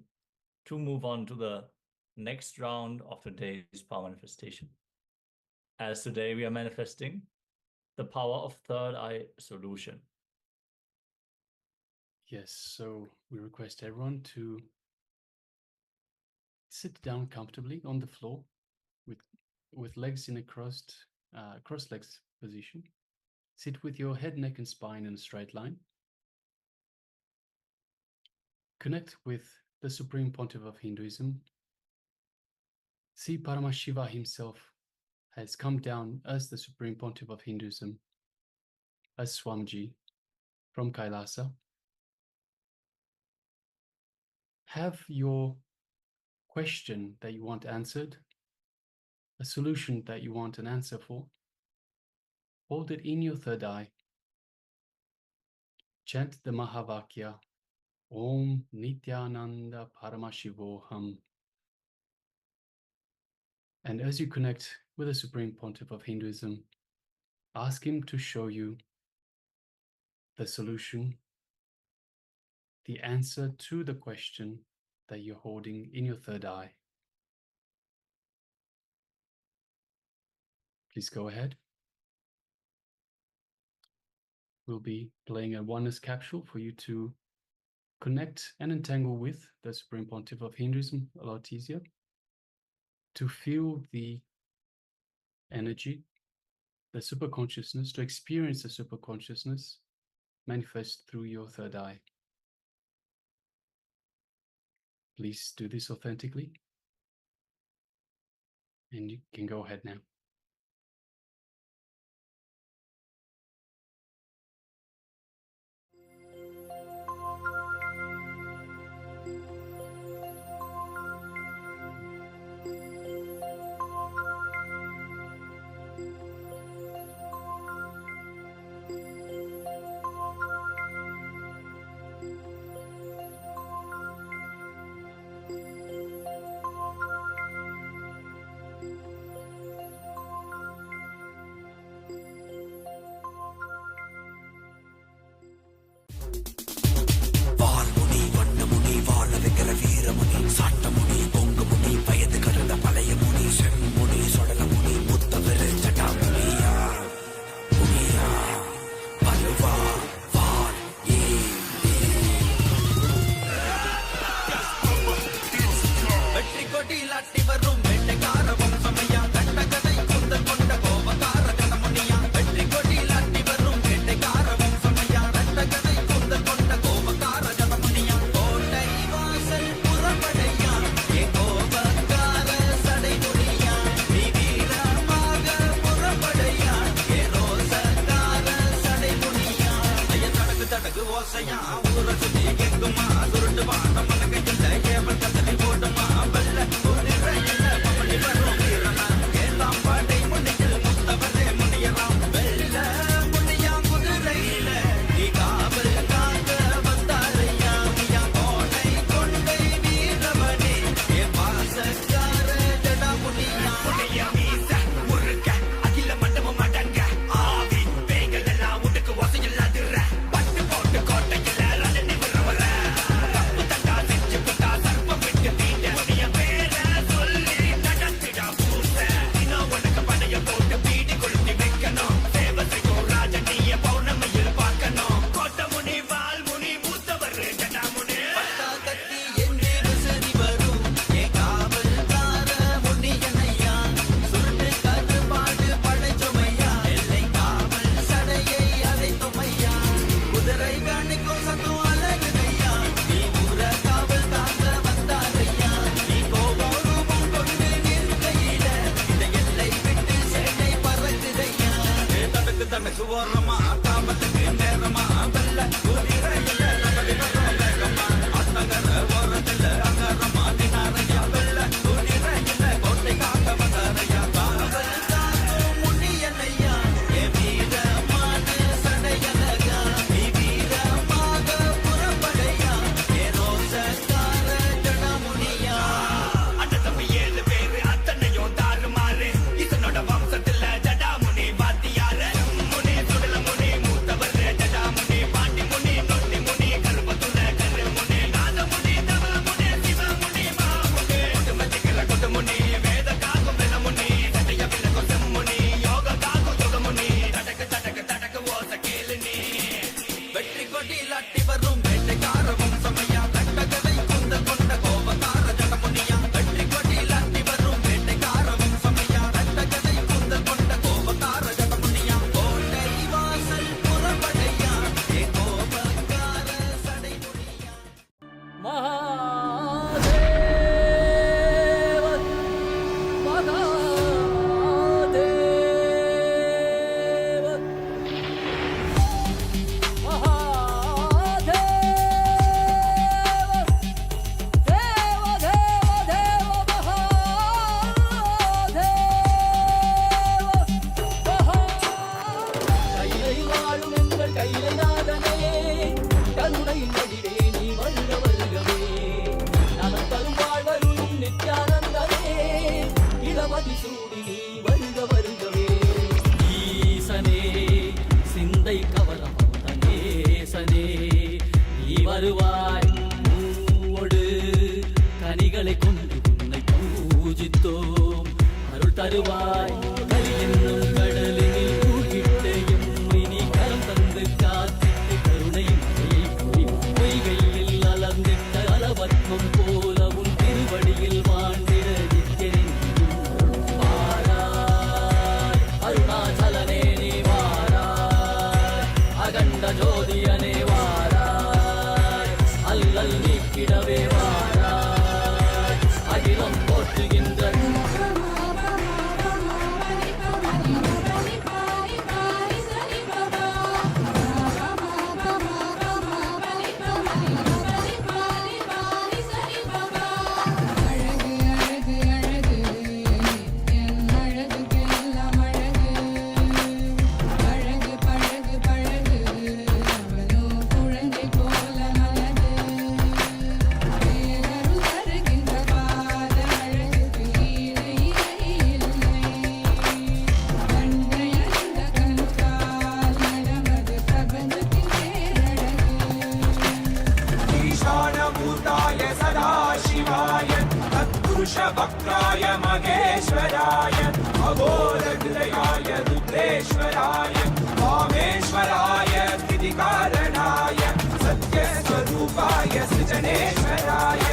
to move on to the next round of today's power manifestation. As today we are manifesting the power of third eye solution. Yes, so we request everyone to sit down comfortably on the floor with legs in a crossed legs position. Sit with your head, neck, and spine in a straight line. Connect with the Supreme Pontiff of Hinduism. See Paramashiva himself has come down as the Supreme Pontiff of Hinduism, as Swamiji from Kailasa. Have your question that you want answered, a solution that you want an answer for, hold it in your third eye. Chant the Mahavakya, Om Nityananda Paramashivoham. And as you connect with the Supreme Pontiff of Hinduism, ask him to show you the solution, the answer to the question that you're holding in your third eye. Please go ahead. We'll be playing a oneness capsule for you to connect and entangle with the Supreme Pontiff of Hinduism a lot easier, to feel the energy, the superconsciousness, to experience the superconsciousness manifest through your third eye. Please do this authentically, and you can go ahead now. கரங்களை கொண்டு உன்னை பூஜித்தோம். அருள் தருவாய் கலி என்னும் கடலினில் மூழ்கிட்டேயும் நீ கரம் தந்து காத்திட்டு கருணை மழையை பொழிவாய். பொய்கையில் அலர்ந்திட்ட அளவற்றம் போல உன் திருவடியில் வாழ்ந்திட நித்தியனென்றும் வாராய். அருணாச்சலனே நீ வாராய், அகண்ட ஜோதியனே வாராய், அல்லல் நீக்கிடவே வாராய், அகிலம் போற்றுகின்ற ईशानभूताय सदाशिवाय तत्पुरुषवक्त्राय महेश्वराय अघोरहृदयाय रुद्रेश्वराय वामेश्वराय स्थितिकारणाय सत्यस्वरूपाय सृजनेश्वराय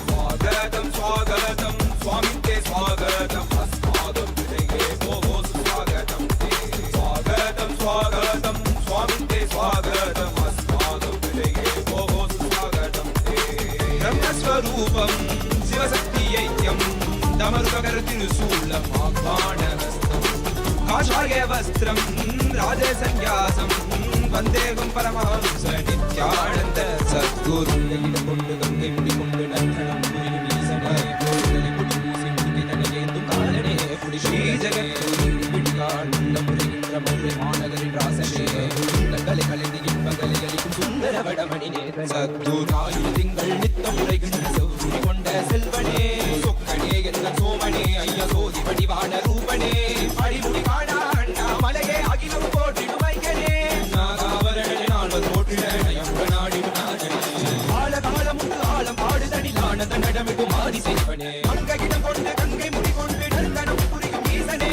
स्वागतं स्वागतं स्वामिन् ते स्वागतम् अस्माकं हृदये भोः सुस्वागतं ते स्वागतं स्वागतं स्वामिन् ते स्वागतम् अस्माकं हृदये भोः सुस्वागतं ते ब्रह्मस्वरूपं शिवशक्तियैक्यं दमरुककरतिरुशूलम् आह्वानहस्तम् काषाय वस्त्रं राजसन्न्यासं वन्देहं परमहंस नित्यानन्द सद्गुरुं கொண்டு கங்கை முடி கொண்டு நந்தனம் புரியும் ஈசனே கோவிலை குடி பூசி முடித்தனையேந்தும் காலனே புடி ஸ்ரீ ஜெகத்குரு பிடிகால் உள்ள புரிகின்ற மதுரை மாநகரின் ராசனே உள்ளங்களை கலைந்து இன்பங்களை அளிக்கும் சுந்தர வடமணினே சத்குரு திங்கள் நித்தம் உரைகின்ற செவ்வி கொண்ட செல்வனே சொக்கனே என்ற சோமனே ஐயா சோதி வடிவான ரூபனே அடிமுடி காணா அண்ணா மலையே அகிலம் போற்றிடும் வைகனே நாகாவரணே நால்வர் போற்றிட நயம் நாடிடும் ஆழம் பாடுதடில் ஆனந்த நடமிட்டு மாறி செய்வனே அங்ககிடம் கொண்டு கங்கை முடி கொண்டு நந்தனம் புரியும் ஈசனே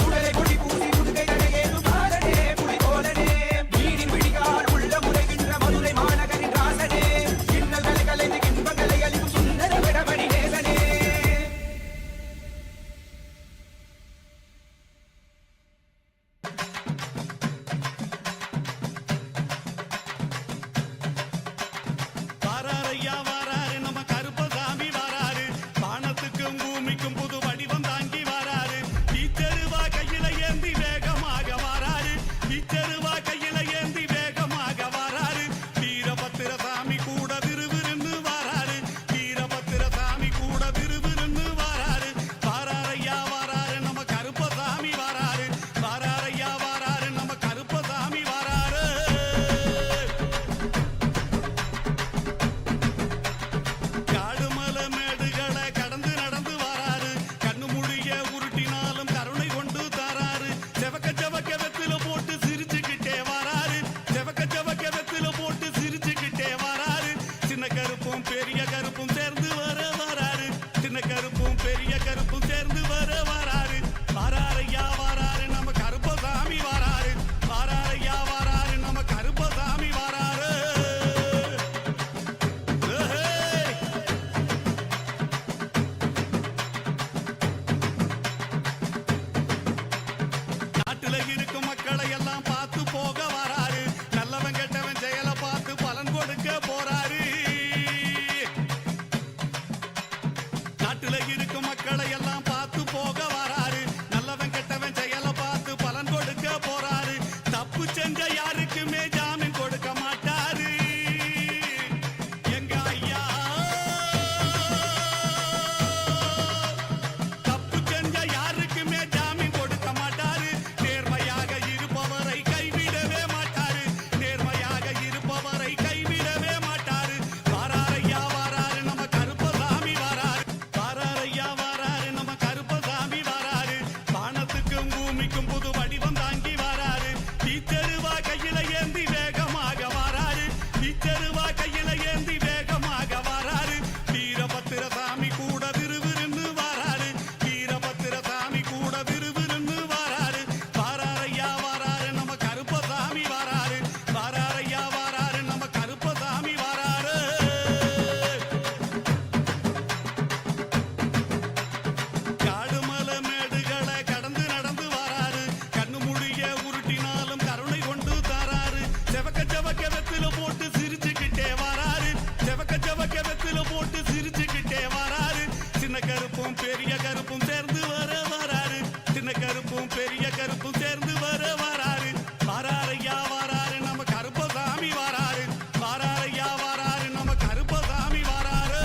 சுடலை கொடி பூசி முதுகை கடையேதும் காலனே புடி கோலனே வீடின் பிடிகால் உள்ள முறைகின்ற மதுரை மாநகரின் ராசனே இன்னல்களை கலைந்து இன்பங்களை அளிக்கும் சுந்தர விடமணி நேசனே வாராரையா வாராரு நம்ம கருப்பசாமி வாராரு, வானத்துக்கும் பூமிக்கும் புது வடிவம் தாங்கி வாராரு. வீச்சருவா கையில ஏந்தி வேகமாக வாராரு, வீச்சருவா கையில ஏந்தி வேகமாக வாராரு. வீரபத்திர சாமி கூட விறுவிறுன்னு வாராரு, வீரபத்திர சாமி கூட விறுவிறுன்னு வாராரு. வாராரையா வாராரு நம்ம கருப்பசாமி வாராரு, வாராரையா வாராரு நம்ம கருப்பசாமி வாராரு. காடு மலை மேடுகளை கடந்து நடந்து வாராரு, கண்ணு முடிய உருட்டினாலும் கருணை கொண்டு தாராரு. செவக்க செவக்க வெத்தில போட்டு சிரிச்சுக்கிட்டே வாராரு, செவக்க செவக்க வெத்தில போட்டு சிரிச்சுக்கிட்டே வாராரு. சின்ன கருப்பும் பெரிய கருப்பும் சேர்ந்து வர வாராரு, சின்ன கருப்பும் பெரிய கருப்பும் சேர்ந்து வர வாராரு. வாராரையா வாராரு நம்ம கருப்பசாமி வாராரு, வாராரையா வாராரு நம்ம கருப்பசாமி வாராரு. ஏஹே! நாட்டுல இருக்கும் மக்களை எல்லாம் பார்த்து போக வராரு, நல்லவன் கெட்டவன் செயலை பார்த்து பலன் கொடுக்க போறாரு. பெரிய கருப்பும் சேர்ந்து வராரு. சின்ன கருப்பும் பெரிய கருப்பும் சேர்ந்து வராரு. வாராரையா வாராரு நம்ம கருப்பசாமி வாராரு. வாராரையா வாராரு நம்ம கருப்பசாமி வாராரு.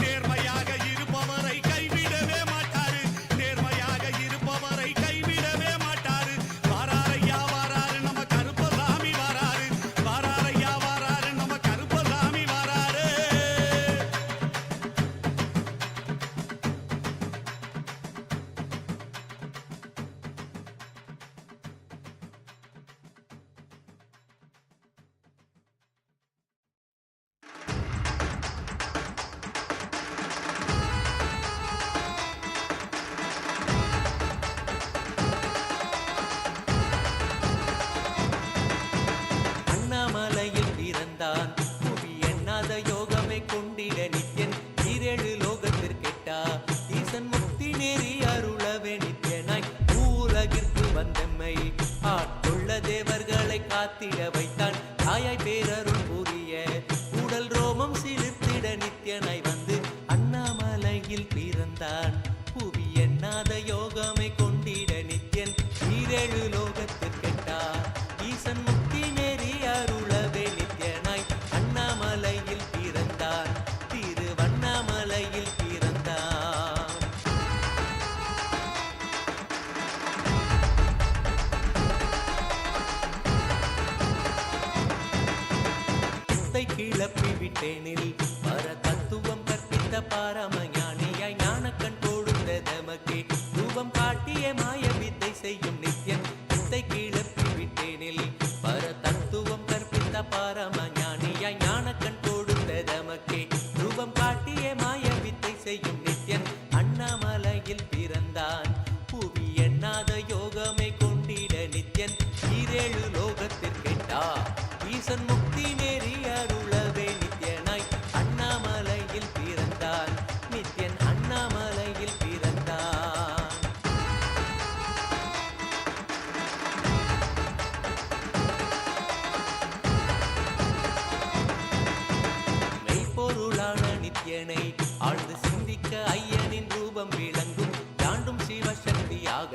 நேர்மையாக இருப்பவரை கைவிடவே மாட்டாரு. நேர்மையாக இருப்பவரை கைவிடவே மாட்டாரு. வாராரையா வாராரு நம்ம கருப்பசாமி வாராரு. வாராரையா வாராரு நம்ம கருப்பசாமி வாராரு. அண்ணாமலையில் பிறந்தான் புவி எண்ணாத யோகமே கொண்டிட நித்யன் ஈரேழு லோகத்திற்கெட்டா ஈசன் முக்தி நேரி அருளவே நித்யனாய் பூலகிற்கு வந்தம்மை ஆட்கொள்ள தேவர்களை காத்திட வைத்தான் தாயாய் பேரருள் புரிய உடல் ரோமம் சிலிர்த்திட நித்யனாய் வந்து அண்ணாமலையில் பிறந்தான் புவி எண்ணாத யோகமே கொண்டிட நித்யன் ஈரேழு லோகத்திற்கெட்டா ஈசன் முக்தி நேரி அருளவே நித்யனாய் அண்ணாமலையில் பிறந்தான் திருவண்ணாமலையில் பிறந்தான். சித்தை கிளப்பி விட்டேனில் பர தத்துவம் கற்பித்த பாரமஞானியாய் ஞானக்கண் கொடுத்த தமக்கே ரூபம் காட்டிய மாய வித்தை செய்யும் நித்யன் சித்தை கிளப்பி விட்டேனில் பர தத்துவம் கற்பித்த பாரமஞானியாய் ஞானக்கண் கொடுத்த தமக்கே ரூபம் காட்டிய மாய வித்தை செய்யும் நித்யன் அண்ணாமலையில் பிறந்தான் புவி எண்ணாத யோகமே கொண்டிட நித்யன் ஈரேழு லோகத்திற்கெட்டா ஈசன் முக்தி நேரி அருளவே நித்யனாய் அண்ணாமலையில் பிறந்தான் நித்யன் அண்ணாமலையில் பிறந்தான். மெய்ப்பொருளான நித்யனை ஆழ்ந்து சிந்திக்க ஐயனின் ரூபம் விளங்கும் தாண்டும் சிவசக்தியாக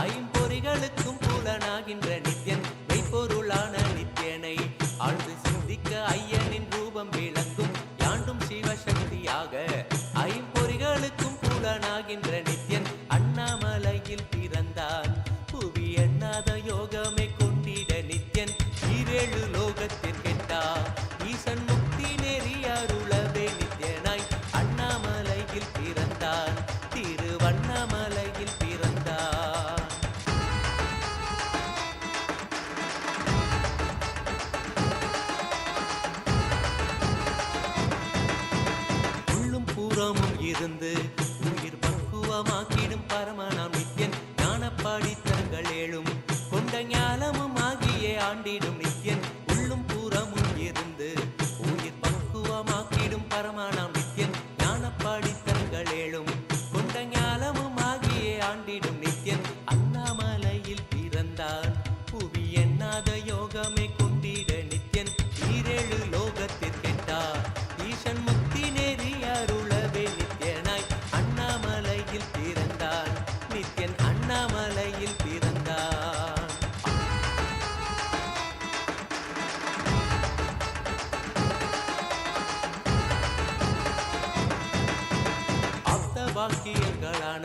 ஐம்பொறிகளுக்கும் புலனாகின்ற நித்யன் மெய்ப்பொருளான நித்யனை ஆழ்ந்து சிந்திக்க ஐயனின் ரூபம் விளங்கும் யாண்டும் சிவசக்தியாக ஐம்பொறிகளுக்கும் புலனாகின்ற நித்யன் அண்ணாமலையில் பிறந்தான் புவி எண்ணாத யோகமே கொண்டிட நித்யன் ஈரேழு லோகத்திற்கெட்டா ஈசன் முக்தி நேரி அருளவே நித்யனாய் அண்ணாமலையில் பிறந்தான் திருவண்ணாமலையில் பிறந்தான். உள்ளும் பூரமும் இருந்து உயிர் பக்குவமாக்கிடும் பரமனாம் நித்யன் ஞானப்பாடித்தங்கள் ஏழும் கொண்ட ஞானமும் ஆகியே ஆண்டிடும் நித்யன் உள்ளும் பூரமும் இருந்து உயிர் பக்குவமாக்கிடும் பரமனாம் நித்யன் ஞானப்பாடித்தங்கள் ஏழும் கொண்ட ஞானமும் ஆகியே ஆண்டிடும் நித்யன் அண்ணாமலையில் பிறந்தான் புவி எண்ணாத யோகமே கொண்டிட நித்யன் ஈரேழு லோகத்திற்கெட்டா ஈசன் முக்தி நேரி அருளவே நித்யனாய் அண்ணாமலையில் பிறந்தான் நித்யன் அண்ணாமலையில் பிறந்தான். ஆப்த வாக்கியங்களான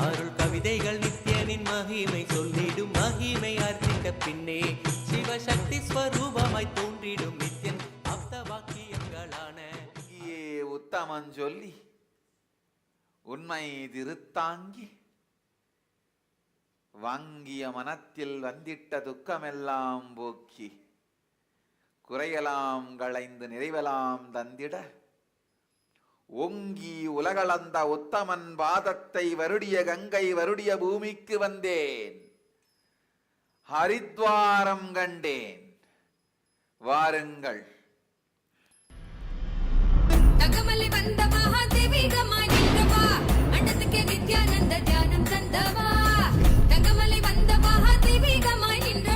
அருள் கவிதைகள் நித்யனின் மகிமை சொல்லிடும் மகிமை அர்த்தித்த பின்னே சிவசக்தி ஸ்வரூபமாய் தோன்றிடும் நித்யன் ஆப்த வாக்கியங்களான உத்தமன் சொல்லி உண்மை திருத்தாங்கி வாங்கிய மனத்தில் வந்திட்ட துக்கமெல்லாம் போக்கி குறையலாம் களைந்து நிறைவலாம் தந்திட ஓங்கி உலகளந்த உத்தமன் பாதத்தை வருடிய கங்கை வருடிய பூமிக்கு வந்தேன், ஹரித்வாரம் கண்டேன், வாருங்கள். தகமலை வந்த மகாதேவிகமாய் நின்றவா, அண்டத்துக்கே நித்யானந்த தியானம் தந்தவா. தகமலை வந்த மகாதேவிகமாய் நின்ற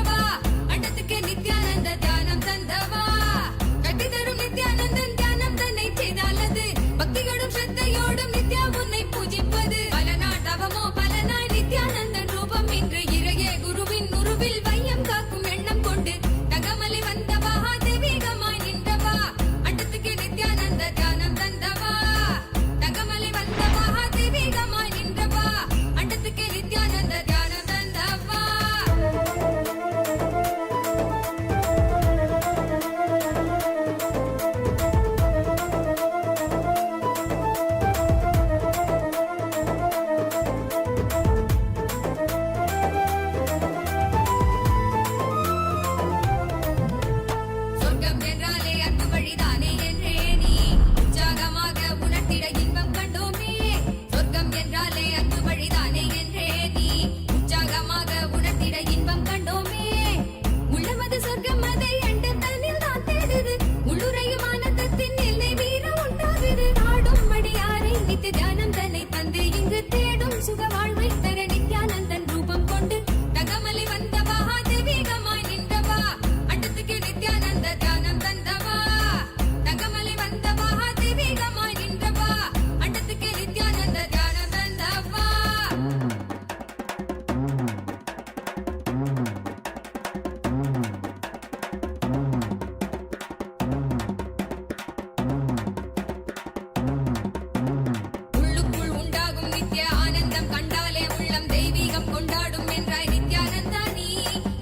தெய்வீகம் கொண்டாடும் என்றாய் நித்யானந்தா நீ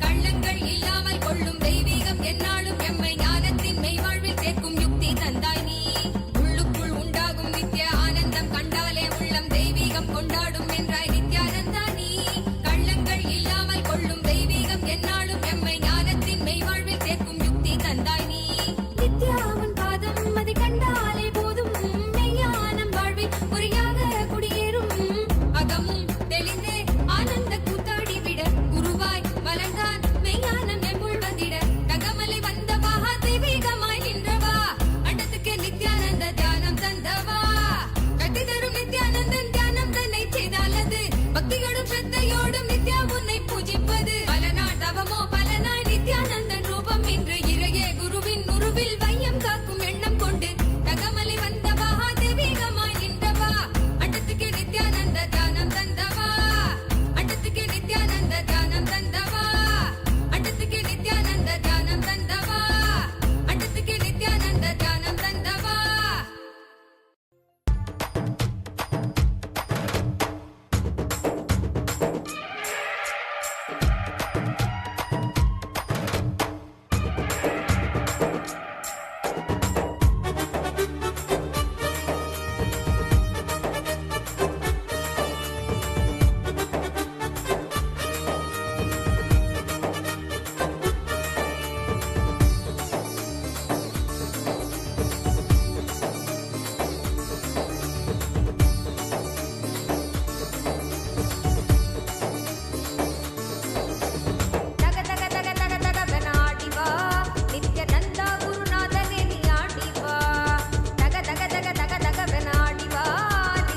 கள்ளங்கள் இல்லாமல் கொள்ளும் தெய்வீகம் என்னாலும் எம்மை ஞானத்தின் மெய்வாழ்வில் சேர்க்கும் யுக்தி தந்தாய் நீ உள்ளுக்குள் உண்டாகும் நித்ய ஆனந்தம் கண்டாலே உள்ளம் தெய்வீகம் கொண்டாடும் என்றாய் நித்யானந்தா நீ கள்ளங்கள் இல்லாமல் கொள்ளும் தெய்வீகம் என்னாலும் எம்மை ஞானத்தின் மெய்வாழ்வில் சேர்க்கும் யுக்தி தந்தாய் நீ நித்யாவின் பாதம் அதை கண்டாலே போதும் மெய்ஞானம் வாழ்வில் முறையாக குடியேறும் அகமும் தெளிந்தே ஆனந்த கூத்தாடி விட குருவாய் மலர்ந்தான் மெய்ஞானம் எம்முள் வந்திட தகமலை வந்த மகா தெய்வீகமாய் நின்றவா அண்டத்துக்கு நித்யானந்த தியானம் தந்தவா கட்டி தரும் நித்யானந்தன் தியானம் தன்னை செய்தாலது பக்தியோடும் ஸ்ரத்தையோடும் நித்யா உன்னை பூஜிப்பது பல நாள் தவமோ பல நாள் நித்யானந்தன் ரூபம் இன்று இறையே குருவின் உருவில் வையம் காக்கும் எண்ணம் கொண்டு தகமலை வந்த மகா தெய்வீகமாய் நின்றவா அண்டத்துக்கு நித்யானந்த தியானம் தந்தவா அண்டத்துக்கு நித்யானந்த தியானம் தந்தவா அண்டத்துக்கு நித்யானந்த தியானம் தந்தவா அண்டத்துக்கு நித்யானந்த தியானம் தந்தவா தக தக தக தக தகவனாடிவா நித்யநந்தா குருநாதனே நீ ஆடிவா தக தக தக தக தகவனாடிவா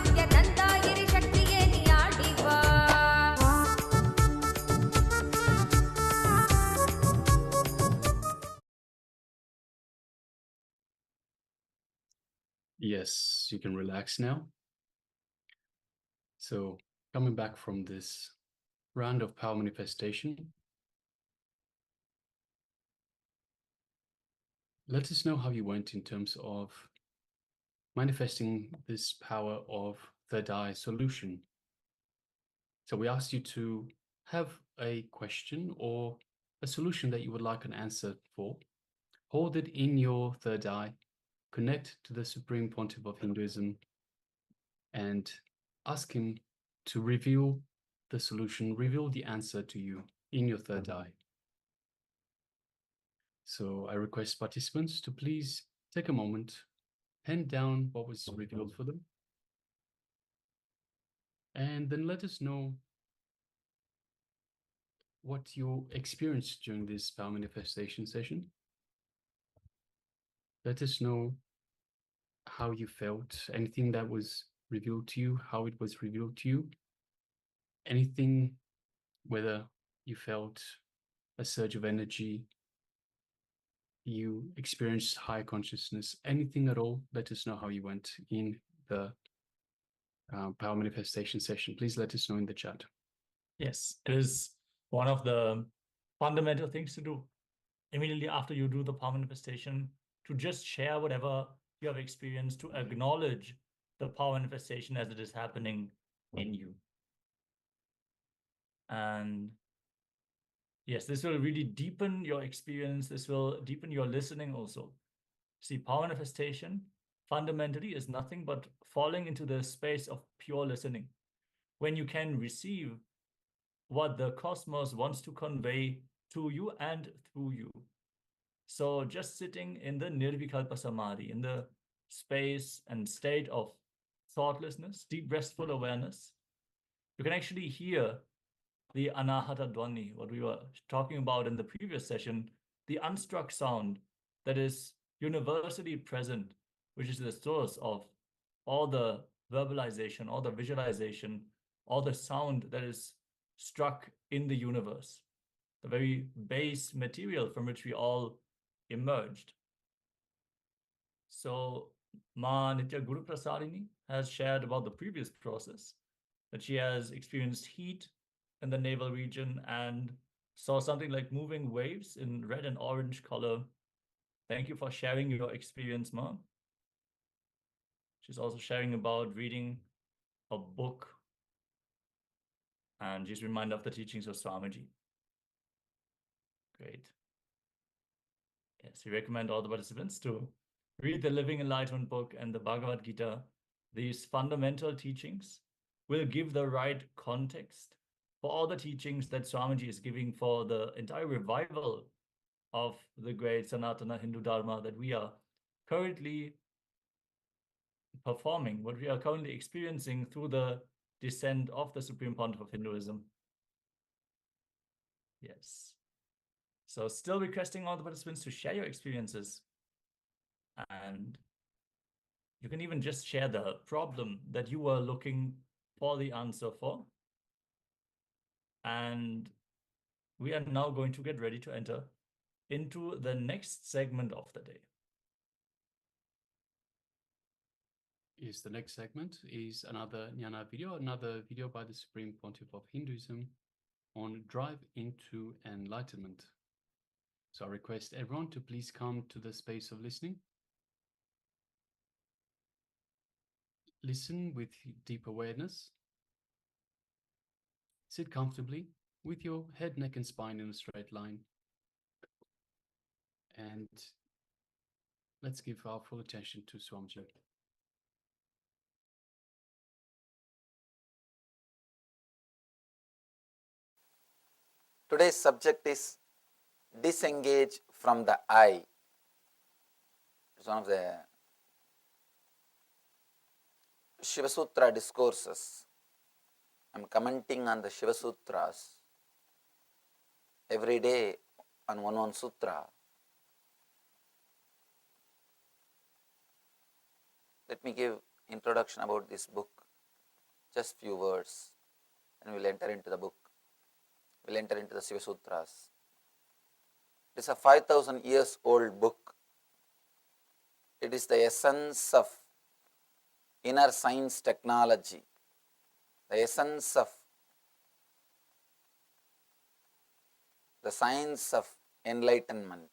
நித்யநந்தா கிரி சக்தியே நீ ஆடிவா Yes, you can relax now. So, coming back from this round of power manifestation, let us know how you went in terms of manifesting this power of third eye solution. So we asked you to have a question or a solution that you would like an answer for. Hold it in your third eye, connect to the Supreme Pontiff of Hinduism, and ask him to reveal the solution, reveal the answer to you in your third eye. So I request participants to please take a moment, pen down what was revealed for them, and then let us know what you experienced during this power manifestation session. Let us know how you felt, anything that was revealed to you, how it was revealed to you, anything, whether you felt a surge of energy, you experienced higher consciousness, anything at all, let us know how you went in the power manifestation session. Please let us know in the chat. Yes, it is one of the fundamental things to do immediately after you do the power manifestation, to just share whatever you have experienced, to acknowledge the power manifestation as it is happening in you. And yes, this will really deepen your experience. This will deepen your listening also. See, power manifestation fundamentally is nothing but falling into the space of pure listening, when you can receive what the cosmos wants to convey to you and through you. So just sitting in the nirvikalpa samadhi, in the space and state of thoughtlessness, deep restful awareness, you can actually hear the anahata dwani, what we were talking about in the previous session, the unstruck sound that is universally present, which is the source of all the verbalization, all the visualization, all the sound that is struck in the universe, the very base material from which we all emerged. So Ma Nitya Guru Prasadini has shared about the previous process, that she has experienced heat in the navel region and saw something like moving waves in red and orange color. Thank you for sharing your experience, Ma. She's also sharing about reading a book and just remind of the teachings of Swamiji. Great. Yes, we recommend all the participants to read the Living Enlightenment book and the Bhagavad Gita. These fundamental teachings will give the right context for all the teachings that Swamiji is giving for the entire revival of the great Sanatana Hindu Dharma that we are currently performing, what we are currently experiencing through the descent of the Supreme Pontiff of Hinduism. Yes. So still requesting all the participants to share your experiences, and you can even just share the problem that you were looking for the answer for. And we are now going to get ready to enter into the next segment of the day. Yes, the next segment is another Jnana video, another video by the Supreme Pontiff of Hinduism on drive into enlightenment. So I request everyone to please come to the space of listening. Listen with deep awareness. Sit comfortably with your head, neck, and spine in a straight line. And let's give our full attention to Swamiji. Today's subject is disengage from the I. It's one of the Shiva Sutra discourses. I'm commenting on the Shiva Sutras every day on one sutra. Let me give introduction about this book, just few words, and we'll enter into the book. We'll enter into the Shiva Sutras. It is a 5,000 years old book. It is the essence of inner science technology, the essence of the science of enlightenment.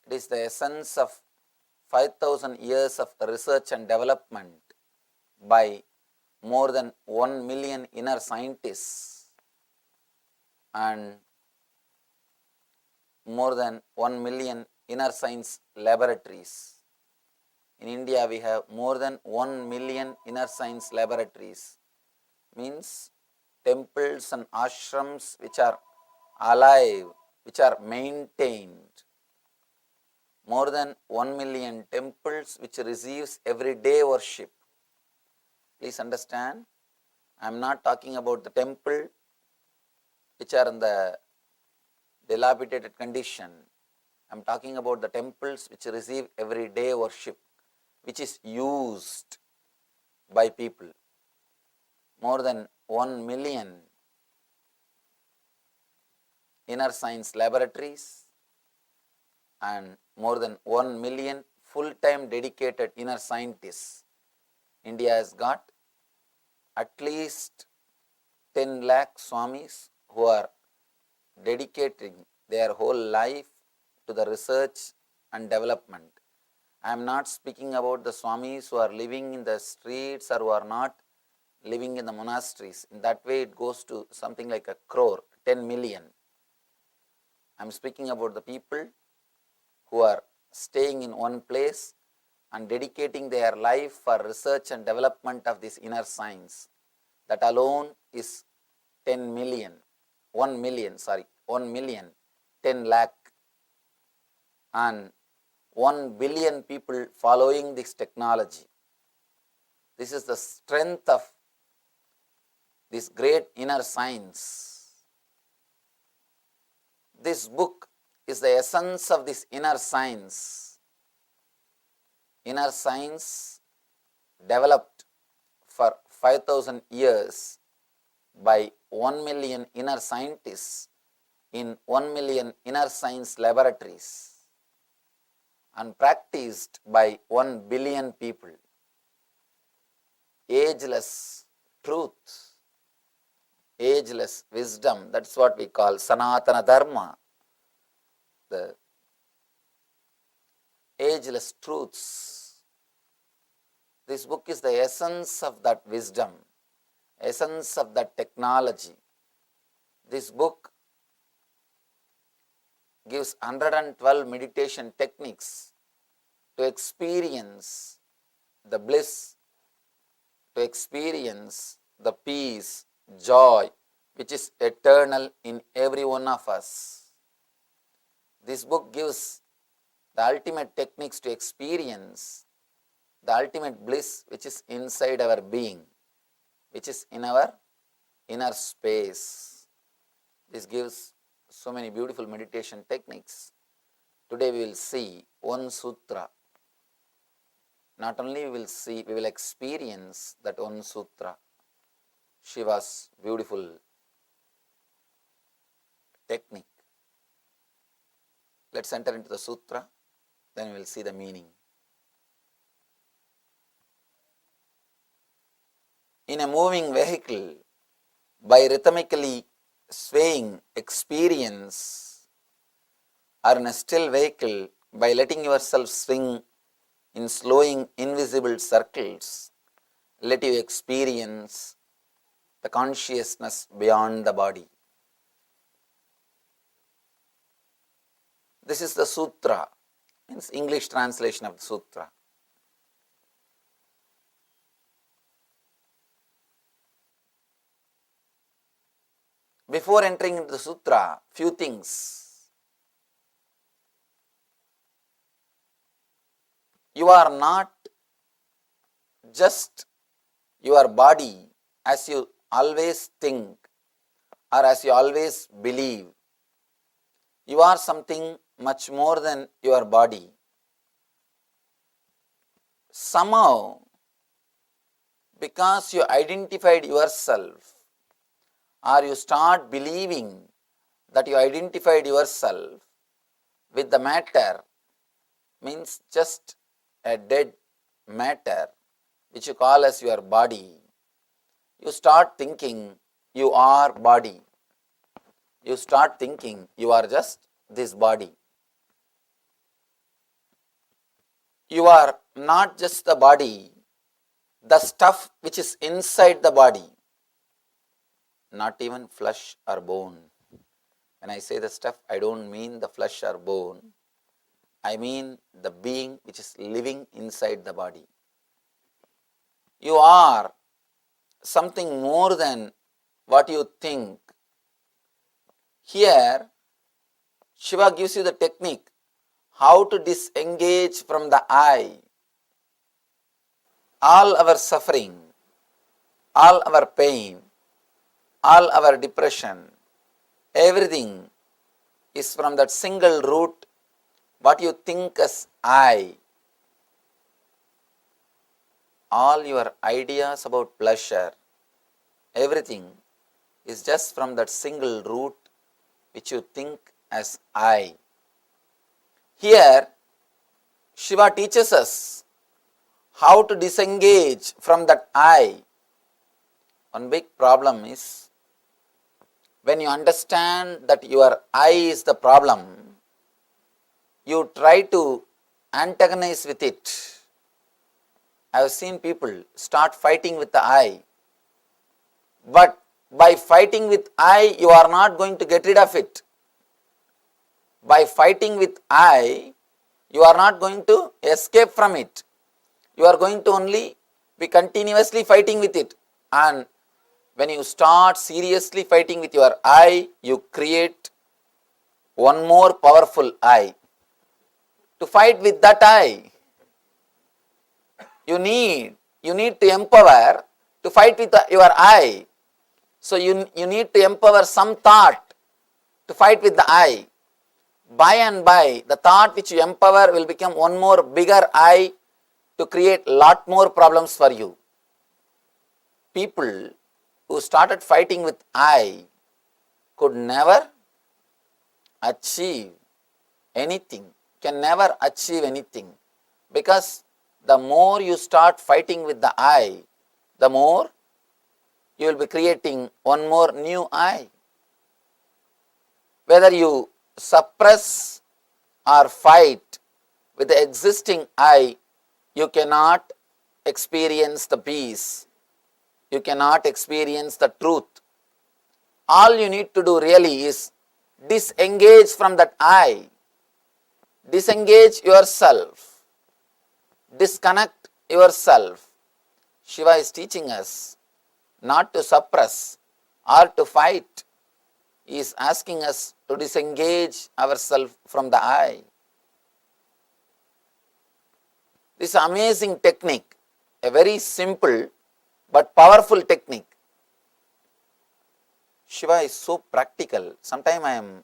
It is the essence of 5,000 years of research and development by more than 1 million inner scientists and more than 1 million inner science laboratories. In India, we have more than 1 million inner science laboratories, means temples and ashrams which are alive, which are maintained. More than 1 million temples which receives everyday worship. Please understand, I am not talking about the temple which are in the dilapidated condition. I am talking about the temples which receive everyday worship, which is used by people. More than 1 million inner science laboratories and more than 1 million full-time dedicated inner scientists. India has got at least 10 lakh Swamis who are dedicating their whole life to the research and development. I am not speaking about the Swamis who are living in the streets or who are not living in the monasteries. In that way, it goes to something like a crore, 10 million. I am speaking about the people who are staying in one place and dedicating their life for research and development of this inner science. That alone is 10 million, 1 million, 10 lakh, and 1 billion people following this technology. This is the strength of this great inner science. This book is the essence of this inner science. Inner science developed for 5,000 years by 1 million inner scientists in 1 million inner science laboratories and practiced by 1 billion people. Ageless truth, ageless wisdom, that's what we call Sanatana Dharma, the ageless truths. This book is the essence of that wisdom. essence of that technology. This book gives 112 meditation techniques to experience the bliss, to experience the peace, joy, which is eternal in every one of us. This book gives the ultimate techniques to experience the ultimate bliss which is inside our being, which is in our inner space. This gives so many beautiful meditation techniques. Today we will see one sutra. Not only we will see, we will experience that one sutra, Shiva's beautiful technique. Let's enter into the sutra, then we will see the meaning. In a moving vehicle, by rhythmically swaying experience, or in a still vehicle, by letting yourself swing in slowing invisible circles, let you experience the consciousness beyond the body. This is the sutra, means English translation of the sutra. Before entering into the sutra, few things. You are not just your body as you always think or as you always believe. You are something much more than your body. Somehow, because you identified yourself, or you start believing that you identified yourself with the matter, means just a dead matter which you call as your body, you start thinking you are body. You start thinking you are just this body. You are not just the body, the stuff which is inside the body, not even flesh or bone. When I say the stuff, I don't mean the flesh or bone. I mean the being which is living inside the body. You are something more than what you think. Here, Shiva gives you the technique how to disengage from the I. All our suffering, all our pain, all our depression, everything is from that single root, what you think as I. All your ideas about pleasure, everything is just from that single root which you think as I. Here, Shiva teaches us how to disengage from that I. One big problem is, when you understand that your I is the problem, you try to antagonize with it. I have seen people start fighting with the I. But by fighting with I, you are not going to get rid of it. By fighting with I, you are not going to escape from it. You are going to only be continuously fighting with it. And when you start seriously fighting with your I, you create one more powerful I. To fight with that I, you need to empower to fight with your I. So you need to empower some thought to fight with the I. By and by, the thought which you empower will become one more bigger I to create lot more problems for you. People who started fighting with I could never achieve anything, can never achieve anything, because the more you start fighting with the I, the more you will be creating one more new I. Whether you suppress or fight with the existing I, you cannot experience the peace. you cannot experience the truth. All you need to do really is disengage from that I. Disengage yourself. Disconnect yourself. Shiva is teaching us not to suppress or to fight. He is asking us to disengage ourselves from the I. This amazing technique, a very simple but powerful technique. Shiva is so practical. Sometimes I am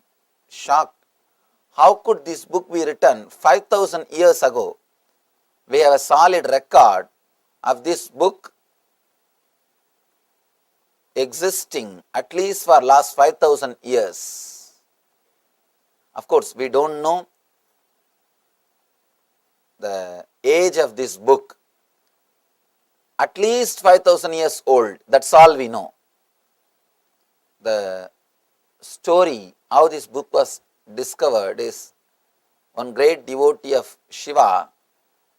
shocked. How could this book be written 5,000 years ago? We have a solid record of this book existing at least for last 5,000 years. Of course, we don't know the age of this book. At least 5,000 years old. That's all we know. The story, how this book was discovered, is one great devotee of Shiva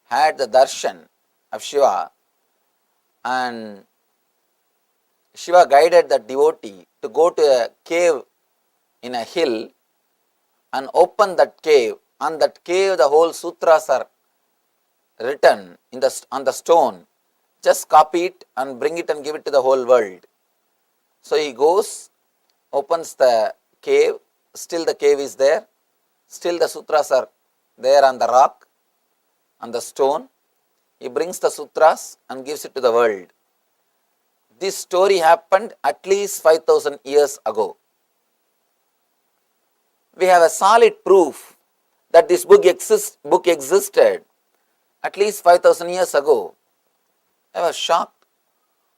had the darshan of Shiva, and Shiva guided that devotee to go to a cave in a hill and open that cave. On that cave, the whole sutras are written on the stone. Just copy it and bring it and give it to the whole world. So he goes, opens the cave, still the cave is there, still the sutras are there on the rock, on the stone. He brings the sutras and gives it to the world. This story happened at least 5,000 years ago. We have a solid proof that this book existed at least 5,000 years ago. I was shocked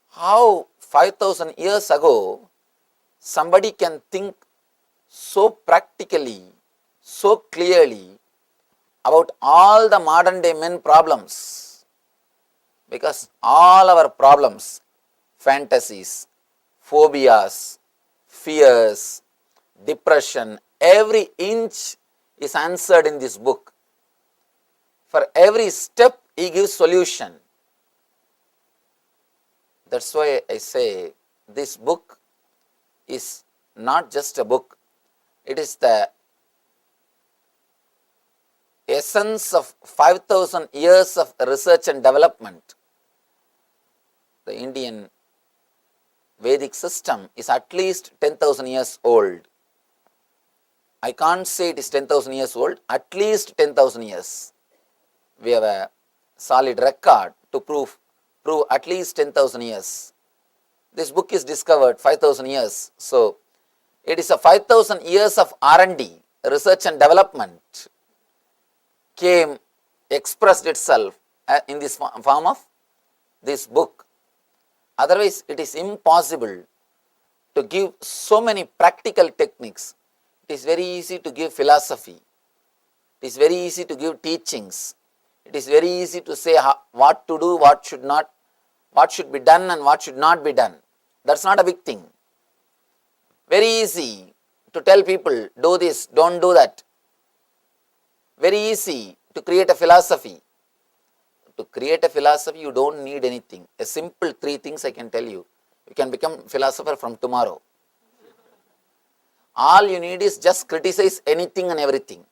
how 5,000 years ago somebody can think so practically, so clearly about all the modern day men problems. Because all our problems, fantasies, phobias, fears, depression, every inch is answered in this book. For every step he gives solution. That's why I say this book is not just a book. It is the essence of 5,000 years of research and development. The Indian Vedic system is at least 10,000 years old. I can't say it is 10,000 years old, at least 10,000 years. We have a solid record to prove at least 10,000 years. This book is discovered 5,000 years. So, it is a 5,000 years of R&D, research and development expressed itself in this form of this book. Otherwise, it is impossible to give so many practical techniques. It is very easy to give philosophy. It is very easy to give teachings. It is very easy to say what to do, what should not, what should be done and what should not be done. That's not a big thing. Very easy to tell people, do this, don't do that. Very easy to create a philosophy. To create a philosophy, you don't need anything. A simple 3 things I can tell you. You can become philosopher from tomorrow. All you need is just criticize anything and everything.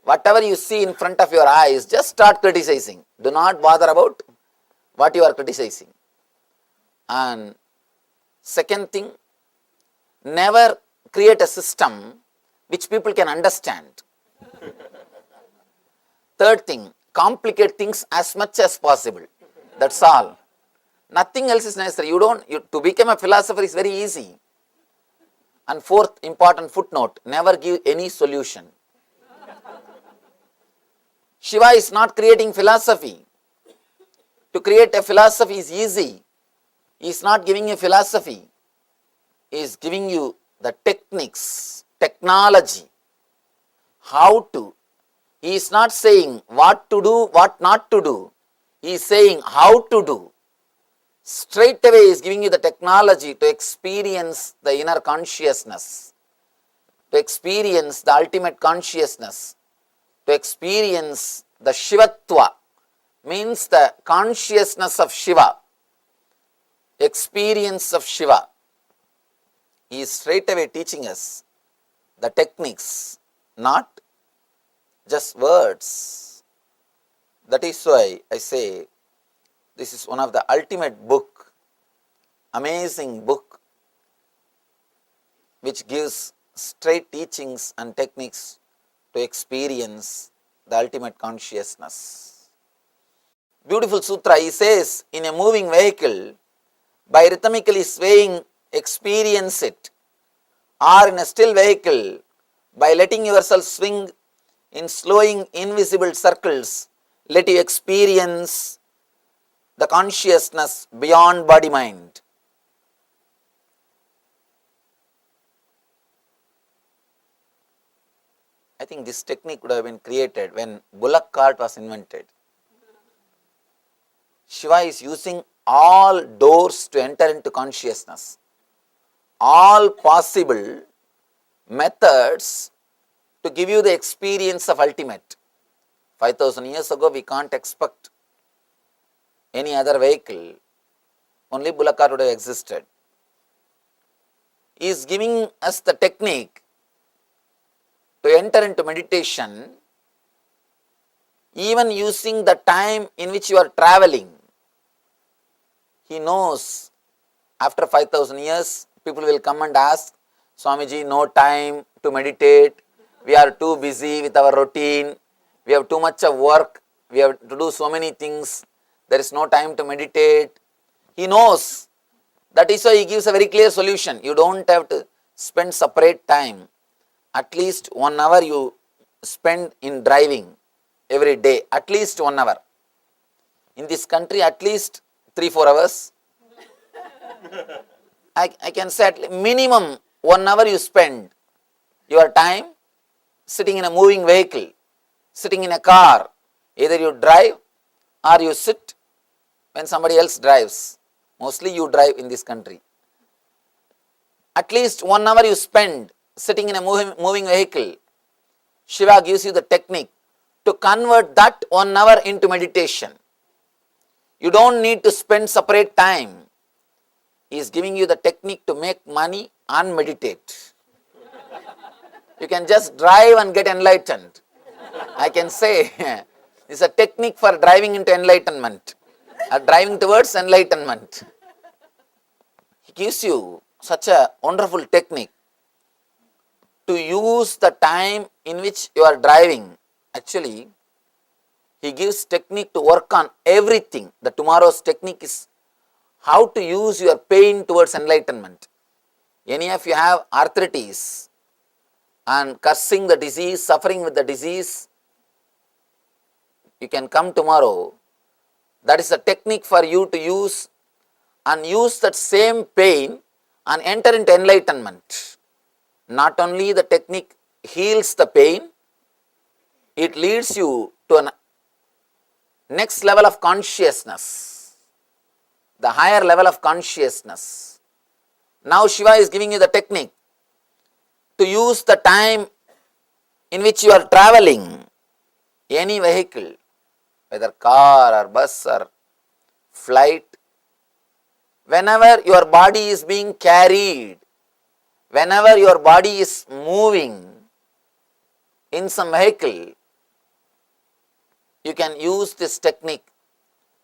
Whatever you see in front of your eyes, just start criticizing. Do not bother about what you are criticizing. And second thing, never create a system which people can understand. Third thing, complicate things as much as possible. That's all. Nothing else is necessary. To become a philosopher is very easy. And fourth important footnote, never give any solution. Shiva is not creating philosophy. To create a philosophy is easy. He is not giving you philosophy. He is giving you the techniques, technology, how to. He is not saying what to do, what not to do. He is saying how to do. Straight away he is giving you the technology to experience the inner consciousness, to experience the ultimate consciousness, to experience the Shivatva, means the consciousness of Shiva. experience of Shiva. He is straight away teaching us the techniques, not just words. That is why I say this is one of the ultimate book, amazing book, which gives straight teachings and techniques to experience the ultimate consciousness. Beautiful sutra, he says, in a moving vehicle, by rhythmically swaying, experience it, or in a still vehicle, by letting yourself swing in slowing invisible circles, let you experience the consciousness beyond body-mind. I think this technique would have been created when bullock cart was invented. Shiva is using all doors to enter into consciousness, all possible methods to give you the experience of ultimate. 5,000 years ago, we can't expect any other vehicle, only bullock cart would have existed. He is giving us the technique to enter into meditation, even using the time in which you are traveling. He knows after 5,000 years, people will come and ask, Swamiji, no time to meditate, we are too busy with our routine, we have too much of work, we have to do so many things, there is no time to meditate. He knows. That is why he gives a very clear solution. You don't have to spend separate time. At least 1 hour you spend in driving every day, at least 1 hour. In this country, at least 3-4 hours. I can say at minimum 1 hour you spend your time sitting in a moving vehicle, sitting in a car. Either you drive or you sit when somebody else drives. Mostly you drive in this country. At least 1 hour you spend sitting in a moving vehicle. Shiva gives you the technique to convert that 1 hour into meditation. You don't need to spend separate time. He is giving you the technique to make money and meditate. You can just drive and get enlightened. I can say it's a technique for driving into enlightenment, or driving towards enlightenment. He gives you such a wonderful technique to use the time in which you are driving. Actually, he gives technique to work on everything. The tomorrow's technique is how to use your pain towards enlightenment. Any of you have arthritis and cursing the disease, suffering with the disease, you can come tomorrow. That is a technique for you to use, and use that same pain and enter into enlightenment. Not only the technique heals the pain, it leads you to a next level of consciousness, the higher level of consciousness. Now Shiva is giving you the technique to use the time in which you are traveling, any vehicle, whether car or bus or flight, whenever your body is being carried, whenever your body is moving in some vehicle, you can use this technique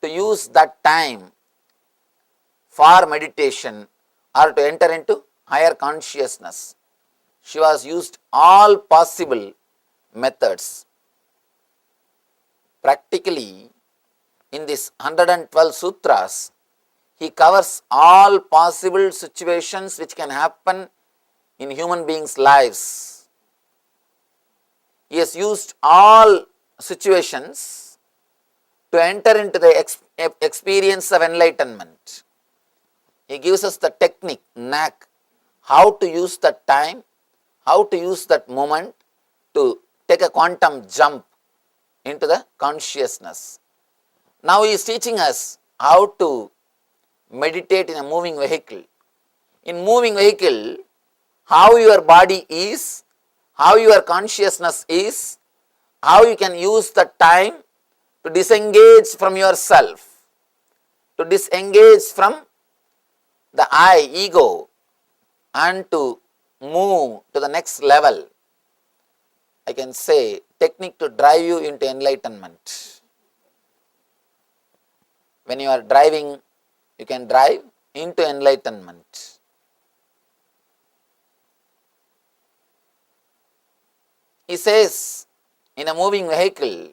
to use that time for meditation or to enter into higher consciousness. Shiva has used all possible methods. Practically, in this 112 sutras, he covers all possible situations which can happen in human beings' lives. He has used all situations to enter into the experience of enlightenment. He gives us the technique, knack, how to use that time, how to use that moment to take a quantum jump into the consciousness. Now he is teaching us how to meditate in a moving vehicle. In moving vehicle, how your body is, how your consciousness is, how you can use the time to disengage from yourself, to disengage from I, ego, and to move to the next level, I can say, technique to drive you into enlightenment. When you are driving, you can drive into enlightenment. He says, in a moving vehicle,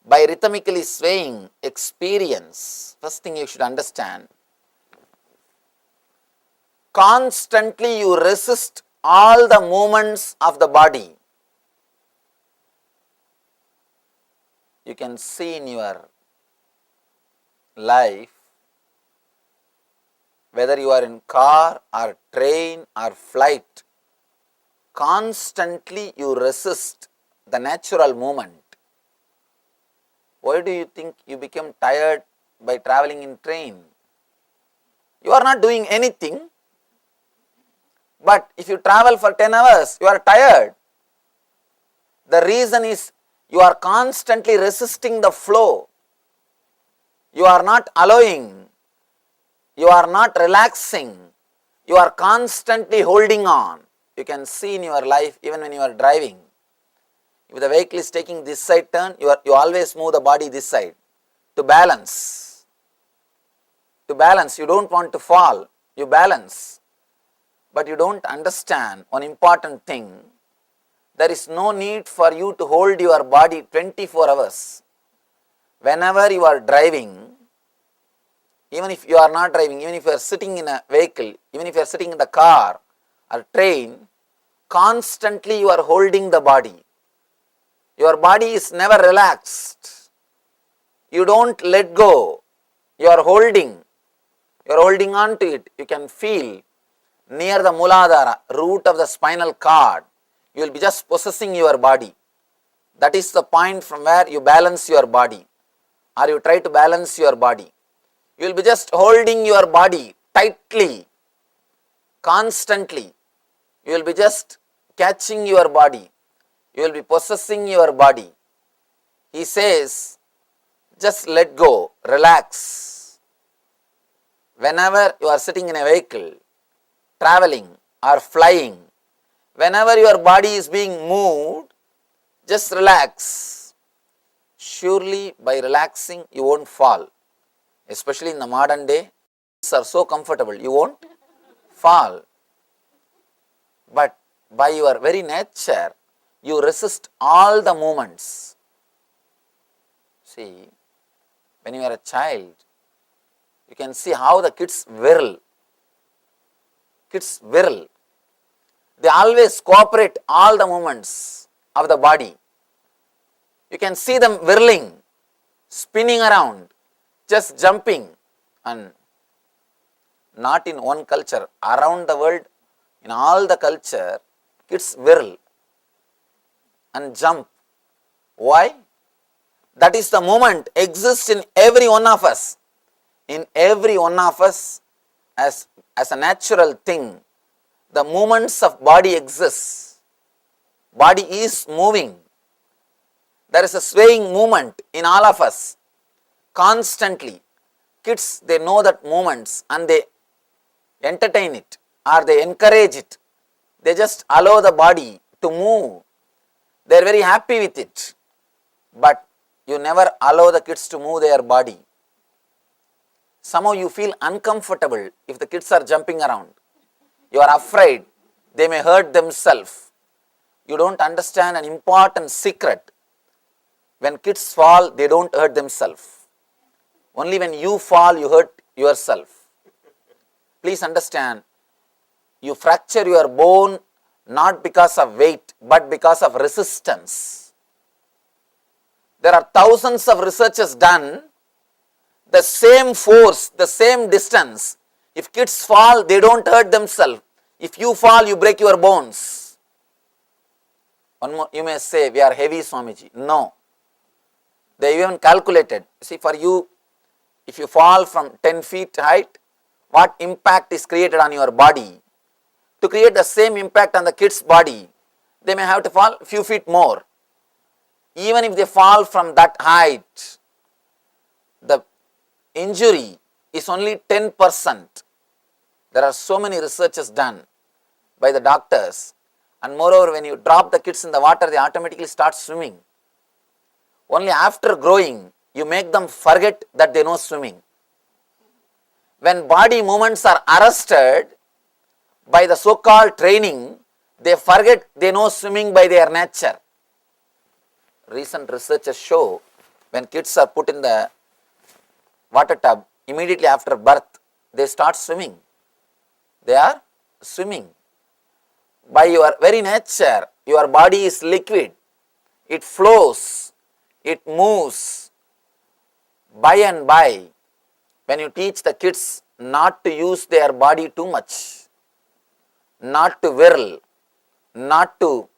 by rhythmically swaying experience, first thing you should understand, constantly you resist all the movements of the body. You can see in your life, whether you are in car or train or flight, constantly you resist the natural movement. Why do you think you become tired by traveling in train? You are not doing anything, but if you travel for 10 hours, you are tired. The reason is you are constantly resisting the flow. You are not allowing, you are not relaxing, you are constantly holding on. You can see in your life, even when you are driving, if the vehicle is taking this side turn, you always move the body this side to balance. To balance, you don't want to fall, you balance. But you don't understand one important thing. There is no need for you to hold your body 24 hours. Whenever you are driving, even if you are not driving, even if you are sitting in a vehicle, even if you are sitting in the car or train, constantly you are holding the body. Your body is never relaxed. You don't let go. You are holding on to it. You can feel near the Muladhara, root of the spinal cord, you will be just possessing your body. That is the point from where you balance your body, or you try to balance your body. You will be just holding your body tightly, constantly. You will be just catching your body. You will be possessing your body. He says, just let go, relax. Whenever you are sitting in a vehicle, traveling or flying, whenever your body is being moved, just relax. Surely by relaxing, you won't fall. Especially in the modern day, things are so comfortable, you won't fall. But by your very nature, you resist all the movements. See, when you are a child, you can see how the kids whirl. Kids whirl. They always cooperate all the movements of the body. You can see them whirling, spinning around, just jumping, and not in one culture, around the world, in all the culture, kids whirl and jump. Why? That is the movement exists in every one of us. In every one of us, as a natural thing, the movements of body exist. Body is moving. There is a swaying movement in all of us constantly. Kids, they know that movements and they entertain it or they encourage it. They just allow the body to move. They are very happy with it. But you never allow the kids to move their body. Somehow you feel uncomfortable if the kids are jumping around. You are afraid they may hurt themselves. You don't understand an important secret. When kids fall, they don't hurt themselves. Only when you fall, you hurt yourself. Please understand, you fracture your bone not because of weight, but because of resistance. There are thousands of researches done. The same force, the same distance. If kids fall, they don't hurt themselves. If you fall, you break your bones. One more, you may say, we are heavy, Swamiji. No. They even calculated. See, for you, if you fall from 10 feet height, what impact is created on your body? To create the same impact on the kid's body, they may have to fall a few feet more. Even if they fall from that height, the injury is only 10%. There are so many researches done by the doctors, and moreover, when you drop the kids in the water, they automatically start swimming. Only after growing, you make them forget that they know swimming. When body movements are arrested by the so-called training, they forget they know swimming by their nature. Recent researchers show when kids are put in the water tub, immediately after birth, they start swimming. They are swimming. By your very nature, your body is liquid. It flows. It moves. By and by, when you teach the kids not to use their body too much, not to whirl, not to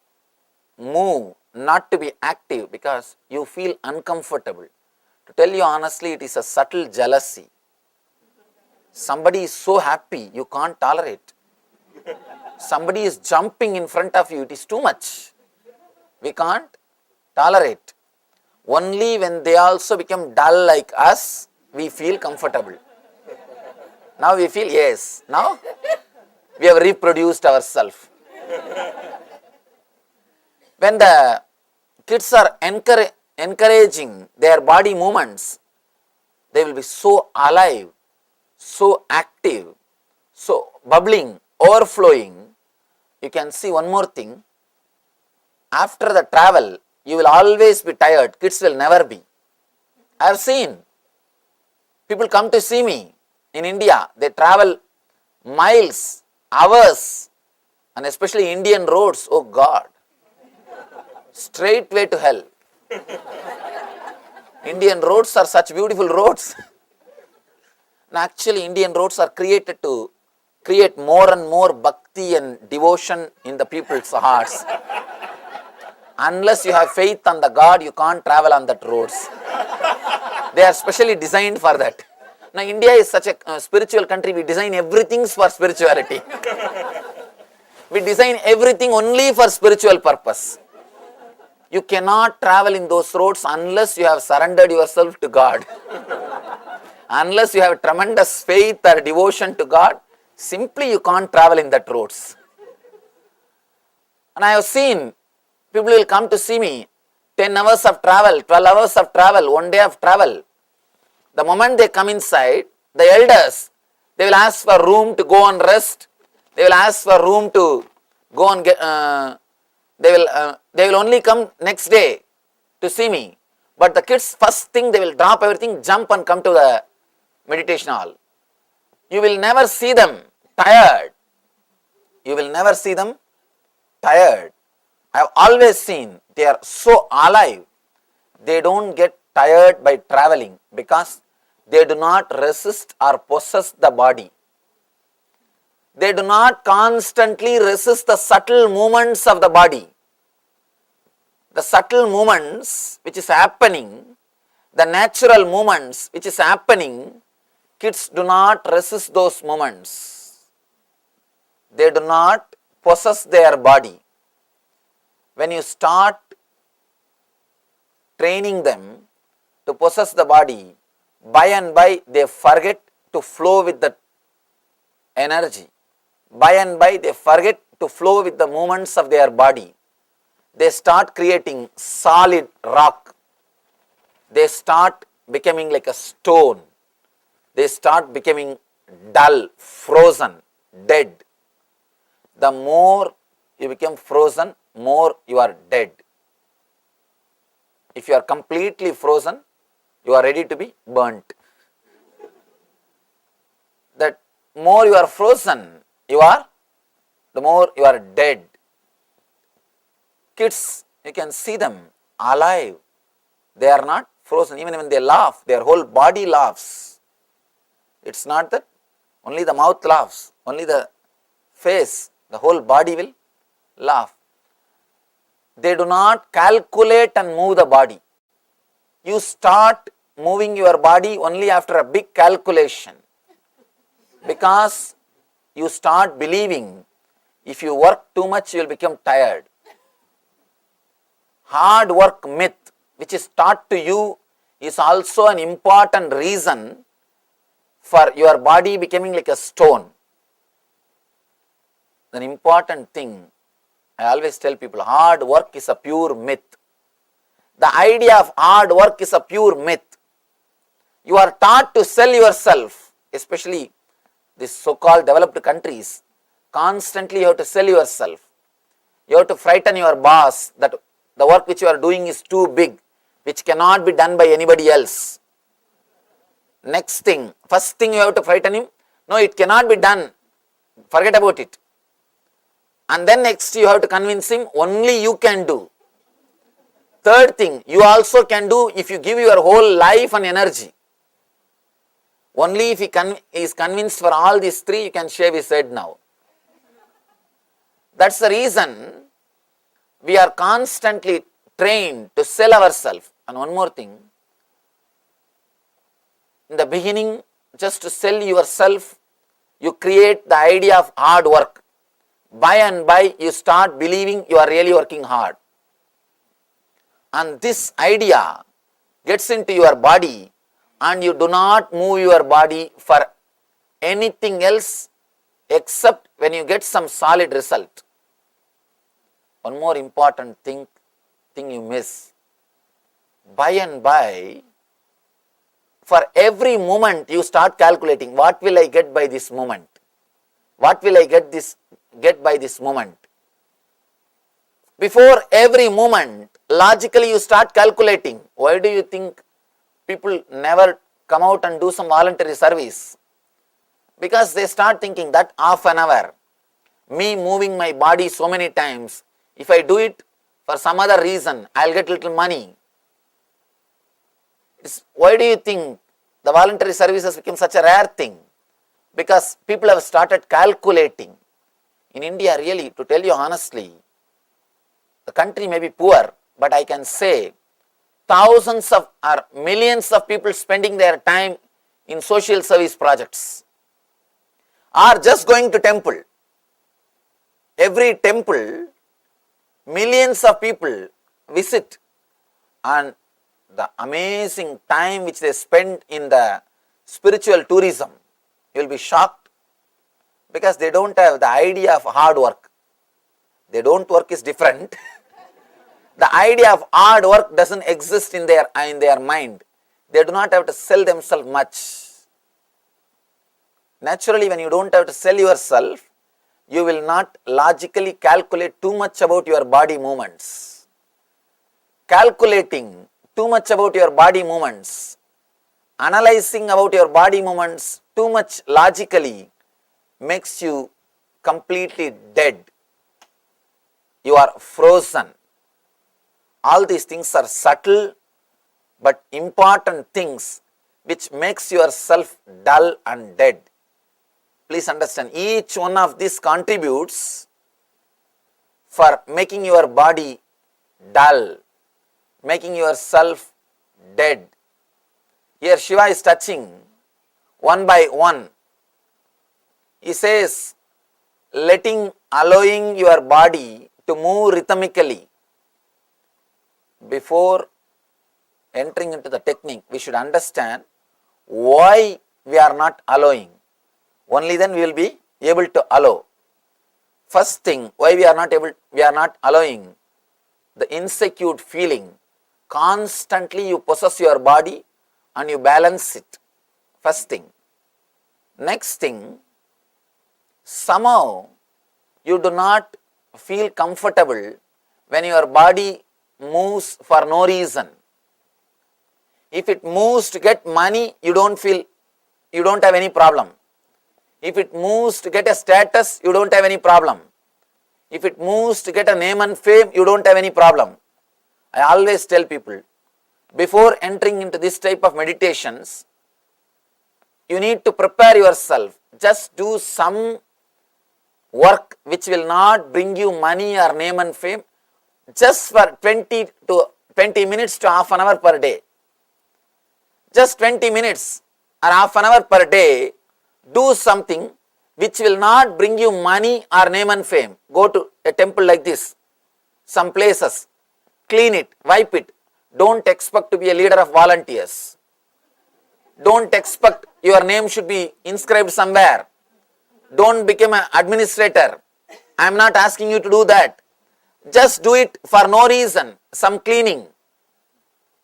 move, not to be active because you feel uncomfortable. To tell you honestly, it is a subtle jealousy. Somebody is so happy, you can't tolerate. Somebody is jumping in front of you, it is too much. We can't tolerate. Only when they also become dull like us, we feel comfortable. Now we feel, yes, now we have reproduced ourselves. When the kids are encouraging their body movements, they will be so alive, so active, so bubbling, overflowing. You can see one more thing. After the travel, you will always be tired. Kids will never be. I have seen people come to see me in India. They travel miles, hours, and especially Indian roads. Oh God, straight way to hell. Indian roads are such beautiful roads. And actually, Indian roads are created to create more and more bhakti and devotion in the people's hearts. Unless you have faith on the God, you can't travel on that roads. They are specially designed for that. Now, India is such a spiritual country, we design everything for spirituality. We design everything only for spiritual purpose. You cannot travel in those roads unless you have surrendered yourself to God. Unless you have tremendous faith or devotion to God, simply you can't travel in that roads. And I have seen people will come to see me, 10 hours of travel, 12 hours of travel, 1 day of travel. The moment they come inside, the elders, they will ask for room to go and rest. They will ask for room to go and get, they will only come next day to see me. But the kids, first thing, they will drop everything, jump and come to the meditation hall. You will never see them tired. You will never see them tired. I have always seen they are so alive. They don't get tired by traveling because they do not resist or possess the body. They do not constantly resist the subtle movements of the body. The subtle movements which is happening, the natural movements which is happening, kids do not resist those movements. They do not possess their body. When you start training them to possess the body, by and by they forget to flow with the energy. By and by they forget to flow with the movements of their body. They start creating solid rock. They start becoming like a stone. They start becoming dull, frozen, dead. The more you become frozen, more you are dead. If you are completely frozen, you are ready to be burnt. The more you are frozen, the more you are dead. Kids, you can see them alive. They are not frozen. Even when they laugh, their whole body laughs. It's not that only the mouth laughs, only the face, the whole body will laugh. They do not calculate and move the body. You start moving your body only after a big calculation, because you start believing if you work too much, you will become tired. Hard work myth, which is taught to you, is also an important reason for your body becoming like a stone. an important thing. I always tell people, hard work is a pure myth. The idea of hard work is a pure myth. You are taught to sell yourself, especially these so-called developed countries. Constantly you have to sell yourself. You have to frighten your boss that the work which you are doing is too big, which cannot be done by anybody else. Next thing, first thing you have to frighten him, no, it cannot be done, forget about it. And then next you have to convince him, only you can do. Third thing, you also can do if you give your whole life and energy. Only if he is convinced for all these three, you can shave his head now. That's the reason we are constantly trained to sell ourselves. And one more thing, in the beginning, just to sell yourself, you create the idea of hard work. By and by, you start believing you are really working hard. And this idea gets into your body, and you do not move your body for anything else except when you get some solid result. One more important thing you miss. By and by, for every moment you start calculating, what will I get by this moment? What will I get by this moment? Before every moment, logically you start calculating. Why do you think people never come out and do some voluntary service? Because they start thinking that half an hour, me moving my body so many times, if I do it for some other reason, I'll get little money. Why do you think the voluntary service has become such a rare thing? Because people have started calculating. In India, really, to tell you honestly, the country may be poor, but I can say thousands of or millions of people spending their time in social service projects are just going to temple. Every temple, millions of people visit, and the amazing time which they spend in the spiritual tourism, you will be shocked, because they don't have the idea of hard work. They don't work is different. The idea of hard work doesn't exist in their mind. They do not have to sell themselves much. Naturally, when you don't have to sell yourself, you will not logically calculate too much about your body movements. Calculating too much about your body movements, analyzing about your body movements too much logically makes you completely dead. You are frozen. All these things are subtle but important things which makes yourself dull and dead. Please understand, each one of these contributes for making your body dull, making yourself dead. Here Shiva is touching one by one. He says, allowing your body to move rhythmically. Before entering into the technique, we should understand why we are not allowing. Only then we will be able to allow. First thing, why we are not allowing, the insecure feeling. Constantly you possess your body and you balance it. First thing. Next thing, somehow you do not feel comfortable when your body moves for no reason. If it moves to get money, you don't have any problem. If it moves to get a status, you don't have any problem. If it moves to get a name and fame, you don't have any problem. I always tell people, before entering into this type of meditations, you need to prepare yourself. Just do some work which will not bring you money or name and fame, just for 20 minutes to half an hour per day. Just 20 minutes or half an hour per day, do something which will not bring you money or name and fame. Go to a temple like this, some places, clean it, wipe it. Don't expect to be a leader of volunteers. Don't expect your name should be inscribed somewhere. Don't become an administrator. I am not asking you to do that. Just do it for no reason. Some cleaning,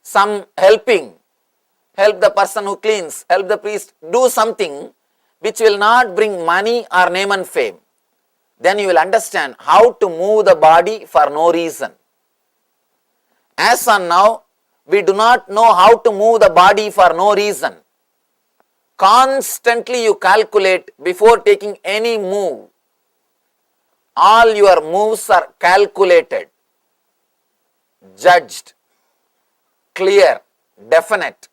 some helping. Help the person who cleans, help the priest. Do something which will not bring money or name and fame. Then you will understand how to move the body for no reason. As on now, we do not know how to move the body for no reason. Constantly you calculate before taking any move. All your moves are calculated, judged, clear, definite.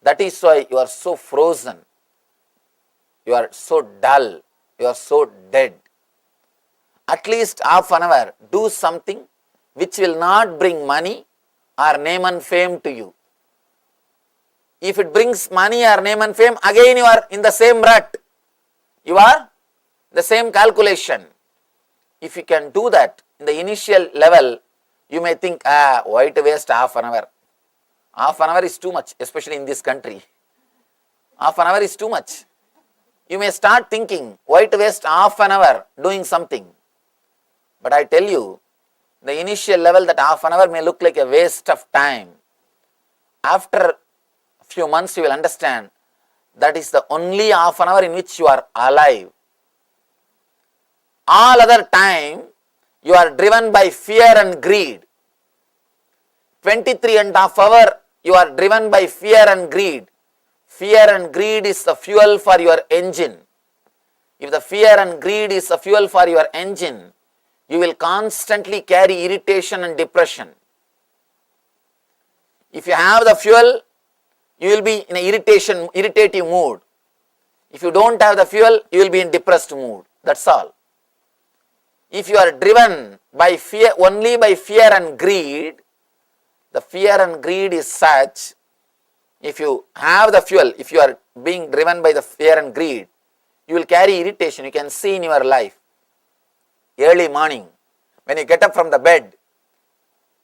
That is why you are so frozen. You are so dull. You are so dead. At least half an hour, do something which will not bring money or name and fame to you. If it brings money or name and fame, again you are in the same rut. You are the same calculation. If you can do that in the initial level, you may think, why to waste half an hour? Half an hour is too much, especially in this country. Half an hour is too much. You may start thinking, why to waste half an hour doing something? But I tell you, the initial level, that half an hour may look like a waste of time. After a few months, you will understand that is the only half an hour in which you are alive. All other time, you are driven by fear and greed. 23.5 hours, you are driven by fear and greed. Fear and greed is the fuel for your engine. If the fear and greed is the fuel for your engine, you will constantly carry irritation and depression. If you have the fuel, you will be in an irritative mood. If you don't have the fuel, you will be in depressed mood. That's all. If you are driven by fear, only by fear and greed, the fear and greed is such, if you have the fuel, if you are being driven by the fear and greed, you will carry irritation. You can see in your life. Early morning, when you get up from the bed,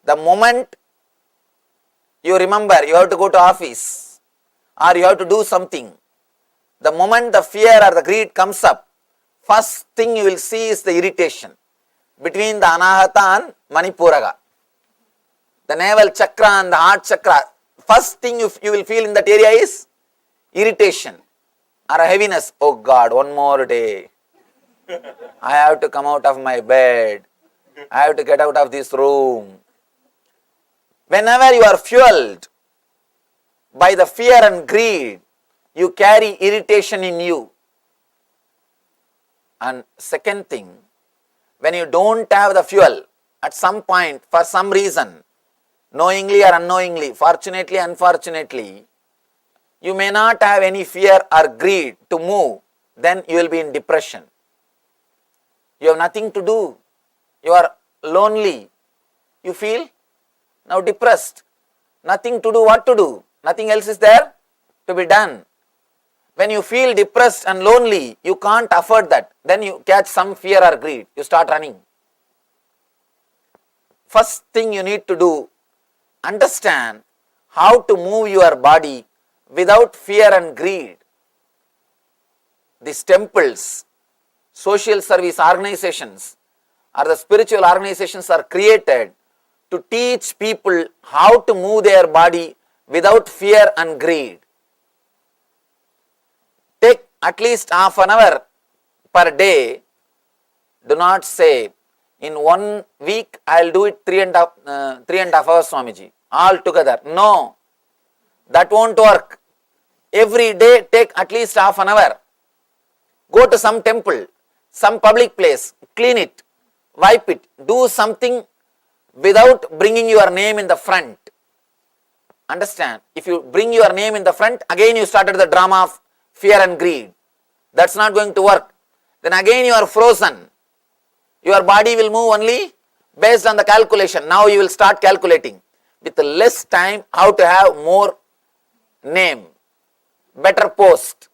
the moment you remember you have to go to office or you have to do something, the moment the fear or the greed comes up, first thing you will see is the irritation between the Anahata and Manipuraga. The navel chakra and the heart chakra, first thing you will feel in that area is irritation or a heaviness. Oh God, one more day. I have to come out of my bed. I have to get out of this room. Whenever you are fueled by the fear and greed, you carry irritation in you. And second thing, when you don't have the fuel, at some point, for some reason, knowingly or unknowingly, fortunately, unfortunately, you may not have any fear or greed to move, then you will be in depression. You have nothing to do. You are lonely. You feel now depressed. Nothing to do, what to do? Nothing else is there to be done. When you feel depressed and lonely, you can't afford that. Then you catch some fear or greed. You start running. First thing you need to do, understand how to move your body without fear and greed. These temples, social service organizations, or the spiritual organizations are created to teach people how to move their body without fear and greed. Take at least half an hour per day. Do not say, in 1 week I will do it 3.5 hours, Swamiji, all together. No, that won't work. Every day take at least half an hour. Go to some temple, some public place, clean it, wipe it, do something without bringing your name in the front. Understand? If you bring your name in the front, again you started the drama of fear and greed. That's not going to work. Then again you are frozen. Your body will move only based on the calculation. Now you will start calculating with less time how to have more name, better post,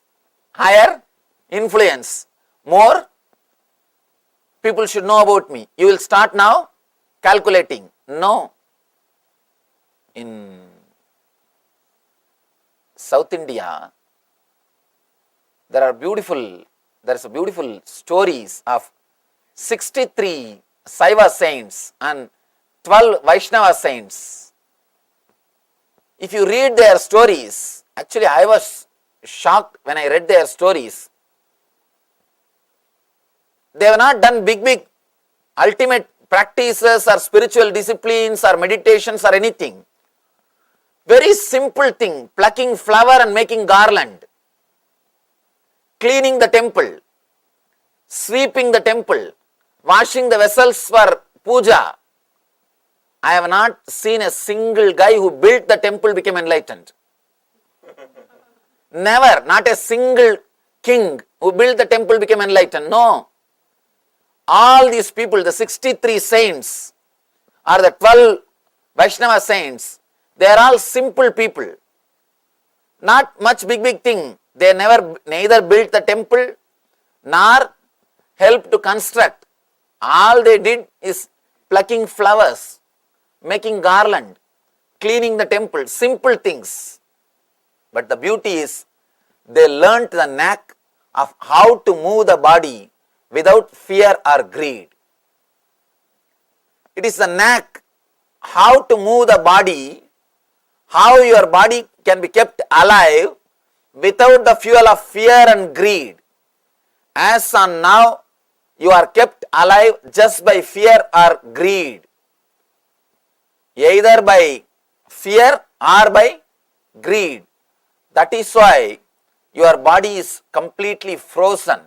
higher influence, more people should know about me. You will start now calculating. No. In South India, there are beautiful stories of 63 Saiva saints and 12 Vaishnava saints. If you read their stories, actually I was shocked when I read their stories. They have not done big ultimate practices or spiritual disciplines or meditations or anything. Very simple thing, plucking flower and making garland, cleaning the temple, sweeping the temple, washing the vessels for puja. I have not seen a single guy who built the temple became enlightened. Never, not a single king who built the temple became enlightened. No. All these people, the 63 saints or the 12 Vaishnava saints, they are all simple people. Not much big thing. They neither built the temple nor helped to construct. All they did is plucking flowers, making garland, cleaning the temple, simple things. But the beauty is they learnt the knack of how to move the body without fear or greed. It is the knack how to move the body, how your body can be kept alive without the fuel of fear and greed. As on now, you are kept alive just by fear or greed, either by fear or by greed. That is why your body is completely frozen.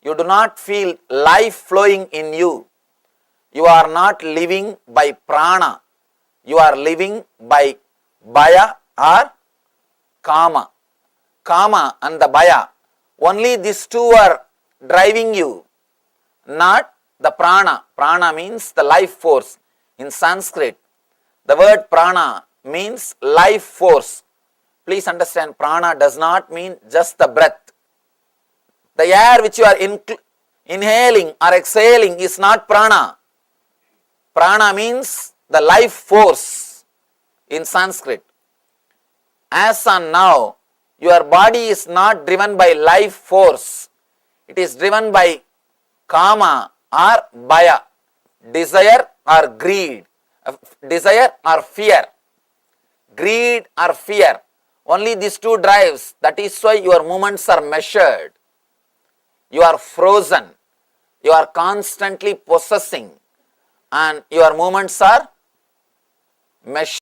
You do not feel life flowing in you. You are not living by prana. You are living by bhaya or kama. Kama and the bhaya. Only these two are driving you, not the prana. Prana means the life force. In Sanskrit, the word prana means life force. Please understand, prana does not mean just the breath. The air which you are inhaling or exhaling is not prana. Prana means the life force in Sanskrit. As on now, your body is not driven by life force. It is driven by kama or bhaya, desire or greed, desire or fear. Greed or fear. Only these two drives. That is why your movements are measured. You are frozen. You are constantly possessing and your movements are measured.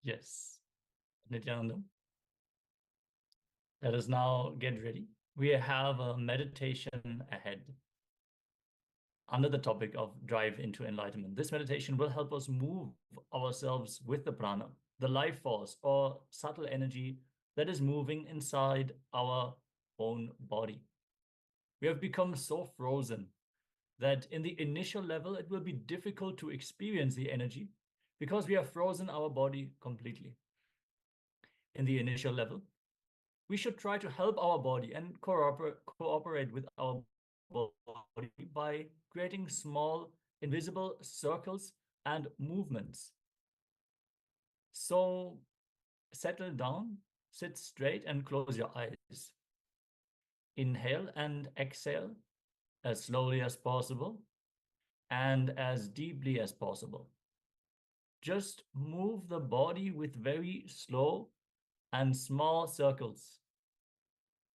Yes. Nityanandam. Let us now get ready. We have a meditation ahead under the topic of drive into enlightenment. This meditation will help us move ourselves with the prana, the life force or subtle energy that is moving inside our own body. We have become so frozen that in the initial level, it will be difficult to experience the energy because we have frozen our body completely. In the initial level, we should try to help our body and cooperate with our body by creating small invisible circles and movements. So settle down, sit straight and close your eyes. Inhale and exhale as slowly as possible and as deeply as possible. Just move the body with very slow and small circles.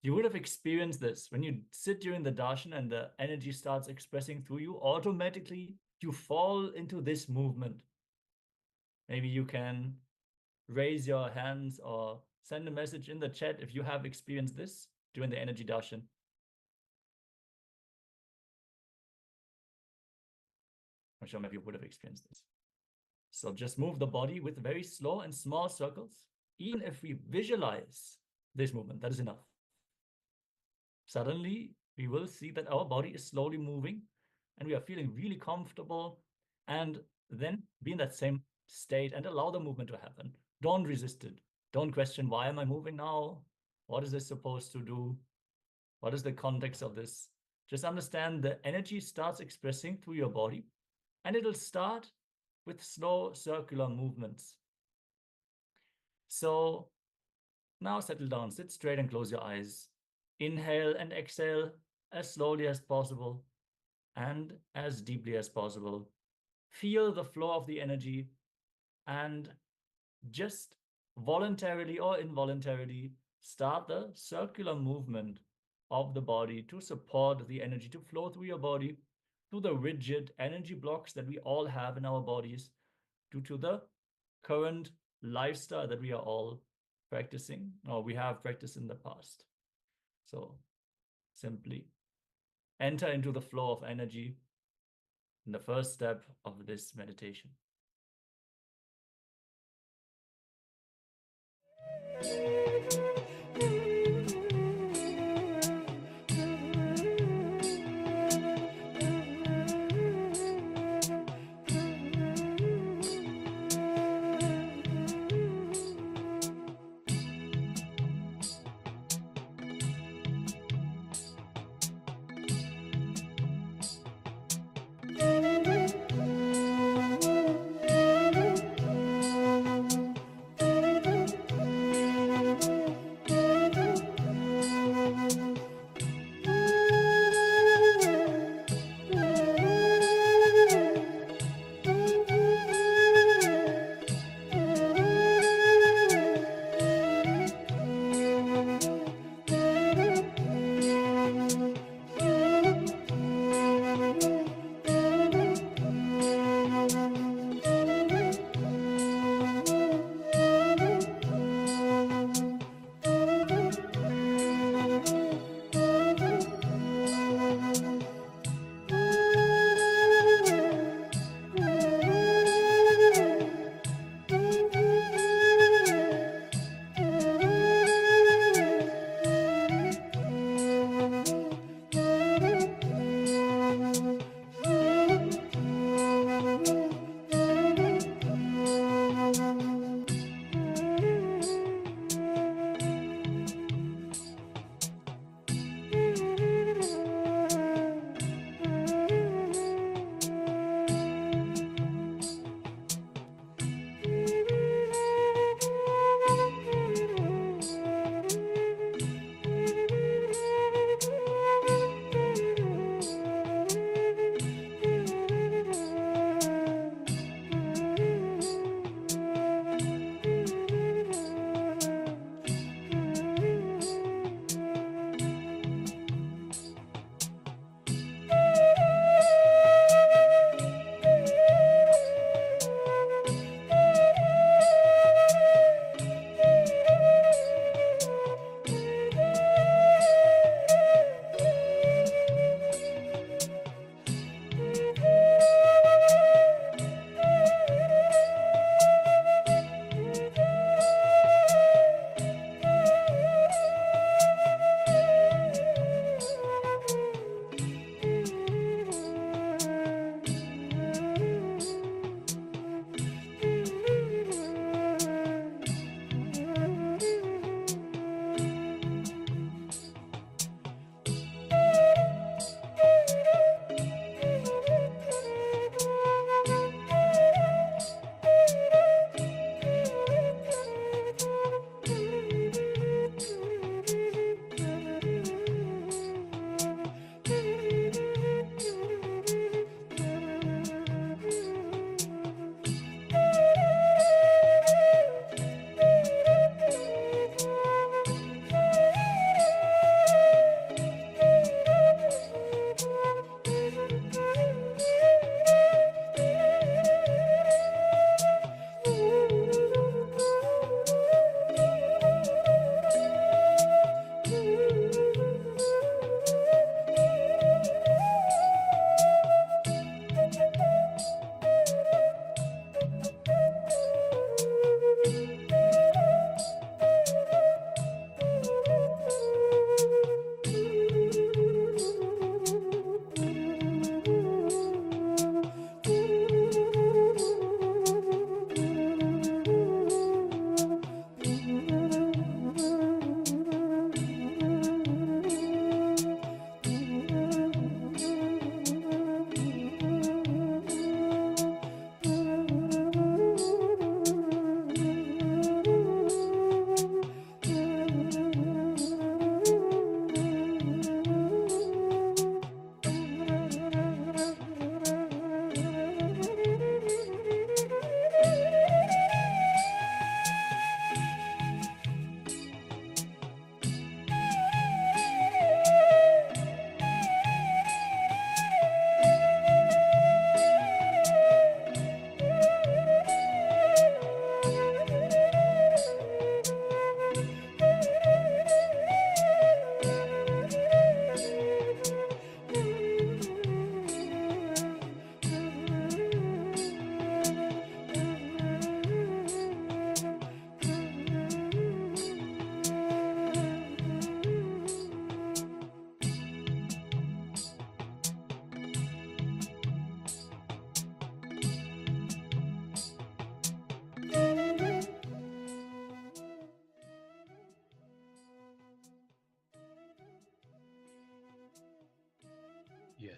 You would have experienced this when you sit during the darshan and the energy starts expressing through you, automatically you fall into this movement. Maybe you can raise your hands or send a message in the chat if you have experienced this during the energy darshan. I'm sure maybe you would have experienced this. So just move the body with very slow and small circles. Even if we visualize this movement, that is enough. Suddenly, we will see that our body is slowly moving and we are feeling really comfortable, and then be in that same state and allow the movement to happen. Don't resist it. Don't question, why am I moving now? What is this supposed to do? What is the context of this? Just understand the energy starts expressing through your body, and it'll start with slow circular movements. So now settle down, sit straight and close your eyes. Inhale and exhale as slowly as possible and as deeply as possible. Feel the flow of the energy and just voluntarily or involuntarily start the circular movement of the body to support the energy to flow through your body, through the rigid energy blocks that we all have in our bodies due to the current lifestyle that we are all practicing, or we have practiced in the past. So simply enter into the flow of energy in the first step of this meditation.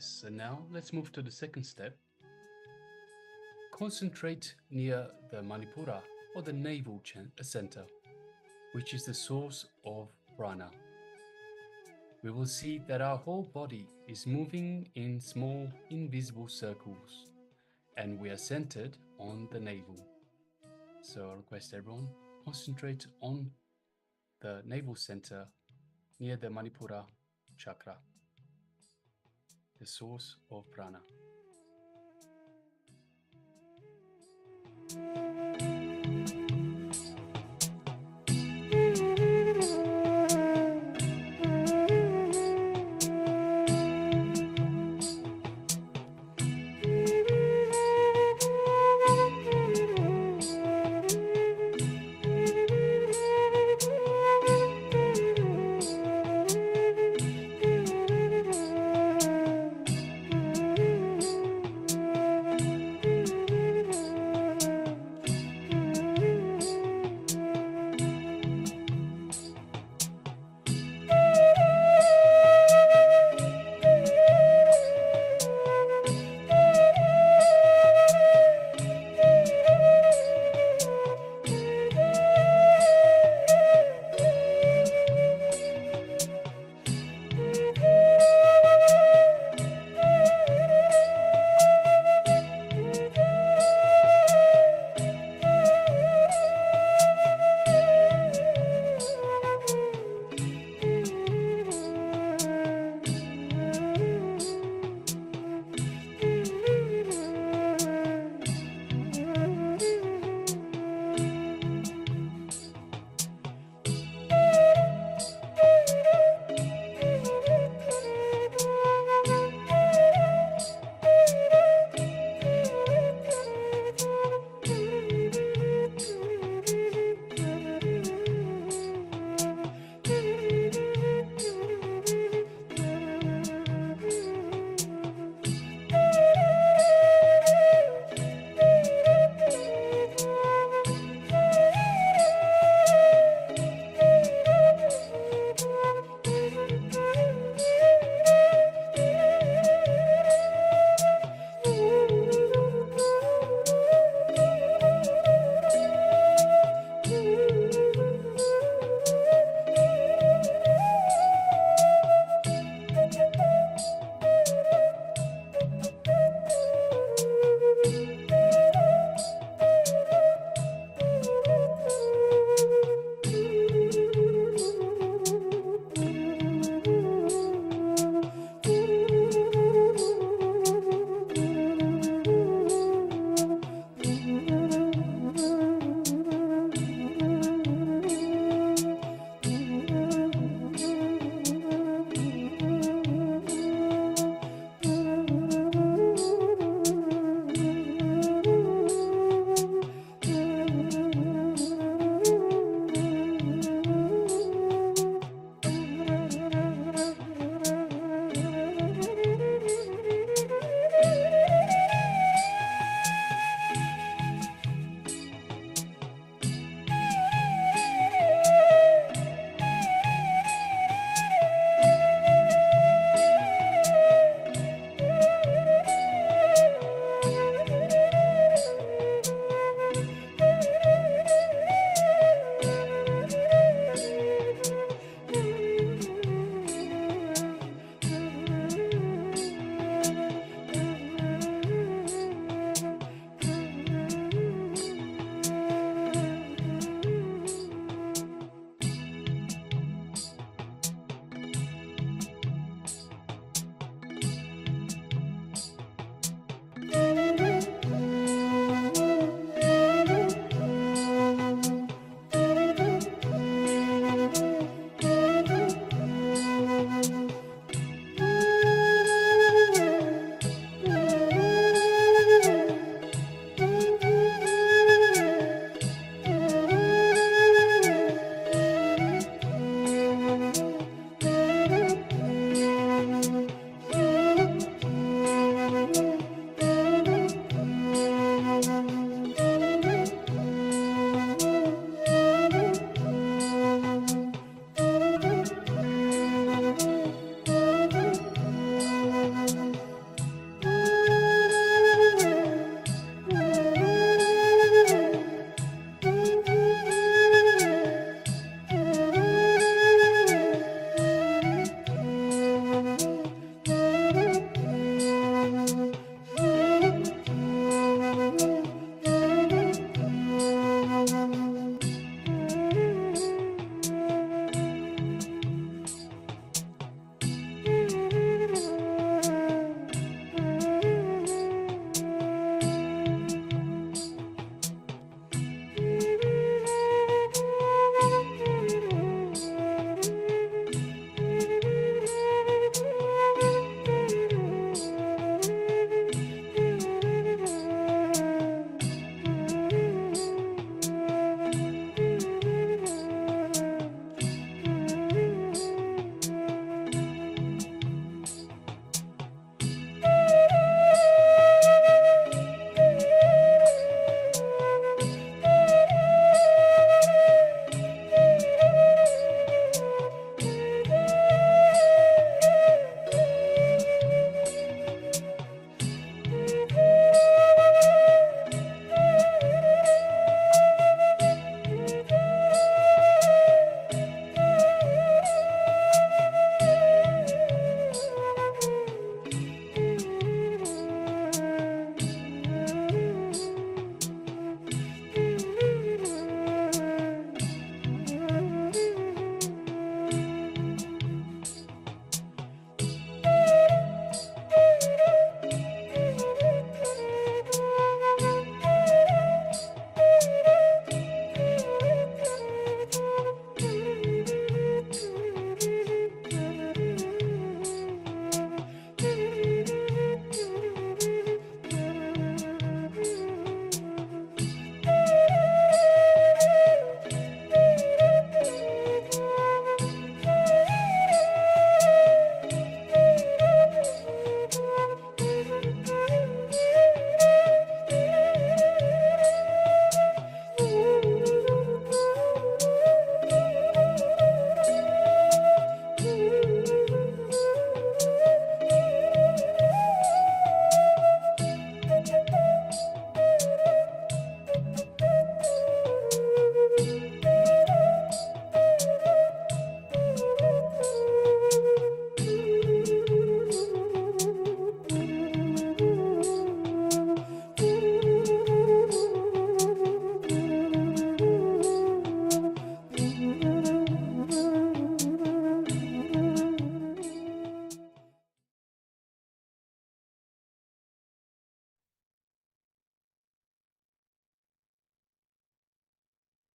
Yes, and now let's move to the second step. Concentrate near the Manipura or the navel center, which is the source of prana. We will see that our whole body is moving in small invisible circles, and we are centered on the navel. So I request everyone concentrate on the navel center near the Manipura chakra, the source of prana.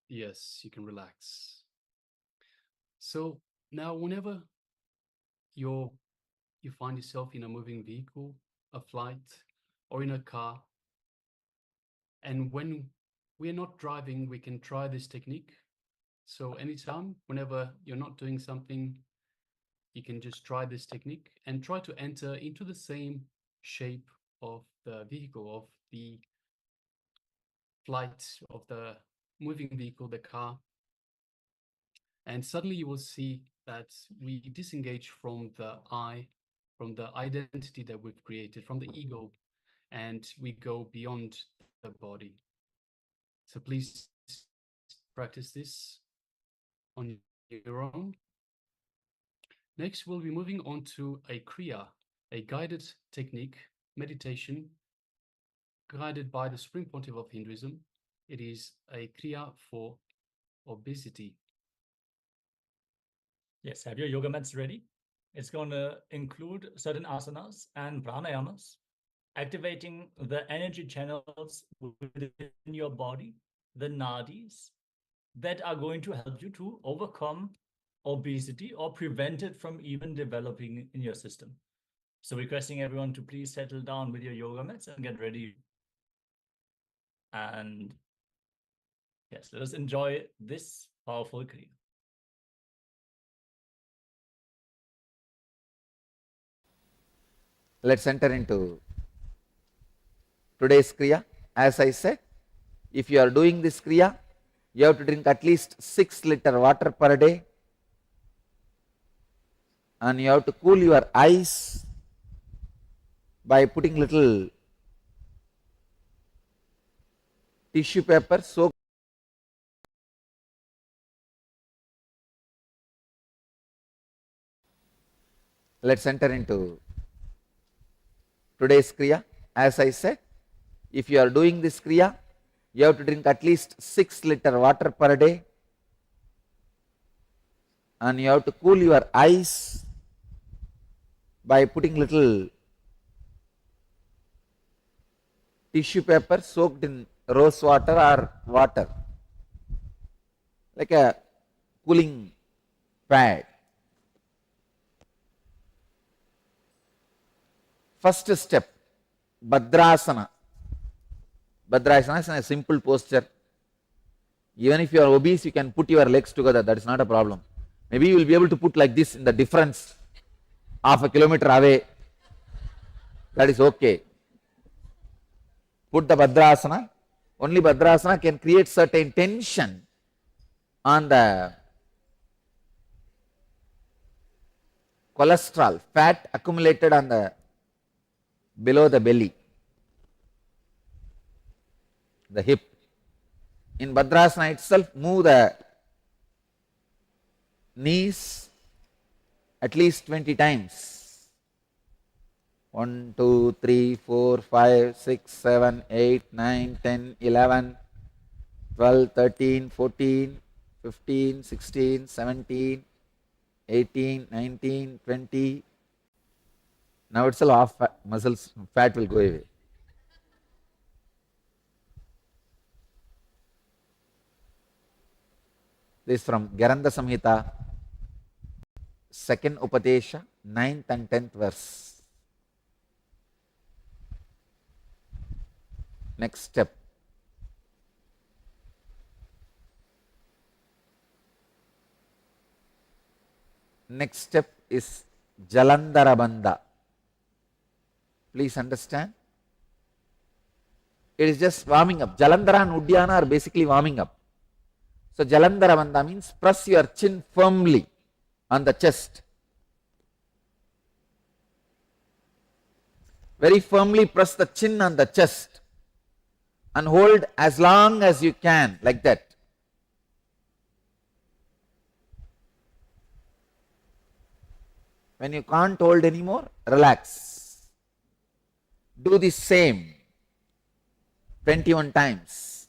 Yes, you can relax. So now whenever you find yourself in a moving vehicle, a flight, or in a car, and when we're not driving, we can try this technique. So anytime, whenever you're not doing something, you can just try this technique and try to enter into the same shape of the vehicle, of the flight, of the moving vehicle, the car. And suddenly you will see that we disengage from the I, from the identity that we've created, from the ego, and we go beyond the body. So please practice this on your own. Next, we'll be moving on to a Kriya, a guided technique, meditation, guided by the Supreme Pontiff of Hinduism. It is a Kriya for obesity. Yes, have your yoga mats ready? It's going to include certain asanas and pranayamas, activating the energy channels within your body, the nadis, that are going to help you to overcome obesity or prevent it from even developing in your system. So requesting everyone to please settle down with your yoga mats and get ready. And yes, let us enjoy this powerful Kriya. Let's enter into today's Kriya. As I said, if you are doing this Kriya, you have to drink at least 6 liters water per day, and you have to cool your eyes by putting little tissue paper soaked. Let's enter into today's Kriya. As I said, if you are doing this Kriya, you have to drink at least 6 liters water per day, and you have to cool your eyes by putting little tissue paper soaked in rose water or water, like a cooling pad. First step, Bhadrasana. Bhadrasana is a simple posture. Even if you are obese, you can put your legs together, that is not a problem. Maybe you will be able to put like this in the difference, half a kilometer away, that is okay. Put the Bhadrasana. Only Bhadrasana can create certain tension on the cholesterol, fat accumulated on the below the belly, the hip. In Bhadrasana itself, move the knees at least 20 times. 1, 2, 3, 4, 5, 6, 7, 8, 9, 10, 11, 12, 13, 14, 15, 16, 17, 18, 19, 20. Now itself half fat, muscles, fat will go away. This is from Garanda Samhita, 2nd Upadesha, 9th and 10th verse. Next step. Next step is Jalandhara Bandha. Please understand. It is just warming up. Jalandhara and Uddiyana are basically warming up. So Jalandhara Bandha means press your chin firmly on the chest. Very firmly press the chin on the chest and hold as long as you can, like that. When you can't hold anymore, relax. Do the same 21 times.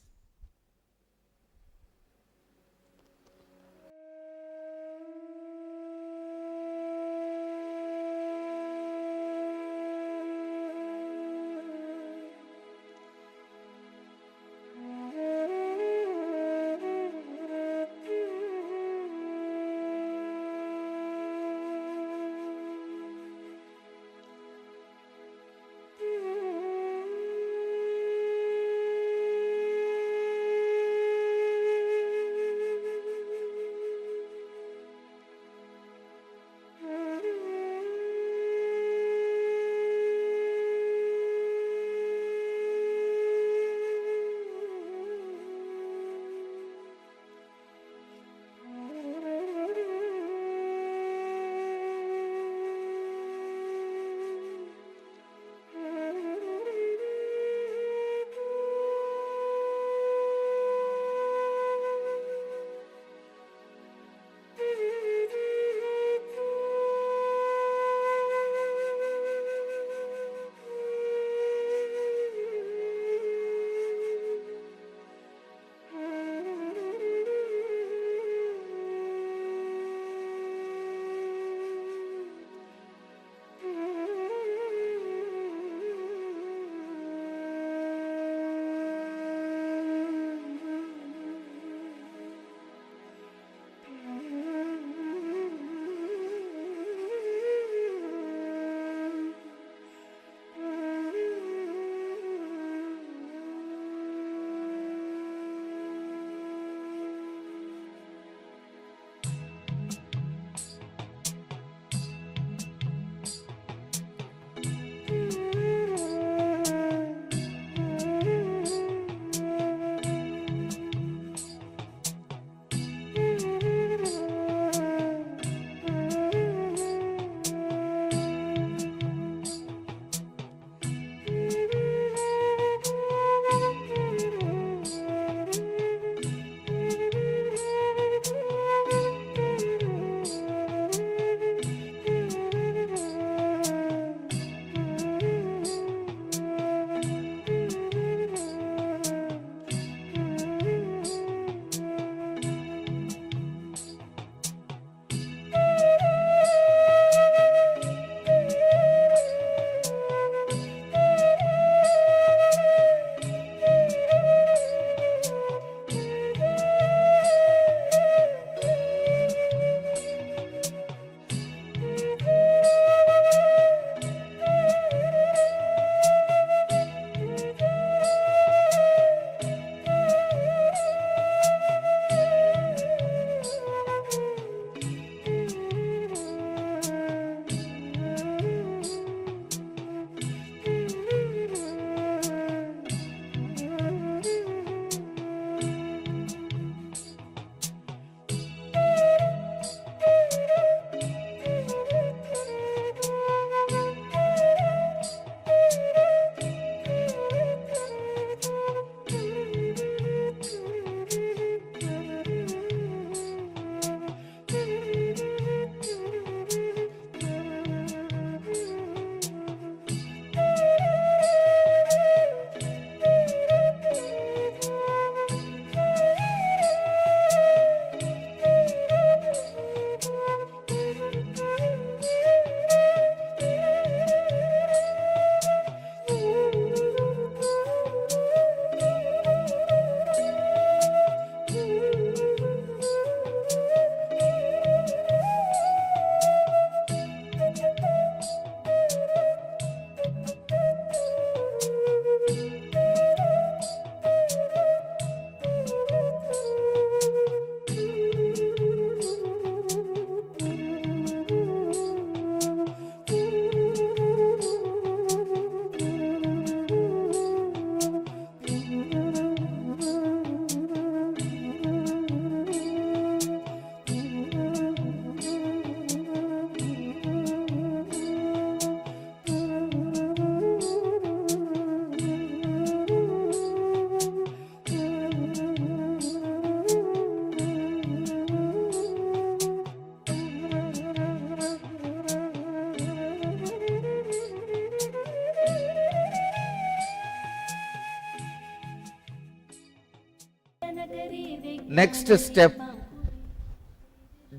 Next step,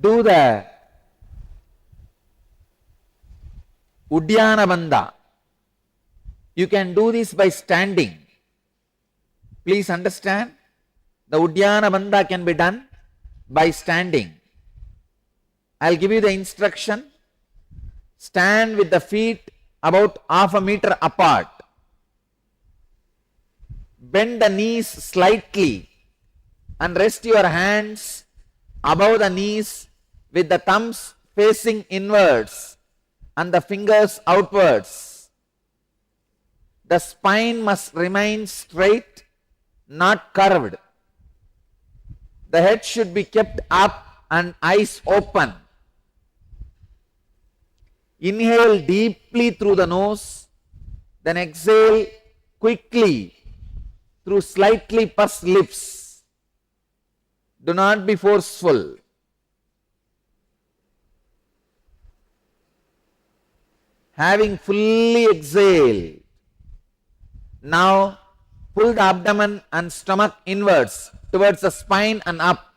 do the Uddiyana Bandha. You can do this by standing. Please understand, the Uddiyana Bandha can be done by standing. I'll give you the instruction. Stand with the feet about half a meter apart. Bend the knees slightly and rest your hands above the knees with the thumbs facing inwards and the fingers outwards. The spine must remain straight, not curved. The head should be kept up and eyes open. Inhale deeply through the nose, then exhale quickly through slightly pursed lips. Do not be forceful. Having fully exhaled, now pull the abdomen and stomach inwards towards the spine and up.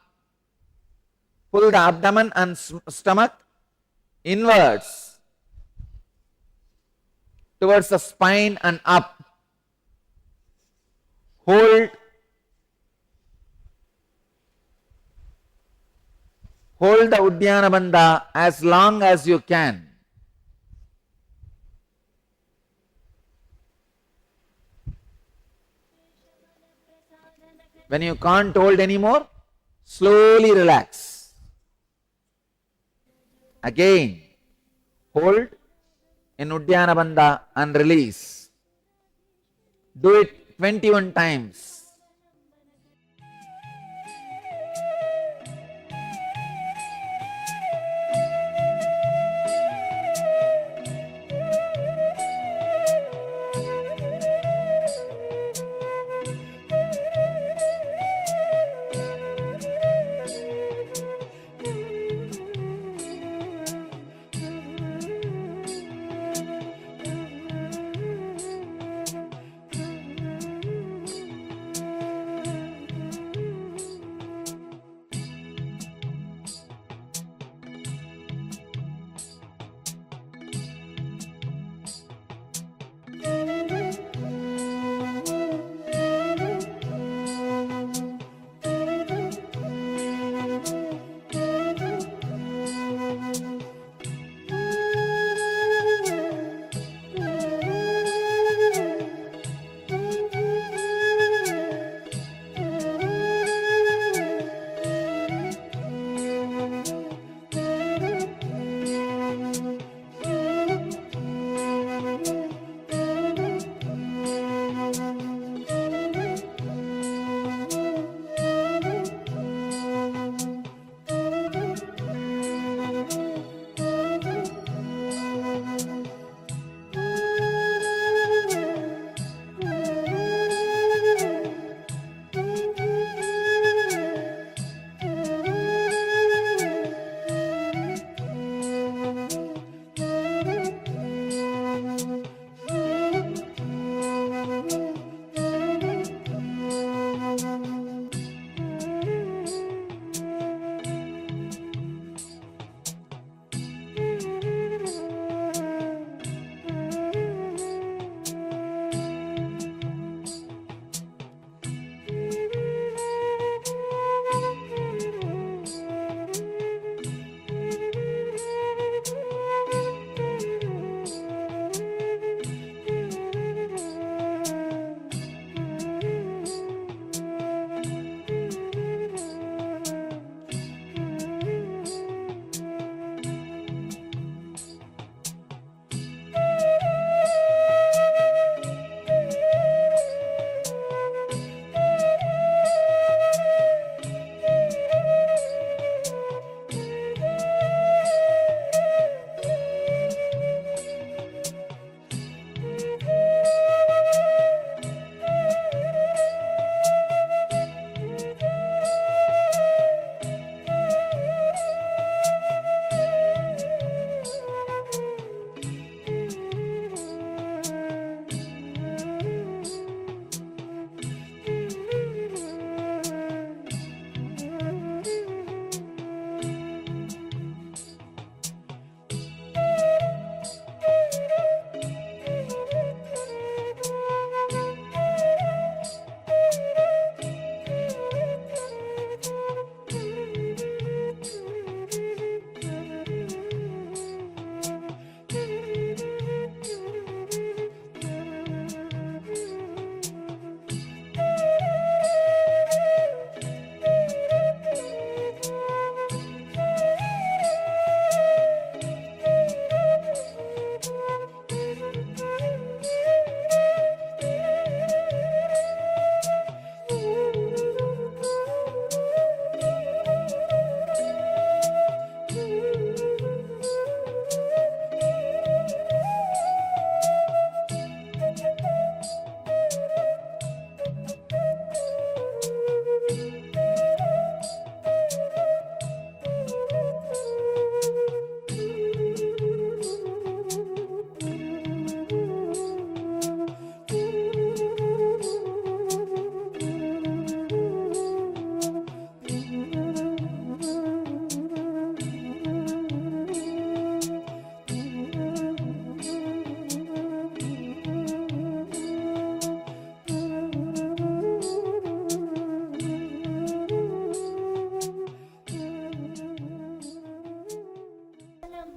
Pull the abdomen and stomach inwards towards the spine and up. Hold the Uddiyana Bandha as long as you can. When you can't hold anymore, slowly relax. Again, hold in Uddiyana Bandha and release. Do it 21 times.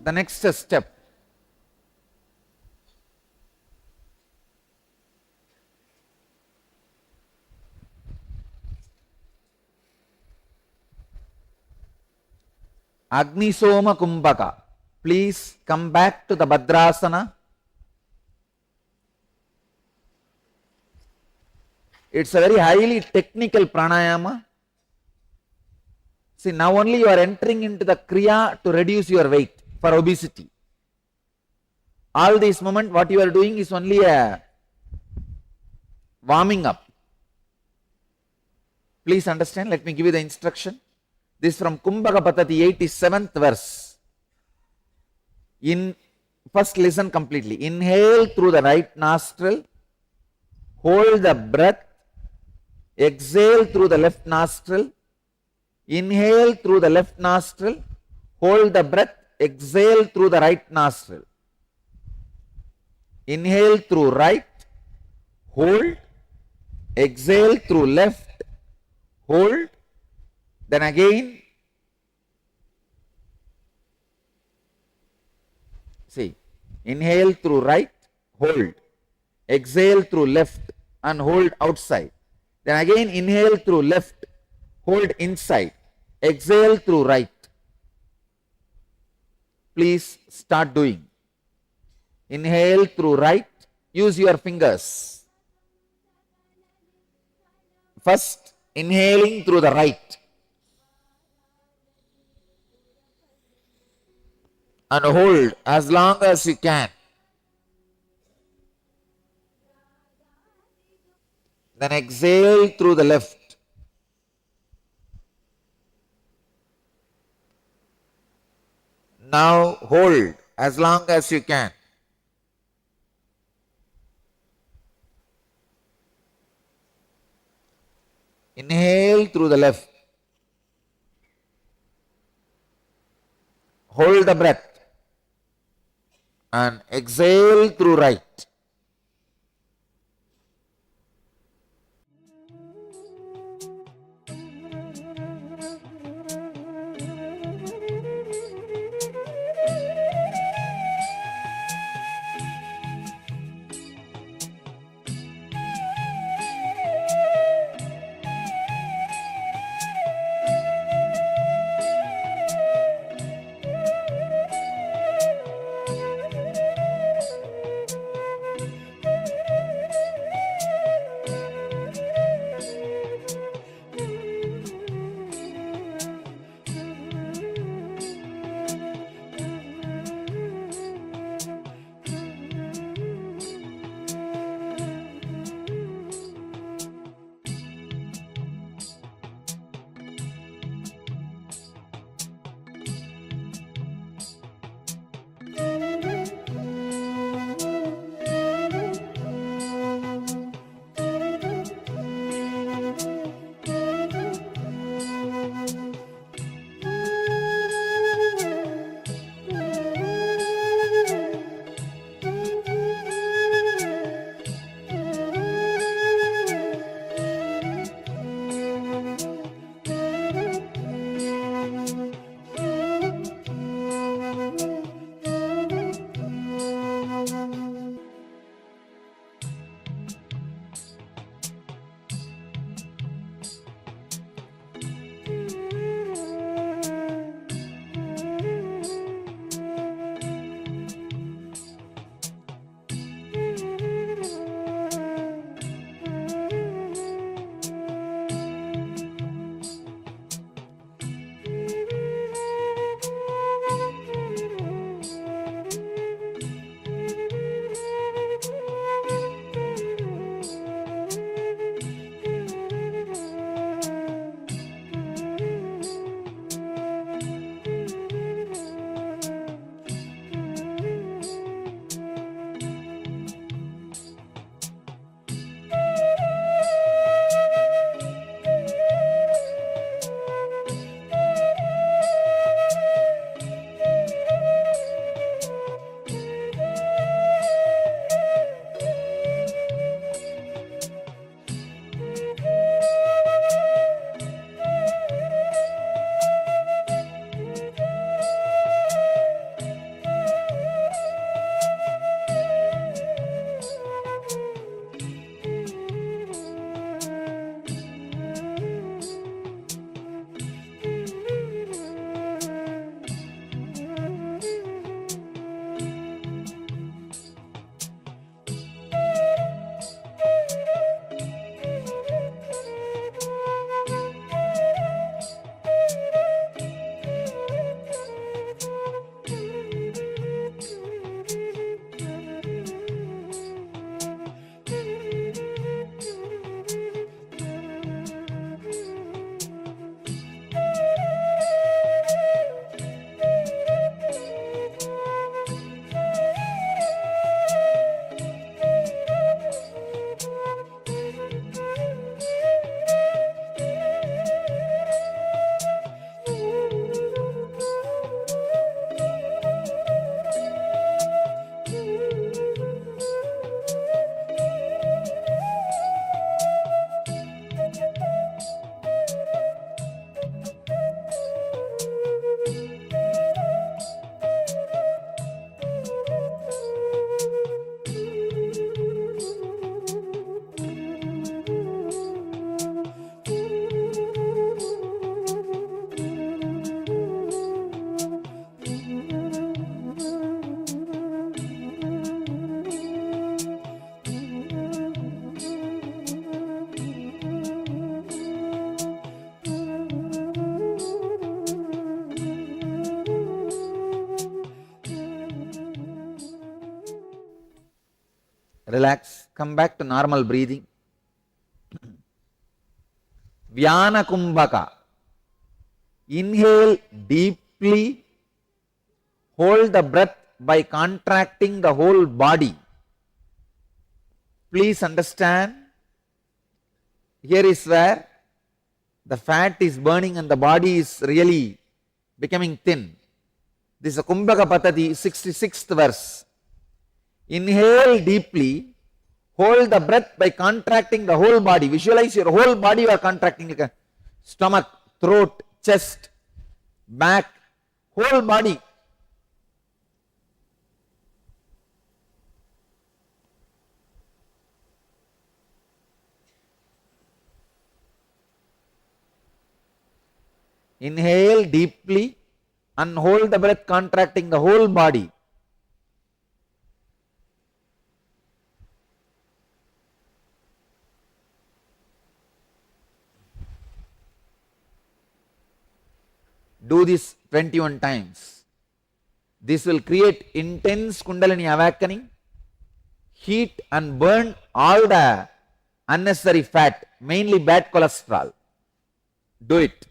the next step. Agni Soma Kumbhaka. Please come back to the Bhadrasana. It's a very highly technical pranayama. See, now only you are entering into the Kriya to reduce your weight for obesity. All this moment what you are doing is only a warming up. Please understand, let me give you the instruction. This is from Kumbhaka Patati 87th verse. First listen completely. Inhale through the right nostril, hold the breath, exhale through the left nostril, inhale through the left nostril, hold the breath, exhale through the right nostril. Inhale through right, hold, exhale through left, hold, then again, see, inhale through right, hold, exhale through left and hold outside. Then again inhale through left, hold inside, exhale through right. Please start doing. Inhale through right, use your fingers. First, inhaling through the right. And hold as long as you can. Then exhale through the left. Now hold as long as you can. Inhale through the left. Hold the breath. And exhale through right. Relax. Come back to normal breathing. Vyana Kumbhaka. Inhale deeply. Hold the breath by contracting the whole body. Please understand, here is where the fat is burning and the body is really becoming thin. This is a Kumbhaka Patati, 66th verse. Inhale deeply, hold the breath by contracting the whole body. Visualize your whole body you are contracting, like a stomach, throat, chest, back, whole body. Inhale deeply and hold the breath contracting the whole body. Do this 21 times. This will create intense Kundalini awakening, heat and burn all the unnecessary fat, mainly bad cholesterol. Do it.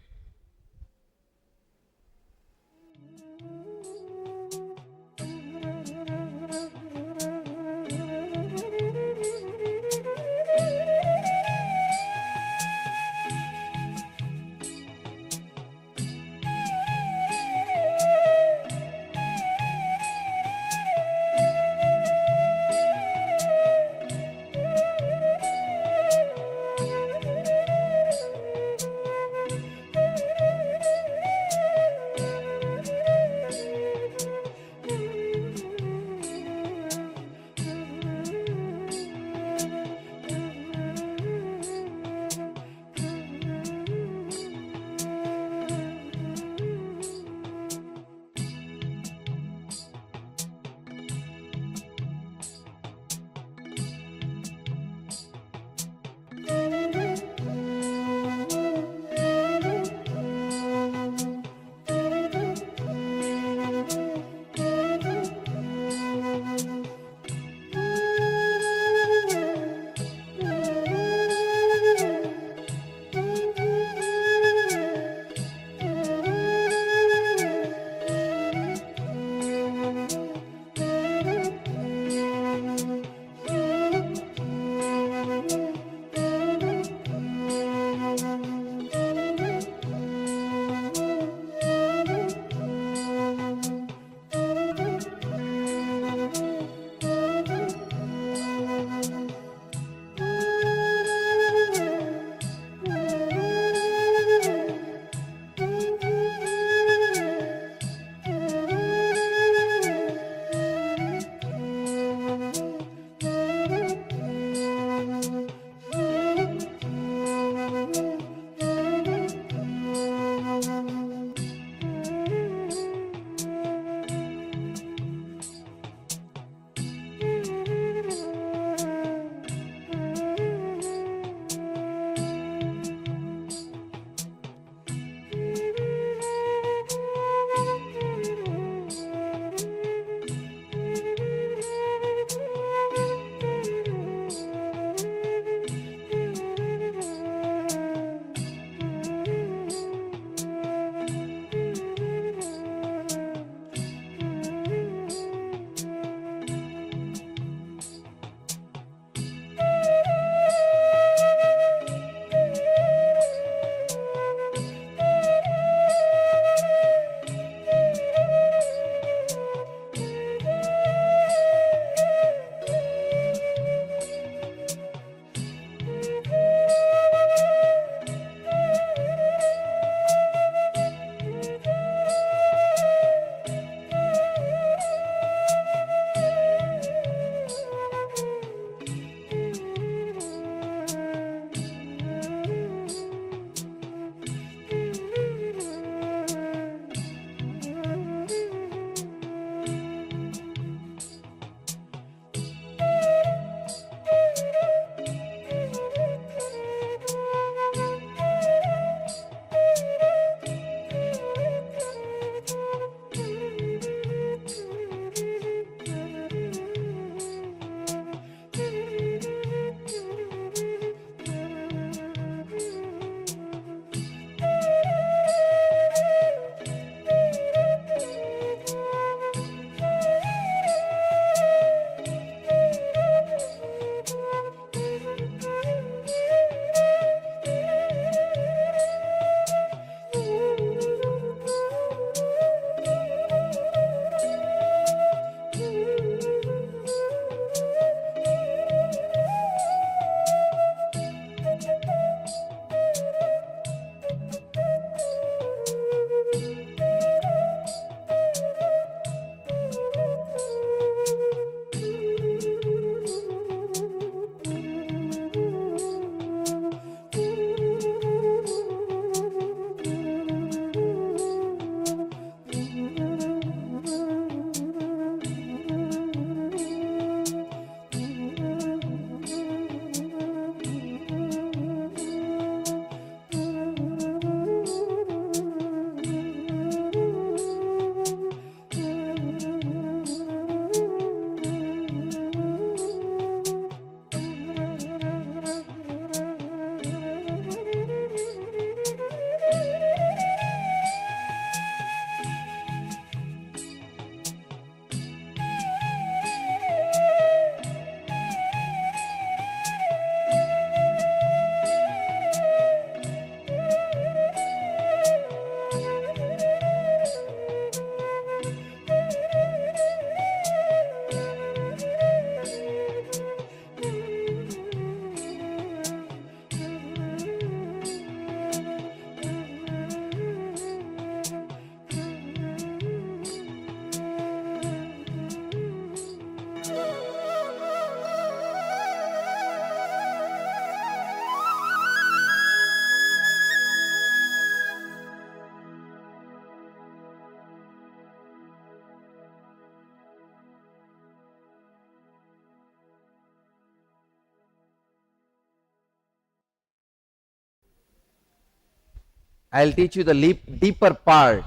I'll teach you the deeper part.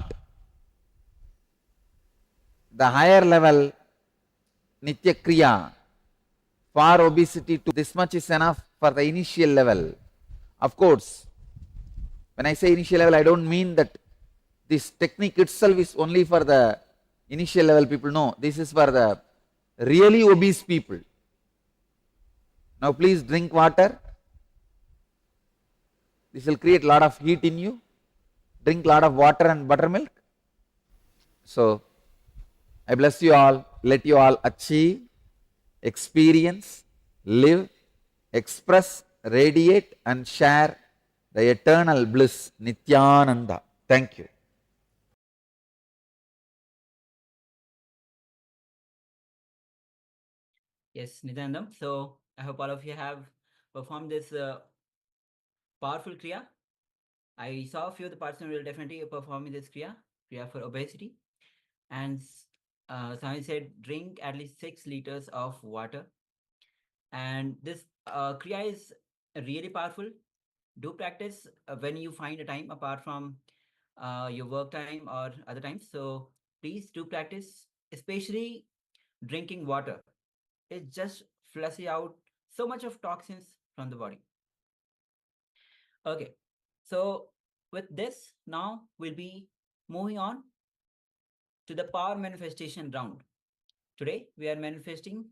The higher level Nitya Kriya for obesity, to this much is enough for the initial level. Of course, when I say initial level, I don't mean that this technique itself is only for the initial level people. No, this is for the really obese people. Now please drink water. This will create a lot of heat in you. Drink a lot of water and buttermilk. So, I bless you all. Let you all achieve, experience, live, express, radiate and share the eternal bliss, Nityananda. Thank you. Yes, Nityanandam. So I hope all of you have performed this powerful Kriya. I saw a few of the participants will definitely perform this Kriya for obesity. And Swami said drink at least 6 liters of water. And this Kriya is really powerful. Do practice when you find a time apart from your work time or other times. So please do practice, especially drinking water. It just flushes out so much of toxins from the body. Okay, so with this, now we'll be moving on to the power manifestation round. Today we are manifesting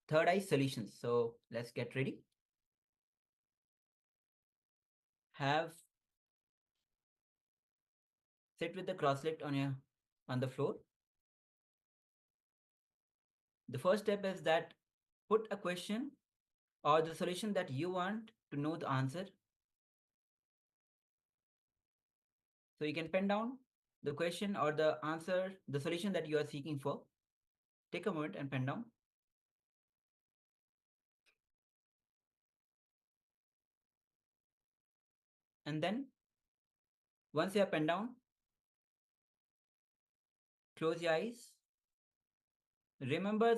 third eye solutions. So let's get ready. Sit with the cross leg on the floor. The first step is that put a question or the solution that you want to know the answer. So you can pen down the question or the answer, the solution that you are seeking for. Take a moment and pen down. And then once you have pen down, close your eyes. Remember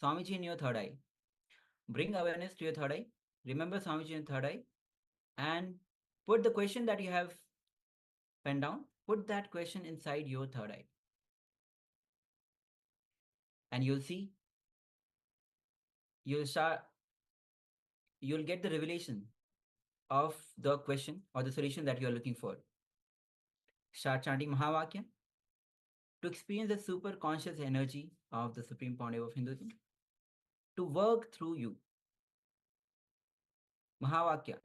Swamiji in your third eye. Bring awareness to your third eye. Remember Swamiji in third eye. And put the question that you have pen down. Put that question inside your third eye. And you'll see, you'll get the revelation of the question or the solution that you're looking for. Start chanting Mahavakya to experience the super conscious energy of the Supreme Pontiff of Hinduism to work through you. Mahavakya.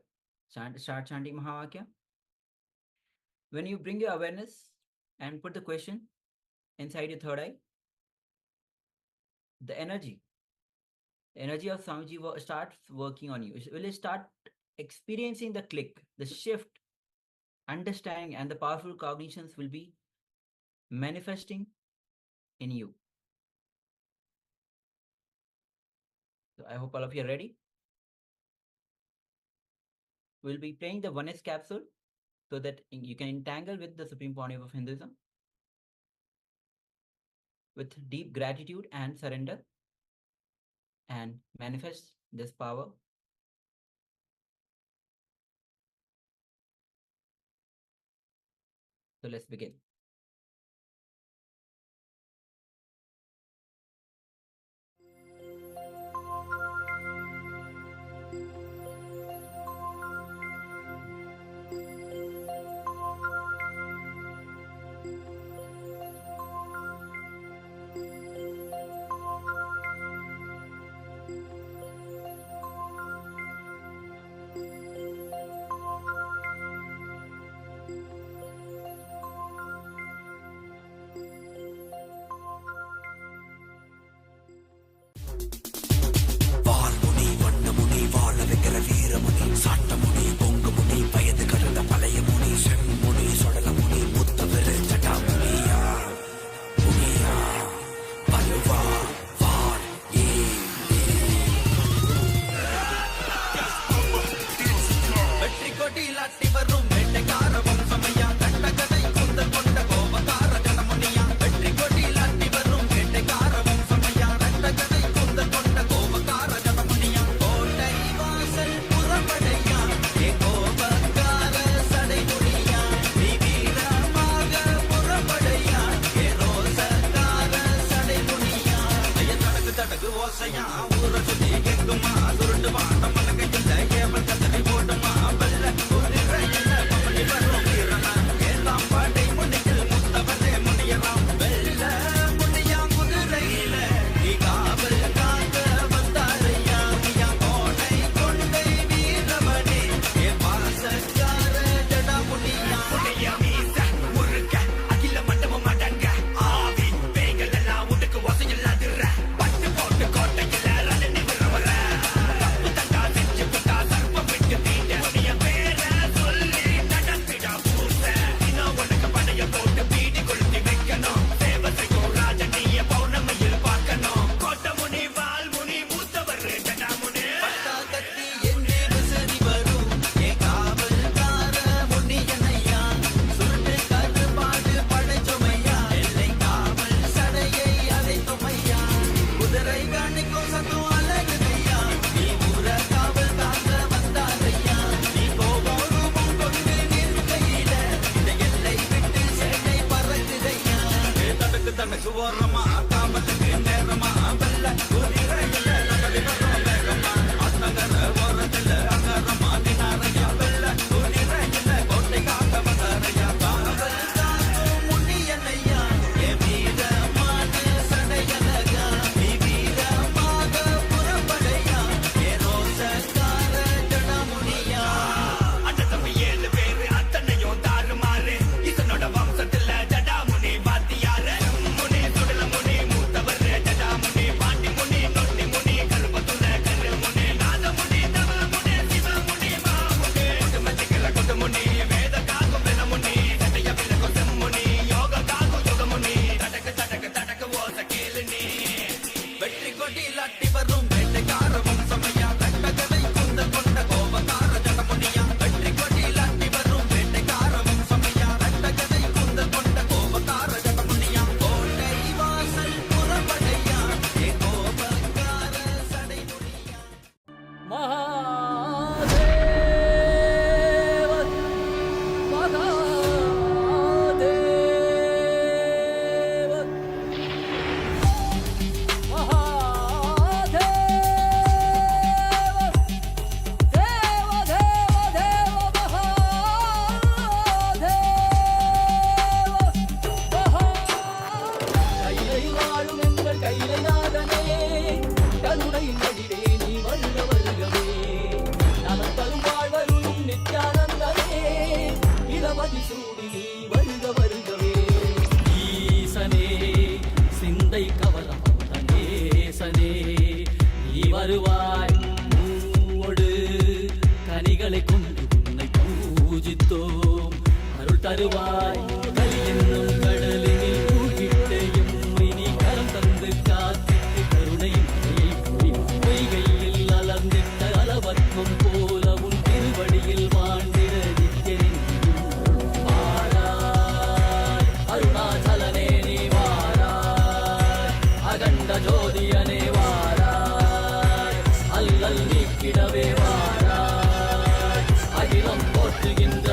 Start chanting Mahavakya. When you bring your awareness and put the question inside your third eye, the energy of Swamiji starts working on you. Will start experiencing the click, the shift, understanding, and the powerful cognitions will be manifesting in you. So I hope all of you are ready. We'll be playing the oneness capsule so that you can entangle with the Supreme Pontiff of Hinduism with deep gratitude and surrender and manifest this power. So let's begin. வருவாய் மூவோடு கனிகளை கொண்டு உன்னை பூஜித்தோம் அருள் தருவாய் கலி என்னும் கடலில் மூழ்கிட்டேயும் இனி கரம் தந்து காத்திட்டு கருணை பொய்கையில் அலர்ந்திட்ட அளவற்கும் போல உன் திருவடியில் வாழ்ந்திட நித்தியனின் வாராய் அருணாச்சலனே நீ வாராய் அகண்ட ஜோதியனே கிடவே வாராய் அகிலம் போற்றுகின்ற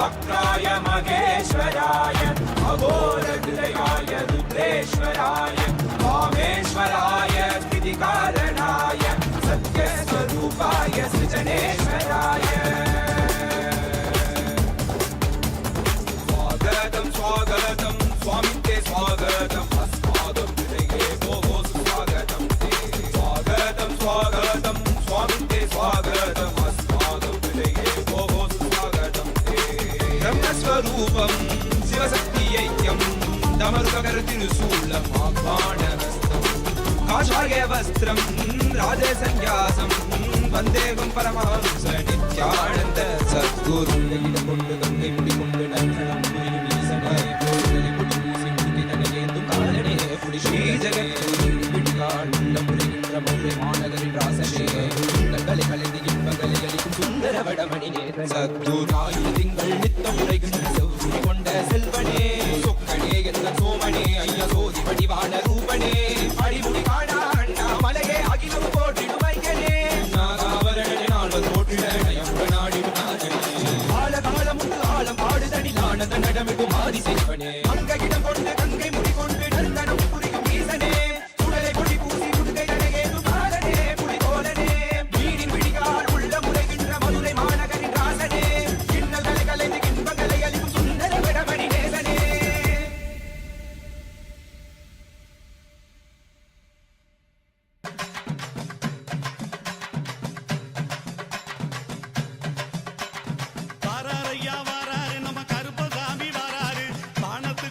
वक्राय महेश्वराय अघोरहृदयाय रुद्रेश्वराय वामेश्वराय स्थितिकारणाय सत्यस्वरूपाय सृजनेश्वराय स्वागतं स्वागतं स्वामिन् ते स्वागतम् अस्माकं हृदये भोः स्वागतं ते स्वागतं स्वागतं स्वामिन् ते स्वागतम् अस्माकं हृदये भोः ब्रह्मस्वरूपं शिवशक्तियैक्यं दमरुककरतिरुशूलम् आह्वानहस्तं काषायवस्त्रं राजसंन्यासं वन्देहं परमहंस नित्यानन्द सद्गुरुं கொண்டு கங்கை முடி கொண்டு நந்தனம் புரியும் ஈசனே போர்களை முடி பூசி முடித்தனையேந்தும் காலனே புடி ஸ்ரீ ஜெகத்குரு பிடிகால் உள்ளம் உரைகின்ற மௌரை மாநகரின் ராசனே கண்களை கலைந்து இன்பங்களை அளிக்கும் சுந்தர வடமணியே சத்குராயு திங்கள் நித்தம் உரைகின்ற செவ்வுரி கொண்ட செல்வனே சொக்கனே எந்த சோமனே ஐயா சோதி வடிவான ரூபனே அடிமுடி காணா அண்ணா மலையே அகிலம் போற்றிடும் ஐயனே நாகாவரணே நாள்வது போற்றிட நயமுட நாடிடும் நாதனே காலம் உண்டு ஆழம் பாடுதனில் ஆனந்த நடமிடும் ஆதி செய்வனே அங்கிடம் கொண்டு கங்கை முடி கொண்டு நந்தனம் புரியும் ஈசனே சுடலை கொடி பூசி முடுகை அழகேதும் காலனே புலி தோலனே வீடின் விடிகால் உள்ள முறைகின்ற மதுரை மாநகரின் ராசனே கிண்ணல்களை கலைந்து இன்பங்களை அளிக்கும் சுந்தர விடமணி நேசனே வாராரையா வாராரு நம்ம கருப்பசாமி வாராரு வானத்துல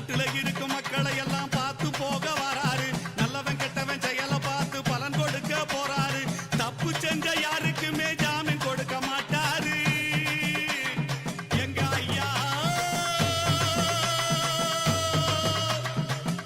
நாட்டுல இருக்கும் மக்களை எல்லாம் பார்த்து போக வராரு. நல்லவன் கெட்டவன் செயலை பார்த்து பலன் கொடுக்க போறாரு. தப்பு செஞ்ச யாருக்குமே ஜாமீன் கொடுக்க மாட்டாரு. எங்க ஐயா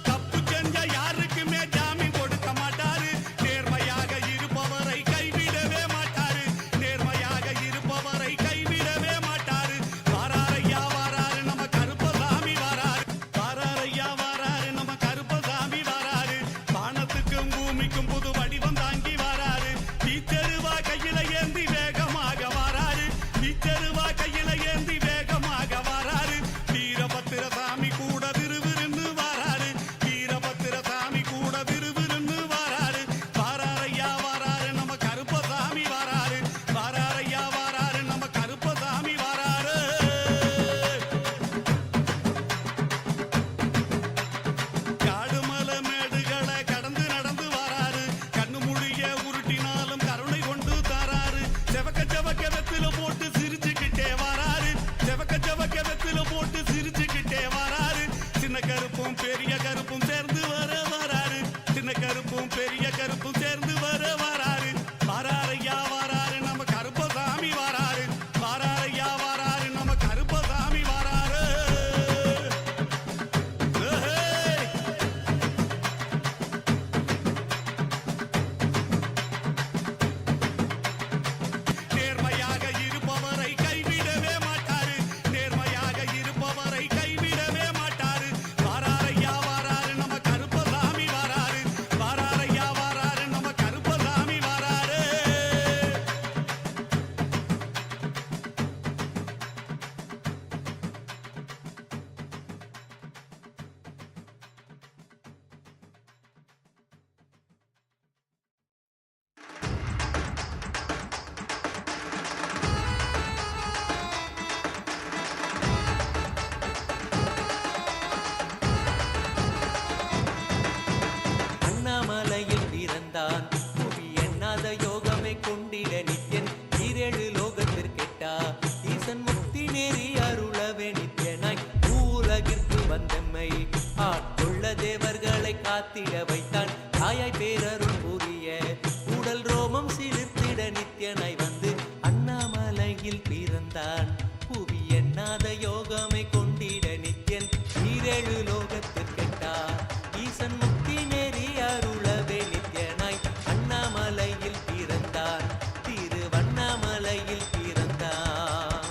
தப்பு செஞ்ச யாருக்குமே ஜாமீன் கொடுக்க மாட்டாரு. நேர்மையாக இருப்பவரை கைவிடவே மாட்டாரு. நேர்மையாக இருப்பவரை கைவிடவே மாட்டாரு. வாராரையா வாராரு நம்ம கருப்பசாமி வாராரு. வாராரையா வாராரு நம்ம கருப்பசாமி வாராரு. வானத்துக்கும் பூமிக்கும் புது வடிவம் தாங்கி வாராரு. வீச்சருவா கையில ஏந்தி வேகமாக வாராரு. வீச்சருவா கையில ஏந்தி வேகமாக வாராரு. வீரபத்திர சாமி கூட விறுவிறுன்னு வாராரு. வீரபத்திர சாமி கூட விறுவிறுன்னு வாராரு. வாராரையா வாராரு நம்ம கருப்பசாமி வாராரு. வாராரையா வாராரு நம்ம கருப்பசாமி வாராரு. காடு மலை மேடுகளை கடந்து நடந்து வாராரு. கண்ணு மொழிய உருட்டினாலும் கருணை கொண்டு தாராரு. செவக்க செவக்க வெத்தில போட்டு சிரிச்சுக்கிட்டே வாராரு. செவக்க செவக்க வெத்தில போட்டு சிரிச்சுக்கிட்டே வாராரு. சின்ன கருப்பும் பெரிய கருப்பும் சேர்ந்து வர வாராரு. சின்ன கருப்பும் பெரிய கருப்பும் சேர்ந்து வர வாராரு. வாராரையா வாராரு நம்ம கருப்பசாமி வாராரு. வாராரையா வாராரு நம்ம கருப்பசாமி வாராரு. ஏய்! நேர்மையாக இருப்பவரை கைவிடவே மாட்டாரு. நேர்மையாக இருப்பவரை கைவிடவே மாட்டாரு. வாராரையா வாராரு நம்ம கருப்பசாமி வாராரு. வாராரையா வாராரு நம்ம கருப்பசாமி வாராரு. அண்ணாமலையில் பிறந்தான் புவி எண்ணாத யோகமே கொண்டிட நித்யன் ஈரேழு லோகத்திற்கெட்டா ஈசன் முக்தி நெறி அருளவே நித்யனாய் பூலகிற்கு வந்தம்மை ஆட்கொள்ள தேவர்களை காத்திட வைத்தான் தாயாய் பேரருள் புரிய உடல் ரோமம் சிலிர்த்திட நித்யனாய் வந்து அண்ணாமலையில் பிறந்தான் புவி எண்ணாத யோகமே கொண்டிட நித்யன் ஈரேழு லோகத்திற்கெட்டா ஈசன் முக்தி நெறி அருளவே நித்யனாய் அண்ணாமலையில் பிறந்தான் திருவண்ணாமலையில் பிறந்தான்.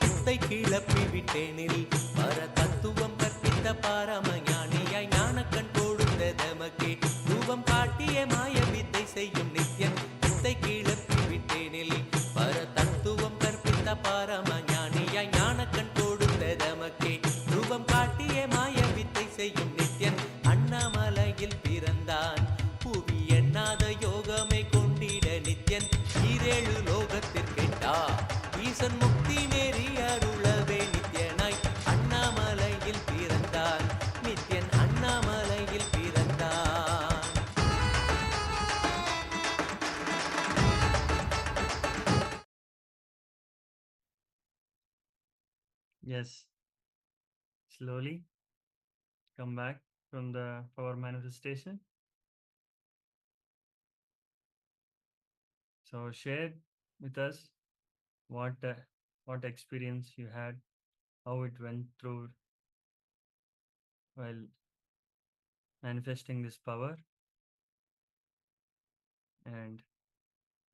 சித்தை கிளப்பி விட்டேனில் பர தத்துவம் கற்பித்த பாரமஞானியாய் ஞானக்கண் கொடுத்த தமக்கே ரூபம் காட்டிய மாய வித்தை செய்யும் நித்யன் சித்தை கிளப்பி விட்டேனில் பர தத்துவம் கற்பித்த பாரமஞானியாய் ஞானக்கண் கொடுத்த தமக்கே ரூபம் காட்டிய மாய வித்தை செய்யும் நித்யன் அண்ணாமலையில் பிறந்தான் புவி எண்ணாத யோகமே கொண்டிட நித்யன் ஈரேழு லோகத்திற்கெட்டா ஈசன் முக்தி நெறி அருளவே நித்யனாய் அண்ணாமலையில் பிறந்தான் நித்யன் அண்ணாமலையில் பிறந்தான். Yes, slowly come back from the power manifestation. So share with us what experience you had, how it went through while manifesting this power, and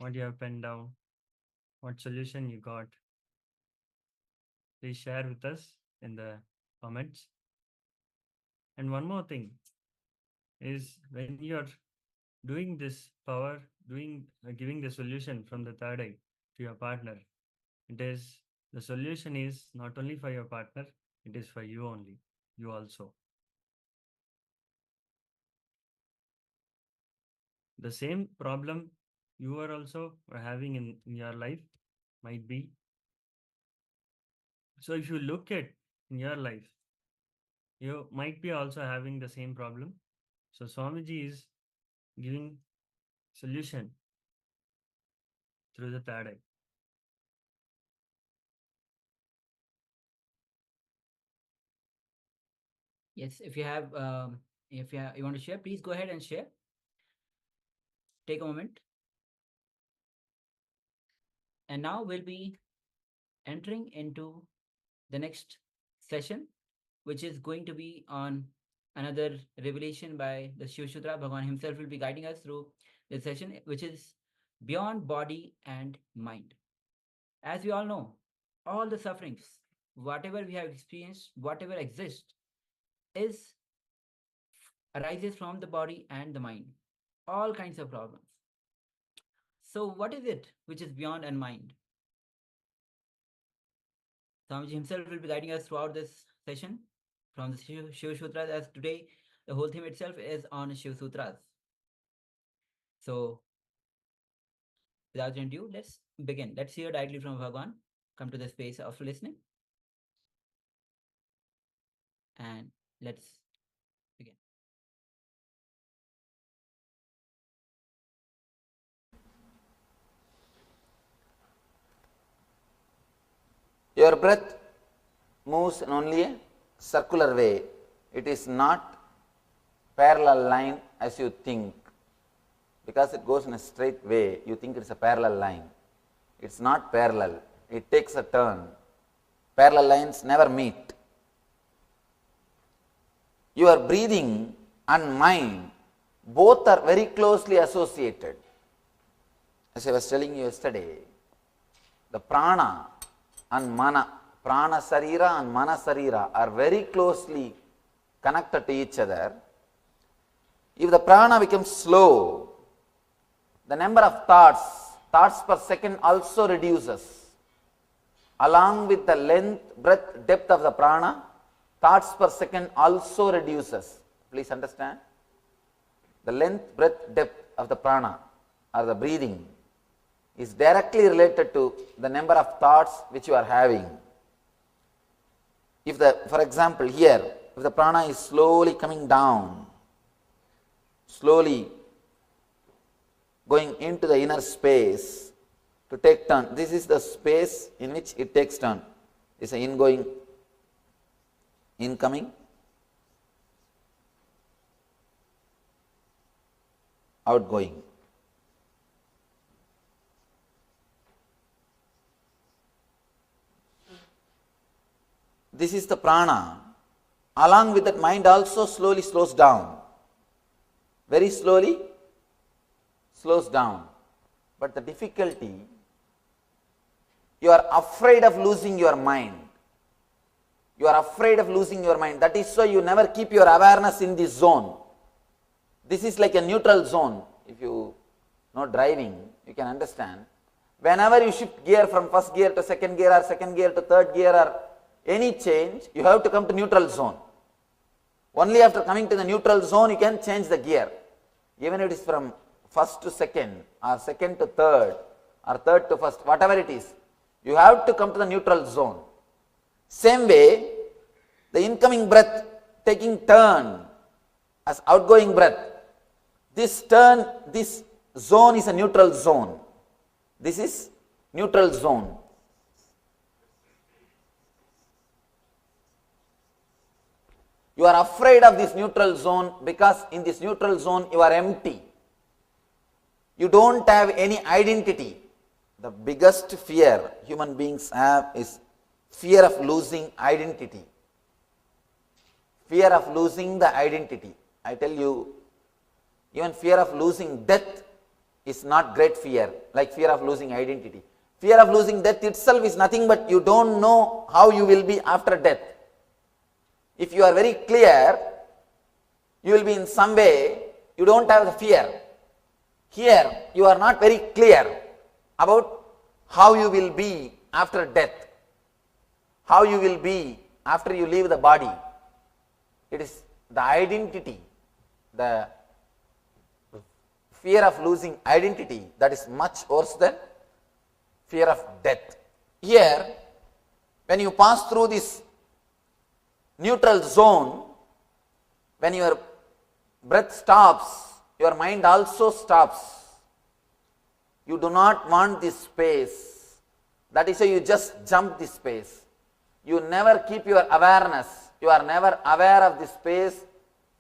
what you have penned down, what solution you got. Please share with us in the comments. And one more thing is, when you're doing this power, giving the solution from the third eye to your partner, the solution is not only for your partner, it is for you only, you also. The same problem you are also having in your life might be. So if you look at in your life, you might be also having the same problem. So Swamiji is giving solution through the third eye. Yes, if you have, you want to share, please go ahead and share. Take a moment. And now we'll be entering into the next session, which is going to be on another revelation by the Shiva Sutra. Bhagavan himself will be guiding us through this session, which is beyond body and mind. As we all know, all the sufferings, whatever we have experienced, whatever exists, arises from the body and the mind. All kinds of problems. So what is it which is beyond and mind? Swamiji himself will be guiding us throughout this session from the Shiva Sutras, as today the whole theme itself is on Shiva Sutras. So without any ado, let's begin. Let's hear directly from Bhagavan. Come to the space of listening. And let's begin. Your breath moves in only a circular way. It is not parallel line as you think. Because it goes in a straight way, you think it's a parallel line. It's not parallel. It takes a turn. Parallel lines never meet. Your breathing and mind, both are very closely associated. As I was telling you yesterday, the prana and mana, prana sarira and mana sarira are very closely connected to each other. If the prana becomes slow, the number of thoughts per second also reduces. Along with the length, breadth, depth of the prana, thoughts per second also reduces. Please understand. The length, breadth, depth of the prana or the breathing is directly related to the number of thoughts which you are having. If for example here, if the prana is slowly coming down, slowly going into the inner space to take turn, this is the space in which it takes turn. It's an ingoing, incoming, outgoing. This is the prana. Along with that, mind also slowly slows down. Very slowly slows down. But the difficulty, you are afraid of losing your mind. You are afraid of losing your mind. That is why you never keep your awareness in this zone. This is like a neutral zone. If you know driving, you can understand. Whenever you shift gear from first gear to second gear or second gear to third gear or any change, you have to come to neutral zone. Only after coming to the neutral zone, you can change the gear. Even if it is from first to second, or second to third, or third to first, whatever it is, you have to come to the neutral zone. Same way, the incoming breath taking turn as outgoing breath. This zone is a neutral zone. This is neutral zone. You are afraid of this neutral zone because in this neutral zone you are empty. You don't have any identity. The biggest fear human beings have is fear of losing identity. Fear of losing the identity. I tell you, even fear of losing death is not great fear, like fear of losing identity. Fear of losing death itself is nothing but you don't know how you will be after death. If you are very clear, you will be in some way, you don't have the fear. Here, you are not very clear about how you will be after death, how you will be after you leave the body. It is the identity, the fear of losing identity that is much worse than fear of death. Here, when you pass through this neutral zone, when your breath stops, your mind also stops. You do not want this space. That is why you just jump this space. You never keep your awareness. You are never aware of this space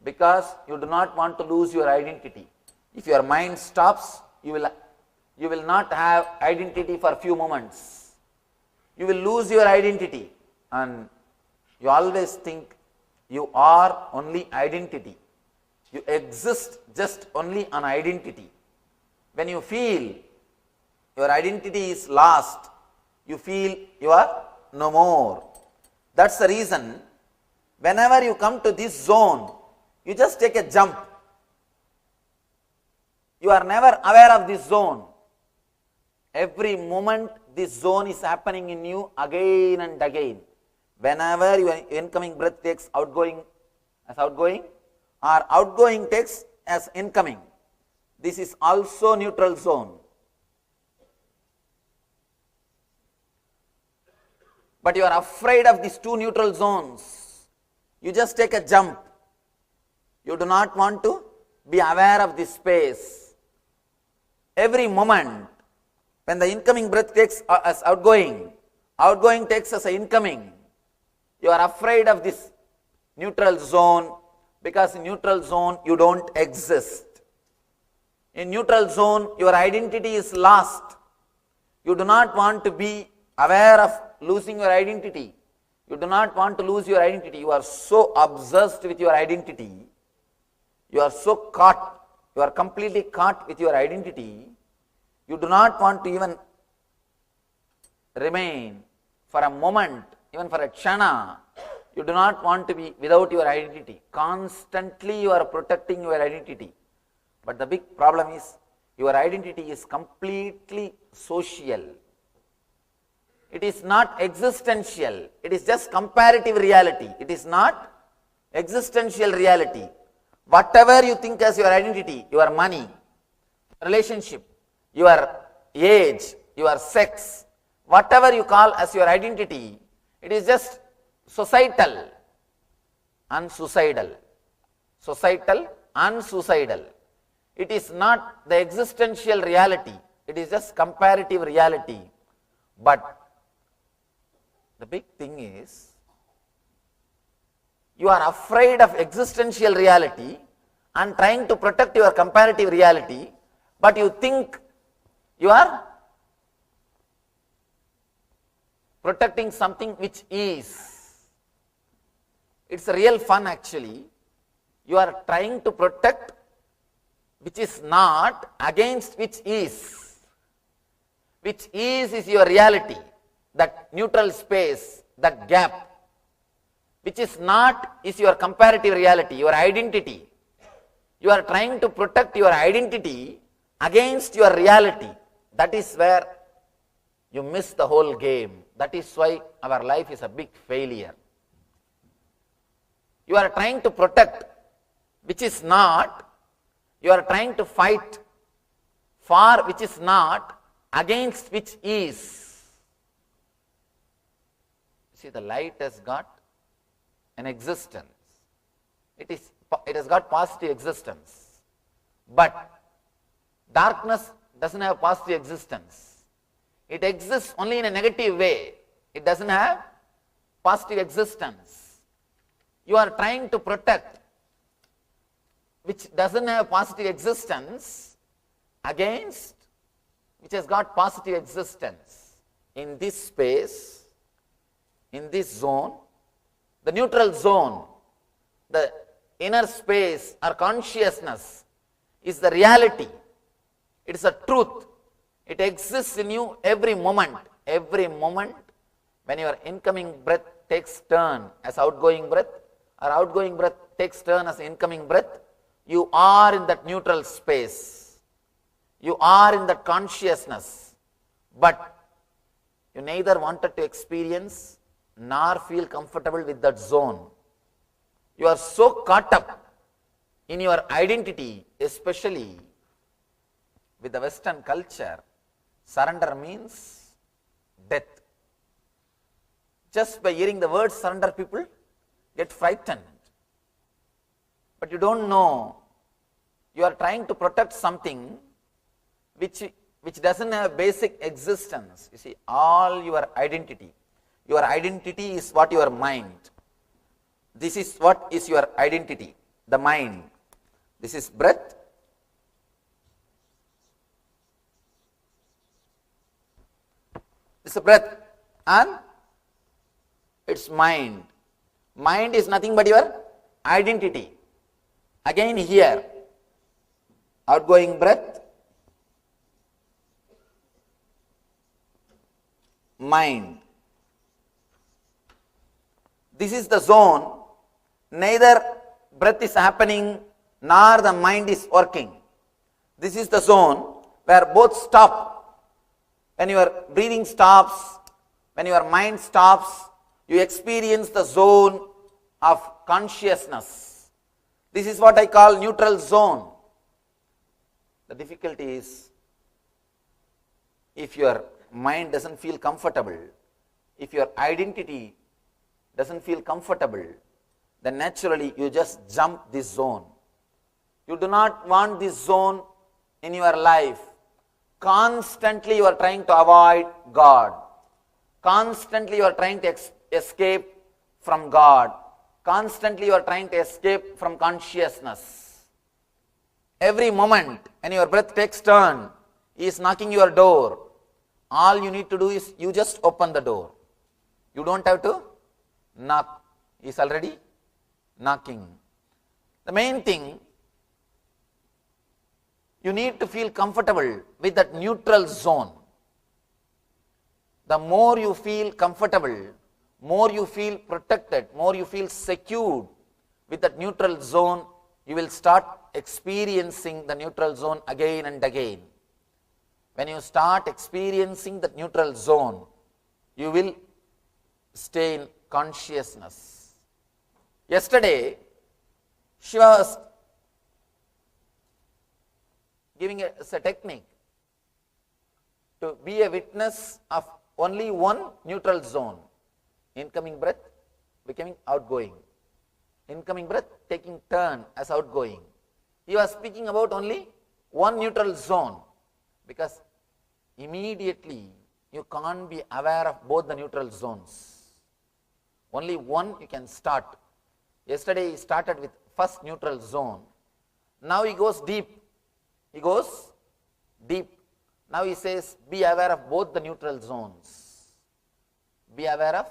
because you do not want to lose your identity. If your mind stops, you will not have identity for a few moments. You will lose your identity, and you always think you are only identity. You exist just only on identity. When you feel your identity is lost, you feel you are no more. That's the reason whenever you come to this zone, you just take a jump. You are never aware of this zone. Every moment this zone is happening in you again and again. Whenever your incoming breath takes outgoing as outgoing, or outgoing takes as incoming, this is also neutral zone. But you are afraid of these two neutral zones. You just take a jump. You do not want to be aware of this space. Every moment, when the incoming breath takes as outgoing, outgoing takes as incoming, you are afraid of this neutral zone, because in neutral zone you don't exist. In neutral zone your identity is lost. You do not want to be aware of losing your identity. You do not want to lose your identity. You are so obsessed with your identity. You are so caught. You are completely caught with your identity. You do not want to even remain for a moment, even for a kshana. You do not want to be without your identity. Constantly you are protecting your identity. But the big problem is your identity is completely social. It is not existential. It is just comparative reality. It is not existential reality. Whatever you think as your identity, your money, relationship, your age, your sex, whatever you call as your identity, it is just societal and suicidal. Societal and suicidal. It is not the existential reality. It is just comparative reality. But the big thing is, you are afraid of existential reality and trying to protect your comparative reality, but you think you are protecting something which is. It's a real fun actually. You are trying to protect which is not against which is. Which is your reality, that neutral space, that gap. Which is not is your comparative reality, your identity. You are trying to protect your identity against your reality. That is where you miss the whole game. That is why our life is a big failure. You are trying to protect which is not. You are trying to fight for which is not against which is. See, the light has got an existence. It has got positive existence. But darkness doesn't have positive existence. It exists only in a negative way. It doesn't have positive existence. You are trying to protect which doesn't have positive existence against which has got positive existence. In this space, in this zone, the neutral zone, the inner space or consciousness is the reality. It is a truth. It exists in you every moment. Every moment when your incoming breath takes turn as outgoing breath, or outgoing breath takes turn as incoming breath, you are in that neutral space. You are in that consciousness. But you neither wanted to experience nor feel comfortable with that zone. You are so caught up in your identity, especially with the Western culture. Surrender means death. Just by hearing the word surrender, people get frightened. But you don't know, you are trying to protect something which which doesn't have basic existence. You see, all your identity is what your mind. This is what is your identity, the mind. This is breath. This is breath and it's mind. Mind is nothing but your identity. Again here, outgoing breath, mind. This is the zone, neither breath is happening nor the mind is working. This is the zone where both stop. When your breathing stops, when your mind stops, you experience the zone of consciousness. This is what I call neutral zone. The difficulty is, if your mind doesn't feel comfortable, if your identity doesn't feel comfortable, then naturally you just jump this zone. You do not want this zone in your life. Constantly you are trying to avoid God. Constantly you are trying to escape from God. Constantly you are trying to escape from consciousness. Every moment when your breath takes turn, He is knocking your door. All you need to do is you just open the door. You don't have to knock. He is already knocking. The main thing, you need to feel comfortable with that neutral zone. The more you feel comfortable, more you feel protected, more you feel secured with that neutral zone, you will start experiencing the neutral zone again and again. When you start experiencing the neutral zone, you will stay in consciousness. Yesterday, Shiva was giving us a technique to be a witness of only one neutral zone. Incoming breath becoming outgoing. Incoming breath taking turn as outgoing. He was speaking about only one neutral zone, because immediately you can't be aware of both the neutral zones. Only one you can start. Yesterday he started with first neutral zone. Now he goes deep. He goes deep. Now he says, be aware of both the neutral zones. Be aware of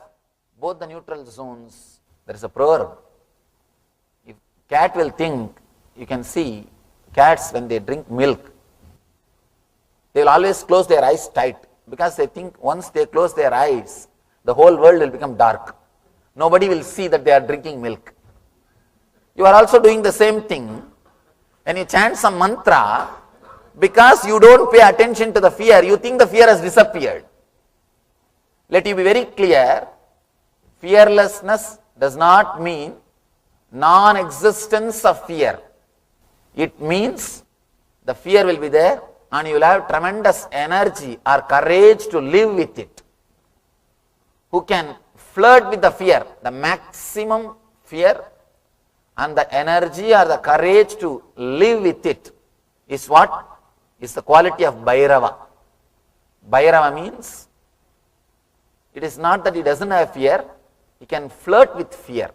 both the neutral zones. There is a proverb. If cat will think, you can see cats when they drink milk, they will always close their eyes tight, because they think once they close their eyes, the whole world will become dark. Nobody will see that they are drinking milk. You are also doing the same thing. When you chant some mantra, because you don't pay attention to the fear, you think the fear has disappeared. Let you be very clear, fearlessness does not mean non-existence of fear. It means the fear will be there and you will have tremendous energy or courage to live with it. Who can flirt with the fear, the maximum fear, and the energy or the courage to live with it is what? Is the quality of Bhairava. Bhairava means, it is not that he doesn't have fear, he can flirt with fear.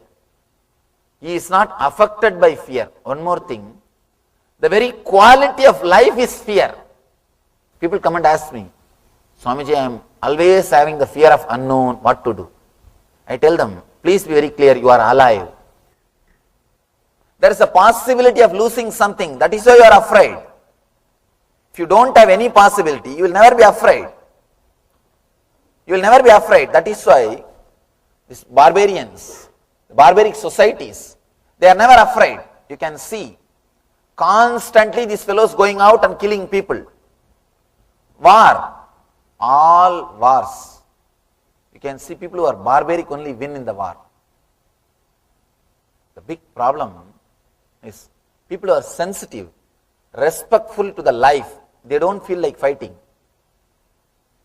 He is not affected by fear. One more thing, the very quality of life is fear. People come and ask me, Swamiji, I am always having the fear of unknown, what to do? I tell them, please be very clear, you are alive. There is a possibility of losing something, that is why you are afraid. If you don't have any possibility, you will never be afraid. You will never be afraid. That is why these barbarians, barbaric societies, they are never afraid. You can see constantly these fellows going out and killing people. War, all wars. You can see people who are barbaric only win in the war. The big problem is people who are sensitive, respectful to the life, they don't feel like fighting.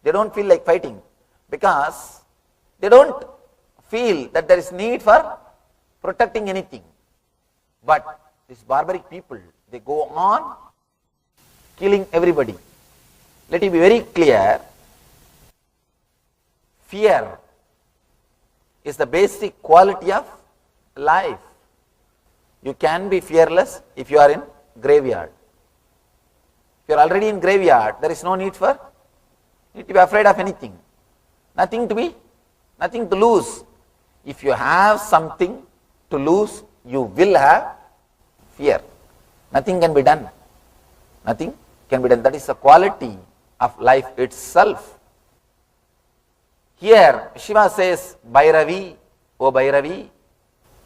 They don't feel like fighting because they don't feel that there is need for protecting anything. But these barbaric people, they go on killing everybody. Let it be very clear, fear is the basic quality of life. You can be fearless if you are in graveyard. If you are already in graveyard, there is no need to be afraid of anything. Nothing to lose. If you have something to lose, you will have fear. Nothing can be done. Nothing can be done. That is the quality of life itself. Here, Shiva says, Bhairavi, O Bhairavi,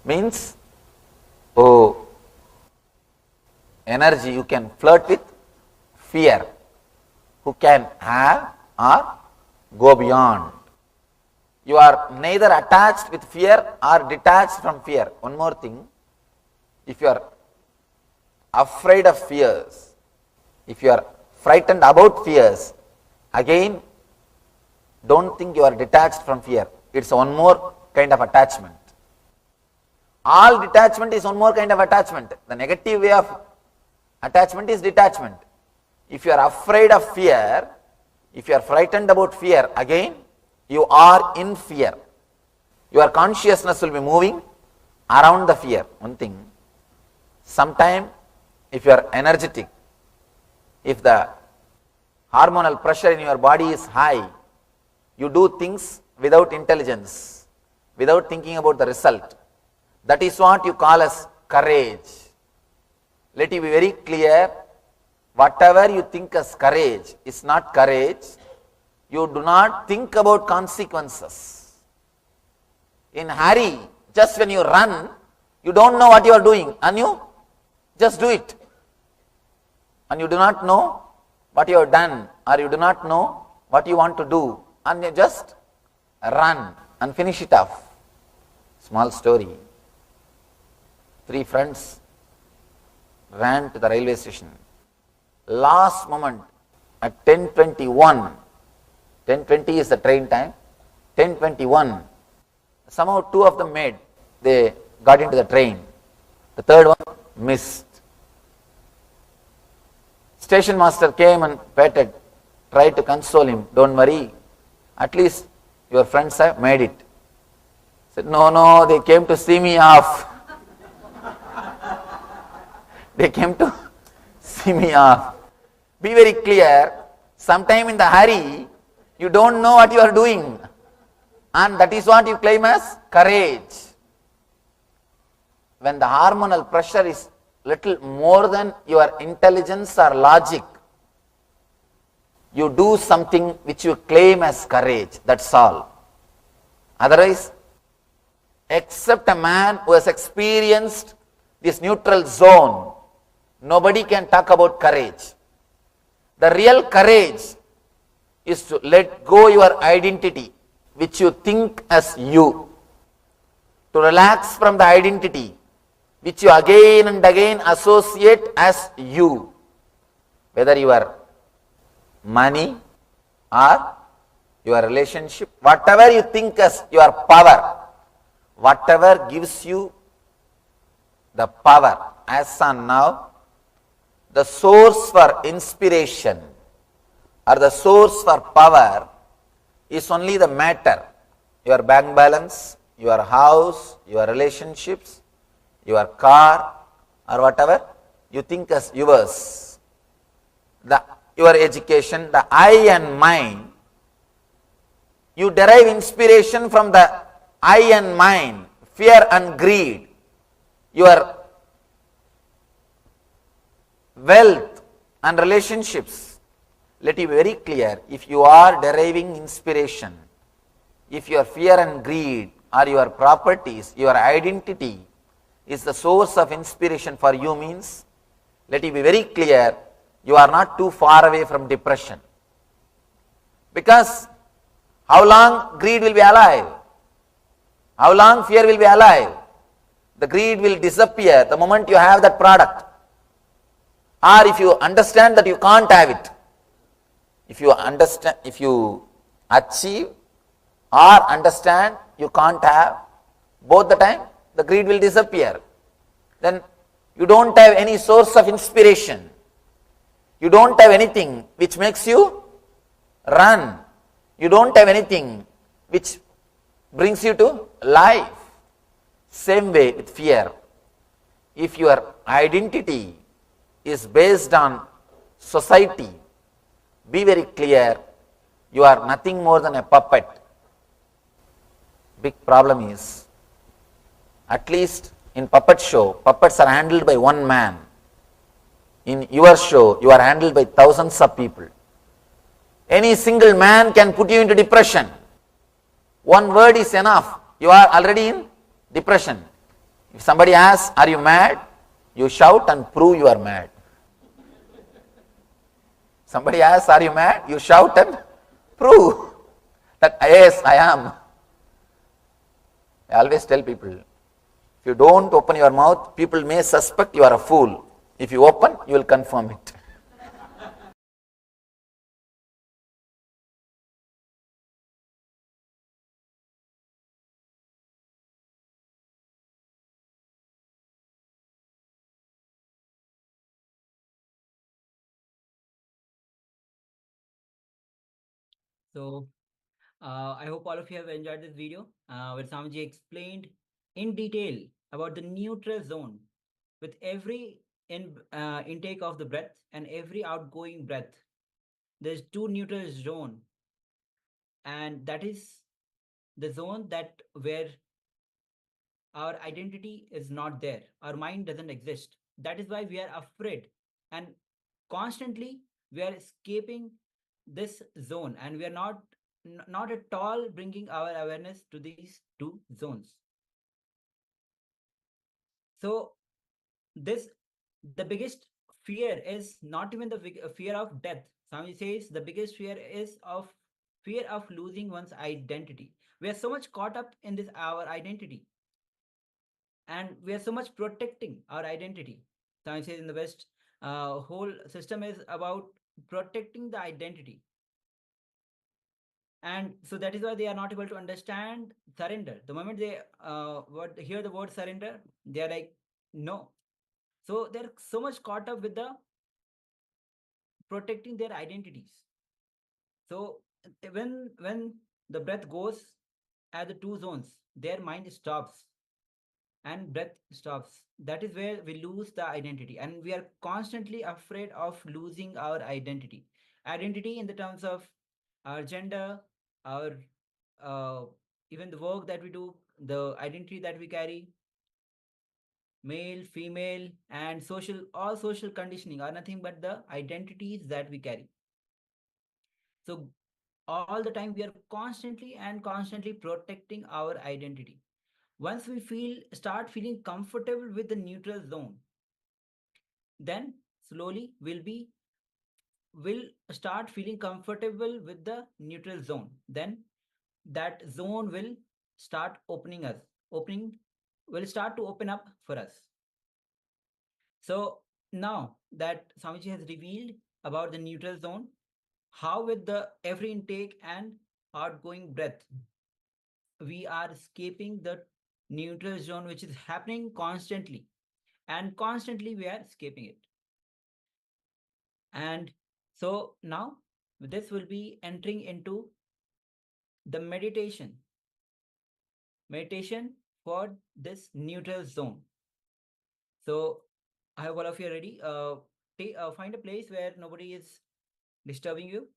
means, oh, energy you can flirt with, fear, who can have or go beyond. You are neither attached with fear or detached from fear. One more thing, if you are afraid of fears, if you are frightened about fears, again, don't think you are detached from fear. It's one more kind of attachment. All detachment is one more kind of attachment. The negative way of attachment is detachment. If you are afraid of fear, if you are frightened about fear, again, you are in fear. Your consciousness will be moving around the fear. One thing, sometime if you are energetic, if the hormonal pressure in your body is high, you do things without intelligence, without thinking about the result. That is what you call as courage. Let it be very clear, whatever you think as courage is not courage. You do not think about consequences. In hurry, just when you run, you don't know what you are doing and you just do it. And you do not know what you have done, or you do not know what you want to do, and you just run and finish it off. Small story. 3 friends ran to the railway station. Last moment at 10:21, 10:20 is the train time, 10:21, somehow 2 of them they got into the train. The third one missed. Station master came and petted, tried to console him. Don't worry, at least your friends have made it. Said, no, they came to see me off. They came to see me off. Be very clear, sometime in the hurry, you don't know what you are doing. And that is what you claim as courage. When the hormonal pressure is little more than your intelligence or logic, you do something which you claim as courage. That's all. Otherwise, except a man who has experienced this neutral zone, nobody can talk about courage. The real courage is to let go your identity, which you think as you. To relax from the identity, which you again and again associate as you. Whether your money or your relationship, whatever you think as your power, whatever gives you the power, as on now, the source for inspiration or the source for power is only the matter. Your bank balance, your house, your relationships, your car, or whatever you think as yours. Your education, the I and mine, you derive inspiration from the I and mine, fear and greed. Your wealth and relationships. Let it be very clear, if you are deriving inspiration, if your fear and greed or your properties, your identity is the source of inspiration for you, means, let it be very clear, you are not too far away from depression. Because how long greed will be alive? How long fear will be alive? The greed will disappear the moment you have that product. Or if you understand that you can't have it. If you understand, if you achieve or understand you can't have, both the time the greed will disappear. Then you don't have any source of inspiration. You don't have anything which makes you run. You don't have anything which brings you to life. Same way with fear. If your identity is based on society, be very clear, you are nothing more than a puppet. Big problem is, at least in puppet show, puppets are handled by one man. In your show, you are handled by thousands of people. Any single man can put you into depression. One word is enough. You are already in depression. If somebody asks, are you mad? You shout and prove you are mad. Somebody asks, are you mad? You shout and prove that, yes, I am. I always tell people, if you don't open your mouth, people may suspect you are a fool. If you open, you will confirm it. So I hope all of you have enjoyed this video where Swamiji explained in detail about the neutral zone with every intake of the breath and every outgoing breath. There's two neutral zone, and that is the zone that where our identity is not there, our mind doesn't exist. That is why we are afraid, and constantly we are escaping this zone, and we are not at all bringing our awareness to these two zones. So this, the biggest fear is not even the fear of death. Swami says the biggest fear is of fear of losing one's identity. We are so much caught up in this our identity, and we are so much protecting our identity. Swami says in the West, whole system is about protecting the identity, and so that is why they are not able to understand surrender. The moment they hear the word surrender, they are like, no. So they're so much caught up with the protecting their identities. So when the breath goes at the two zones, their mind stops and breath stops. That is where we lose the identity, and we are constantly afraid of losing our identity. Identity in the terms of our gender, our even the work that we do, the identity that we carry, male, female, and social, all social conditioning are nothing but the identities that we carry. So all the time we are constantly protecting our identity. Once we start feeling comfortable with the neutral zone, then slowly will start feeling comfortable with the neutral zone. Then that zone will start opening will start to open up for us. So now that Swamiji has revealed about the neutral zone, how with the every intake and outgoing breath, we are escaping the neutral zone, which is happening constantly, and constantly we are escaping it. And so now this will be entering into the meditation for this neutral zone. So I hope all of you are ready. Find a place where nobody is disturbing you,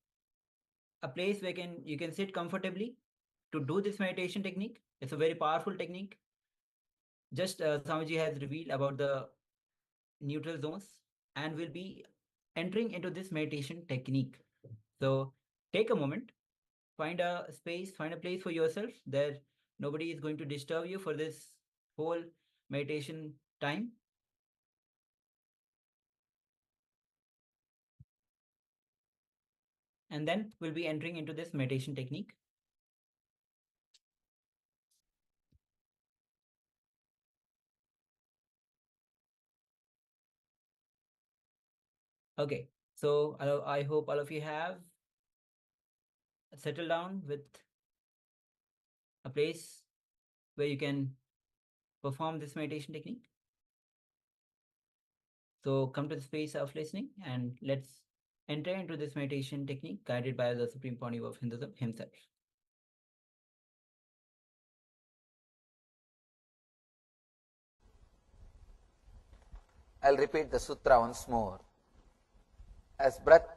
a place where you can sit comfortably to do this meditation technique. It's a very powerful technique. Just Swamiji has revealed about the neutral zones, and we'll be entering into this meditation technique. So take a moment, find a space, find a place for yourself there nobody is going to disturb you for this whole meditation time. And then we'll be entering into this meditation technique. Okay, so I hope all of you have settled down with a place where you can perform this meditation technique. So come to the space of listening, and let's enter into this meditation technique guided by the Supreme Pontiff of Hinduism himself. I'll repeat the sutra once more. As breath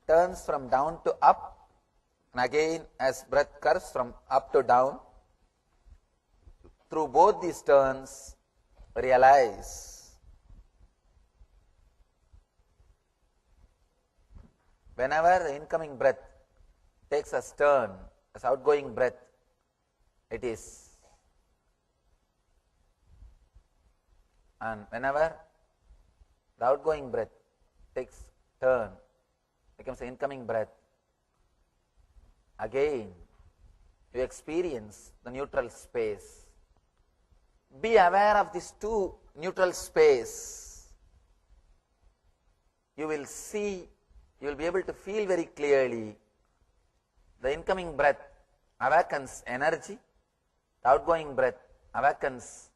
turns from down to up, and again as breath curves from up to down, through both these turns, realize whenever the incoming breath takes a turn, as outgoing breath, it is. And whenever the outgoing breath takes turn, becomes the incoming breath, again you experience the neutral space. Be aware of these two neutral space. You will see, you will be able to feel very clearly the incoming breath awakens energy, the outgoing breath awakens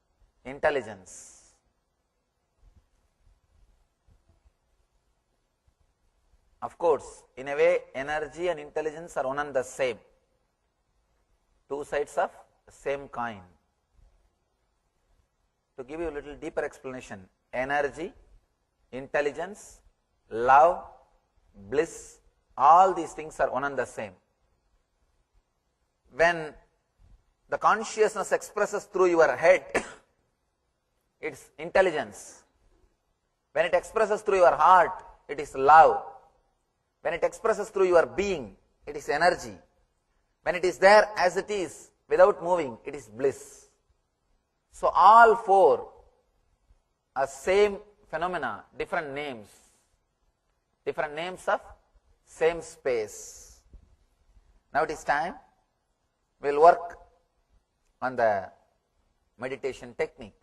intelligence. Of course, in a way, energy and intelligence are one and the same. Two sides of the same coin. To give you a little deeper explanation, energy, intelligence, love, bliss, all these things are one and the same. When the consciousness expresses through your head, it's intelligence. When it expresses through your heart, it is love. When it expresses through your being, it is energy. When it is there as it is, without moving, it is bliss. So all four are same phenomena, different names of same space. Now it is time, we'll work on the meditation technique.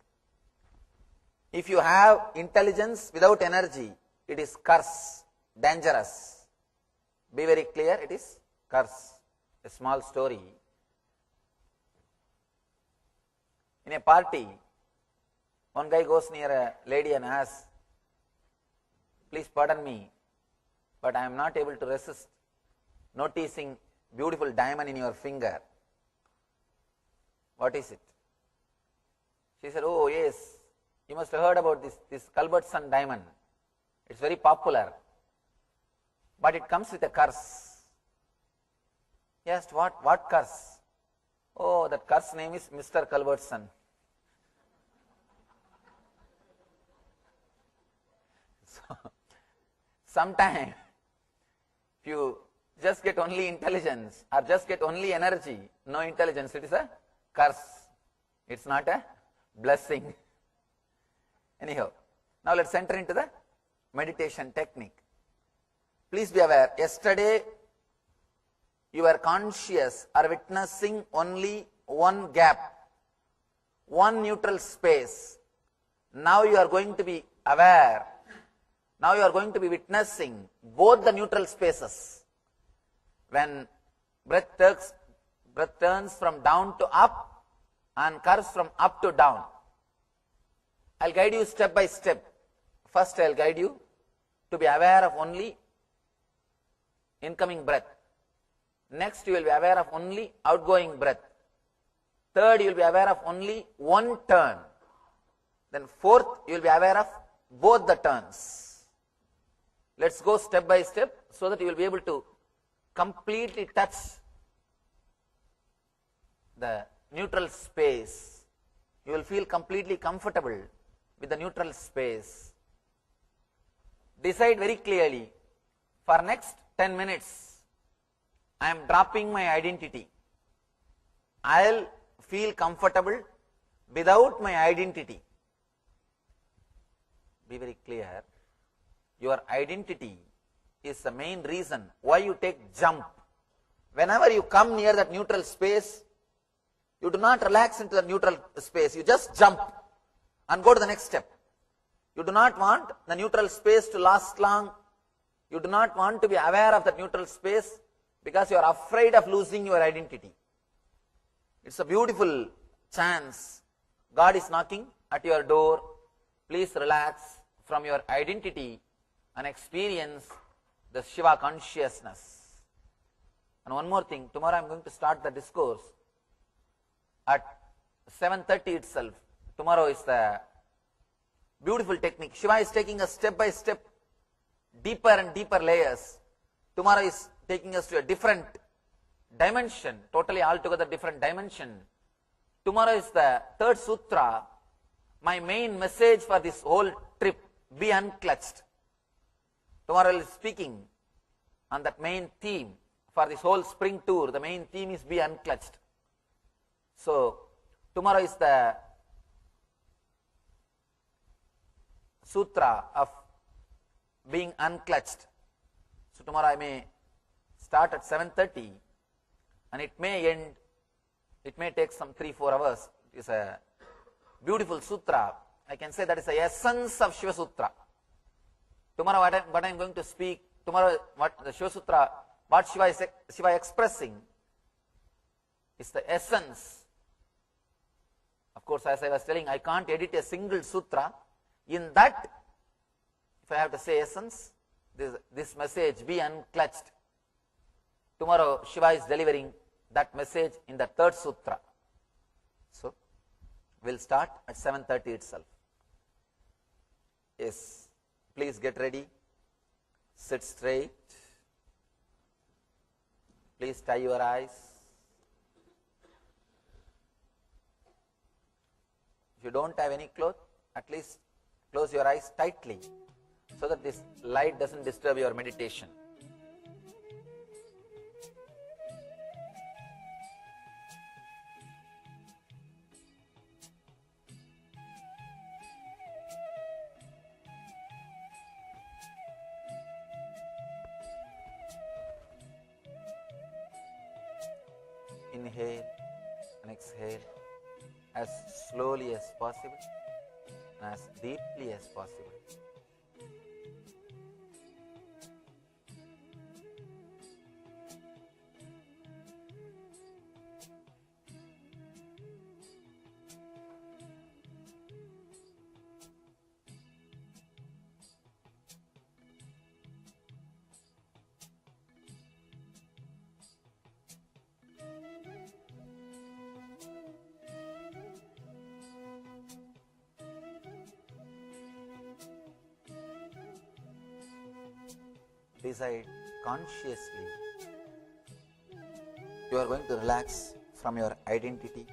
If you have intelligence without energy, it is curse, dangerous. Be very clear, it is curse. A small story. In a party, one guy goes near a lady and asks, "Please pardon me, but I am not able to resist noticing beautiful diamond in your finger. What is it?" She said, "Oh yes, you must have heard about this Culbertson diamond. It's very popular. But it comes with a curse." He asked, what curse? "Oh, that curse name is Mr. Culbertson." So, sometime, if you just get only intelligence or just get only energy, no intelligence, it is a curse. It's not a blessing. Anyhow, now let's enter into the meditation technique. Please be aware, yesterday you were conscious or witnessing only one gap, one neutral space. Now you are going to be aware, now you are going to be witnessing both the neutral spaces. When breath turns from down to up and curves from up to down. I'll guide you step by step. First I'll guide you to be aware of only incoming breath. Next you will be aware of only outgoing breath. Third you will be aware of only one turn. Then fourth you will be aware of both the turns. Let's go step by step so that you will be able to completely touch the neutral space. You will feel completely comfortable with the neutral space. Decide very clearly, for next 10 minutes, I am dropping my identity. I'll feel comfortable without my identity. Be very clear. Your identity is the main reason why you take jump. Whenever you come near that neutral space, you do not relax into the neutral space. You just jump and go to the next step. You do not want the neutral space to last long. You do not want to be aware of that neutral space because you are afraid of losing your identity. It's a beautiful chance. God is knocking at your door. Please relax from your identity and experience the Shiva consciousness. And one more thing, tomorrow I am going to start the discourse at 7:30 itself. Tomorrow is the beautiful technique. Shiva is taking us step by step, deeper and deeper layers. Tomorrow is taking us to a different dimension, totally altogether different dimension. Tomorrow is the third sutra. My main message for this whole trip, be unclutched. Tomorrow I will be speaking on that main theme for this whole spring tour. The main theme is be unclutched. So, tomorrow is the sutra of being unclutched. So, tomorrow I may start at 7:30 and it may end, it may take some 3-4 hours. It is a beautiful sutra. I can say that is the essence of Shiva Sutra. Tomorrow what I am going to speak, tomorrow what the Shiva Sutra, what Shiva is expressing is the essence. Of course, as I was telling, I can't edit a single sutra. In that, if I have to say essence, this message, be unclutched. Tomorrow, Shiva is delivering that message in the third sutra. So, we'll start at 7:30 itself. Yes, please get ready. Sit straight. Please tie your eyes. If you don't have any cloth, at least close your eyes tightly so that this light doesn't disturb your meditation. Inhale and exhale as slowly as possible and as deeply as possible. Decide consciously. You are going to relax from your identity.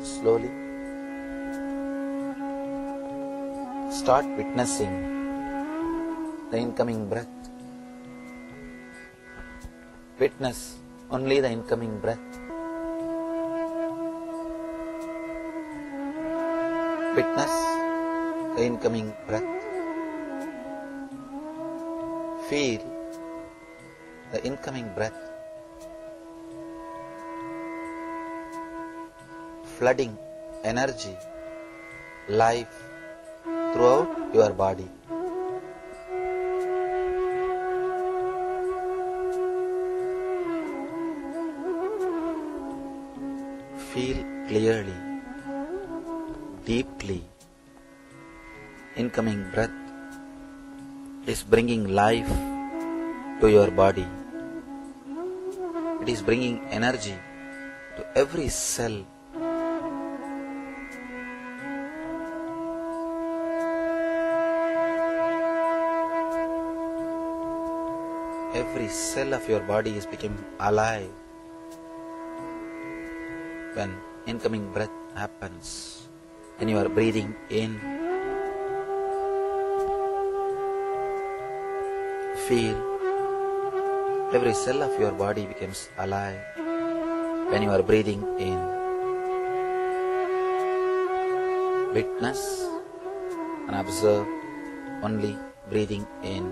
Slowly start witnessing the incoming breath. Witness only the incoming breath. Witness the incoming breath. Feel the incoming breath flooding energy, life throughout your body. Feel clearly, deeply. Incoming breath is bringing life to your body. It is bringing energy to every cell. Every cell of your body is becoming alive when incoming breath happens. When you are breathing in, feel every cell of your body becomes alive when you are breathing in. Witness and observe only breathing in.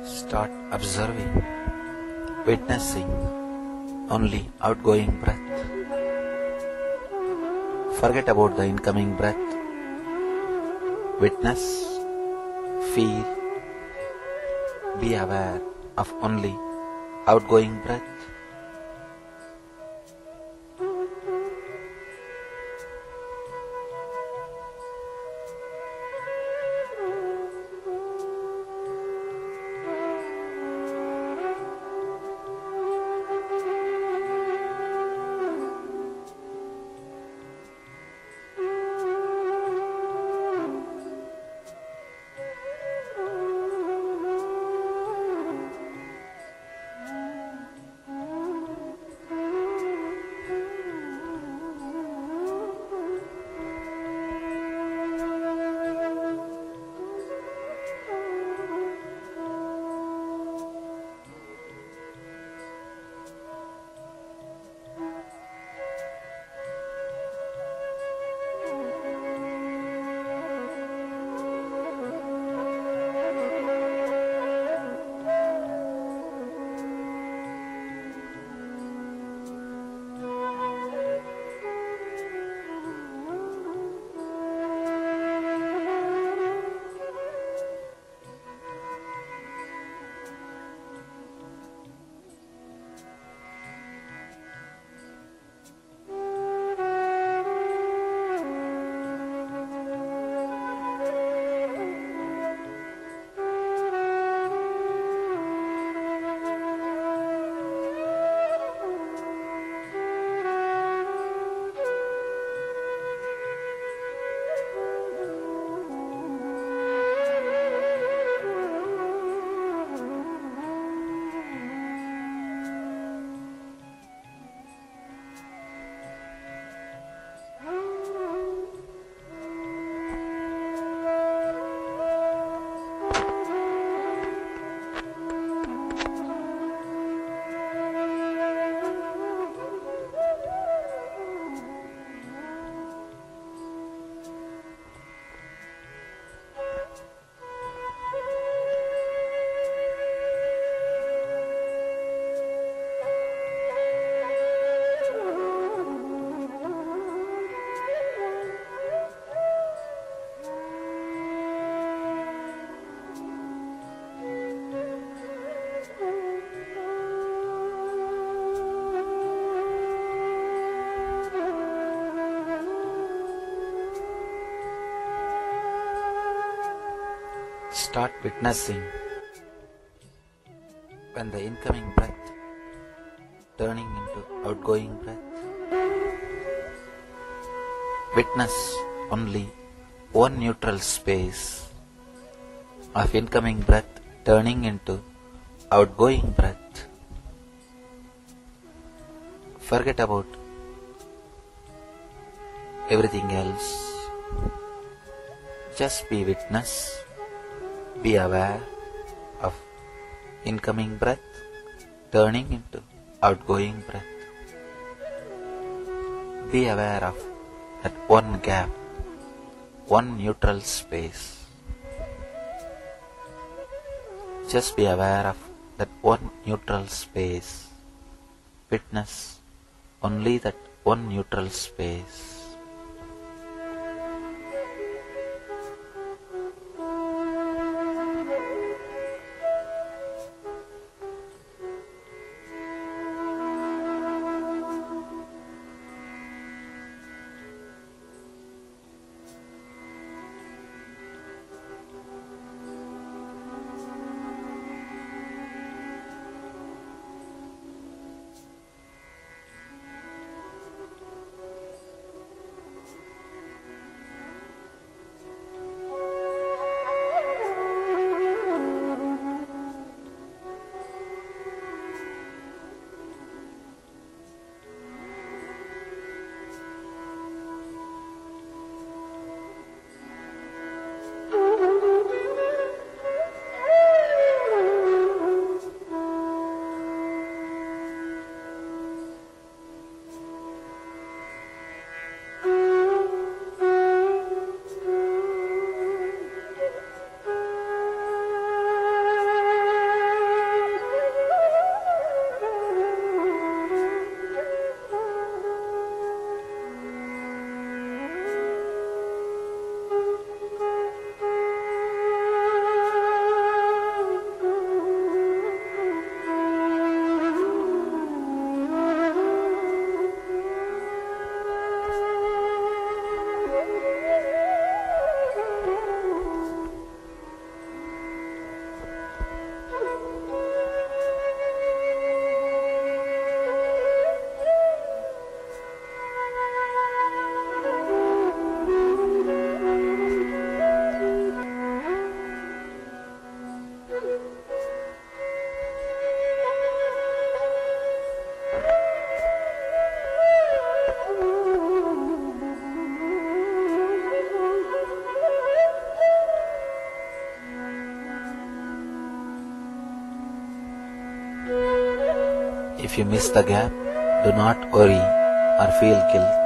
Start observing, witnessing only outgoing breath. Forget about the incoming breath. Witness, feel, be aware of only outgoing breath. Start witnessing when the incoming breath turning into outgoing breath. Witness only one neutral space of incoming breath turning into outgoing breath. Forget about everything else. Just be witness. Be aware of incoming breath turning into outgoing breath. Be aware of that one gap, one neutral space. Just be aware of that one neutral space. Witness only that one neutral space. If you miss the gap, do not worry or feel guilt.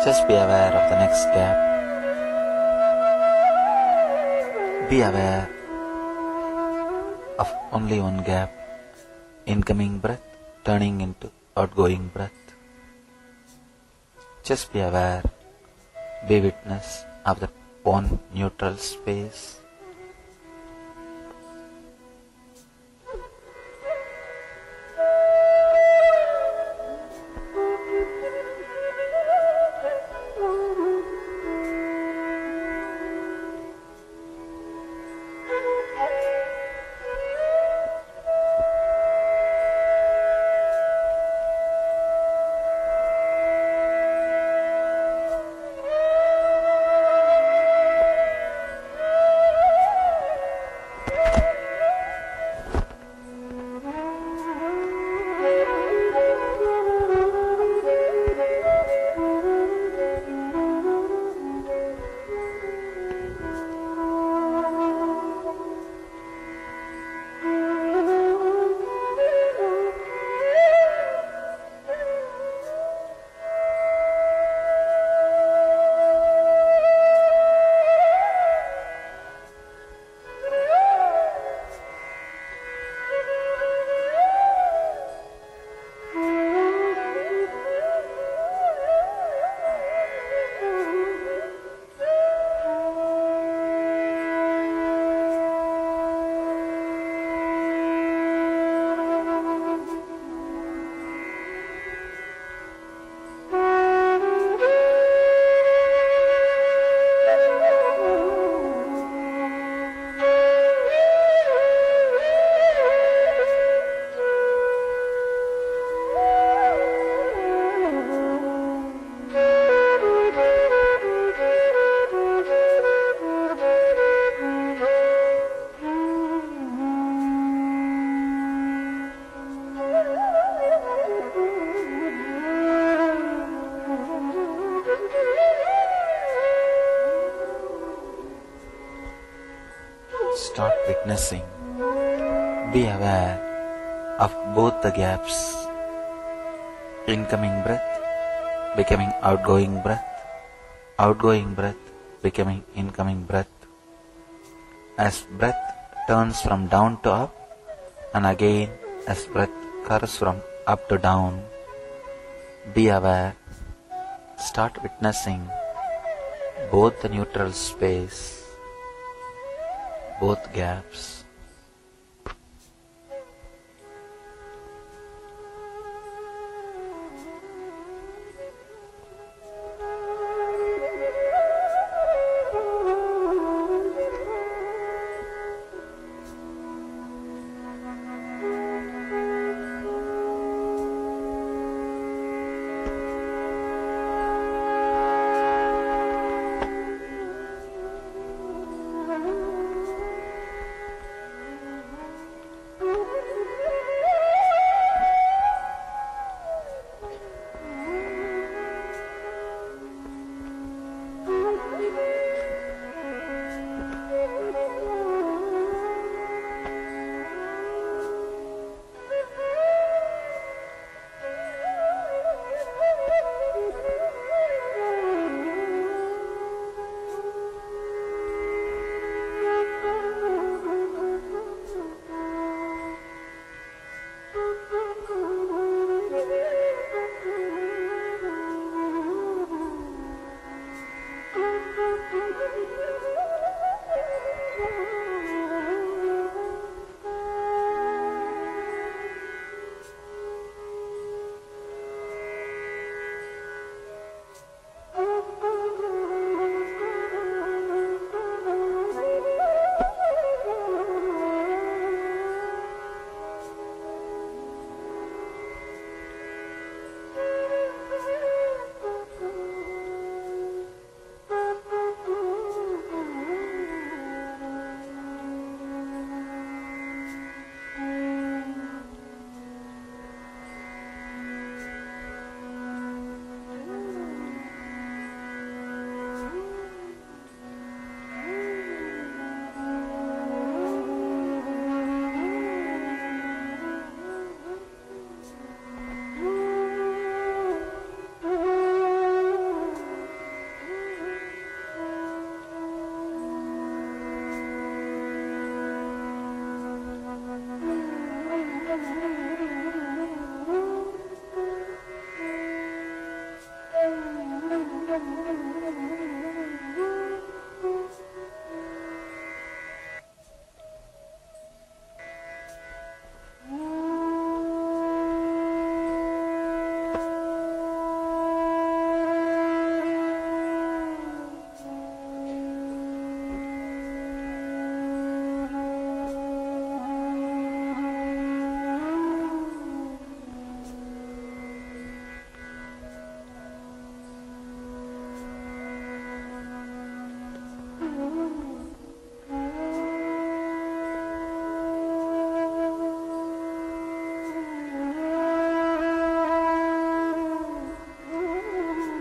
Just be aware of the next gap. Be aware of only one gap, incoming breath turning into outgoing breath. Just be aware, be witness of that one neutral space. start witnessing. Be aware of both the gaps. Incoming breath becoming outgoing breath, outgoing breath becoming incoming breath. As breath turns from down to up, and again as breath curves from up to down, be aware, start witnessing both the neutral space, both gaps.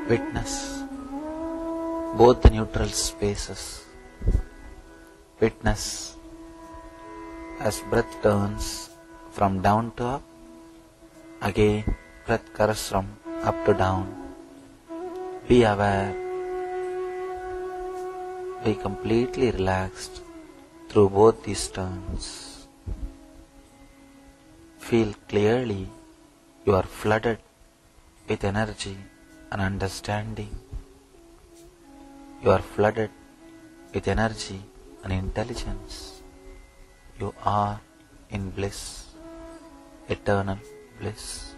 Witness both the neutral spaces. Witness as breath turns from down to up, again breath curves from up to down. Be aware, be completely relaxed through both these turns. Feel clearly you are flooded with energy and understanding. You are flooded with energy and intelligence. You are in bliss, eternal bliss.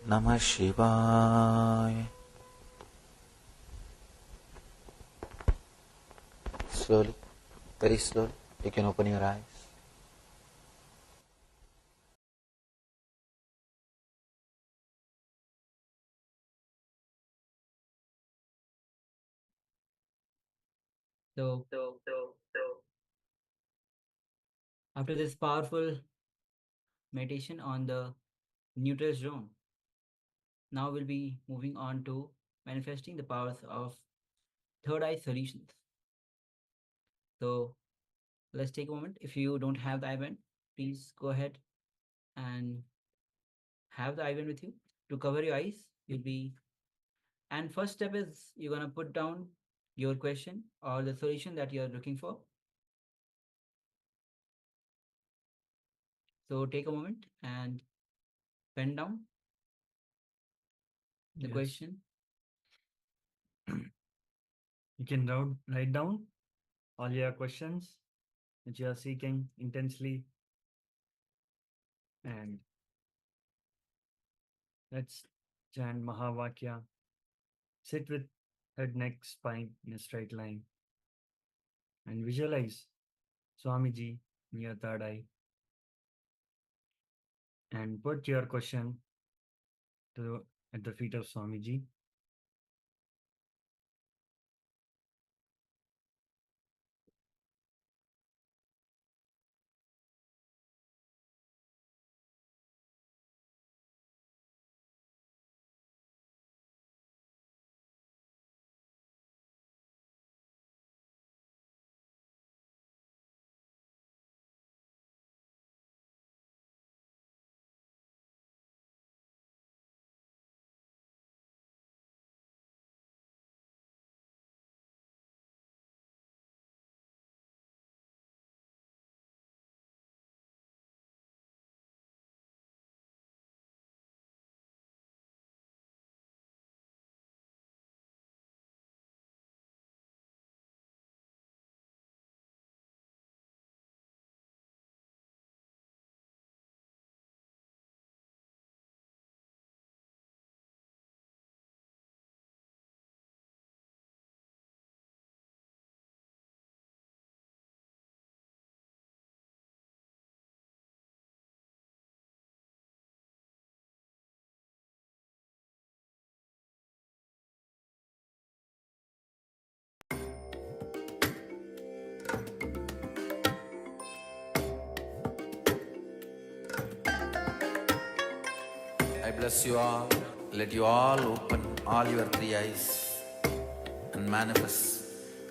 Namah Shivaya. Slowly, very slowly, you can open your eyes. So, after this powerful meditation on the neutral zone, now we'll be moving on to manifesting the powers of third eye solutions. So, let's take a moment. If you don't have the IBAN, please go ahead and have the IBAN with you to cover your eyes. You'll be, and first step is you're gonna put down your question or the solution that you're looking for. So take a moment and pen down the Yes. question. You can write down all your questions which you are seeking intensely, and let's chant Mahavakya. Sit with head, neck, spine in a straight line and visualize Swamiji in your third eye and put your question at the feet of Swamiji. I bless you all. Let you all open all your three eyes and manifest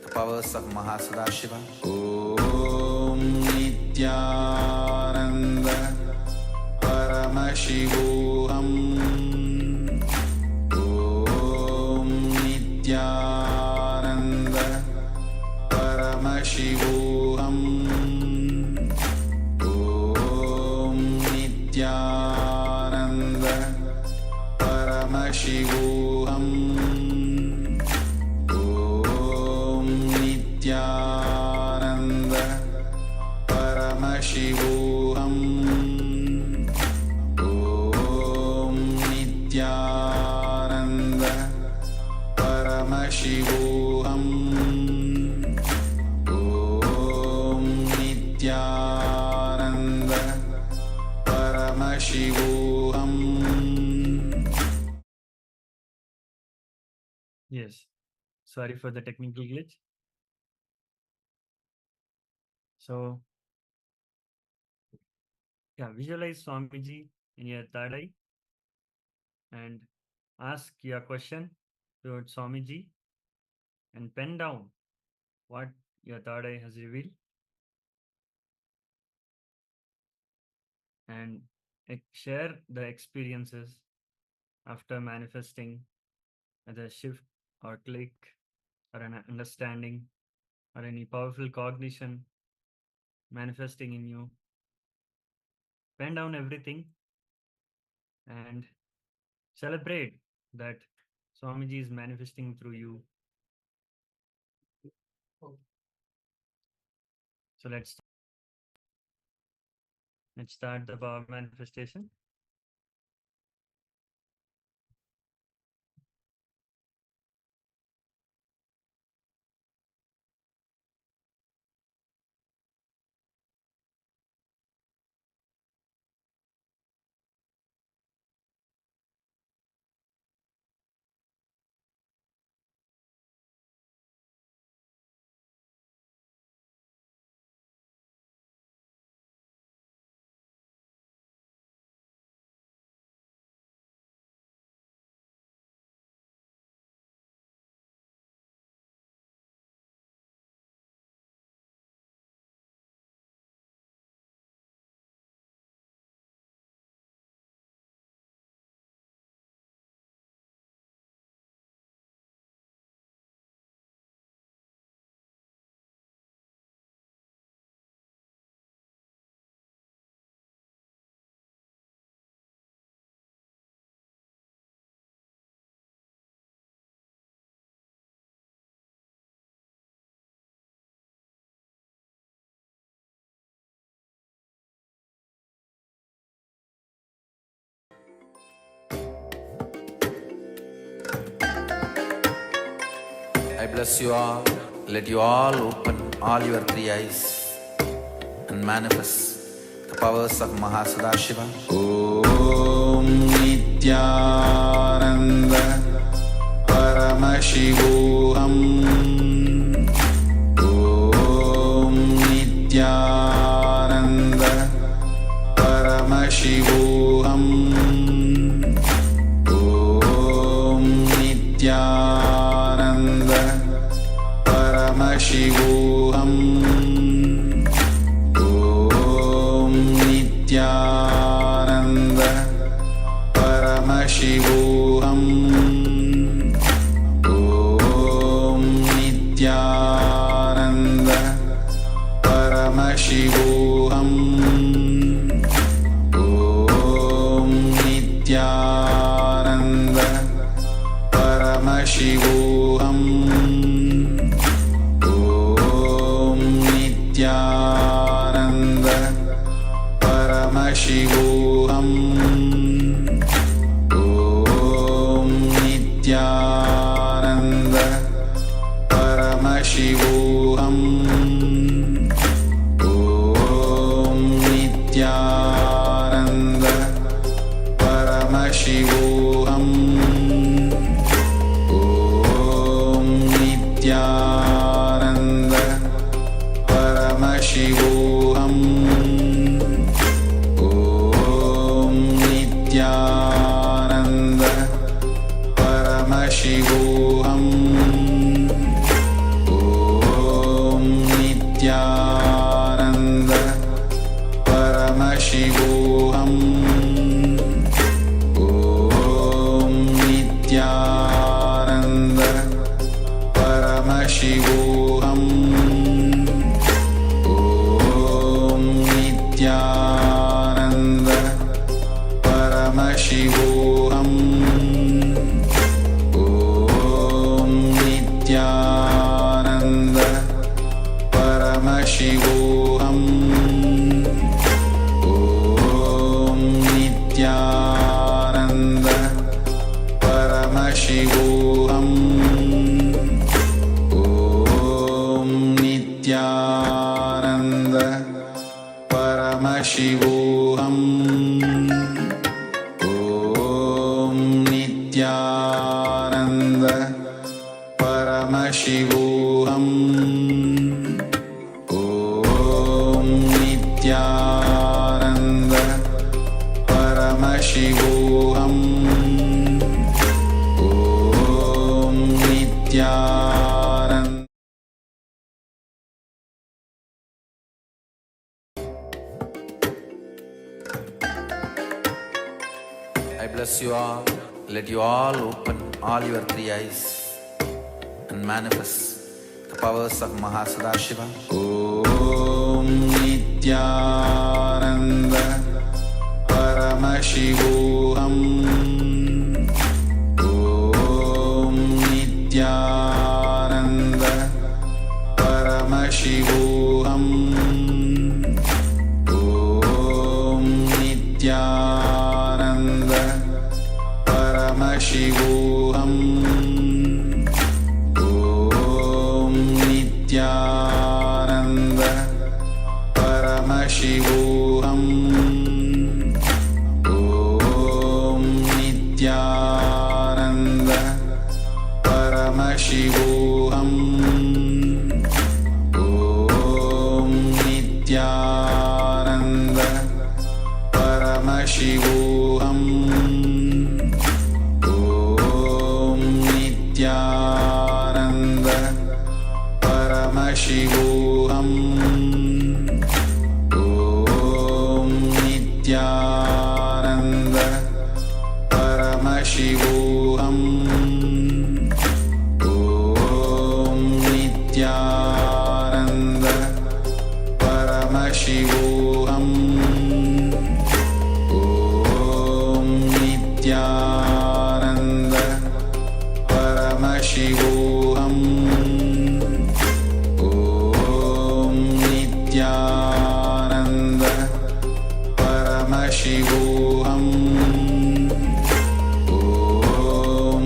the powers of Mahasadashiva. Om Nityananda Paramashivoham. Om Nityananda Paramashivoham. Om Nityananda Paramashivoham. Om Nityananda Paramashivoham. Om Nityananda Paramashivoham. Om Nityananda Paramashivoham. Yes, sorry for the technical glitch. So, yeah, visualize Swamiji in your third eye and ask your question to Swamiji and pen down what your third eye has revealed and share the experiences after manifesting as a shift or click or an understanding or any powerful cognition manifesting in you. Pen down everything and celebrate that Swamiji is manifesting through you. So let's start the power manifestation. I bless you all. Let you all open all your three eyes and manifest the powers of Mahasadashiva. Om Nityananda Paramashivoham. Om Nityananda Paramashivoham. Om Nityananda Paramashivoham. Om Nityananda Paramashivoham. Om Nityananda Paramashivoham. Om Nityananda Paramashivoham. Om Nityananda Paramashivoham. Om Nityananda Paramashivoham. Om Nityananda Paramashivoham. Om Nityananda Paramashivoham. Om Nityananda Paramashivoham. Om Nityananda Paramashivoham. Om Nityananda Paramashivoham. Om Nityananda Paramashivoham. Om Nityananda Paramashivoham. Om Nityananda Paramashivoham. Om Nityananda Paramashivoham. Om Nityananda Paramashivoham. Om Nityananda Paramashivoham. Om Nityananda. I bless you all. Let you all open all your three eyes and manifest the powers of Mahasadashiva. Om Nityananda Paramashivoham. Om Nityananda Paramashivoham. Om Nityananda Paramashivoham. Om Nityananda Paramashivoham. Om Nityananda Paramashivoham. Om Nityananda Paramashivoham. Om Nityananda Paramashivoham. Om Nityananda Paramashivoham. Om Nityananda Paramashivoham. Om Nityananda Paramashivoham. Om Nityananda Paramashivoham. Om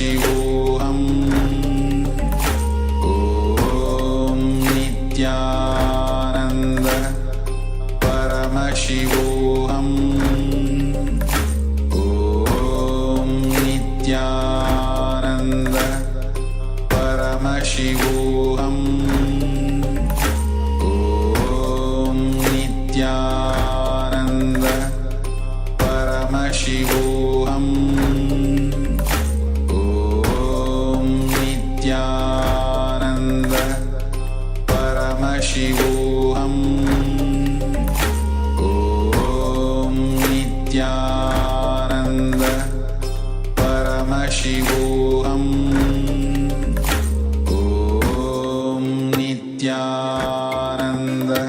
Paramashivoham Om Nityananda Paramashivoham Om Nityananda Paramashivoham Om Nityananda Paramashivoham Om Nityananda Paramashivoham Om Nityananda Paramashivoham Om Nityananda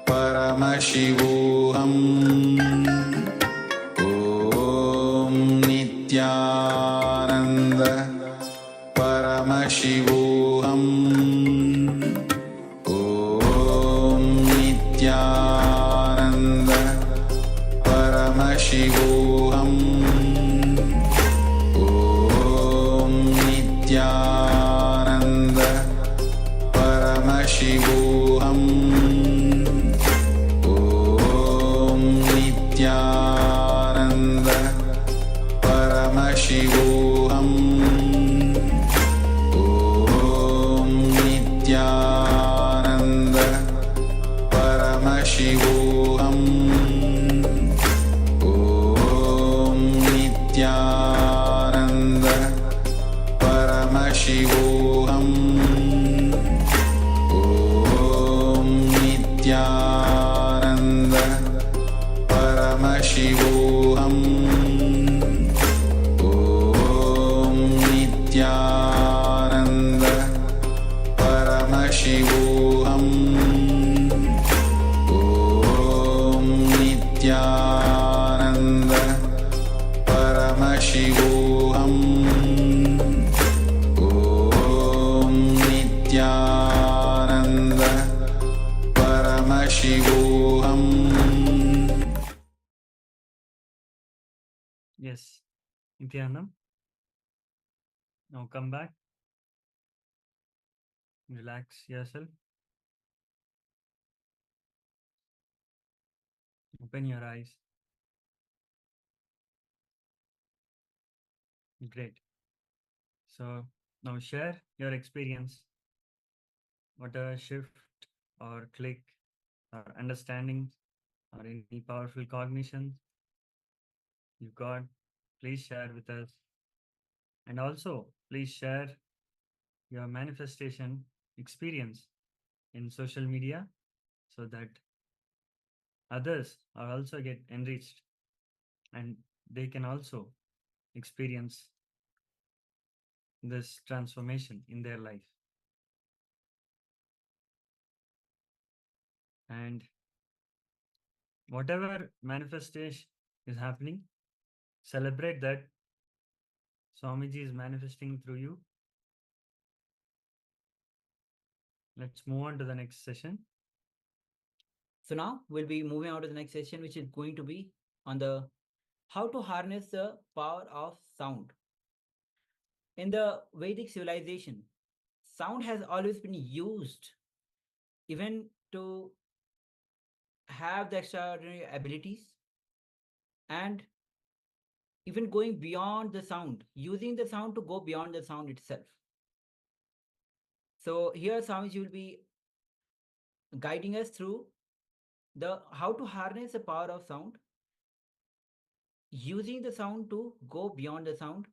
Paramashivoham Om Nityananda Paramashivoham Om Nityananda Paramashivoham Om Nityananda Paramashivoham Om Nityananda Paramashivoham Om Nityananda Paramashivoham Om Nityananda Paramashivoham Om Nityananda Paramashivoham Om Nityananda Paramashivoham Om Nityananda Paramashivoham Om Nityananda Paramashivoham. Yes, Nityanam. Now come back. Relax yourself. Open your eyes. Great. So now share your experience. What a shift or click or understanding or any powerful cognition you got, please share with us. And also, please share your manifestation experience in social media so that others are also get enriched and they can also experience this transformation in their life. And whatever manifestation is happening, celebrate that Swamiji is manifesting through you. Let's move on to the next session. So now we'll be moving on to the next session, which is going to be on the how to harness the power of sound. In the Vedic civilization, sound has always been used even to have the extraordinary abilities and even going beyond the sound, using the sound to go beyond the sound itself. So here Swamiji will be guiding us through the how to harness the power of sound, using the sound to go beyond the sound,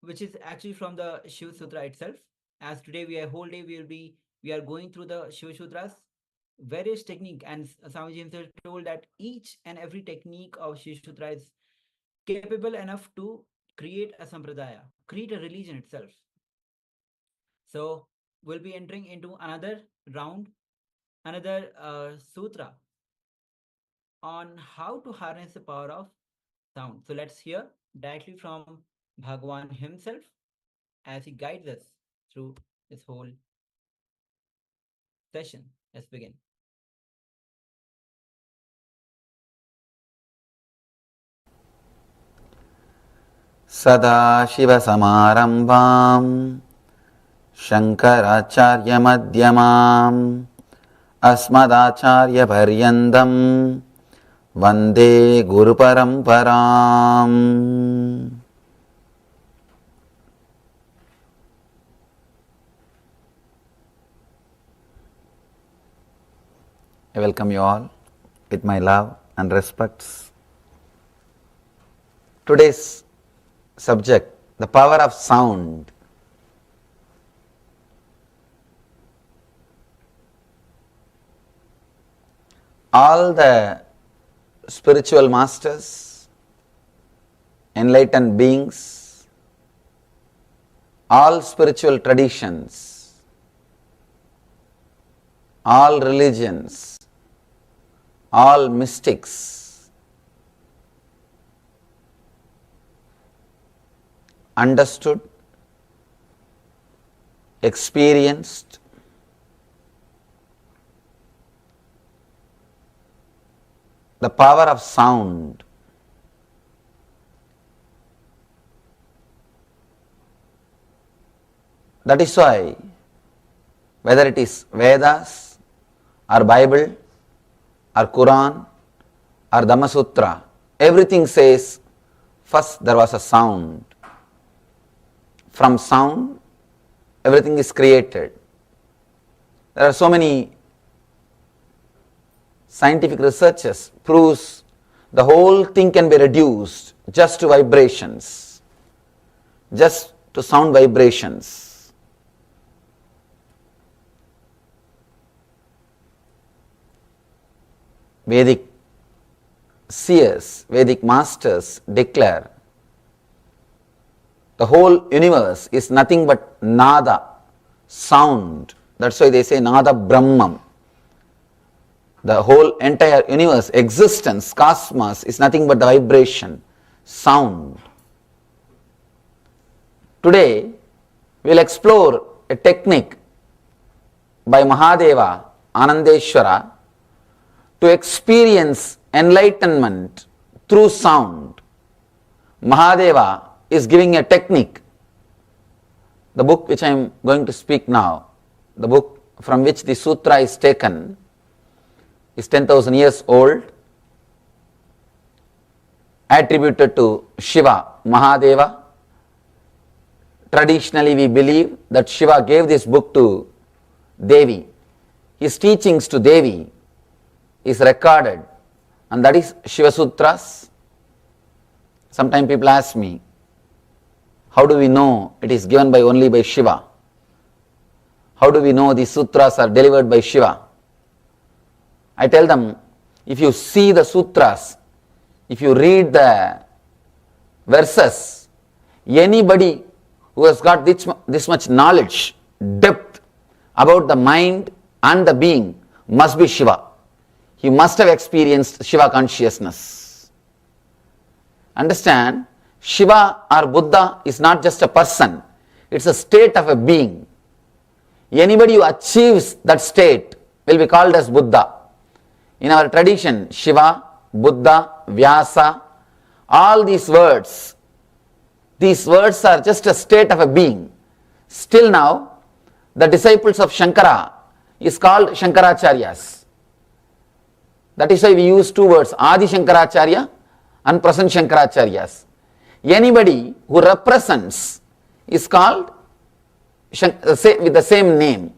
which is actually from the Shiva Sutra itself. As today we are going through the Shiva Sutras, various technique, and Swamiji himself told that each and every technique of Shiva Sutra is capable enough to create a sampradaya, create a religion itself. So we'll be entering into another round, another sutra on how to harness the power of sound. So let's hear directly from Bhagwan himself as he guides us through this whole session. Let's begin. सदाशिवसमारम्भां शङ्कराचार्यमध्यमाम् अस्मदाचार्यपर्यन्तं वन्दे गुरुपरम्पराम्. I welcome you all with my love and respects. Today's subject, the power of sound. All the spiritual masters, enlightened beings, all spiritual traditions, all religions, all mystics understood, experienced the power of sound. That is why, whether it is Vedas or Bible or Quran or Dhamma Sutra, everything says first there was a sound. From sound, everything is created. There are so many scientific researches proves the whole thing can be reduced just to vibrations, just to sound vibrations. Vedic seers, Vedic masters declare the whole universe is nothing but nada, sound. That's why they say nada brahmam. The whole entire universe, existence, cosmos is nothing but the vibration, sound. Today, we will explore a technique by Mahadeva, Anandeshwara, to experience enlightenment through sound. Mahadeva is giving a technique. The book which I am going to speak now, the book from which the sutra is taken, is 10,000 years old, attributed to Shiva, Mahadeva. Traditionally we believe that Shiva gave this book to Devi. His teachings to Devi is recorded, and that is Shiva Sutras. Sometimes people ask me, how do we know it is given only by Shiva? How do we know these sutras are delivered by Shiva? I tell them, if you see the sutras, if you read the verses, anybody who has got this much knowledge, depth about the mind and the being must be Shiva. He must have experienced Shiva consciousness. Understand, Shiva or Buddha is not just a person, it's a state of a being. Anybody who achieves that state will be called as Buddha. In our tradition, Shiva, Buddha, Vyasa, all these words are just a state of a being. Still now, the disciples of Shankara is called Shankaracharyas. That is why we use two words, Adi Shankaracharya and present Shankaracharyas. Anybody who represents is called with the same name.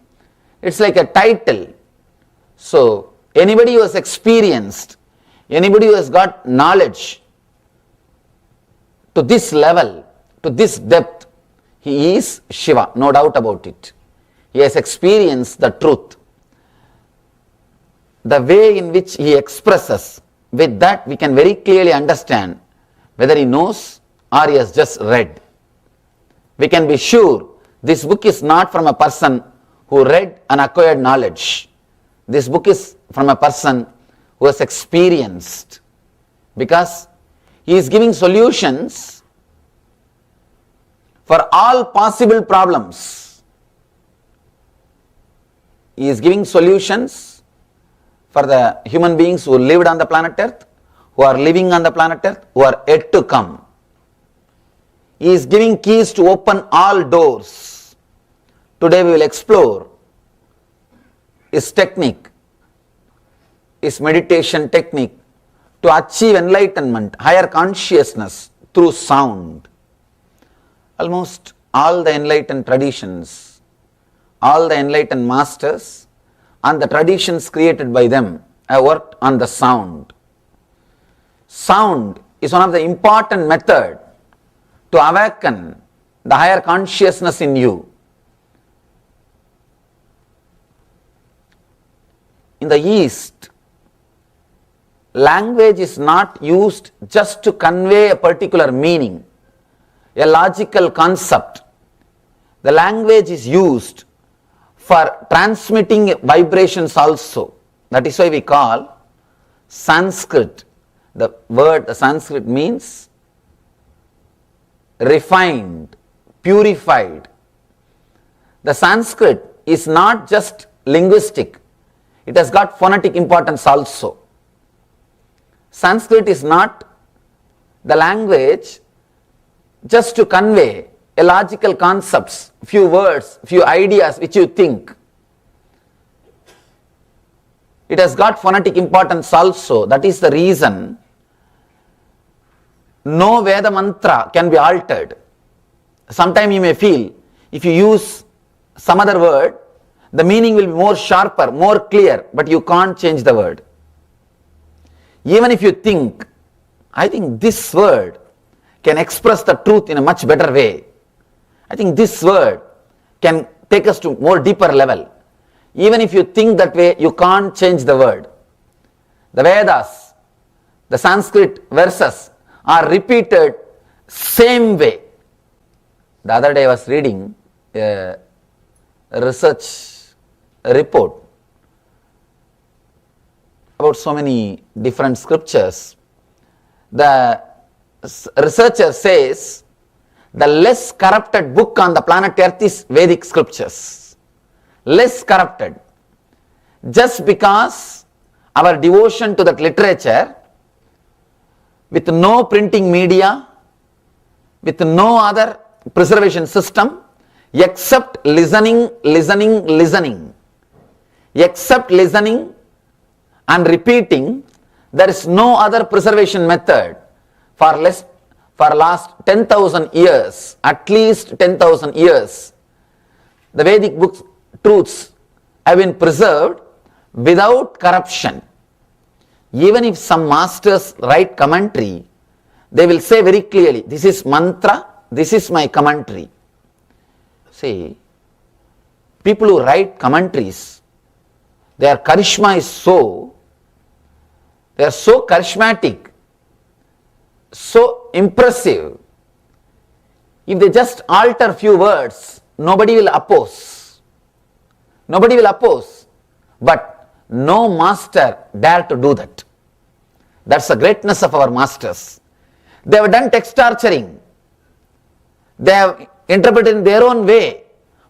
It's like a title. So, anybody who has experienced, anybody who has got knowledge to this level, to this depth, he is Shiva, no doubt about it. He has experienced the truth. The way in which he expresses, with that we can very clearly understand whether he knows or he has just read. We can be sure this book is not from a person who read and acquired knowledge. This book is from a person who has experienced, because he is giving solutions for all possible problems. He is giving solutions for the human beings who lived on the planet Earth, who are living on the planet Earth, who are yet to come. He is giving keys to open all doors. Today we will explore his technique, his meditation technique to achieve enlightenment, higher consciousness through sound. Almost all the enlightened traditions, all the enlightened masters and the traditions created by them have worked on the sound. Sound is one of the important methods to awaken the higher consciousness in you. In the East, language is not used just to convey a particular meaning, a logical concept. The language is used for transmitting vibrations also. That is why we call Sanskrit. The word Sanskrit means refined, purified. The Sanskrit is not just linguistic, it has got phonetic importance also. Sanskrit is not the language just to convey a logical concepts, few words, few ideas which you think. It has got phonetic importance also. That is the reason no Veda mantra can be altered. Sometimes you may feel if you use some other word, the meaning will be more sharper, more clear, but you can't change the word. Even if you think, I think this word can express the truth in a much better way. I think this word can take us to more deeper level. Even if you think that way, you can't change the word. The Vedas, the Sanskrit verses are repeated same way. The other day I was reading a research report about so many different scriptures. The researcher says the less corrupted book on the planet Earth is Vedic scriptures. Less corrupted. Just because our devotion to that literature, with no printing media, with no other preservation system, except listening, except listening and repeating, there is no other preservation method for last 10,000 years, at least 10,000 years. The Vedic books, truths have been preserved without corruption. Even if some masters write commentary, they will say very clearly, this is mantra, this is my commentary. See, people who write commentaries, their charisma is so, they are so charismatic, so impressive. If they just alter few words, nobody will oppose. Nobody will oppose. But no master dare to do that. That's the greatness of our masters. They have done text torturing. They have interpreted in their own way.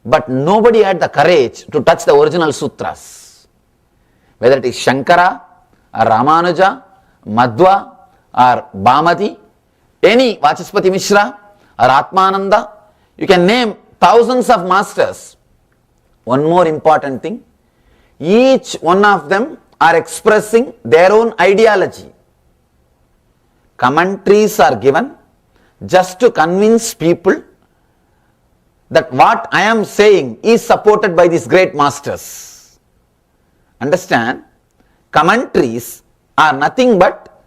But nobody had the courage to touch the original sutras. Whether it is Shankara, or Ramanuja, Madhva, or Bhamati, any Vachaspati Mishra, or Atmananda, you can name thousands of masters. One more important thing, each one of them are expressing their own ideology. Commentaries are given just to convince people that what I am saying is supported by these great masters. Understand? Commentaries are nothing but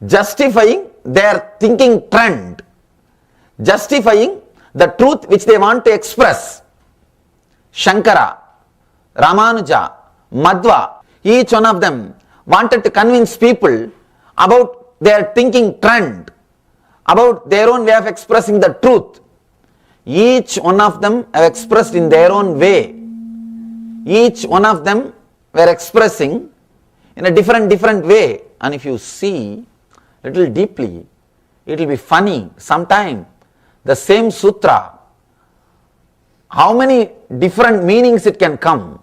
justifying their thinking trend, justifying the truth which they want to express. Shankara, Ramanuja, Madhva, each one of them wanted to convince people about their thinking trend, about their own way of expressing the truth. Each one of them have expressed in their own way. Each one of them were expressing in a different way. And if you see little deeply, it will be funny. Sometime the same sutra, how many different meanings it can come,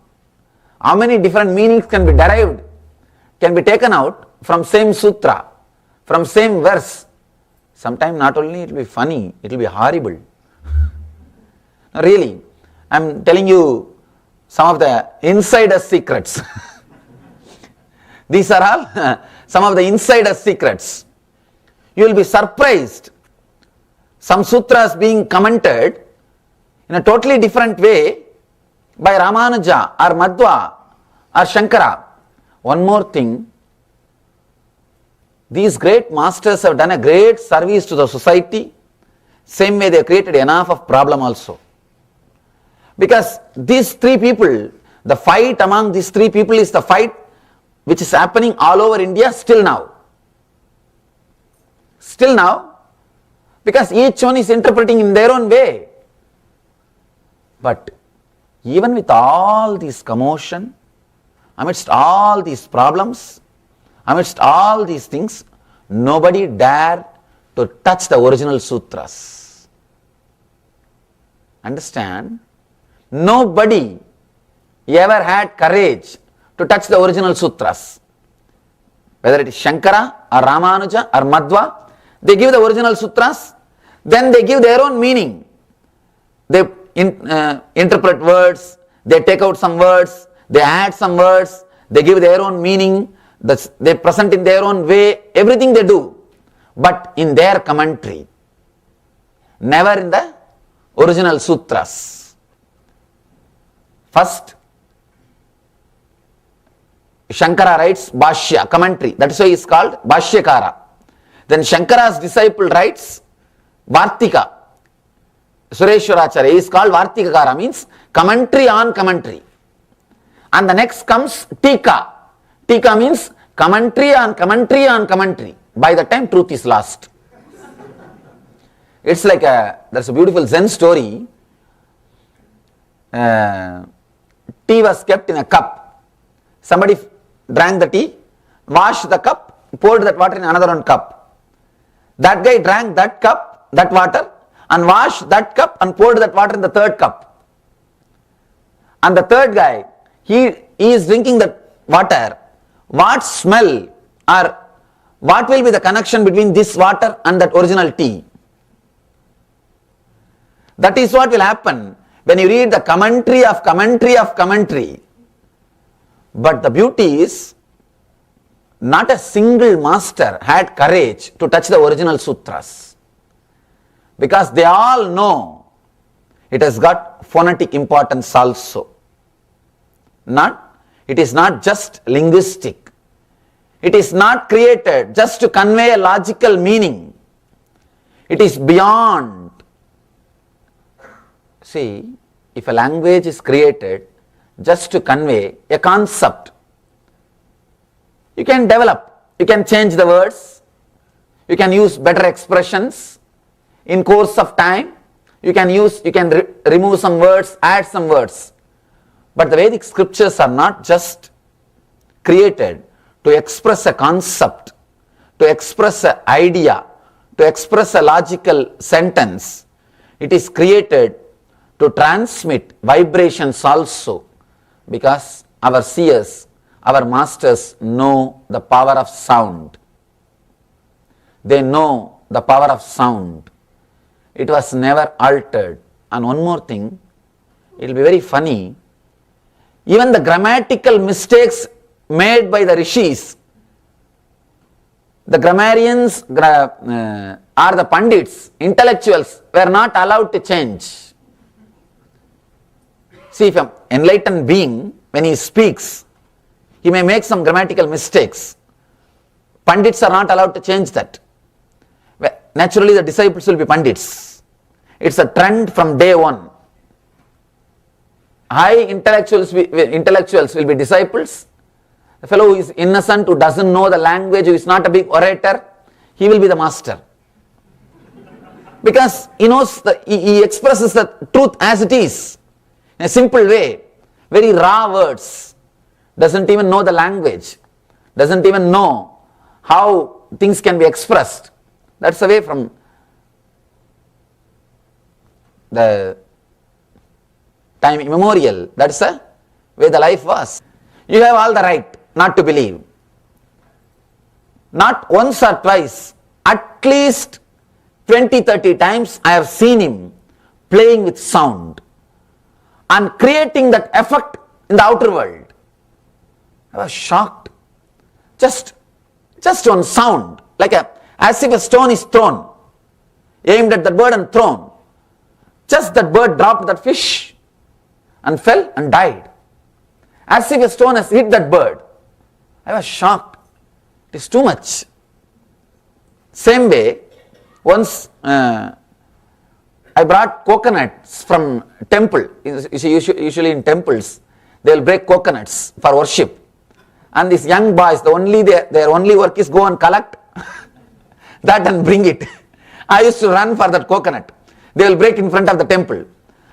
how many different meanings can be derived, can be taken out from same sutra, from same verse, Sometimes not only it will be funny, it will be horrible. No, really, I am telling you some of the insider secrets. These are all some of the insider secrets. You will be surprised. Some sutras being commented in a totally different way by Ramanuja or Madhva or Shankara. One more thing, these great masters have done a great service to the society. Same way they have created enough of problem also. Because these three people, the fight among these three people is the fight which is happening all over India still now. Still now, because each one is interpreting in their own way. But even with all this commotion, amidst all these problems, amidst all these things, nobody dared to touch the original sutras. Understand? Nobody ever had courage to touch the original sutras. Whether it is Shankara or Ramanuja or Madhva, they give the original sutras, then they give their own meaning. They interpret words, they take out some words, they add some words, they give their own meaning, they present in their own way, everything they do, but in their commentary, never in the original sutras. First, Shankara writes Bhashya, commentary, that is why he is called Bhashyakara. Then Shankara's disciple writes Vartika, Sureshwaracharya, he is called Vartikakara, means commentary on commentary. And the next comes Tika. Tika means commentary on commentary on commentary. By the time truth is lost. It's like there's a beautiful Zen story. Tea was kept in a cup. Somebody drank the tea, washed the cup, poured that water in another one cup. That guy drank that cup, that water, and washed that cup and poured that water in the third cup. And the third guy, he is drinking that water. What smell or what will be the connection between this water and that original tea? That is what will happen when you read the commentary of commentary of commentary. But the beauty is, not a single master had courage to touch the original sutras. Because they all know it has got phonetic importance also. It is not just linguistic. It is not created just to convey a logical meaning. It is beyond. See, if a language is created just to convey a concept, you can develop, you can change the words, you can use better expressions in course of time, you can remove some words, add some words. But the Vedic scriptures are not just created to express a concept, to express an idea, to express a logical sentence. It is created to transmit vibrations also, because our seers, our masters know the power of sound. They know the power of sound. It was never altered. And one more thing, it will be very funny, even the grammatical mistakes made by the rishis, the grammarians or the pandits, intellectuals, were not allowed to change. See, if an enlightened being, when he speaks, he may make some grammatical mistakes. Pandits are not allowed to change that. Naturally, the disciples will be pandits. It's a trend from day one. High intellectuals will be disciples. The fellow who is innocent, who doesn't know the language, who is not a big orator, he will be the master. Because he knows, he expresses the truth as it is, in a simple way, very raw words, doesn't even know the language, doesn't even know how things can be expressed. That's away from the time immemorial. That's the way the life was. You have all the right not to believe. Not once or twice, at least 20, 30 times I have seen him playing with sound and creating that effect in the outer world. I was shocked. Just on sound, as if a stone is thrown, aimed at the bird and thrown. Just that bird dropped that fish and fell and died. As if a stone has hit that bird. I was shocked. It is too much. Same way, once I brought coconuts from temple. Usually in temples, they will break coconuts for worship. And these young boys, their only work is go and collect that and bring it. I used to run for that coconut. They will break in front of the temple.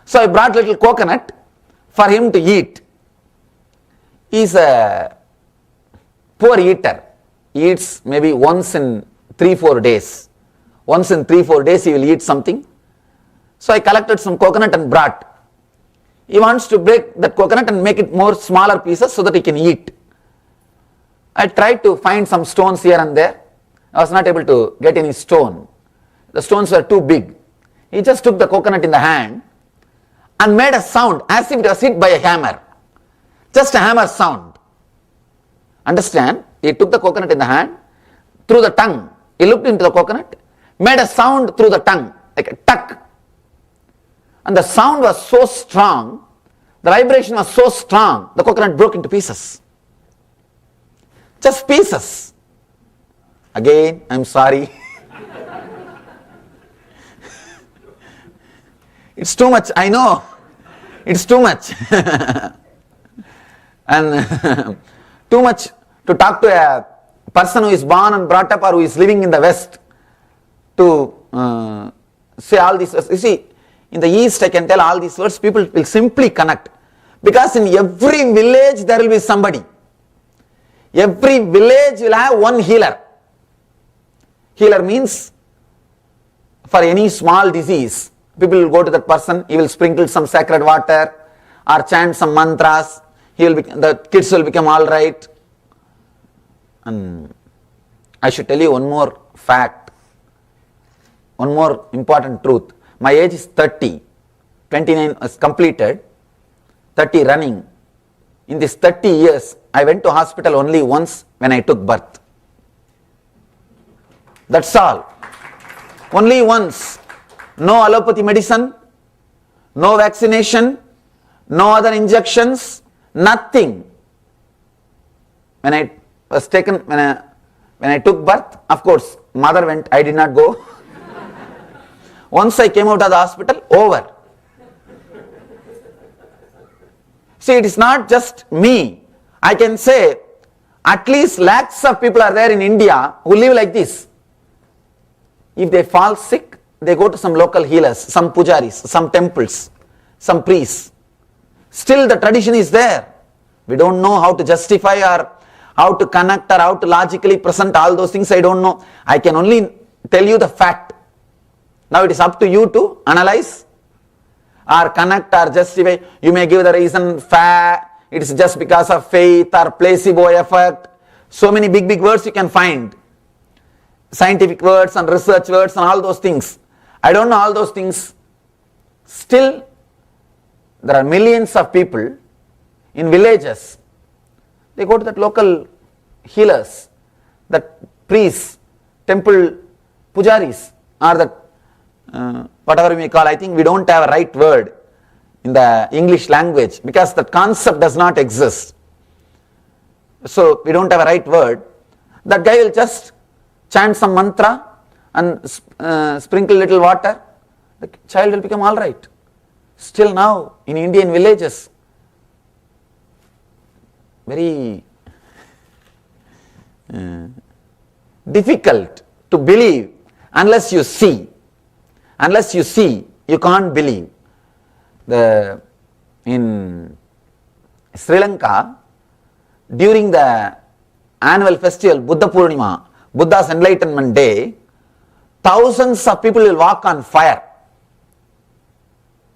So I brought little coconut for him to eat. He is a poor eater. He eats maybe once in 3-4 days. Once in 3-4 days he will eat something. So I collected some coconut and brought. He wants to break that coconut and make it more smaller pieces so that he can eat. I tried to find some stones here and there. I was not able to get any stone. The stones were too big. He just took the coconut in the hand and made a sound as if it was hit by a hammer. Just a hammer sound. Understand? He took the coconut in the hand, through the tongue. He looked into the coconut, made a sound through the tongue, like a tuck. And the sound was so strong, the vibration was so strong, the coconut broke into pieces. Just pieces. Again, I'm sorry. It's too much, I know. It's too much. And too much to talk to a person who is born and brought up or who is living in the West to say all these words. You see, in the East I can tell all these words, people will simply connect. Because in every village there will be somebody. Every village will have one healer. Healer means for any small disease, people will go to that person, he will sprinkle some sacred water or chant some mantras, the kids will become all right. And I should tell you one more fact, one more important truth. My age is 30, 29 is completed, 30 running. In these 30 years, I went to hospital only once when I took birth. That's all. Only once. No allopathy medicine, no vaccination, no other injections, nothing. When I was taken, when I took birth, of course, mother went, I did not go. Once I came out of the hospital, over. See, it is not just me. I can say at least lakhs of people are there in India who live like this. If they fall sick, they go to some local healers, some pujaris, some temples, some priests. Still the tradition is there. We don't know how to justify or how to connect or how to logically present all those things. I don't know. I can only tell you the fact. Now it is up to you to analyze or connect or justify. You may give the reason it is just because of faith or placebo effect. So many big words you can find. Scientific words and research words and all those things. I don't know all those things. Still, there are millions of people in villages. They go to that local healers, that priests, temple pujaris, or that whatever we may call. I think we don't have a right word in the English language because that concept does not exist. So we don't have a right word. That guy will just chant some mantra and sprinkle little water. The child will become all right. Still now in Indian villages, very difficult to believe unless you see. Unless you see, you can't believe. In Sri Lanka, during the annual festival Buddha Purnima, Buddha's Enlightenment Day, thousands of people will walk on fire.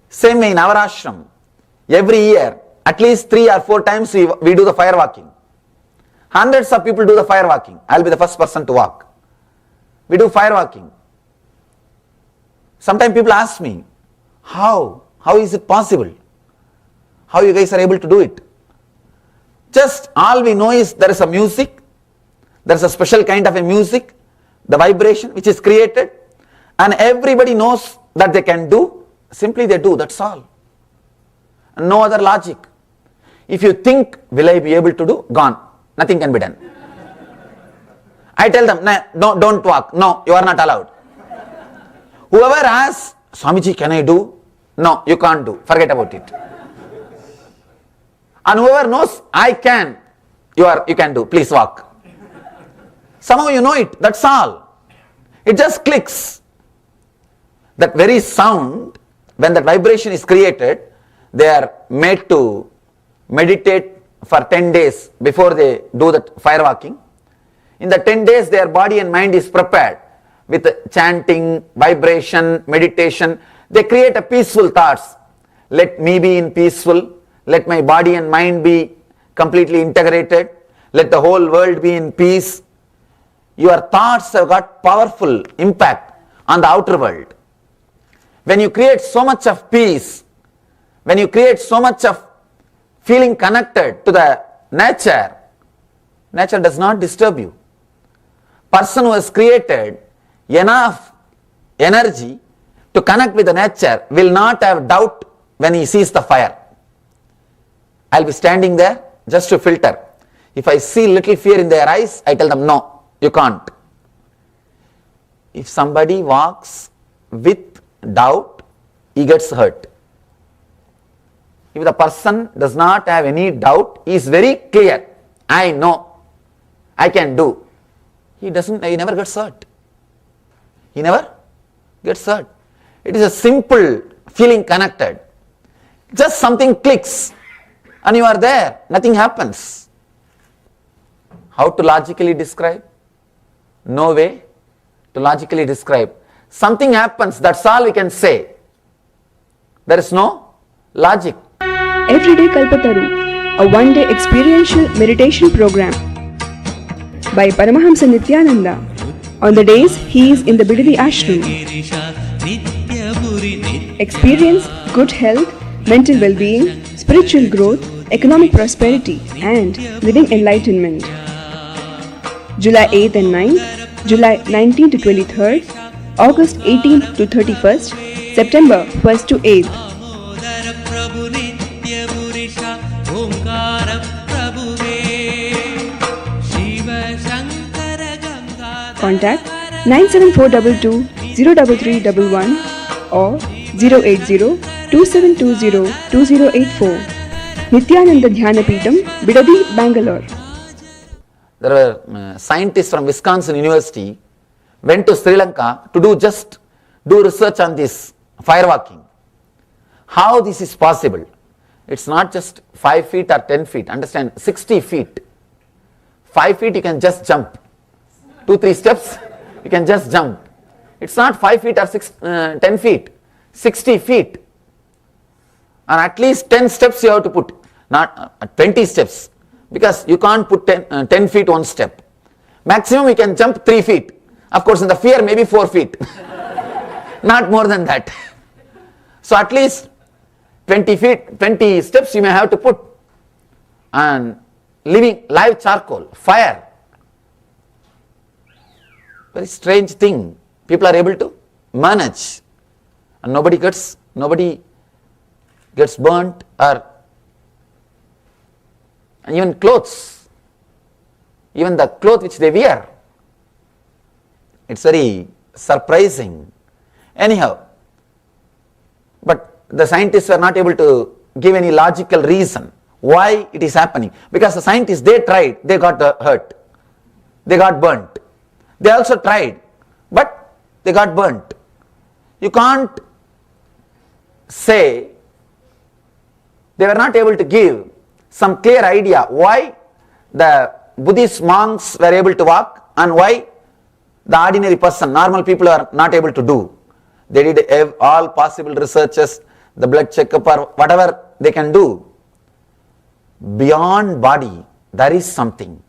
Same way in our ashram, every year, at least 3 or 4 times we do the fire walking. Hundreds of people do the fire walking. I will be the first person to walk. We do fire walking. Sometimes people ask me, how is it possible? How you guys are able to do it? Just all we know is there is a music, there is a special kind of a music, the vibration which is created, and everybody knows that they can do, simply they do, that's all. No other logic. If you think, will I be able to do? Gone. Nothing can be done. I tell them, no, don't walk. No, you are not allowed. Whoever asks, Swamiji, can I do? No, you can't do. Forget about it. And whoever knows, I can, you can do. Please walk. Somehow you know it. That's all. It just clicks. That very sound, when that vibration is created, they are made to meditate for 10 days before they do that fire walking. In the 10 days, their body and mind is prepared with chanting, vibration, meditation. They create a peaceful thoughts. Let me be in peaceful. Let my body and mind be completely integrated. Let the whole world be in peace. Your thoughts have got powerful impact on the outer world. When you create so much of peace, when you create so much of feeling connected to the nature, nature does not disturb you. Person who has created enough energy to connect with the nature will not have doubt when he sees the fire. I'll be standing there just to filter. If I see little fear in their eyes, I tell them, no, you can't. If somebody walks with doubt, he gets hurt. If the person does not have any doubt, he is very clear. I know, I can do. He never gets hurt. He never gets hurt. It is a simple feeling connected. Just something clicks and you are there. Nothing happens. How to logically describe? No way to logically describe. Something happens, that's all we can say. There is no logic. Everyday Kalpataru, a one-day experiential meditation program by Paramahamsa Nityananda on the days he is in the Bidadi Ashram. Experience good health, mental well-being, spiritual growth, economic prosperity and living enlightenment. July 8th and 9th, July 19th to 23rd, August 18th to 31st, September 1st to 8th. Contact 97422 03311 or 080-2720-2084. Nityananda Dhyanapitham, Bidadi, Bangalore. There were scientists from Wisconsin University went to Sri Lanka to do research on this fire walking. How this is possible? It's not just 5 feet or 10 feet. Understand, 60 feet. 5 feet you can just jump. 2-3 steps you can just jump. It's not 5 feet or 10 feet. 60 feet. And at least 10 steps you have to put. Not 20 steps. Because you can't put 10 feet one step. Maximum you can jump 3 feet. Of course in the fear maybe 4 feet. Not more than that. So at least 20 steps you may have to put. And living live charcoal, fire. Very strange thing. People are able to manage. And nobody gets burnt or and even clothes. Even the cloth which they wear. It's very surprising. Anyhow, but the scientists were not able to give any logical reason why it is happening. Because the scientists, they tried, they got hurt. They got burnt. They also tried, but they got burnt. You can't say, they were not able to give some clear idea why the Buddhist monks were able to walk and why the ordinary person, normal people are not able to do. They did all possible researches, the blood checkup or whatever they can do. Beyond body, there is something.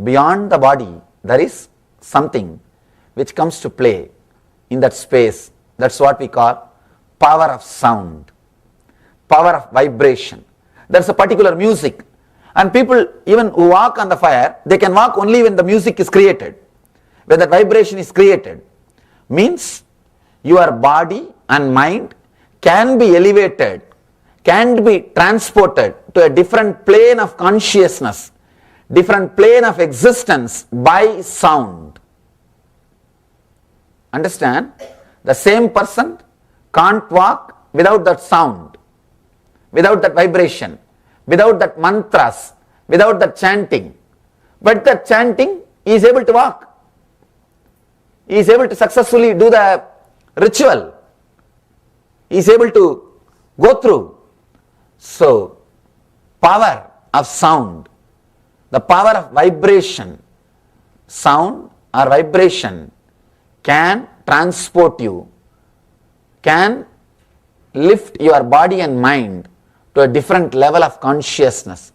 Beyond the body, there is something which comes to play in that space That's what we call power of sound, power of vibration. There's a particular music. And people even who walk on the fire, they can walk only when the music is created, when the vibration is created. Means your body and mind can be elevated, can be transported to a different plane of consciousness, different plane of existence by sound. Understand? The same person can't walk without that sound, without that vibration, without that mantras, without that chanting. But that chanting, he is able to walk. He is able to successfully do the ritual. He is able to go through. So, power of sound, the power of vibration, sound or vibration can transport you, can lift your body and mind to a different level of consciousness,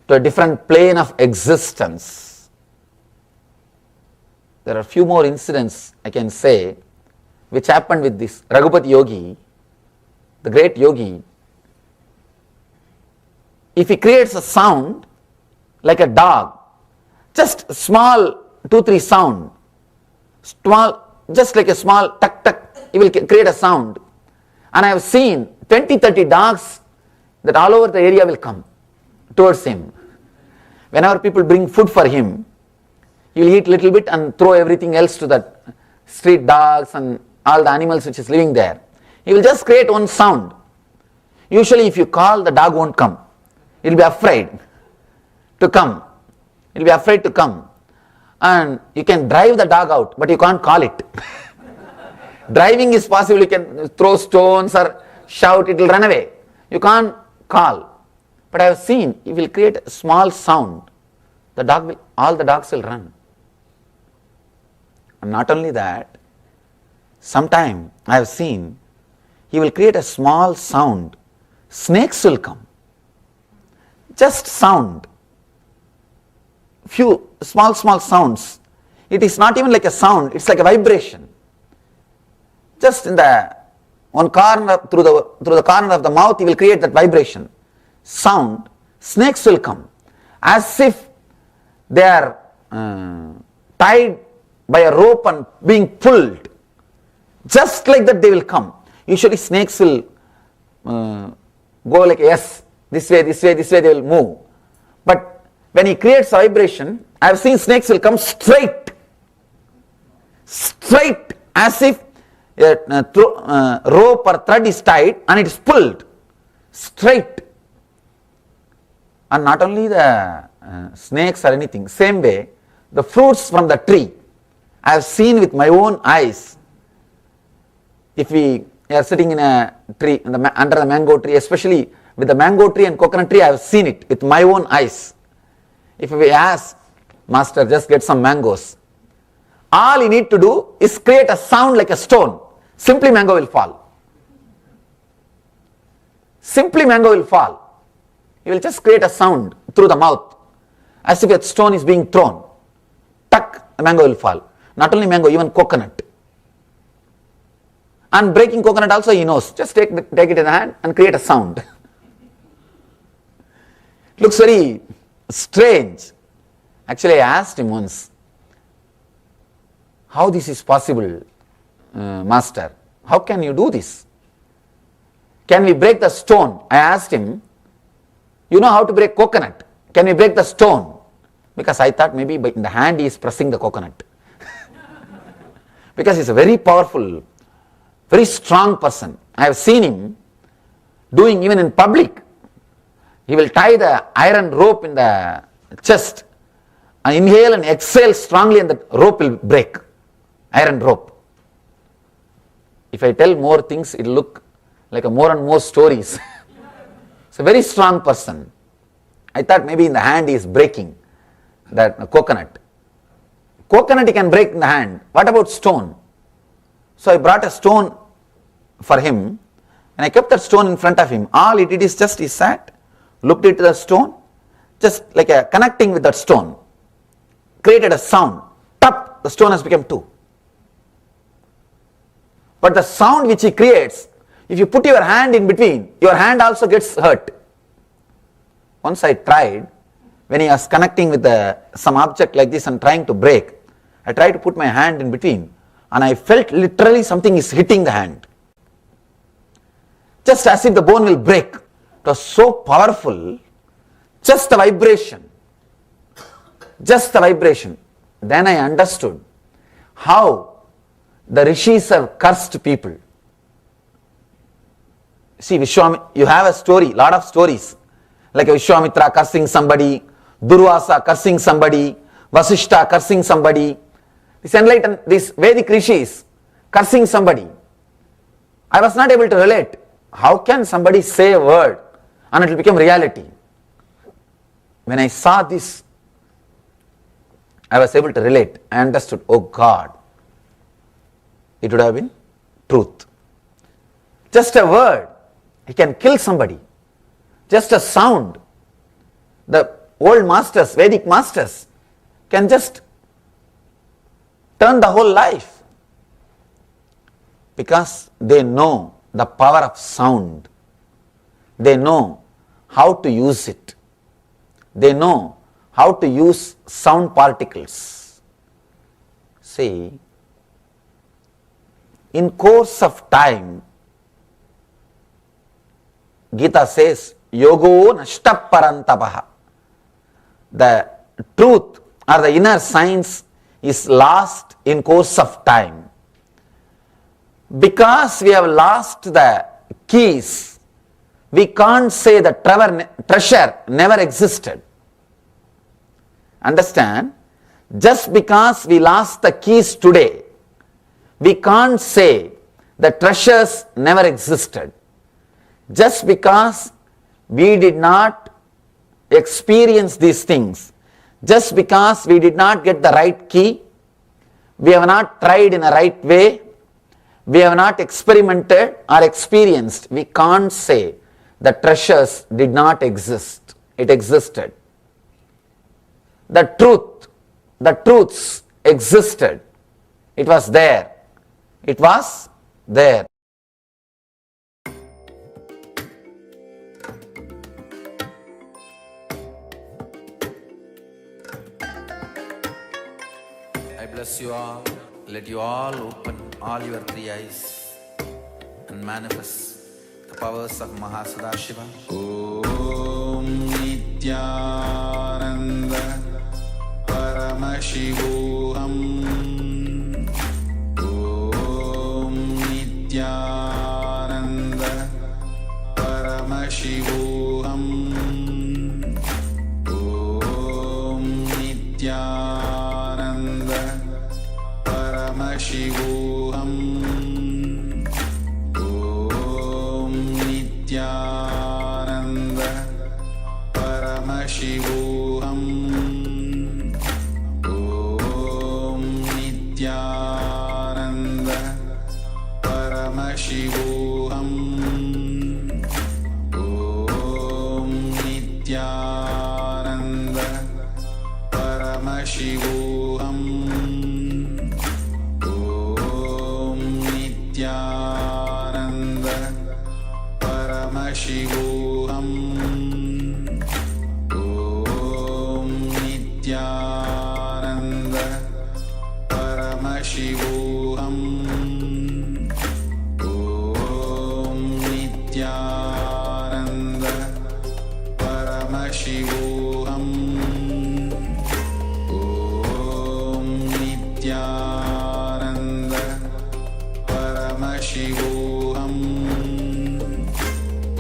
to a different plane of existence. There are a few more incidents I can say which happened with this Raghupati Yogi, the great yogi. If he creates a sound like a dog, just small 2-3 sound, small, just like a small tuck tuck, he will create a sound. And I have seen 20-30 dogs that all over the area will come towards him. Whenever people bring food for him, he will eat little bit and throw everything else to the street dogs and all the animals which is living there. He will just create one sound. Usually if you call, the dog won't come. It will be afraid to come. It will be afraid to come. And you can drive the dog out, but you can't call it. Driving is possible, you can throw stones or shout, it will run away. You can't call. But I have seen, if will create a small sound, the dog will, all the dogs will run. And not only that, sometime I have seen, he will create a small sound, snakes will come. Just sound, few small sounds. It is not even like a sound, it's like a vibration. Just in the one corner, through the corner of the mouth, he will create that vibration. Sound, snakes will come. As if they are tied by a rope and being pulled. Just like that they will come. Usually snakes will go like yes, this way, they will move. But when he creates vibration, I have seen snakes will come straight as if a rope or thread is tied and it is pulled straight. And not only the snakes or anything, same way the fruits from the tree I have seen with my own eyes. If we are sitting in a tree, under the mango tree, especially with the mango tree and coconut tree, I have seen it with my own eyes. If we ask, Master, just get some mangoes, all you need to do is create a sound like a stone. Simply mango will fall. Simply mango will fall. You will just create a sound through the mouth as if a stone is being thrown. Tuck, the mango will fall. Not only mango, even coconut. And breaking coconut also he knows. Just take it in the hand and create a sound. It looks very strange. Actually, I asked him once, how this is possible, Master? How can you do this? Can we break the stone? I asked him, you know how to break coconut. Can we break the stone? Because I thought maybe in the hand he is pressing the coconut. Because he is a very powerful, very strong person. I have seen him doing even in public. He will tie the iron rope in the chest and inhale and exhale strongly and the rope will break. Iron rope. If I tell more things, it will look like more and more stories. It's a very strong person. I thought maybe in the hand he is breaking that coconut. Coconut he can break in the hand. What about stone? So I brought a stone for him and I kept that stone in front of him. All he did is just he sat, looked into the stone, just like a connecting with that stone, created a sound. Tap, the stone has become two. But the sound which he creates, if you put your hand in between, your hand also gets hurt. Once I tried, when he was connecting with some object like this and trying to break, I tried to put my hand in between and I felt literally something is hitting the hand. Just as if the bone will break. It was so powerful, just the vibration. Just the vibration. Then I understood how the rishis have cursed people. See, you have a story, lot of stories, like Vishwamitra cursing somebody, Durvasa cursing somebody, Vasishta cursing somebody, these Vedic rishis cursing somebody. I was not able to relate. How can somebody say a word and it will become reality? When I saw this, I was able to relate. I understood, oh God, it would have been truth. Just a word, he can kill somebody. Just a sound. The old masters, Vedic masters, can just turn the whole life. Because they know the power of sound. They know how to use it. They know how to use sound particles. See, in course of time, Gita says, yogo nashta parantapaha. The truth or the inner science is lost in course of time. Because we have lost the keys, we can't say the treasure never existed. Understand? Just because we lost the keys today, we can't say the treasures never existed. Just because we did not experience these things, just because we did not get the right key, we have not tried in a right way, we have not experimented or experienced, we can't say the treasures did not exist. It existed. The truths existed. It was there. It was there. I bless you all. Let you all open all your three eyes and manifest the powers of Mahasadashiva. Om Nityananda Paramashivoham. Om Nityananda Paramashivoham. Om Nityananda Paramashivoham. Om Nityananda Paramashivoham. Om Nityananda Paramashivoham. Om Nityananda Paramashivoham. Om Nityananda Paramashivoham. Om Nityananda Paramashivoham. Om Nityananda Paramashivoham. Om Nityananda Paramashivoham.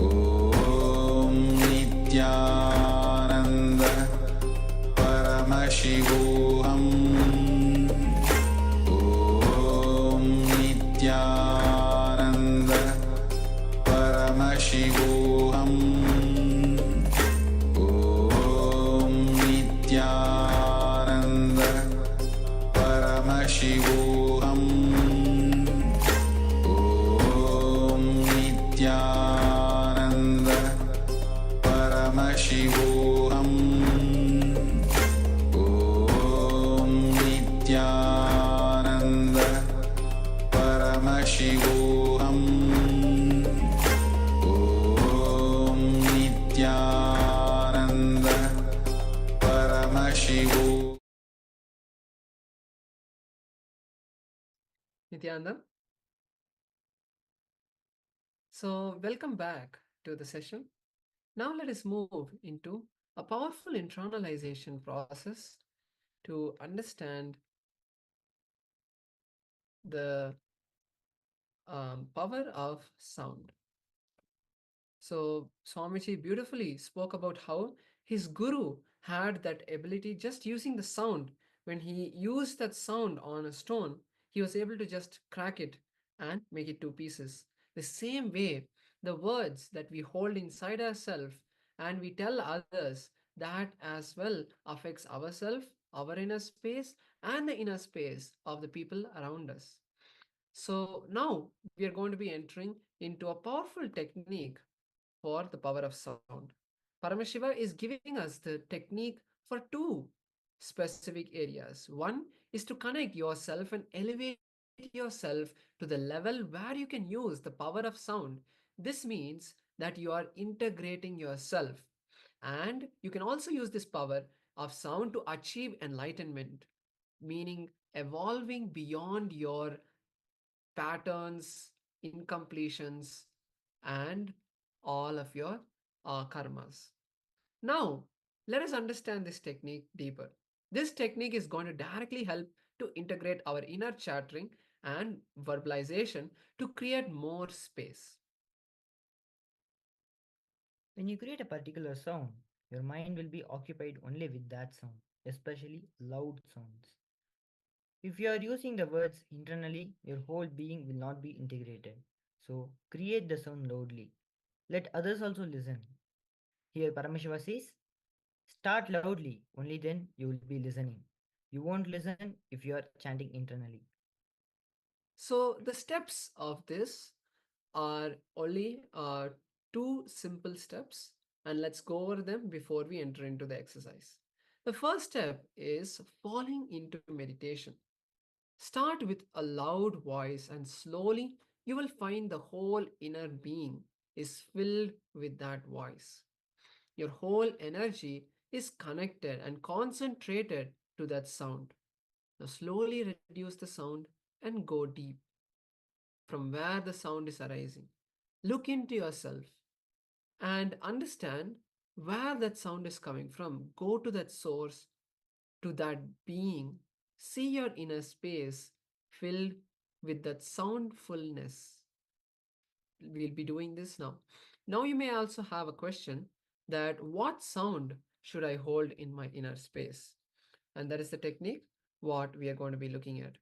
Om Nityananda Paramashivoham. Om Nityananda Paramashivoham. Om Nityananda Paramashivoham. Om Nityananda Paramashivoham. Om Nityananda Paramashivoham. Nityanandam. So, welcome back to the session. Now, let us move into a powerful internalization process to understand the power of sound. So, Swamiji beautifully spoke about how his guru had that ability just using the sound. When he used that sound on a stone, he was able to just crack it and make it two pieces. The same way, the words that we hold inside ourselves and we tell others, that as well affects ourselves, our inner space, and the inner space of the people around us. So now we are going to be entering into a powerful technique for the power of sound. Paramashiva is giving us the technique for two specific areas. One is to connect yourself and elevate yourself to the level where you can use the power of sound. This means that you are integrating yourself, and you can also use this power of sound to achieve enlightenment, meaning evolving beyond your patterns, incompletions, and all of your karmas. Now, let us understand this technique deeper. This technique is going to directly help to integrate our inner chattering and verbalization to create more space. When you create a particular sound, your mind will be occupied only with that sound, especially loud sounds. If you are using the words internally, your whole being will not be integrated. So create the sound loudly. Let others also listen. Here Paramashiva says, start loudly, only then you will be listening. You won't listen if you are chanting internally. So the steps of this are only two simple steps, and let's go over them before we enter into the exercise. The first step is falling into meditation. Start with a loud voice, and slowly you will find the whole inner being is filled with that voice. Your whole energy is connected and concentrated to that sound. Now slowly reduce the sound and go deep from where the sound is arising. Look into yourself and understand where that sound is coming from. Go to that source, to that being. See your inner space filled with that soundfulness. We'll be doing this now. Now you may also have a question that what sound should I hold in my inner space? And that is the technique what we are going to be looking at.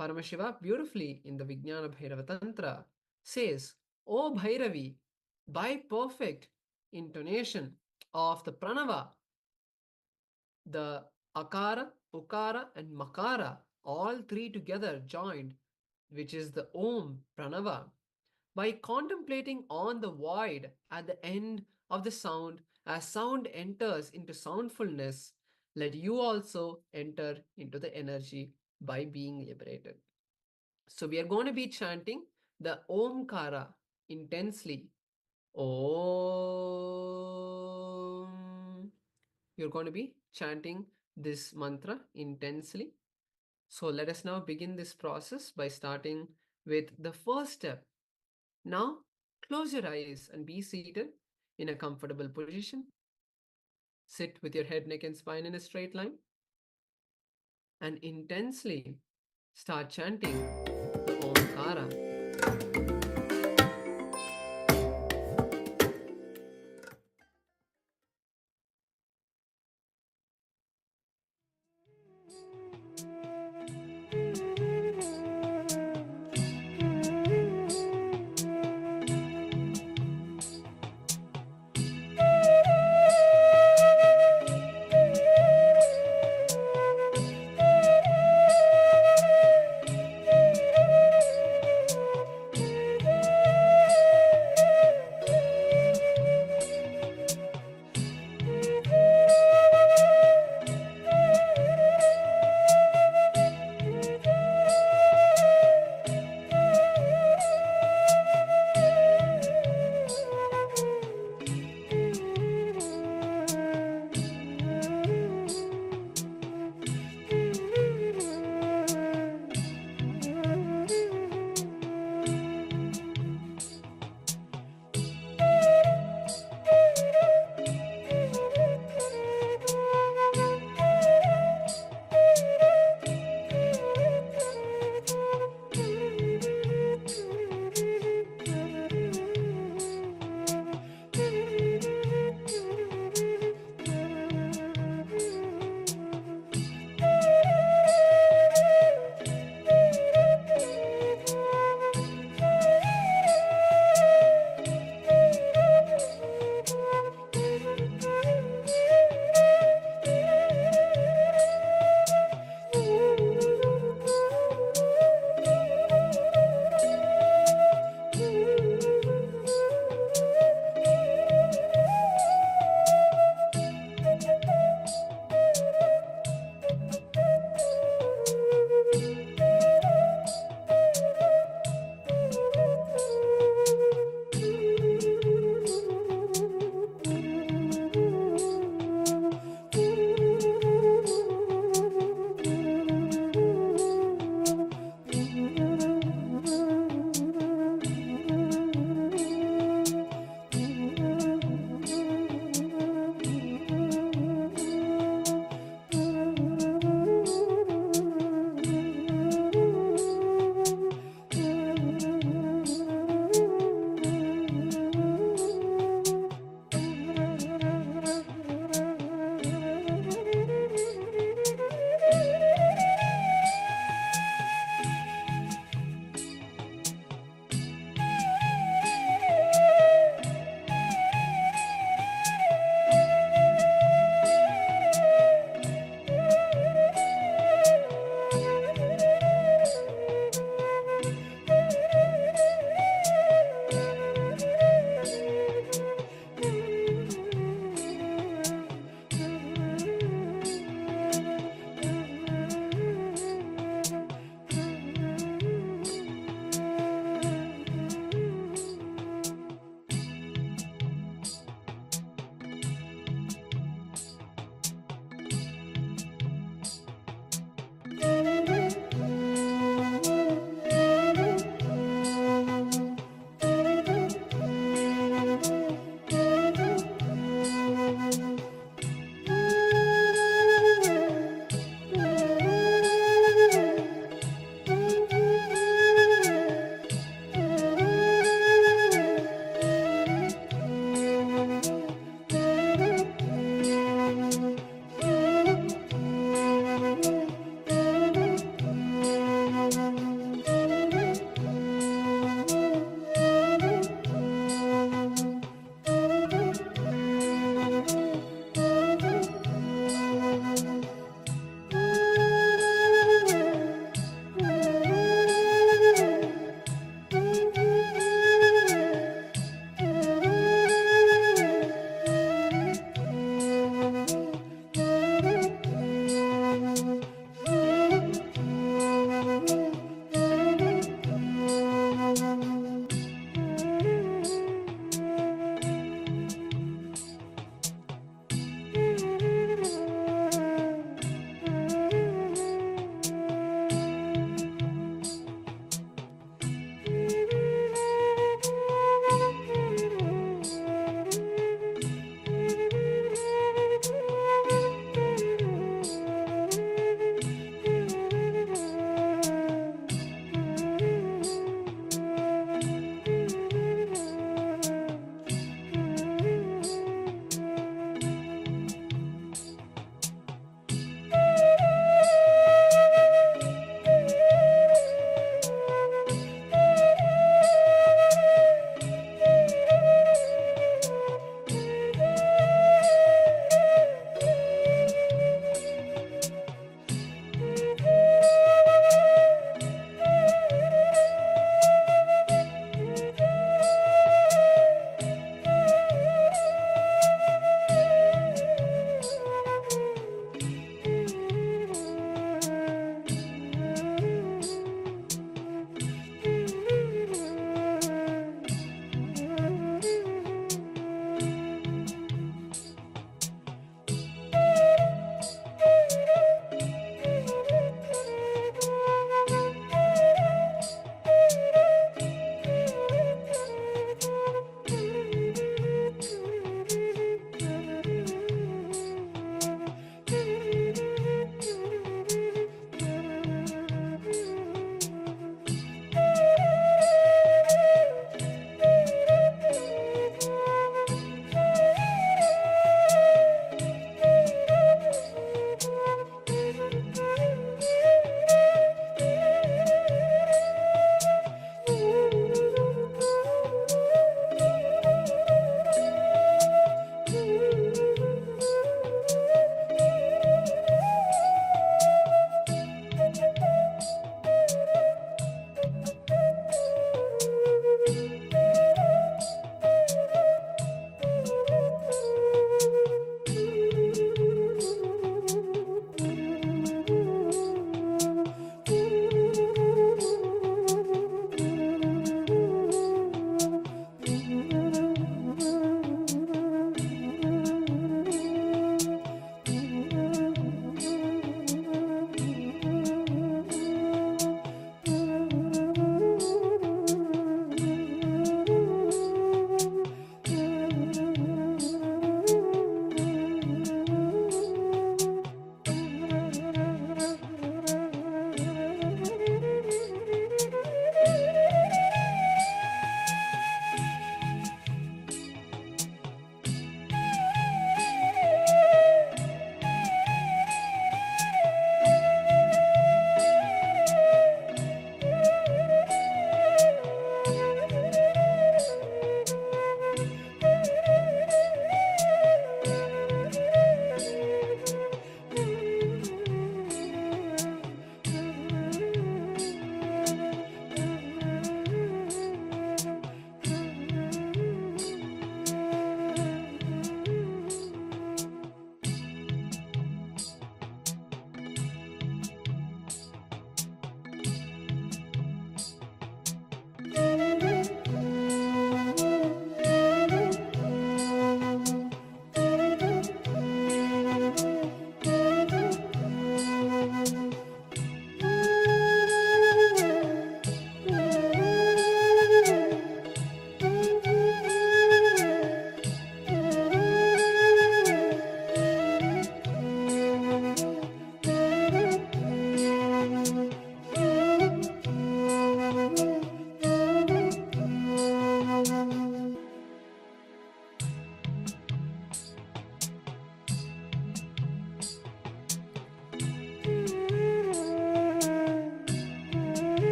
Paramashiva beautifully in the Vijnana Bhairava Tantra says, O Bhairavi, by perfect intonation of the pranava, the akara, ukara, and makara, all three together joined, which is the Om pranava, by contemplating on the void at the end of the sound, as sound enters into soundfulness, let you also enter into the energy by being liberated. So we are going to be chanting the Omkara intensely. Om. You're going to be chanting this mantra intensely. So let us now begin this process by starting with the first step. Now close your eyes and be seated in a comfortable position. Sit with your head, neck, and spine in a straight line. And intensely start chanting the Omkara.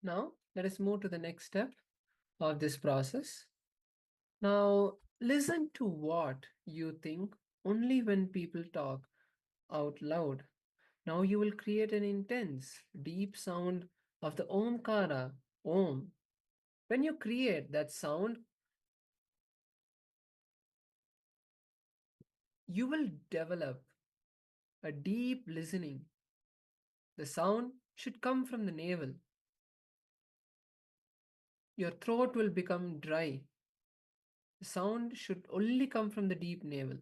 Now, let us move to the next step of this process. Now, listen to what you think only when people talk out loud. Now you will create an intense, deep sound of the Omkara, Om. When you create that sound, you will develop a deep listening. The sound should come from the navel. Your throat will become dry. The sound should only come from the deep navel.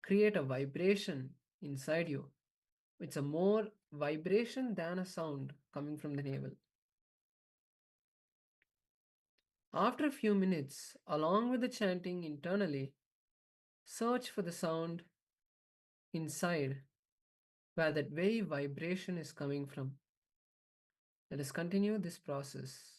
Create a vibration inside you. It's a more vibration than a sound coming from the navel. After a few minutes, along with the chanting internally, search for the sound inside where that very vibration is coming from. Let us continue this process.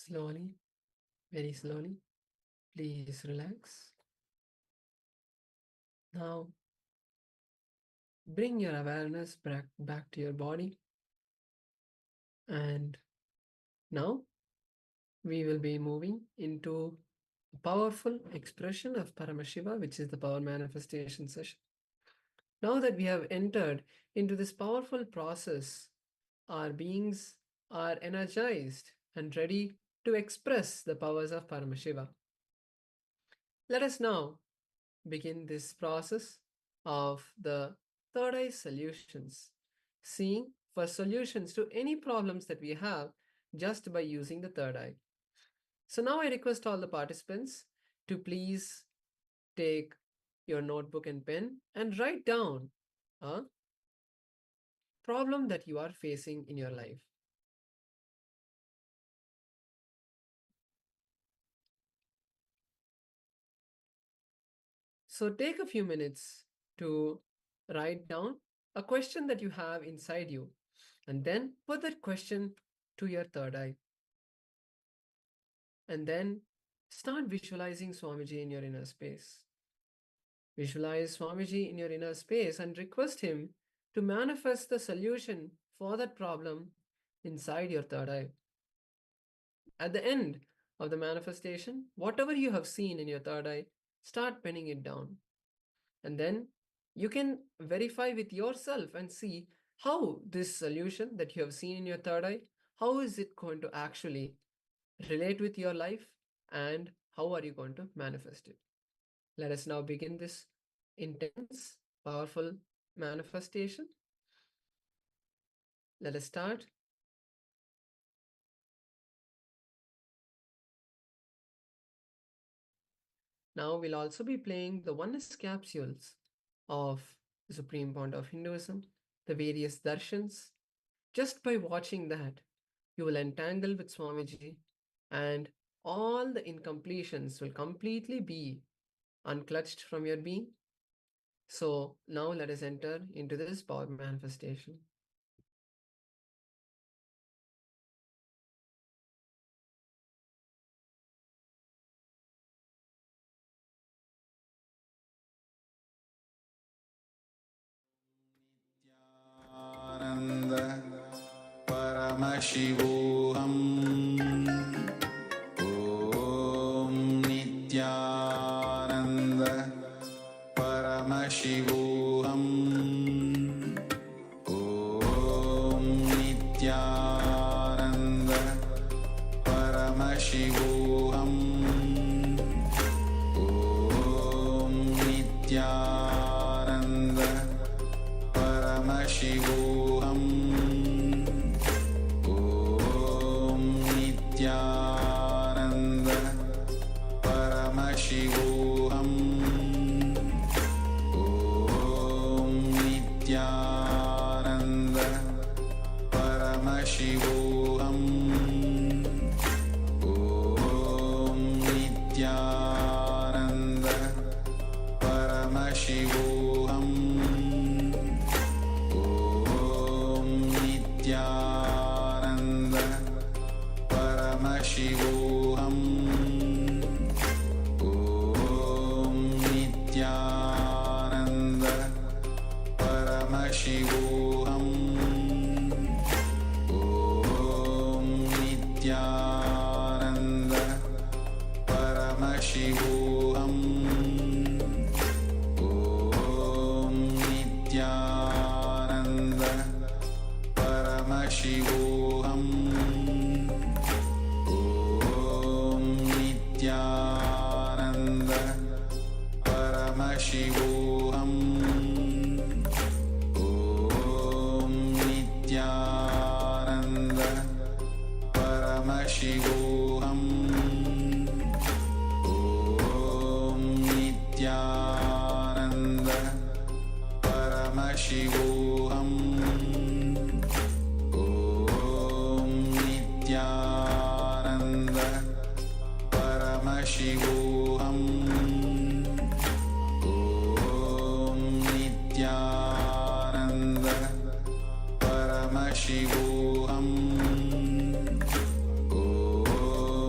Slowly, very slowly, please relax. Now, bring your awareness back to your body. And now, we will be moving into a powerful expression of Paramashiva, which is the power manifestation session. Now that we have entered into this powerful process, our beings are energized and ready to express the powers of Paramashiva. Let us now begin this process of the third eye solutions, seeing for solutions to any problems that we have just by using the third eye. So now I request all the participants to please take your notebook and pen and write down a problem that you are facing in your life. So take a few minutes to write down a question that you have inside you, and then put that question to your third eye. And then start visualizing Swamiji in your inner space. Visualize Swamiji in your inner space and request him to manifest the solution for that problem inside your third eye. At the end of the manifestation, whatever you have seen in your third eye, start penning it down. And then you can verify with yourself and see how this solution that you have seen in your third eye, how is it going to actually relate with your life, and how are you going to manifest it. Let us now begin this intense, powerful manifestation. Let us start. Now we'll also be playing the oneness capsules of the Supreme Point of Hinduism, the various darshans. Just by watching that, you will entangle with Swamiji, and all the incompletions will completely be unclutched from your being. So now let us enter into this power manifestation. Paramashivoham Om Nityananda Paramashivoham Om Nityananda Paramashivoham Om Nityananda Paramashivoham Paramashivoham Om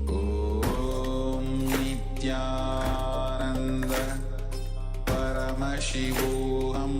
ॐ नित्यानन्द परमशिवोऽहम्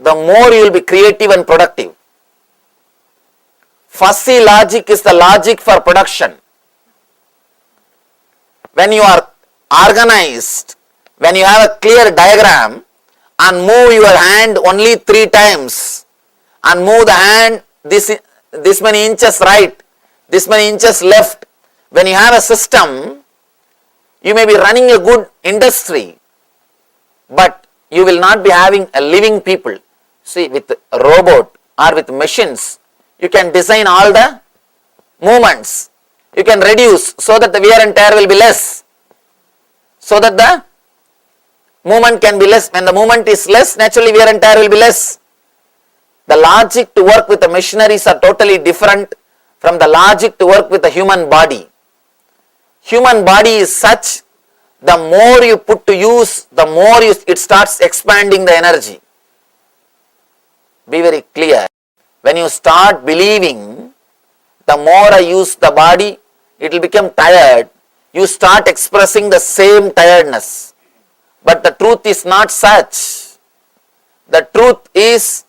the more you will be creative and productive. Fussy logic is the logic for production. When you are organized, when you have a clear diagram and move your hand only 3 times and move the hand this many inches right, this many inches left, when you have a system, you may be running a good industry, but you will not be having a living people. See, with a robot or with machines, you can design all the movements. You can reduce so that the wear and tear will be less. So that the movement can be less. When the movement is less, naturally wear and tear will be less. The logic to work with the machineries are totally different from the logic to work with the human body. Human body is such, the more you put to use, the more it starts expanding the energy. Be very clear. When you start believing, the more I use the body, it will become tired. You start expressing the same tiredness. But the truth is not such. The truth is,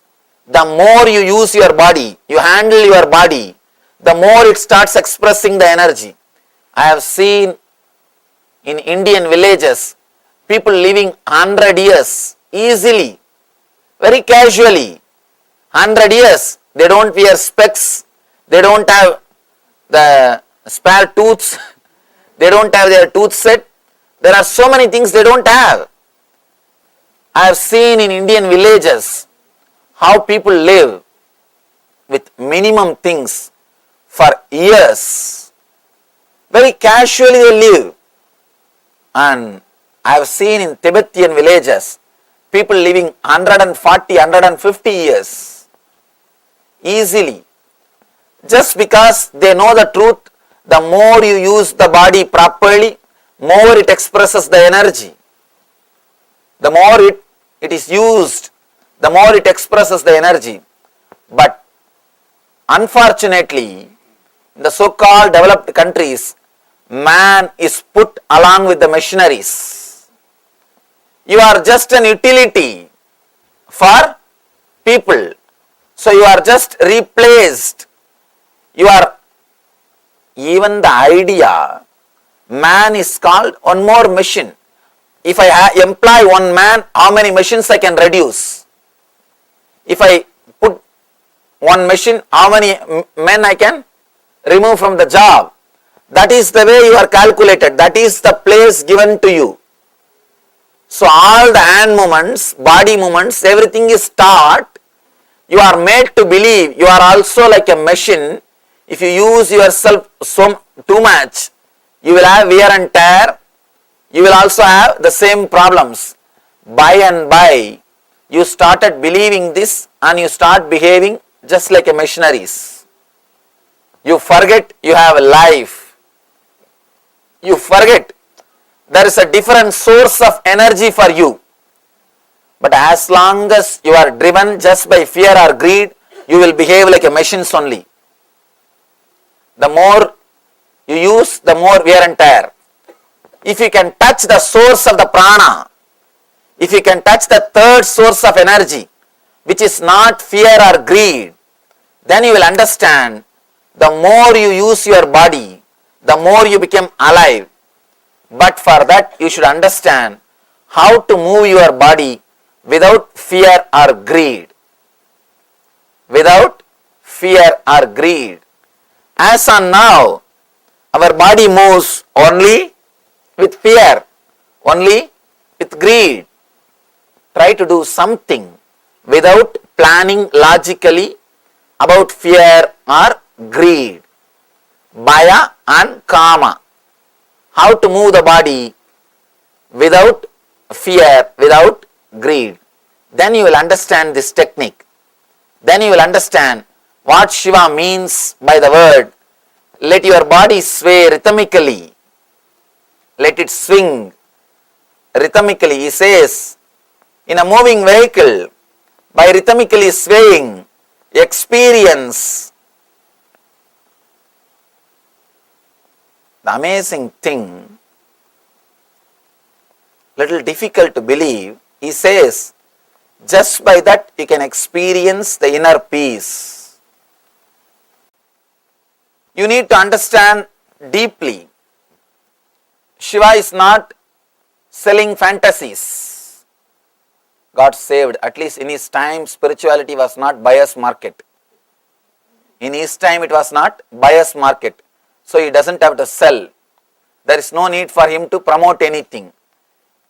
the more you use your body, you handle your body, the more it starts expressing the energy. I have seen in Indian villages, people living 100 years easily, very casually. 100 years, they don't wear specs, they don't have the spare tooths, they don't have their tooth set. There are so many things they don't have. I have seen in Indian villages how people live with minimum things for years. Very casually they live. And I have seen in Tibetan villages people living 140, 150 years easily. Just because they know the truth, the more you use the body properly, more it expresses the energy. The more it is used, the more it expresses the energy. But unfortunately, in the so-called developed countries, man is put along with the machineries. You are just an utility for people. So you are just replaced. You are, even the idea, man is called one more machine. If I employ one man, how many machines I can reduce? If I put one machine, how many men I can remove from the job? That is the way you are calculated. That is the place given to you. So all the hand movements, body movements, everything is taught. You are made to believe you are also like a machine. If you use yourself too much, you will have wear and tear. You will also have the same problems. By and by, you started believing this and you start behaving just like a machineries. You forget you have a life. You forget there is a different source of energy for you. But as long as you are driven just by fear or greed, you will behave like a machines only. The more you use, the more wear and tear. If you can touch the source of the prana, if you can touch the third source of energy, which is not fear or greed, then you will understand the more you use your body, the more you become alive. But for that, you should understand how to move your body without fear or greed. Without fear or greed. As on now, our body moves only with fear, only with greed. Try to do something without planning logically about fear or greed. Bhaya and kama. How to move the body without fear, without greed. Then you will understand this technique. Then you will understand what Shiva means by the word, let your body sway rhythmically. Let it swing rhythmically. He says, in a moving vehicle, by rhythmically swaying, experience. The amazing thing, little difficult to believe, he says, Just by that you can experience the inner peace. You need to understand deeply. Shiva is not selling fantasies. Got saved. At least in his time, spirituality was not buyer's market. In his time, it was not buyer's market. So he doesn't have to sell. There is no need for him to promote anything.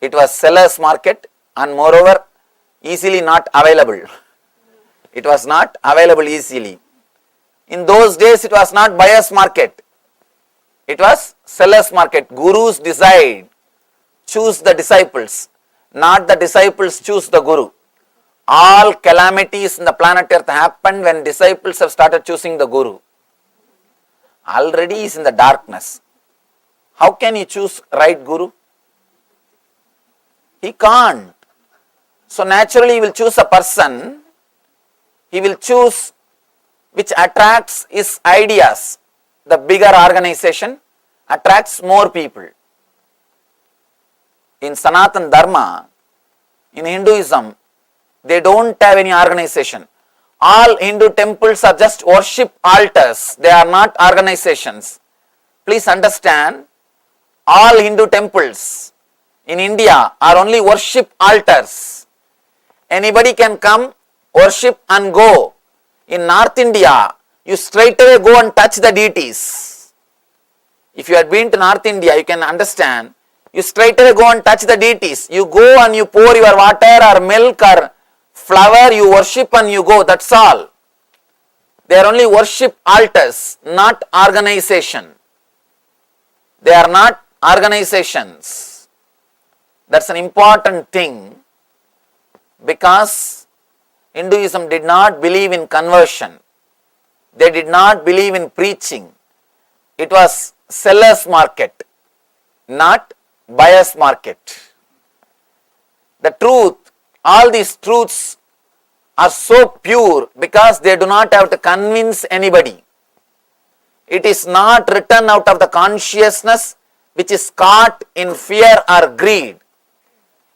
It was seller's market and moreover easily not available. It was not available easily. In those days, it was not buyer's market. It was seller's market. Gurus decide, choose the disciples, not the disciples choose the guru. All calamities in the planet Earth happened when disciples have started choosing the guru. Already he is in the darkness. How can he choose right guru? He can't. So naturally he will choose a person, he will choose which attracts his ideas. The bigger organization attracts more people. In Sanatana Dharma, in Hinduism, they don't have any organization. All Hindu temples are just worship altars. They are not organizations. Please understand, all Hindu temples in India are only worship altars. Anybody can come, worship and go. In North India, you straight away go and touch the deities. If you had been to North India, you can understand. You straight away go and touch the deities. You go and you pour your water or milk or flower, you worship and you go. That's all. They are only worship altars, not organization. They are not organizations. That's an important thing because Hinduism did not believe in conversion. They did not believe in preaching. It was seller's market, not buyer's market. The truth, all these truths are so pure because they do not have to convince anybody. It is not written out of the consciousness which is caught in fear or greed.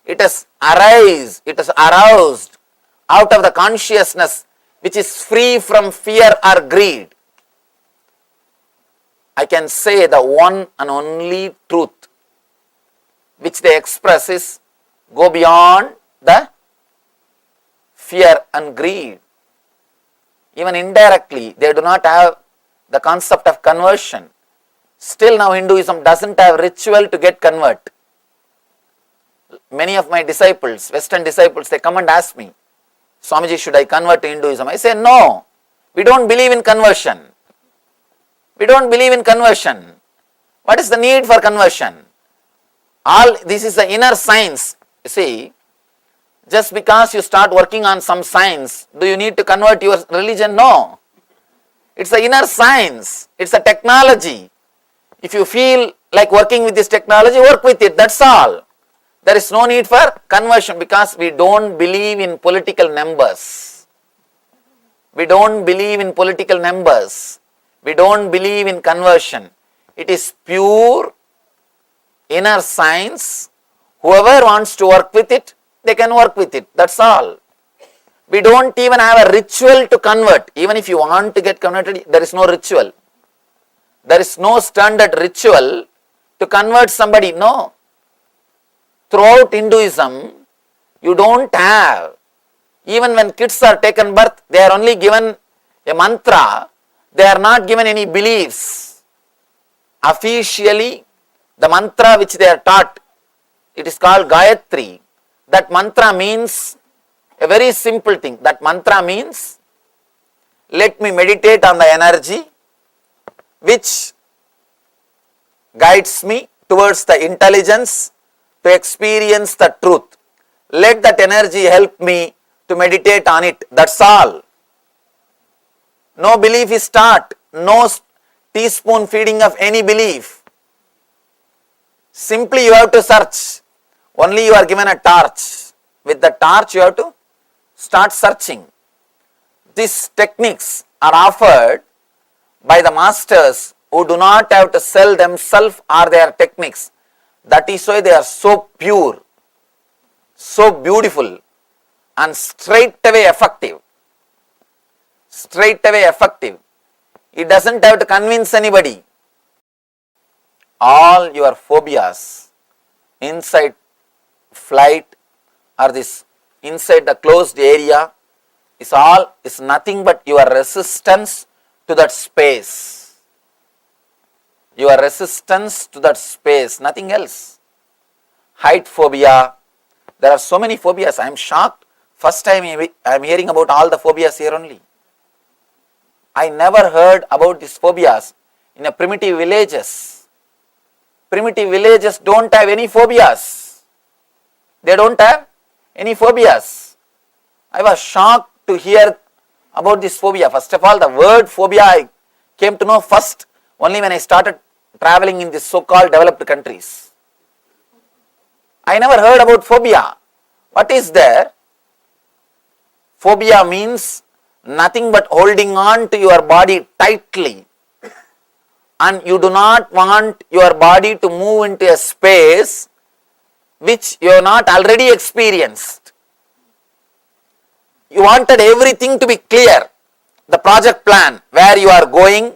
It is aroused out of the consciousness which is free from fear or greed. I can say the one and only truth which they express is go beyond the fear and greed. Even indirectly, they do not have the concept of conversion. Still now Hinduism doesn't have ritual to get convert. Many of my disciples, Western disciples, they come and ask me, Swamiji, should I convert to Hinduism? I say, no, we don't believe in conversion. We don't believe in conversion. What is the need for conversion? All this is the inner science. You see, just because you start working on some science, do you need to convert your religion? No. It's the inner science. It's a technology. If you feel like working with this technology, work with it. That's all. There is no need for conversion because we don't believe in political numbers. We don't believe in political numbers. We don't believe in conversion. It is pure inner science. Whoever wants to work with it, they can work with it. That's all. We don't even have a ritual to convert. Even if you want to get converted, there is no ritual. There is no standard ritual to convert somebody. No. Throughout Hinduism, you don't have. Even when kids are taken birth, they are only given a mantra. They are not given any beliefs. Officially, the mantra which they are taught, it is called Gayatri. That mantra means a very simple thing. That mantra means, let me meditate on the energy which guides me towards the intelligence to experience the truth. Let that energy help me to meditate on it. That's all. No belief is taught. No teaspoon feeding of any belief. Simply you have to search. Only you are given a torch. With the torch you have to start searching. These techniques are offered by the masters who do not have to sell themselves or their techniques. That is why they are so pure, so beautiful. and straight away effective. Straight away effective. It doesn't have to convince anybody. All your phobias inside flight or this inside the closed area is nothing but your resistance to that space. Your resistance to that space, nothing else. Height phobia. There are so many phobias. I am shocked. First time I am hearing about all the phobias here only. I never heard about these phobias in a primitive villages. Primitive villages don't have any phobias. They don't have any phobias. I was shocked to hear about this phobia. First of all, the word phobia I came to know first only when I started traveling in these so-called developed countries. I never heard about phobia. What is there? Phobia means nothing but holding on to your body tightly, and you do not want your body to move into a space which you have not already experienced. You wanted everything to be clear. The project plan, where you are going,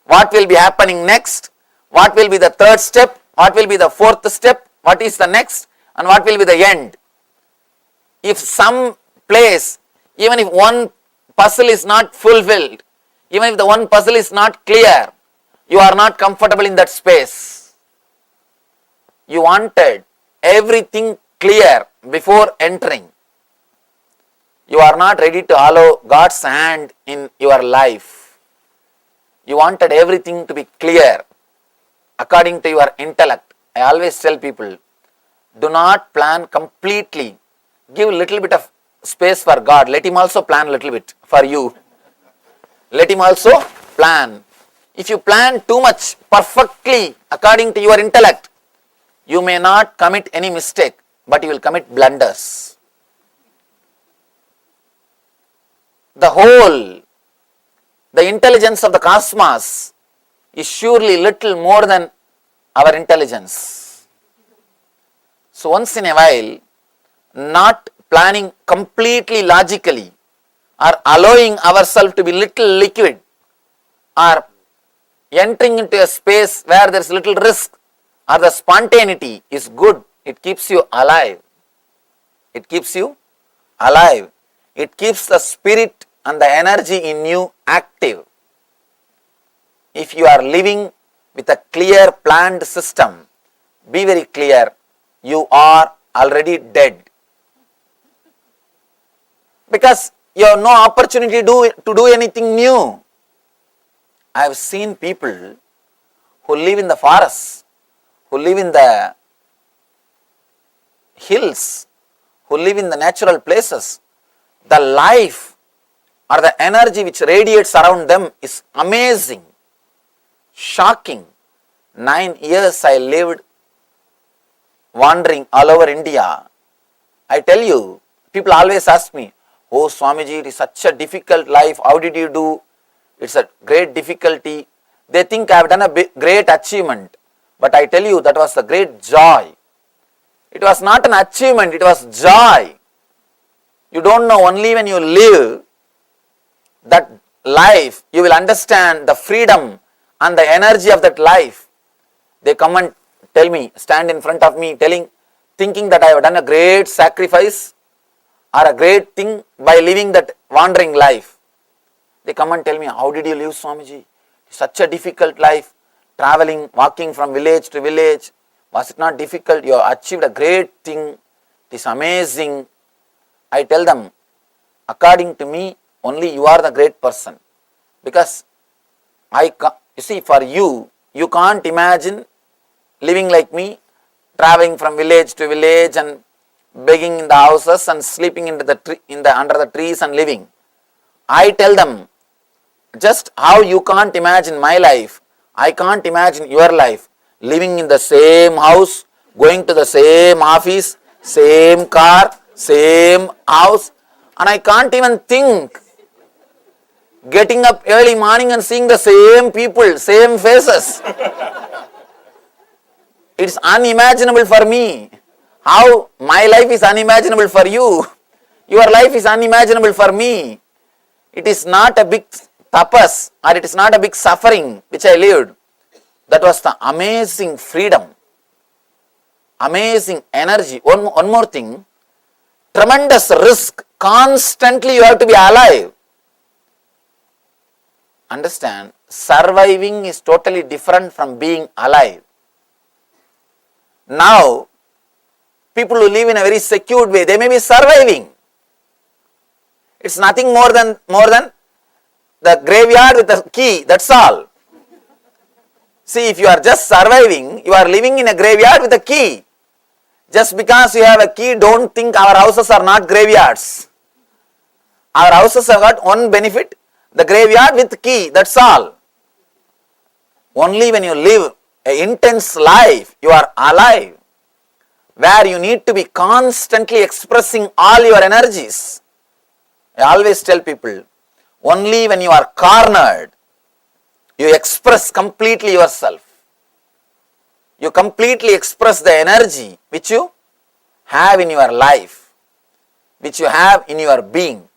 what will be happening next, what will be the third step, what will be the fourth step, what is the next, and what will be the end. If some place, even if one puzzle is not fulfilled, even if the one puzzle is not clear, you are not comfortable in that space. You wanted everything clear before entering. You are not ready to allow God's hand in your life. You wanted everything to be clear according to your intellect. I always tell people, do not plan completely. Give a little bit of space for God. Let Him also plan a little bit for you. Let Him also plan. If you plan too much perfectly according to your intellect, you may not commit any mistake, but you will commit blunders. The intelligence of the cosmos is surely little more than our intelligence. So once in a while, not planning completely logically or allowing ourselves to be little liquid or entering into a space where there is little risk or the spontaneity is good. It keeps you alive. It keeps you alive. It keeps the spirit and the energy in you active. If you are living with a clear planned system, be very clear, you are already dead. Because you have no opportunity to do anything new. I have seen people who live in the forests, who live in the hills, who live in the natural places. The life or the energy which radiates around them is amazing, shocking. 9 years I lived wandering all over India. I tell you, people always ask me, oh Swamiji, it is such a difficult life, how did you do? It's a great difficulty. They think I have done a great achievement, but I tell you that was a great joy. It was not an achievement, it was joy. You don't know, only when you live that life, you will understand the freedom and the energy of that life. They come and tell me, stand in front of me thinking that I have done a great sacrifice or a great thing by living that wandering life. They come and tell me, how did you live, Swamiji? Such a difficult life, traveling, walking from village to village. Was it not difficult? You have achieved a great thing. It is amazing. I tell them, according to me, only you are the great person. Because you see, for you, you can't imagine living like me, traveling from village to village and begging in the houses and sleeping under the trees and living. I tell them, just how you can't imagine my life, I can't imagine your life. Living in the same house, going to the same office, same car, same house, and I can't even think. Getting up early morning and seeing the same people, same faces. It's unimaginable for me. How my life is unimaginable for you? Your life is unimaginable for me. It is not a big tapas or it is not a big suffering which I lived. That was the amazing freedom, amazing energy. One more thing, tremendous risk. Constantly you have to be alive. Understand? Surviving is totally different from being alive. Now, people who live in a very secured way, they may be surviving. It's nothing more than the graveyard with the key, that's all. See, if you are just surviving, you are living in a graveyard with a key. Just because you have a key, don't think our houses are not graveyards. Our houses have got one benefit, the graveyard with key, that's all. Only when you live an intense life, you are alive, where you need to be constantly expressing all your energies. I always tell people, only when you are cornered, you express completely yourself. You completely express the energy which you have in your life, which you have in your being.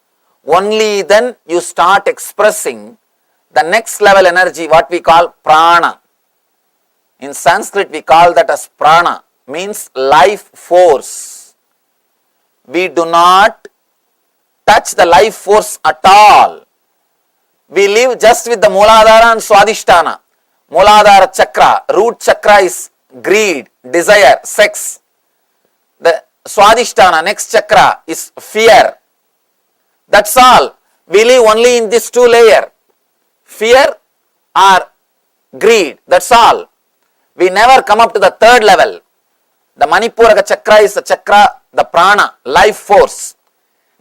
Only then you start expressing the next level energy, what we call prana. In Sanskrit we call that as prana, means life force. We do not touch the life force at all. We live just with the Mooladhara and Swadhisthana. Mooladhara chakra, root chakra is greed, desire, sex. The Swadhisthana, next chakra, is fear. That's all. We live only in this two layer. Fear or greed, that's all. We never come up to the third level. The Manipuraka chakra is the chakra, the prana, life force.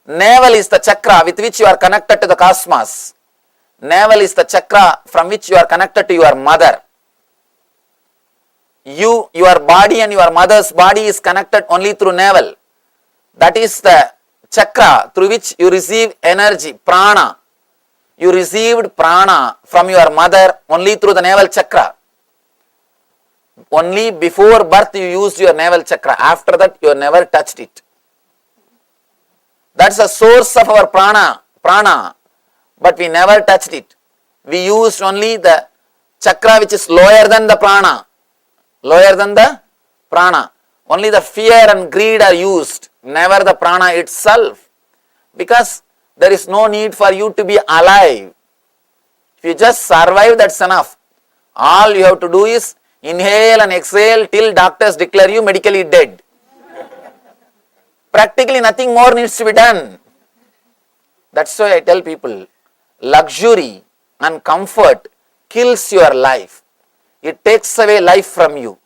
Navel is the chakra with which you are connected to the cosmos. Navel is the chakra from which you are connected to your mother. Your body and your mother's body is connected only through navel. That is the chakra through which you receive energy, prana. You received prana from your mother only through the navel chakra. Only before birth you used your navel chakra. After that you never touched it. That's the source of our prana. But we never touched it. We used only the chakra which is lower than the prana. Lower than the prana. Only the fear and greed are used, never the prana itself. Because there is no need for you to be alive. If you just survive, that's enough. All you have to do is inhale and exhale till doctors declare you medically dead. Practically nothing more needs to be done. That's why I tell people, luxury and comfort kills your life. It takes away life from you.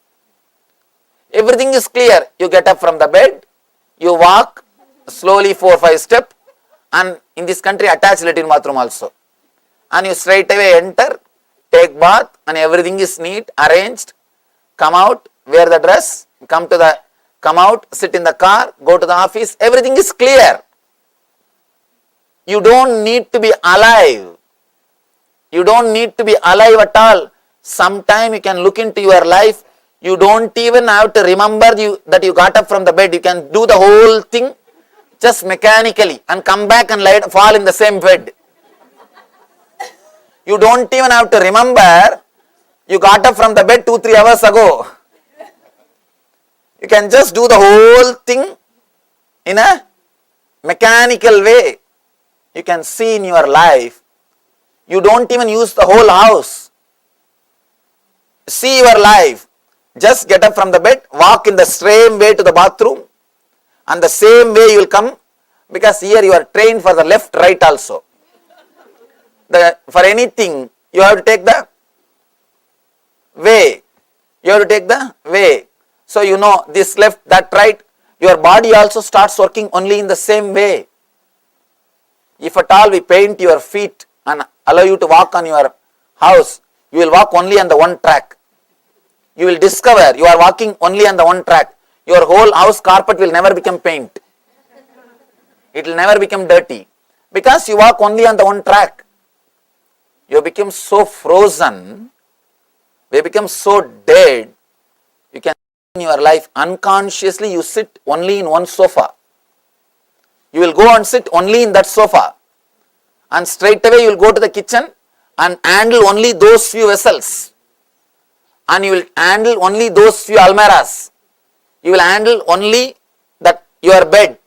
Everything is clear. You get up from the bed, you walk slowly 4-5 steps, and in this country attached latrine bathroom also. And you straight away enter, take bath, and everything is neat, arranged. Come out, wear the dress, come out, sit in the car, go to the office. Everything is clear. You don't need to be alive. You don't need to be alive at all. Sometime you can look into your life. You don't even have to remember that you got up from the bed. You can do the whole thing just mechanically and come back and fall in the same bed. You don't even have to remember you got up from the bed 2-3 hours ago. You can just do the whole thing in a mechanical way. You can see in your life. You don't even use the whole house. See your life. Just get up from the bed, walk in the same way to the bathroom, and the same way you will come, because here you are trained for the left, right also. For anything, you have to take the way. You have to take the way. So you know this left, that right. Your body also starts working only in the same way. If at all we paint your feet and allow you to walk on your house, you will walk only on the one track. You will discover you are walking only on the one track. Your whole house carpet will never become paint. It will never become dirty. Because you walk only on the one track. You become so frozen. You become so dead. You can in your life unconsciously you sit only in one sofa. You will go and sit only in that sofa, and straight away you will go to the kitchen and handle only those few vessels, and you will handle only those few almirahs. You will handle only that your bed,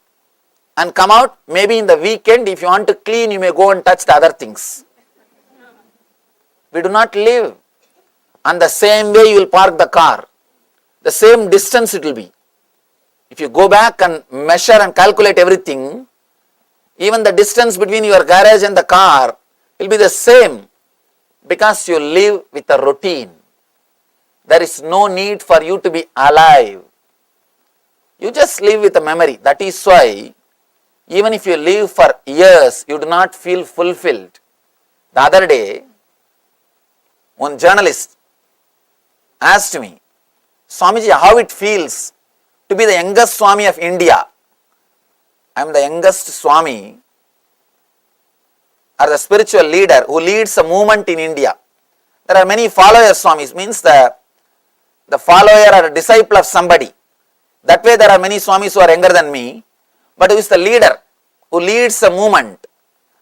and come out. Maybe in the weekend, if you want to clean, you may go and touch the other things. We do not live. And the same way you will park the car, the same distance it will be. If you go back and measure and calculate everything, even the distance between your garage and the car will be the same, because you live with a routine. There is no need for you to be alive. You just live with a memory. That is why even if you live for years, you do not feel fulfilled. The other day, one journalist asked me, Swamiji, how it feels to be the youngest Swami of India. I am the youngest Swami, or the spiritual leader who leads a movement in India. There are many follower Swamis, means the follower or a disciple of somebody. That way there are many Swamis who are younger than me, but who is the leader who leads a movement.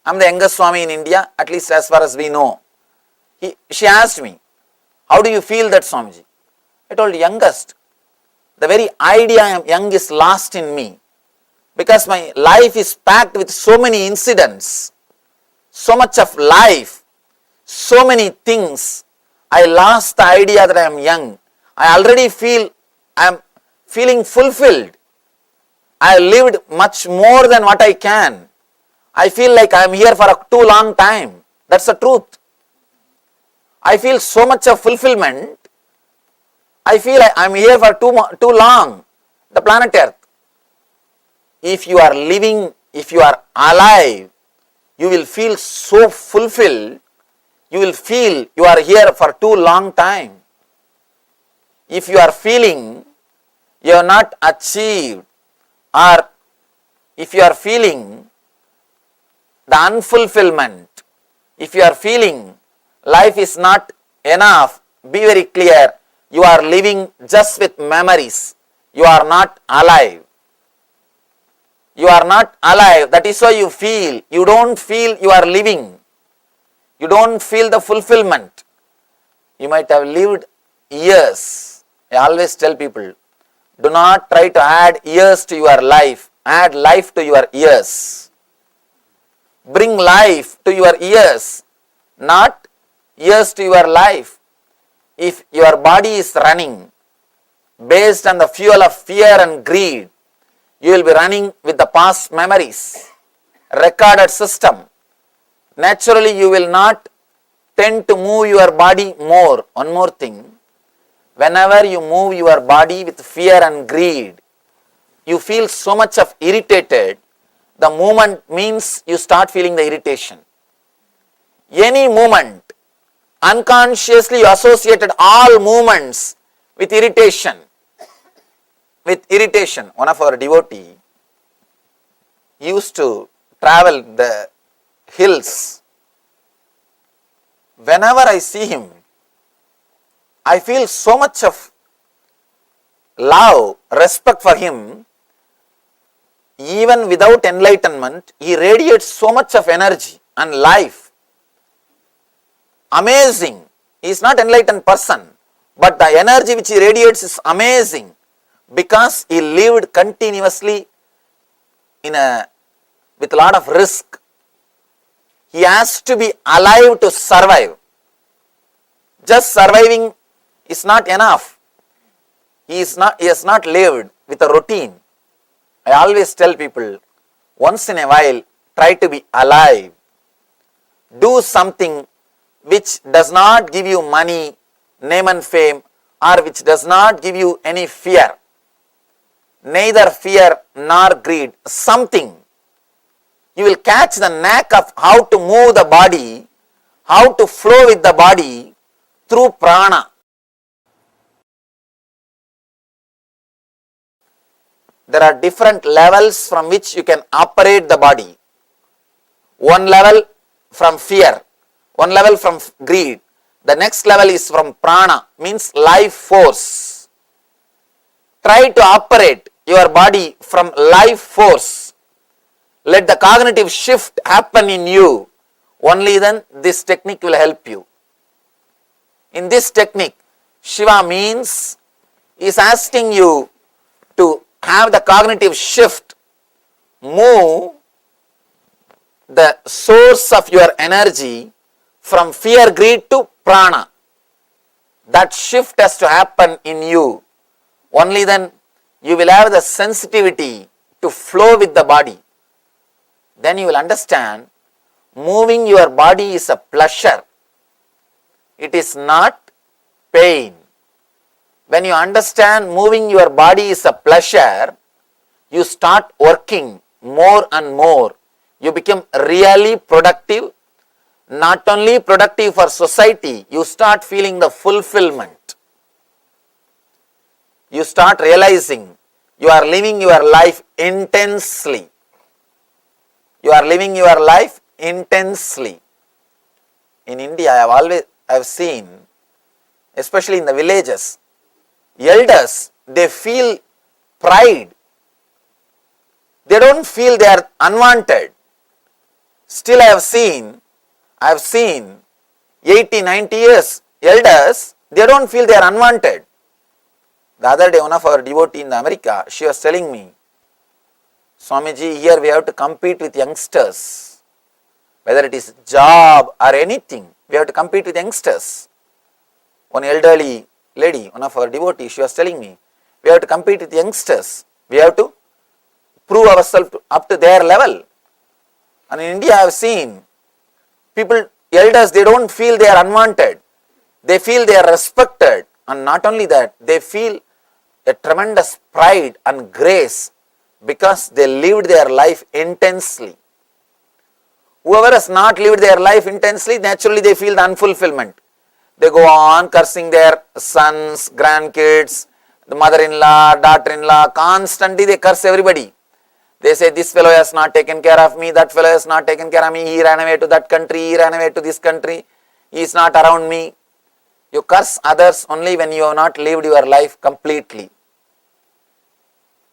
I am the youngest Swami in India, at least as far as we know. She asked me, how do you feel that, Swamiji? I told, youngest. The very idea I am young is lost in me, because my life is packed with so many incidents, so much of life, so many things. I lost the idea that I am young. I already feel I am feeling fulfilled. I lived much more than what I can. I feel like I am here for a too long time. That's the truth. I feel so much of fulfillment. I feel I am here for too long. The planet Earth. If you are living, if you are alive, you will feel so fulfilled. You will feel you are here for too long time. If you are feeling you have not achieved, or if you are feeling the unfulfillment, if you are feeling life is not enough, be very clear, you are living just with memories. You are not alive. You are not alive. That is why you feel. You don't feel you are living. You don't feel the fulfillment. You might have lived years. I always tell people, do not try to add years to your life. Add life to your years. Bring life to your years, not years to your life. If your body is running based on the fuel of fear and greed, you will be running with the past memories, recorded system. Naturally, you will not tend to move your body more. One more thing, whenever you move your body with fear and greed, you feel so much of irritated. The movement means you start feeling the irritation. Any movement, unconsciously you associated all movements with irritation. With irritation. One of our devotees used to travel the hills. Whenever I see him, I feel so much of love, respect for him. Even without enlightenment, he radiates so much of energy and life. Amazing. He is not an enlightened person, but the energy which he radiates is amazing, because he lived continuously with a lot of risk. He has to be alive to survive. Just surviving is not enough. He has not lived with a routine. I always tell people, once in a while, try to be alive. Do something which does not give you money, name and fame, or which does not give you any fear. Neither fear nor greed. Something. You will catch the knack of how to move the body, how to flow with the body through prana. There are different levels from which you can operate the body. One level from fear, one level from greed. The next level is from prana, means life force. Try to operate your body from life force. let the cognitive shift happen in you. Only then this technique will help you. In this technique, Shiva means is asking you to have the cognitive shift, move the source of your energy from fear, greed to prana. That shift has to happen in you. Only then you will have the sensitivity to flow with the body. Then you will understand moving your body is a pleasure. It is not pain. When you understand moving your body is a pleasure, you start working more and more. You become really productive. Not only productive for society, you start feeling the fulfillment. You start realizing you are living your life intensely. You are living your life intensely. In India, I have seen, especially in the villages, elders, they feel pride. They don't feel they are unwanted. Still I have seen 80, 90 years elders, they don't feel they are unwanted. The other day, one of our devotee in America, she was telling me, Swamiji, here we have to compete with youngsters. Whether it is job or anything, we have to compete with youngsters. One elderly lady, one of our devotees, she was telling me, we have to compete with youngsters. We have to prove ourselves up to their level. And in India, I have seen people, elders, they don't feel they are unwanted. They feel they are respected. And not only that, they feel a tremendous pride and grace because they lived their life intensely. Whoever has not lived their life intensely, naturally they feel the unfulfillment. They go on cursing their sons, grandkids, the mother-in-law, daughter-in-law, constantly they curse everybody. They say, this fellow has not taken care of me, that fellow has not taken care of me, he ran away to that country, he ran away to this country, he is not around me. You curse others only when you have not lived your life completely.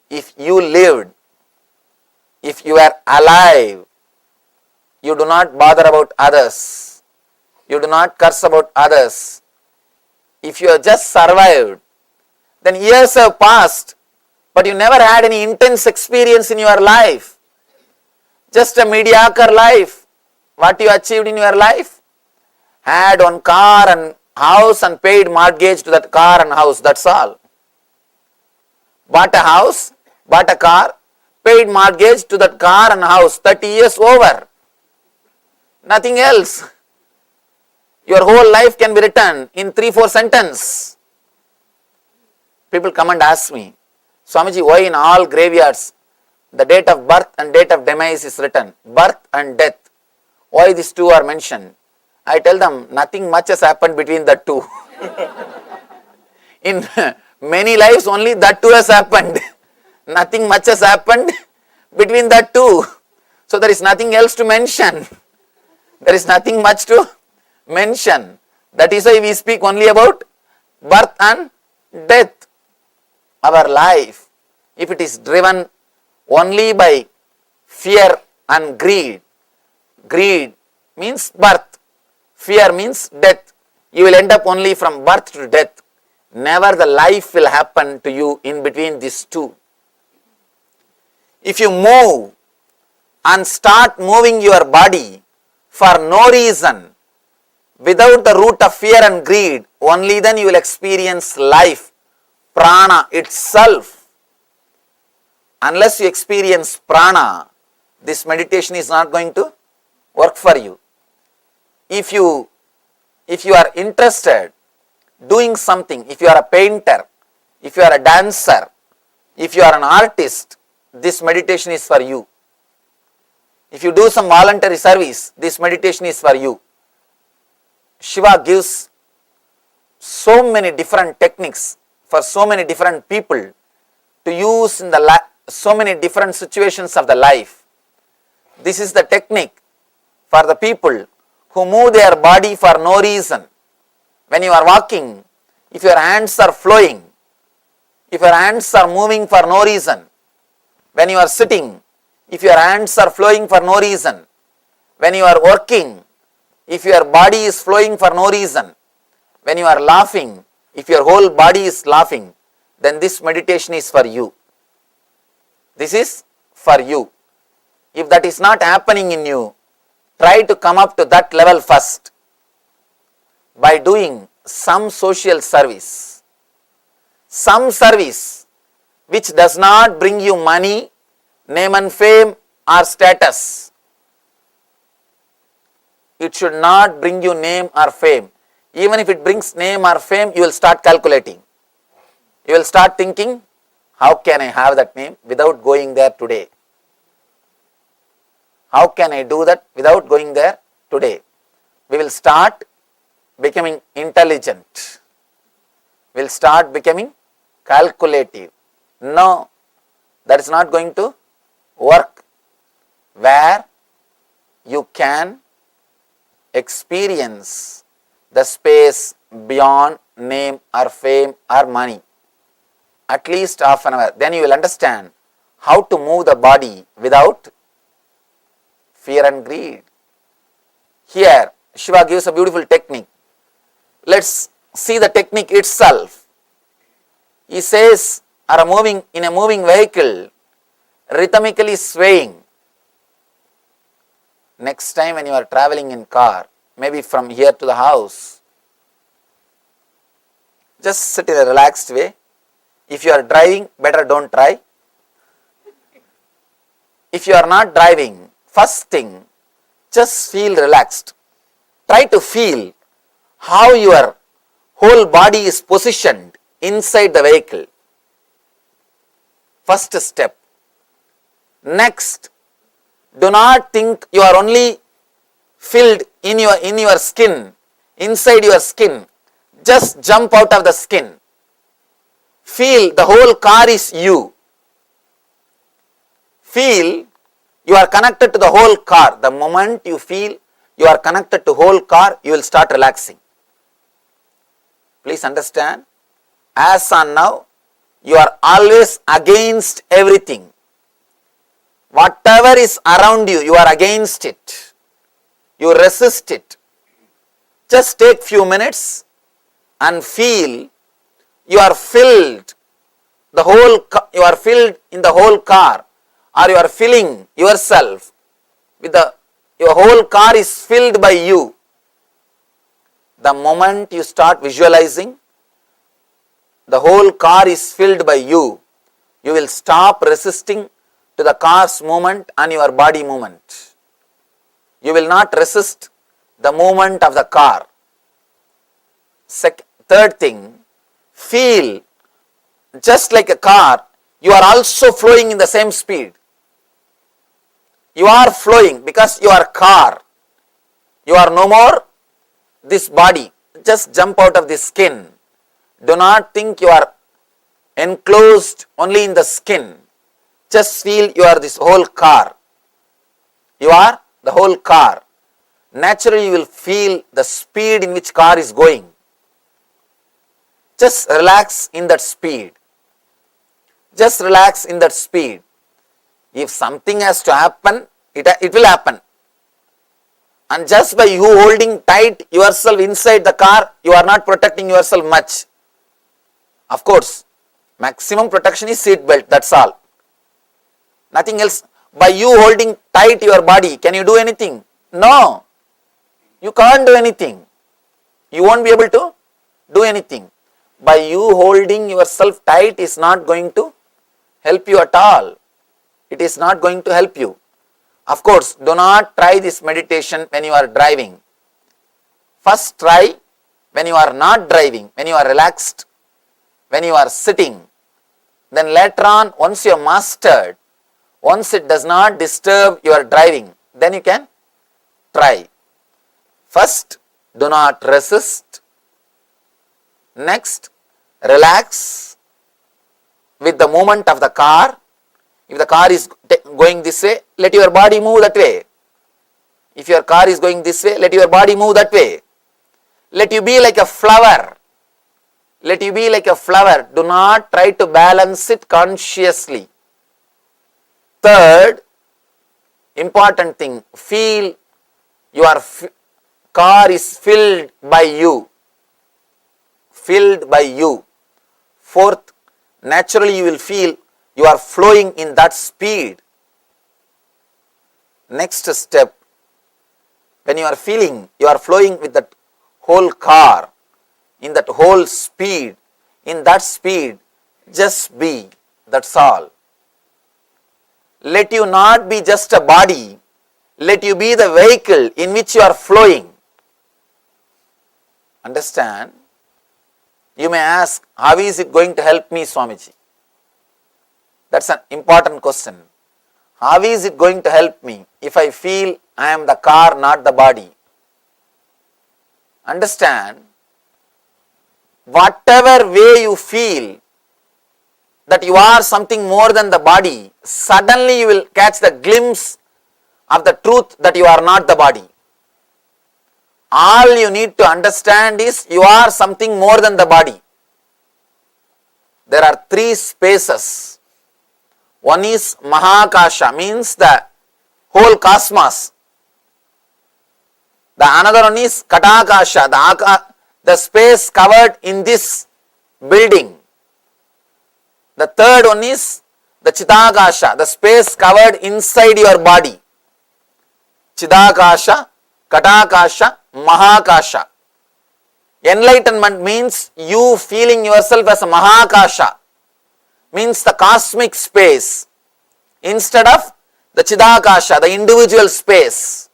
If you lived, if you are alive, you do not bother about others. You do not curse about others. If you have just survived, then years have passed, but you never had any intense experience in your life. Just a mediocre life. What you achieved in your life? Had one car and house and paid mortgage to that car and house, that's all. Bought a house, bought a car, paid mortgage to that car and house, 30 years over. Nothing else. Your whole life can be written in 3-4 sentences. People come and ask me, Swamiji, why in all graveyards the date of birth and date of demise is written? Birth and death. Why these two are mentioned? I tell them, nothing much has happened between the two. In many lives, only that two has happened. Nothing much has happened between the two. So there is nothing else to mention. There is nothing much to mention. That is why we speak only about birth and death. Our life, if it is driven only by fear and greed, greed means birth, fear means death. You will end up only from birth to death. Never the life will happen to you in between these two. If you move and start moving your body for no reason, without the root of fear and greed, only then you will experience life, prana itself. Unless you experience prana, this meditation is not going to work for you. If you are interested doing something, if you are a painter, if you are a dancer, if you are an artist, this meditation is for you. If you do some voluntary service, this meditation is for you. Shiva gives so many different techniques for so many different people to use in so many different situations of the life. This is the technique for the people who move their body for no reason. When you are walking, if your hands are flowing, if your hands are moving for no reason, when you are sitting, if your hands are flowing for no reason, when you are working, if your body is flowing for no reason, when you are laughing, if your whole body is laughing, then this meditation is for you. This is for you. If that is not happening in you, try to come up to that level first by doing some social service. Some service which does not bring you money, name and fame or status. It should not bring you name or fame. Even if it brings name or fame, you will start calculating. You will start thinking, how can I have that name without going there today? How can I do that without going there today? We will start becoming intelligent. We will start becoming calculative. No, that is not going to work. Where you can experience the space beyond name or fame or money. At least half an hour. Then you will understand how to move the body without fear and greed. Here, Shiva gives a beautiful technique. Let's see the technique itself. He says, are moving in a moving vehicle, rhythmically swaying. Next time when you are traveling in car, maybe from here to the house, just sit in a relaxed way. If you are driving, better don't try. If you are not driving, first thing, just feel relaxed. Try to feel how your whole body is positioned inside the vehicle. First step. Next, do not think you are only filled in your skin, inside your skin. Just jump out of the skin. Feel the whole car is you. Feel you are connected to the whole car. The moment you feel you are connected to whole car, you will start relaxing. Please understand, as on now, you are always against everything. Whatever is around you, you are against it. You resist it. Just take few minutes and feel you are filled you are filled in the whole car, or you are filling yourself with your whole car is filled by you. The moment you start visualizing the whole car is filled by you, you will stop resisting to the car's movement and your body movement. You will not resist the movement of the car. Third thing, feel just like a car, you are also flowing in the same speed. You are flowing because you are car. You are no more this body. Just jump out of the skin. Do not think you are enclosed only in the skin. Just feel you are this whole car. You are the whole car. Naturally you will feel the speed in which car is going. Just relax in that speed. Just relax in that speed. If something has to happen, it will happen. And just by you holding tight yourself inside the car, you are not protecting yourself much. Of course, maximum protection is seat belt, that's all. Nothing else. By you holding tight your body, can you do anything? No. You can't do anything. You won't be able to do anything. By you holding yourself tight is not going to help you at all. It is not going to help you. Of course, do not try this meditation when you are driving. First try when you are not driving, when you are relaxed, when you are sitting. Then later on, once you have mastered, once it does not disturb your driving, then you can try. First, do not resist. Next, relax with the movement of the car. If the car is going this way, let your body move that way. If your car is going this way, let your body move that way. Let you be like a flower. Let you be like a flower. Do not try to balance it consciously. Third, important thing, feel your car is filled by you. Filled by you. Fourth, naturally you will feel you are flowing in that speed. Next step, when you are feeling you are flowing with that whole car, in that whole speed, in that speed, just be, that's all. Let you not be just a body, let you be the vehicle in which you are flowing. Understand? You may ask, how is it going to help me, Swamiji? That's an important question. How is it going to help me if I feel I am the car, not the body? Understand? Whatever way you feel that you are something more than the body, suddenly you will catch the glimpse of the truth that you are not the body. All you need to understand is you are something more than the body. There are three spaces. One is Mahakasha, means the whole cosmos. The another one is Katakasha, the space covered in this building. The third one is the Chidakasha, the space covered inside your body. Chidakasha, Katakasha, Mahakasha. Enlightenment means you feeling yourself as a Mahakasha, means the cosmic space, instead of the Chidakasha, the individual space.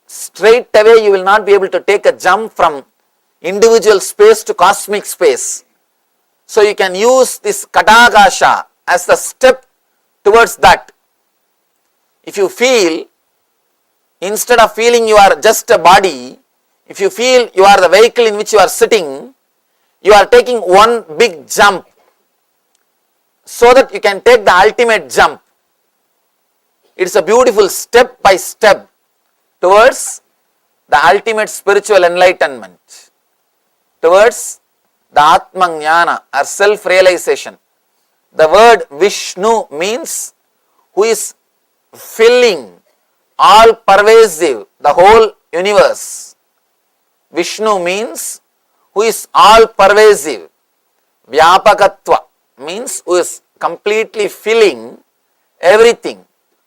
Straight away you will not be able to take a jump from individual space to cosmic space. So you can use this Katakasha as the step towards that. If you feel, instead of feeling you are just a body, if you feel you are the vehicle in which you are sitting, you are taking one big jump so that you can take the ultimate jump. It is a beautiful step by step towards the ultimate spiritual enlightenment, towards the Atma Jnana or self-realization. The word Vishnu means who is filling, all pervasive, the whole universe. Vishnu means who is all pervasive. Vyapakatva means who is completely filling everything,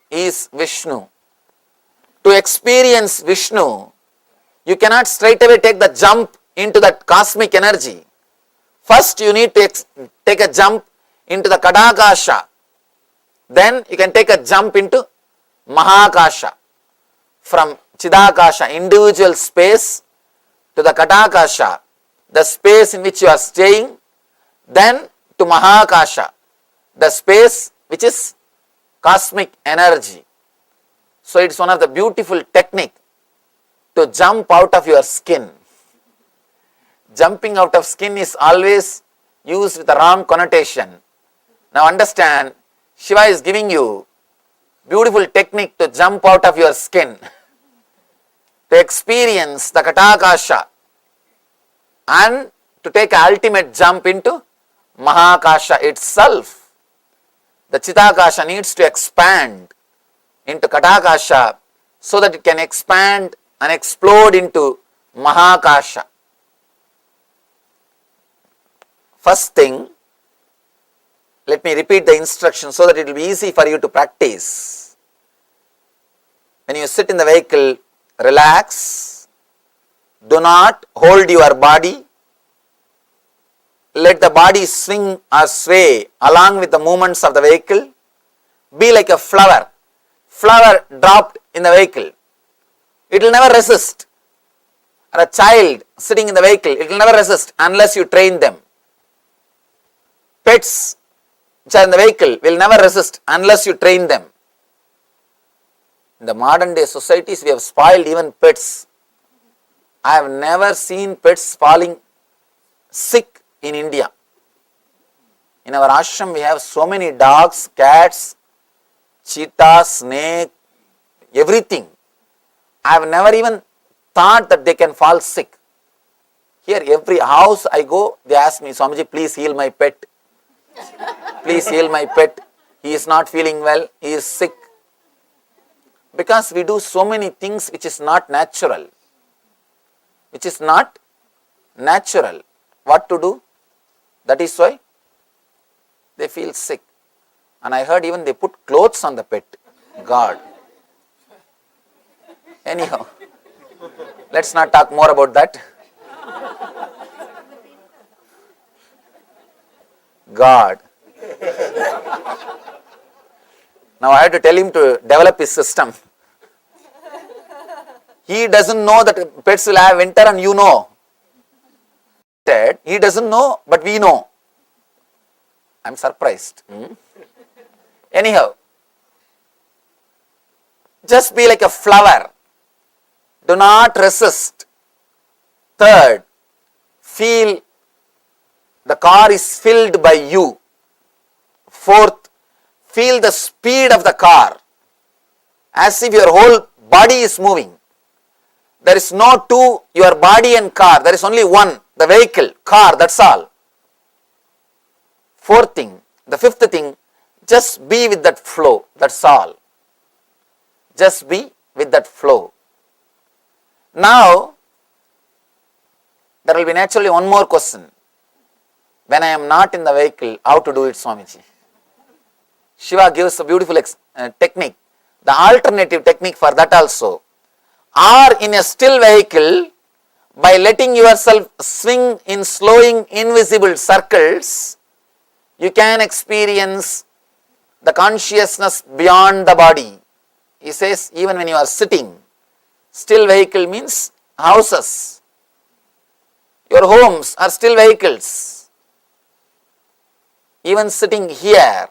is Vishnu. To experience Vishnu, you cannot straight away take the jump into that cosmic energy. First you need to take a jump into the Kadakasha. Then you can take a jump into Mahakasha. From Chidakasha, individual space, to the Kadakasha, the space in which you are staying, then to Mahakasha, the space which is cosmic energy. So it's one of the beautiful technique to jump out of your skin. Jumping out of skin is always used with a wrong connotation. Now understand, Shiva is giving you beautiful technique to jump out of your skin, to experience the Katakasha and to take an ultimate jump into Mahakasha itself. The Chidakasha needs to expand into Katakasha so that it can expand and explode into Mahakasha. First thing, let me repeat the instructions so that it will be easy for you to practice. When you sit in the vehicle, relax. Do not hold your body. Let the body swing or sway along with the movements of the vehicle. Be like a flower. Flower dropped in the vehicle. It will never resist. Or a child sitting in the vehicle, it will never resist unless you train them. Pets which are in the vehicle will never resist unless you train them. In the modern day societies, we have spoiled even pets. I have never seen pets falling sick in India. In our ashram, we have so many dogs, cats, cheetahs, snake, everything. I have never even thought that they can fall sick. Here, every house I go, they ask me, Swamiji, please heal my pet. Please heal my pet. He is not feeling well. He is sick. Because we do so many things which is not natural. Which is not natural. What to do? That is why they feel sick. And I heard even they put clothes on the pet. God. Anyhow, let's not talk more about that. God. Now I have to tell him to develop his system. He doesn't know that pets will have winter and you know. He doesn't know, but we know. I'm surprised. Anyhow, just be like a flower. Do not resist. Third, feel the car is filled by you. Fourth, feel the speed of the car as if your whole body is moving. There is no two, your body and car. There is only one, the vehicle, car, that's all. Fourth thing, the fifth thing, just be with that flow, that's all. Just be with that flow. Now, there will be naturally one more question. When I am not in the vehicle, how to do it, Swamiji? Shiva gives a beautiful technique. The alternative technique for that also. Or in a still vehicle, by letting yourself swing in slowing invisible circles, you can experience the consciousness beyond the body. He says even when you are sitting, still vehicle means houses. Your homes are still vehicles. Even sitting here,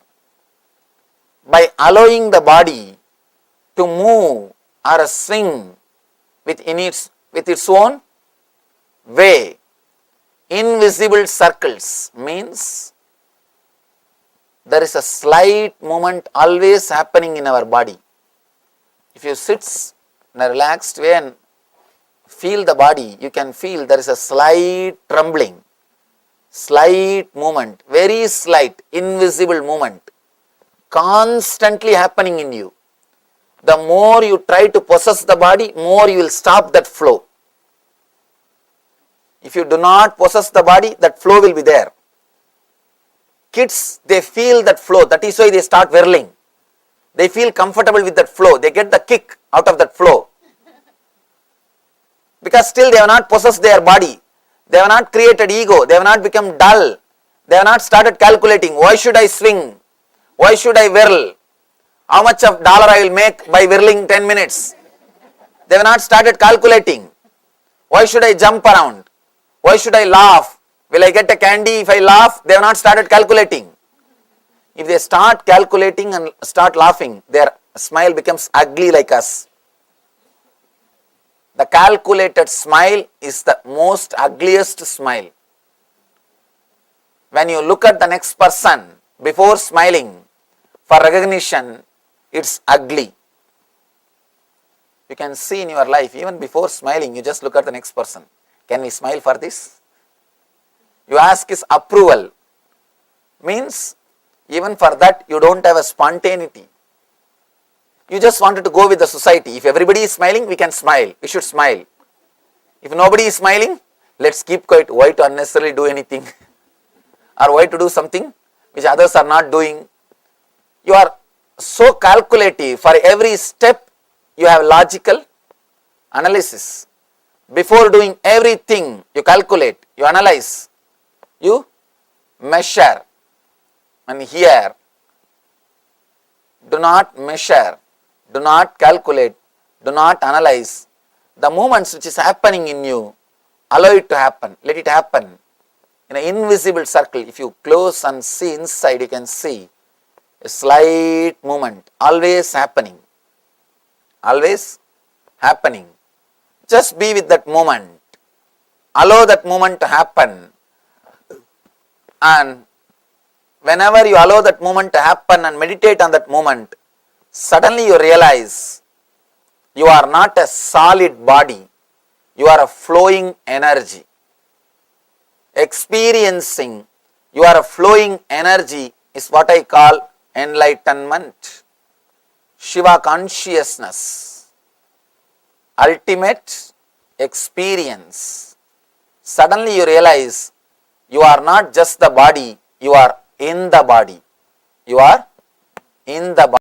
by allowing the body to move or swing with its own way, invisible circles means there is a slight movement always happening in our body. If you sit in a relaxed way and feel the body, you can feel there is a slight trembling, slight movement, very slight, invisible movement, constantly happening in you. The more you try to possess the body, more you will stop that flow. If you do not possess the body, that flow will be there. Kids, they feel that flow. That is why they start whirling. They feel comfortable with that flow. They get the kick out of that flow. Because still they have not possessed their body. They have not created ego. They have not become dull. They have not started calculating. Why should I swing? Why should I whirl? How much of dollar I will make by whirling 10 minutes? They have not started calculating. Why should I jump around? Why should I laugh? Will I get a candy if I laugh? They have not started calculating. If they start calculating and start laughing, their smile becomes ugly like us. The calculated smile is the most ugliest smile. When you look at the next person before smiling for recognition, it's ugly. You can see in your life, even before smiling, you just look at the next person. Can we smile for this? You ask his approval. Means, even for that, you don't have a spontaneity. You just wanted to go with the society. If everybody is smiling, we can smile. We should smile. If nobody is smiling, let's keep quiet. Why to unnecessarily do anything? Or why to do something which others are not doing? You are so calculative. For every step, you have logical analysis. Before doing everything, you calculate, you analyze, you measure. And here, do not measure, do not calculate, do not analyze. The movements which is happening in you, allow it to happen, let it happen. In an invisible circle, if you close and see inside, you can see a slight movement, always happening. Always happening. Just be with that moment. Allow that moment to happen. And whenever you allow that moment to happen and meditate on that moment, suddenly you realize you are not a solid body. You are a flowing energy. Experiencing you are a flowing energy is what I call enlightenment. Shiva consciousness, ultimate experience. Suddenly you realize you are not just the body, you are in the body. You are in the body.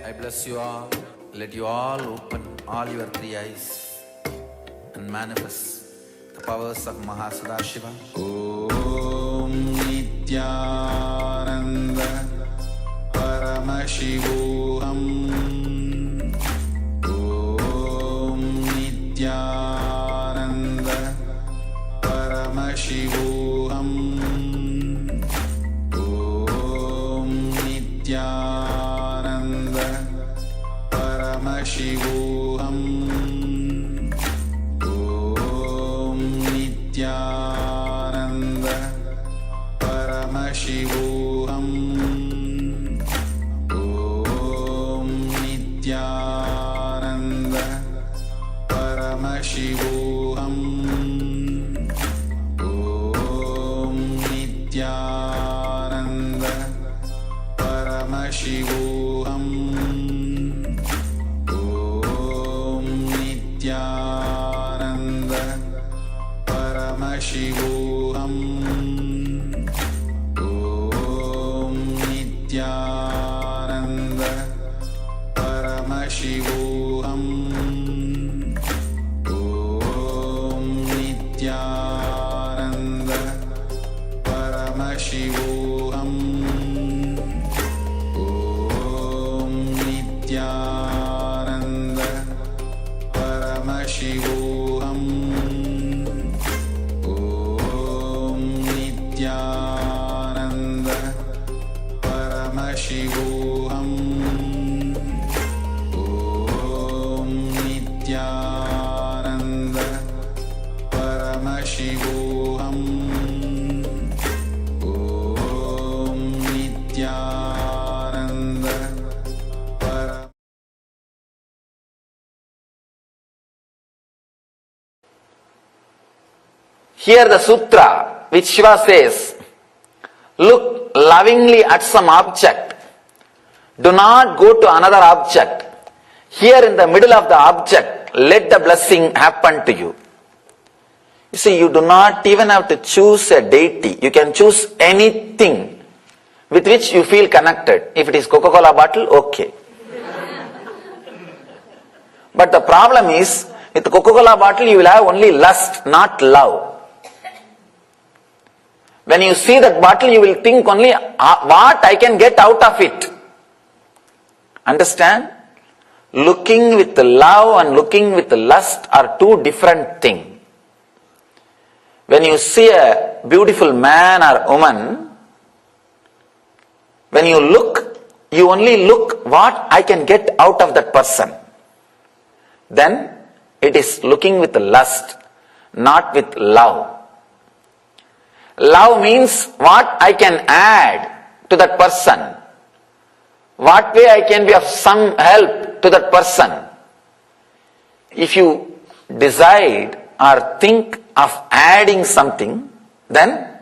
I bless you all. Let you all open all your three eyes and manifest the powers of Mahasadashiva. Om Nityananda Paramashivoham. Om Nityananda Paramashivoham. Om Nityananda Paramashivoham. Om Nityananda Paramashivoham. Om Nityananda Paramashivoham. Om Nityananda Paramashivoham. Om Nityananda Paramashivoham. Om Nityananda Paramashivoham. Om Nityananda Paramashivoham. Om Nityananda Paramashivoham. Om Nityananda Paramashivoham. Om Nityananda Paramashivoham Om Nityananda Here the sutra which Shiva says, look lovingly at some object. Do not go to another object. Here in the middle of the object, let the blessing happen to you. You see, you do not even have to choose a deity. You can choose anything with which you feel connected. If it is Coca-Cola bottle, okay. But the problem is, with the Coca-Cola bottle, you will have only lust, not love. When you see that bottle, you will think only what I can get out of it. Understand? Looking with love and looking with lust are two different things. When you see a beautiful man or woman, when you look, you only look what I can get out of that person. Then it is looking with lust, not with love. Love means what I can add to that person. What way I can be of some help to that person. If you decide or think of adding something, then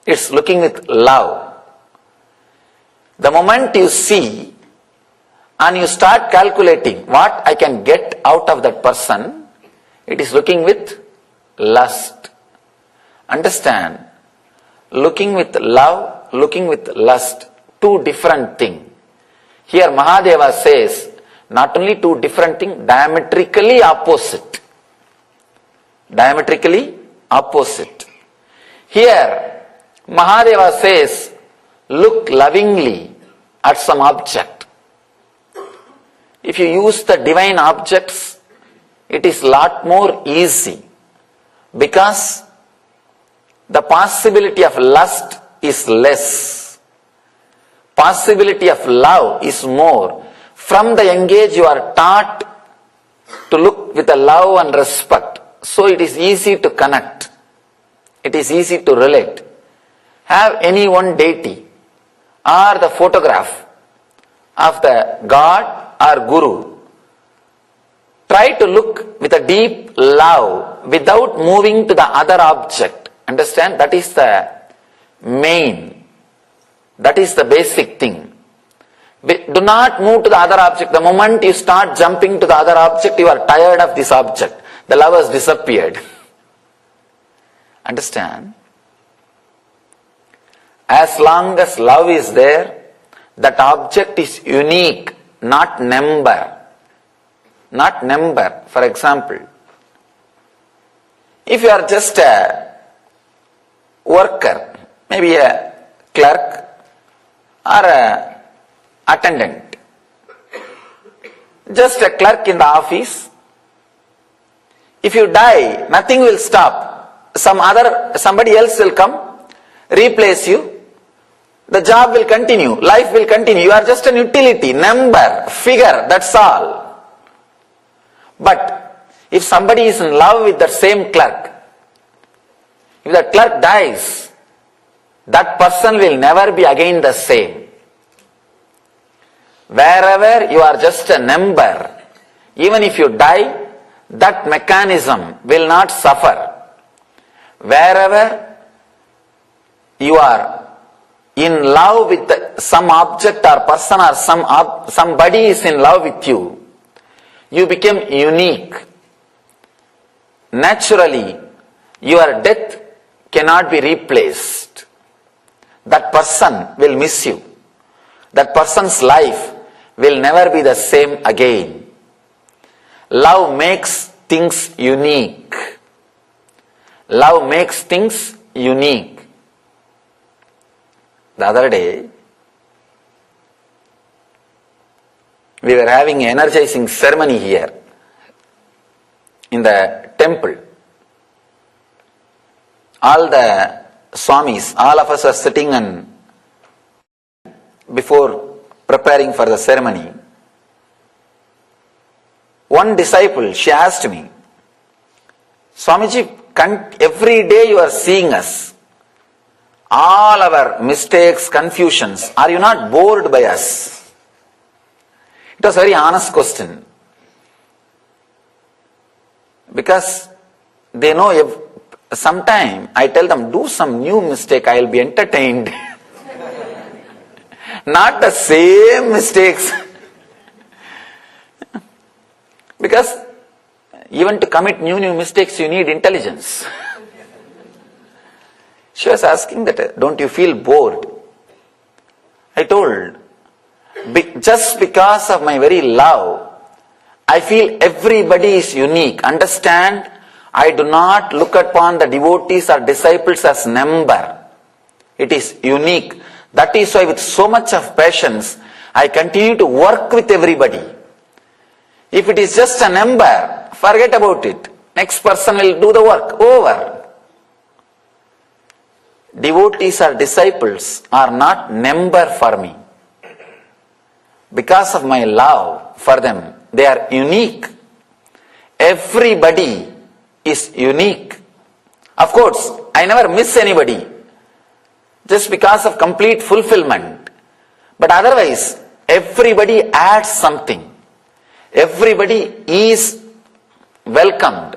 it's looking with love. The moment you see and you start calculating what I can get out of that person, it is looking with lust. Understand? Looking with love, looking with lust, two different things. Here Mahadeva says, not only two different things, diametrically opposite. Diametrically opposite. Here Mahadeva says, look lovingly at some object. If you use the divine objects, it is lot more easy, because the possibility of lust is less. Possibility of love is more. From the young age you are taught to look with a love and respect. So it is easy to connect. It is easy to relate. Have any one deity or the photograph of the God or Guru. Try to look with a deep love without moving to the other object. Understand? That is the main. That is the basic thing. Do not move to the other object. The moment you start jumping to the other object, you are tired of this object. The love has disappeared. Understand? As long as love is there, that object is unique, not number. Not number. For example, if you are just a worker, maybe a clerk or a attendant, just a clerk in the office, if you die, nothing will stop. Somebody else will come, replace you, the job will continue, life will continue. You are just an utility, number, figure, that's all. But if somebody is in love with that same clerk, if the clerk dies, that person will never be again the same. Wherever you are just a number, even if you die, that mechanism will not suffer. Wherever you are in love with some object or person or somebody is in love with you, you become unique. Naturally, your death cannot be replaced. That person will miss you. That person's life will never be the same again. Love makes things unique. Love makes things unique. The other day, we were having an energizing ceremony here in the temple. All the Swamis, all of us are sitting and before preparing for the ceremony. One disciple, she asked me, Swamiji, every day you are seeing us. All our mistakes, confusions. Are you not bored by us? It was a very honest question. Because they know sometime I tell them, do some new mistake, I will be entertained. Not the same mistakes. Because even to commit new mistakes, you need intelligence. She was asking that, don't you feel bored? I told, just because of my very love, I feel everybody is unique. Understand, I do not look upon the devotees or disciples as number. It is unique. That is why with so much of patience, I continue to work with everybody. If it is just a number, forget about it. Next person will do the work. Over. Devotees or disciples are not number for me. Because of my love for them, they are unique. Everybody is unique. Of course, I never miss anybody. Just because of complete fulfillment. But otherwise, everybody adds something. Everybody is welcomed,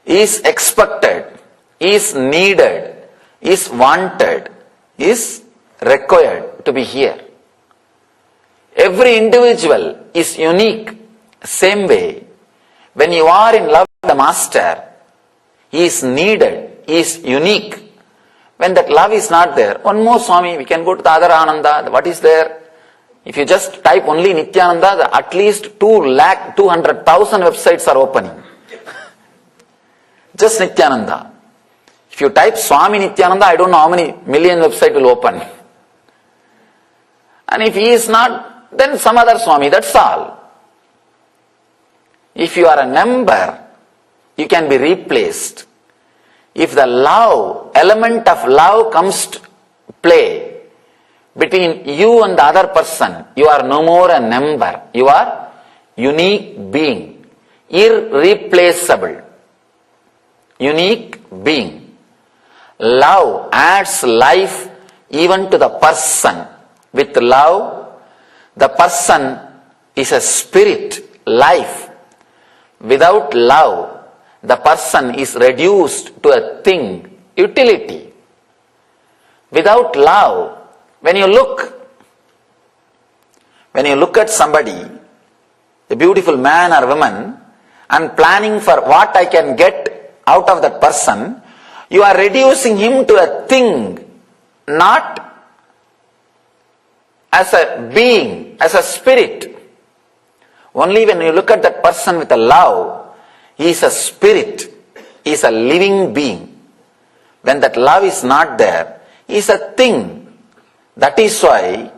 is expected, is needed, is wanted, is required to be here. Every individual is unique. Same way, when you are in love with the Master, he is needed, he is unique. When that love is not there, one more Swami, we can go to the other Ananda. What is there? If you just type only Nityananda, at least 200,000 websites are opening. Just Nityananda. If you type Swami Nityananda, I don't know how many million websites will open. And if he is not, then some other Swami, that's all. If you are a number, you can be replaced. If the love, element of love comes to play between you and the other person, you are no more a number. You are unique being, irreplaceable, unique being. Love adds life even to the person. With love, the person is a spirit, life. Without love, the person is reduced to a thing, utility. Without love, when you look at somebody, a beautiful man or woman, and planning for what I can get out of that person, you are reducing him to a thing, not as a being, as a spirit. Only when you look at that person with a love, he is a spirit, he is a living being. When that love is not there, he is a thing. That is why,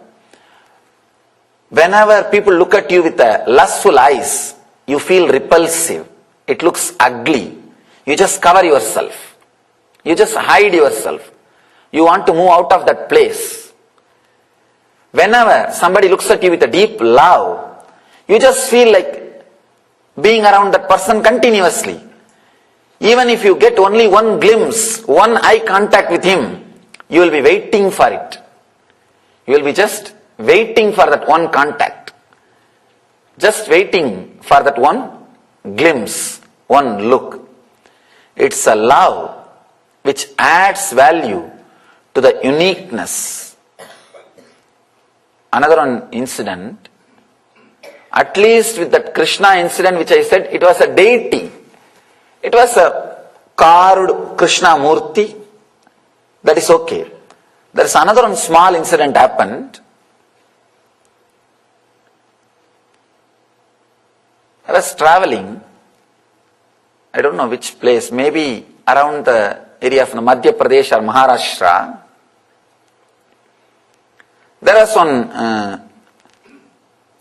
whenever people look at you with lustful eyes, you feel repulsive. It looks ugly. You just cover yourself. You just hide yourself. You want to move out of that place. Whenever somebody looks at you with a deep love, you just feel like being around that person continuously. Even if you get only one glimpse, one eye contact with him, you will be waiting for it. You will be just waiting for that one contact. Just waiting for that one glimpse, one look. It's a love which adds value to the uniqueness. Another one incident, at least with that Krishna incident which I said, it was a deity. It was a carved Krishna Murti. That is okay. There is another one small incident happened. I was traveling, I don't know which place, maybe around the area of Madhya Pradesh or Maharashtra. There was one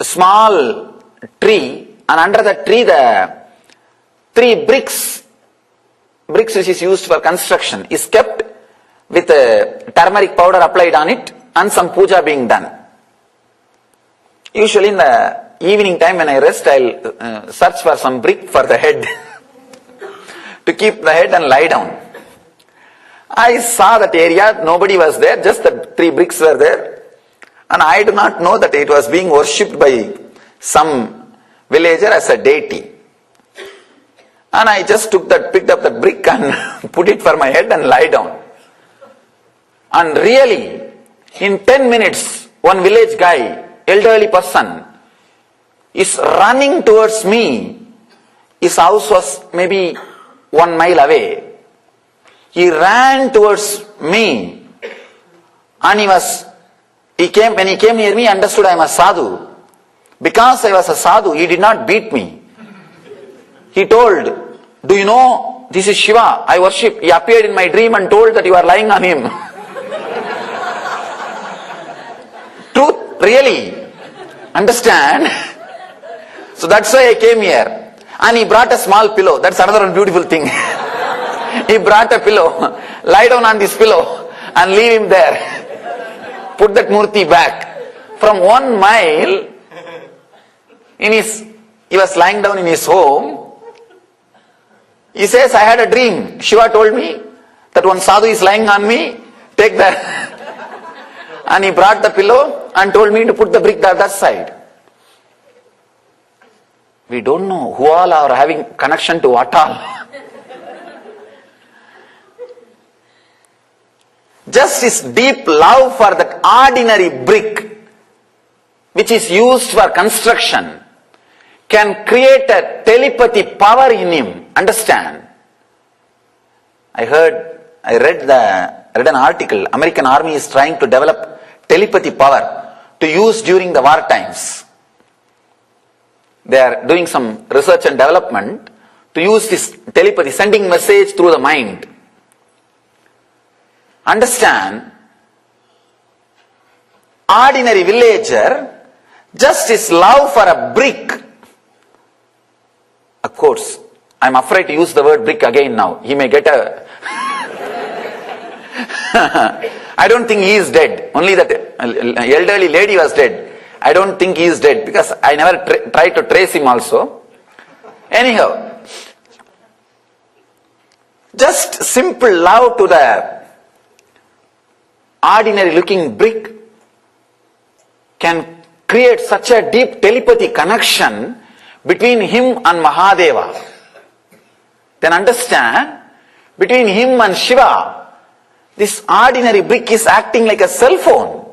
small tree, and under the tree the 3 bricks which is used for construction is kept with turmeric powder applied on it and some puja being done. Usually in the evening time when I rest, I'll search for some brick for the head to keep the head and lie down. I saw that area, nobody was there, just the 3 bricks were there. And I do not know that it was being worshipped by some villager as a deity. And I just picked up the brick and put it for my head and lie down. And really, in 10 minutes, one village guy, elderly person, is running towards me. His house was maybe 1 mile away. He ran towards me, and when he came near me, he understood I am a sadhu. Because I was a sadhu, he did not beat me. He told, do you know, this is Shiva, I worship. He appeared in my dream and told that you are lying on him. Truth, really. Understand? So that's why I came here. And he brought a small pillow. That's another one beautiful thing. He brought a pillow. Lie down on this pillow and leave him there. Put that murti back. From 1 mile, he was lying down in his home. He says, I had a dream. Shiva told me that one sadhu is lying on me. Take that. And he brought the pillow and told me to put the brick that side. We don't know who all are having connection to what all. Just his deep love for that ordinary brick, which is used for construction, can create a telepathy power in him. Understand? I read an article. American army is trying to develop telepathy power to use during the war times. They are doing some research and development to use this telepathy, sending message through the mind. Understand? Ordinary villager, just his love for a brick. Of course, I'm afraid to use the word brick again now. He may get a... I don't think he is dead. Only that elderly lady was dead. I don't think he is dead because I never tried to trace him also. Anyhow, just simple love to the ordinary looking brick can create such a deep telepathy connection between him and Mahadeva. Then understand, between him and Shiva, this ordinary brick is acting like a cell phone.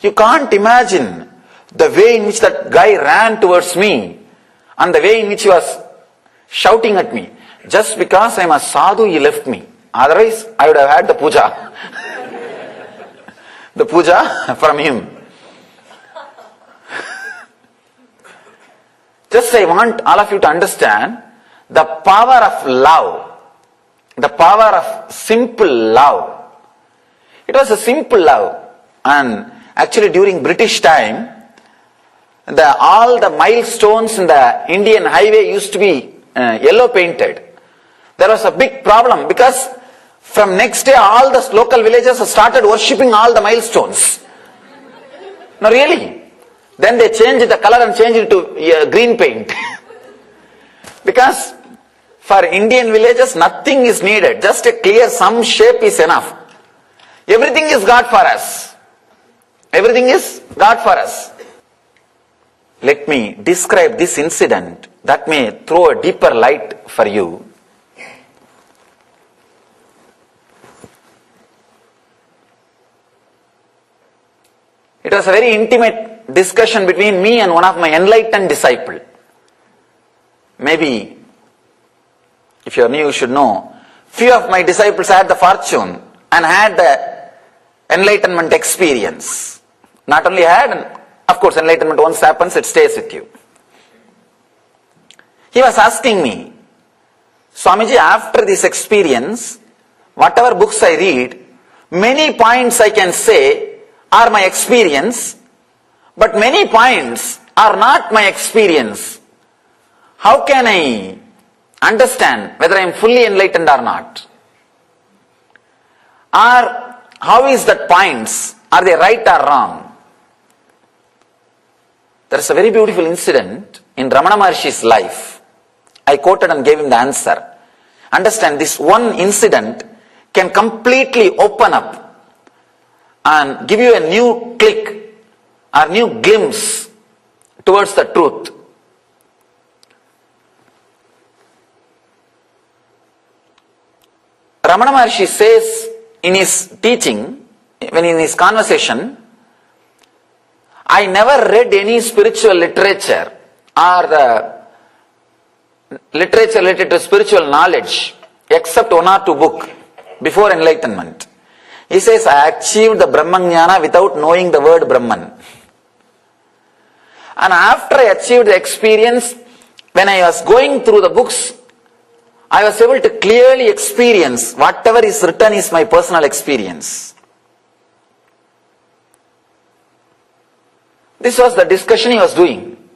You can't imagine the way in which that guy ran towards me and the way in which he was shouting at me. Just because I am a sadhu, he left me. Otherwise, I would have had the puja. The puja from him. Just I want all of you to understand the power of love. The power of simple love. It was a simple love. And actually during British time, all the milestones in the Indian highway used to be yellow painted. There was a big problem because from next day all the local villagers started worshipping all the milestones. No, really. Then they changed the color and changed it to green paint. Because for Indian villages nothing is needed. Just a clear some shape is enough. Everything is God for us. Everything is God for us. Let me describe this incident that may throw a deeper light for you. It was a very intimate discussion between me and one of my enlightened disciples. Maybe, if you are new, you should know, few of my disciples had the fortune and had the enlightenment experience. Not only had, of course, enlightenment once happens, it stays with you. He was asking me, Swamiji, after this experience, whatever books I read, many points I can say are my experience, but many points are not my experience. How can I understand whether I am fully enlightened or not? Or how is that points? Are they right or wrong? There is a very beautiful incident in Ramana Maharshi's life. I quoted and gave him the answer. Understand, this one incident can completely open up and give you a new click or new glimpse towards the truth. Ramana Maharshi says in his teaching, when in his conversation, I never read any spiritual literature or the literature related to spiritual knowledge except one or two books before enlightenment. He says, I achieved the Brahmajnana without knowing the word Brahman. And after I achieved the experience, when I was going through the books, I was able to clearly experience whatever is written is my personal experience. This was the discussion he was doing.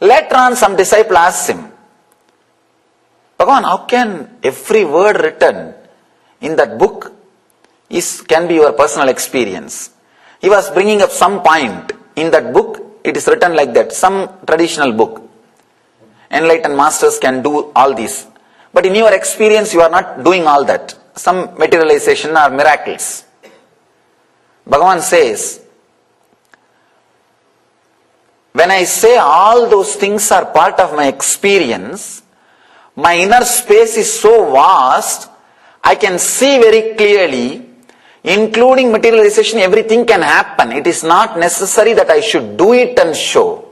Later on, some disciple asked him, Bhagavan, how can every word written in that book can be your personal experience? He was bringing up some point in that book. It is written like that, some traditional book. Enlightened masters can do all this. But in your experience, you are not doing all that. Some materialization or miracles. Bhagavan says, when I say all those things are part of my experience, my inner space is so vast, I can see very clearly, including materialization, everything can happen. It is not necessary that I should do it and show.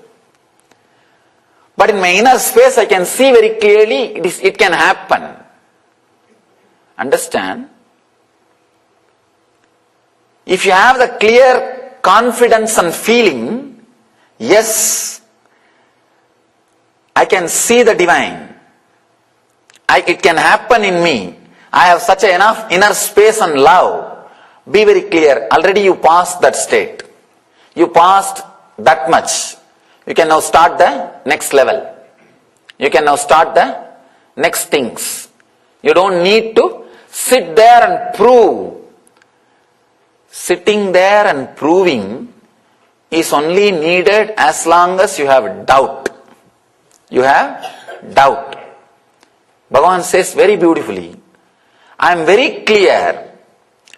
But in my inner space, I can see very clearly it can happen. Understand? If you have the clear confidence and feeling, yes, I can see the divine. It can happen in me. I have such enough inner space and love. Be very clear. Already you passed that state. You passed that much. You can now start the next level. You can now start the next things. You don't need to sit there and prove. Sitting there and proving is only needed as long as you have doubt. You have doubt. Bhagavan says very beautifully, I am very clear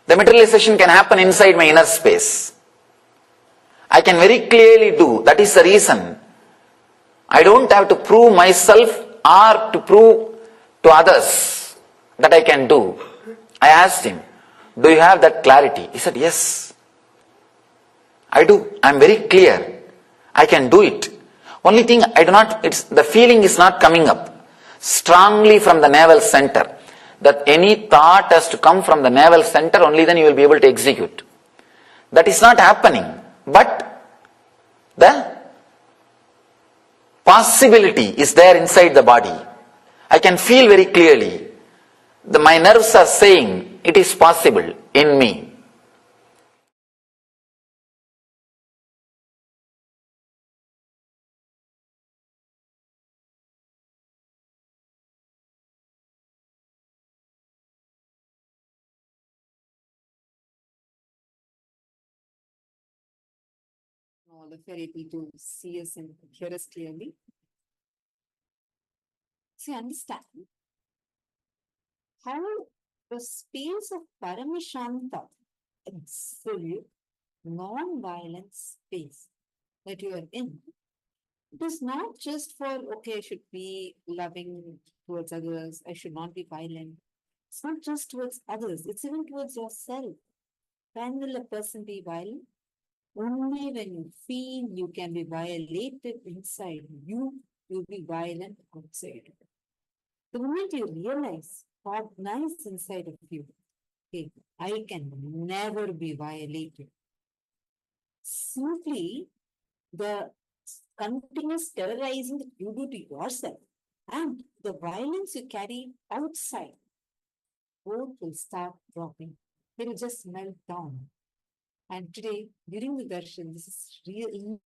the materialization can happen inside my inner space. I can very clearly do. That is the reason. I don't have to prove myself or to prove to others that I can do. I asked him, do you have that clarity? He said, yes. I do. I am very clear. I can do it. Only thing I do not, the feeling is not coming up strongly from the navel center. That any thought has to come from the navel center, only then you will be able to execute. That is not happening. But the possibility is there inside the body. I can feel very clearly. My nerves are saying it is possible in me. All the ability to see us and hear us clearly. See, understand how the space of Paramashanta, absolute non-violent space that you are in, it is not just for, okay, I should be loving towards others, I should not be violent. It's not just towards others, it's even towards yourself. When will a person be violent? Only when you feel you can be violated inside you, you'll be violent outside. The moment you realize, recognize inside of you, okay, I can never be violated. Simply the continuous terrorizing that you do to yourself and the violence you carry outside, both will start dropping. They will just melt down. And today, during the darshan, this is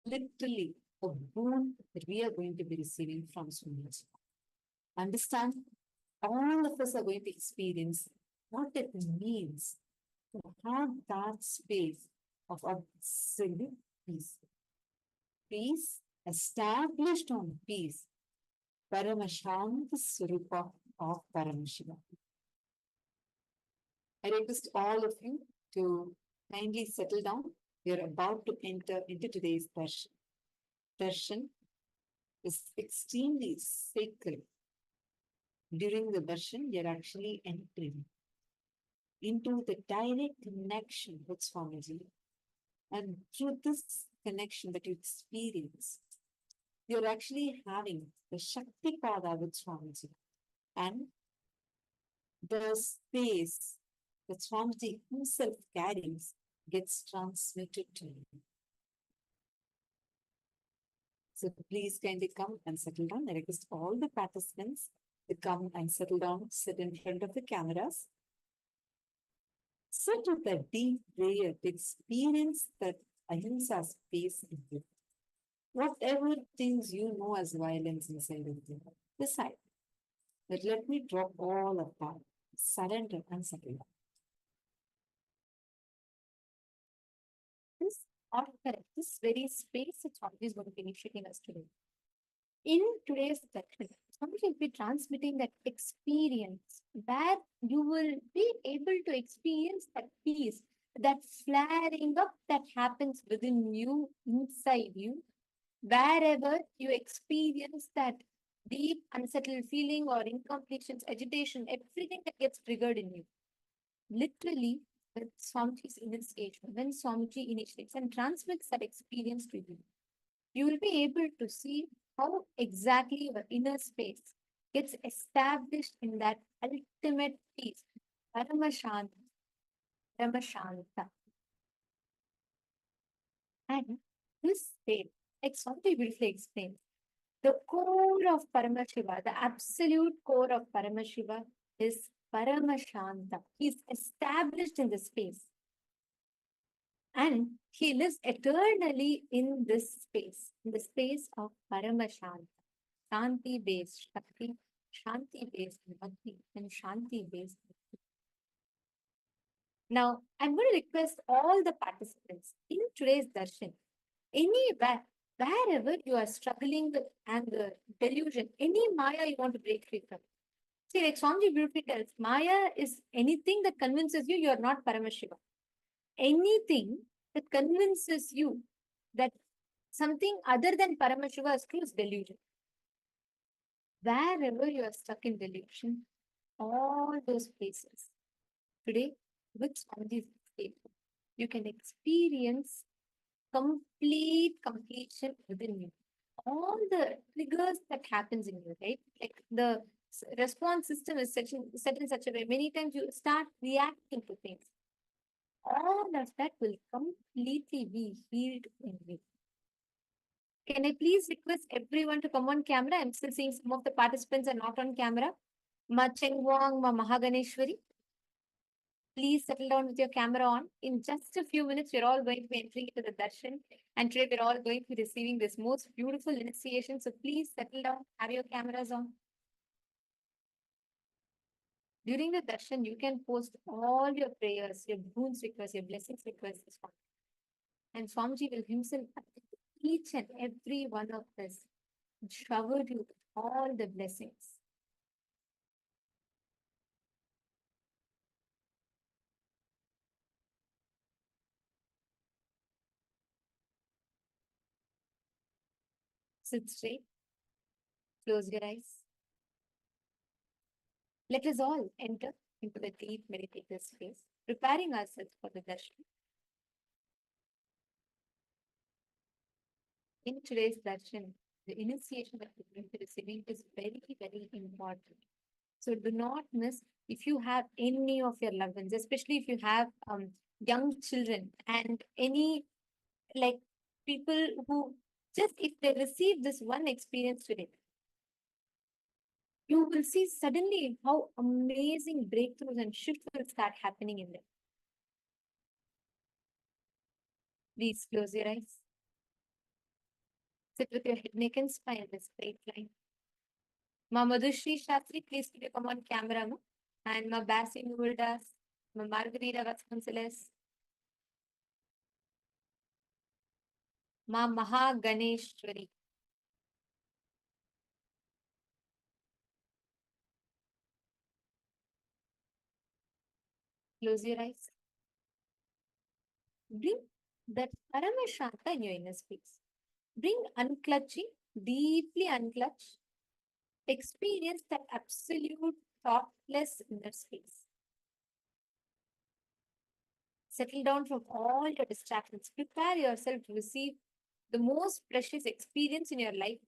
literally a boon that we are going to be receiving from Swami. Understand? All of us are going to experience what it means to have that space of absolute peace. Peace established on peace. Paramashanta Swarupa of Paramashiva. I request all of you to kindly settle down. We are about to enter into today's darshan. Darshan is extremely sacred. During the darshan, we are actually entering into the direct connection with Swamiji. And through this connection that you experience, you're actually having the Shakti Pada with Swamiji. And the space that Swamiji himself carries gets transmitted to you. So please kindly come and settle down. I request all the participants to come and settle down, sit in front of the cameras. Sit with a deep prayer to experience that ahimsa space in you. Whatever things you know as violence inside of you, decide that let me drop all of that, surrender and settle down. This this very space that Swamiji is going to be initiating us today. In today's session, Swamiji will be transmitting that experience where you will be able to experience that peace, that flaring up that happens within you, inside you, wherever you experience that deep unsettled feeling or incompletions, agitation, everything that gets triggered in you. Literally, with Swamiji's initiation, when Swamiji initiates and transmits that experience to you, you will be able to see how exactly your inner space gets established in that ultimate peace, Paramashanta. And this state, like Swamiji beautifully explained, the core of Paramashiva, the absolute core of Paramashiva is Paramashanta. He is established in this space. And he lives eternally in this space, in the space of Paramashanta. Shanti-based Shakti, Shanti-based Bhakti, and Shanti-based Bhakti. Now, I'm going to request all the participants in today's darshan, anywhere, wherever you are struggling with anger, delusion, any Maya you want to break free from. See, like Swamiji beautifully tells, Maya is anything that convinces you are not Paramashiva. Anything that convinces you that something other than Paramashiva is true is delusion. Wherever you are stuck in delusion, all those places, today, with Swamiji's state, you can experience complete completion within you. All the triggers that happens in you, right? Like the response system is set in such a way, many times you start reacting to things. All of that will completely be healed in you. Can I please request everyone to come on camera? I'm still seeing some of the participants are not on camera. Ma Chengwang, Ma Mahaganeshwari. Please settle down with your camera on. In just a few minutes, we're all going to be entering into the darshan. And today we're all going to be receiving this most beautiful initiation. So please settle down, have your cameras on. During the darshan, you can post all your prayers, your boons requests, your blessings requests. And Swamiji will himself, each and every one of us, shower you with all the blessings. Sit straight. Close your eyes. Let us all enter into the deep meditative space, preparing ourselves for the darshan. In today's darshan, the initiation that we're going to receiving is very, very important. So do not miss. If you have any of your loved ones, especially if you have young children and any like people who just if they receive this one experience today, you will see suddenly how amazing breakthroughs and shifts will start happening in them. Please close your eyes. Sit with your head, neck, and spine in a straight line. Ma Madhushri Shastri, please keep your come on camera. No? And Ma Basi Nurdas, Ma Margarita Vasconcelos, Ma Mahaganeshwari. Close your eyes. Bring that Paramashanta in your inner space. Bring unclutching, deeply unclutch. Experience that absolute thoughtless inner space. Settle down from all your distractions. Prepare yourself to receive the most precious experience in your life.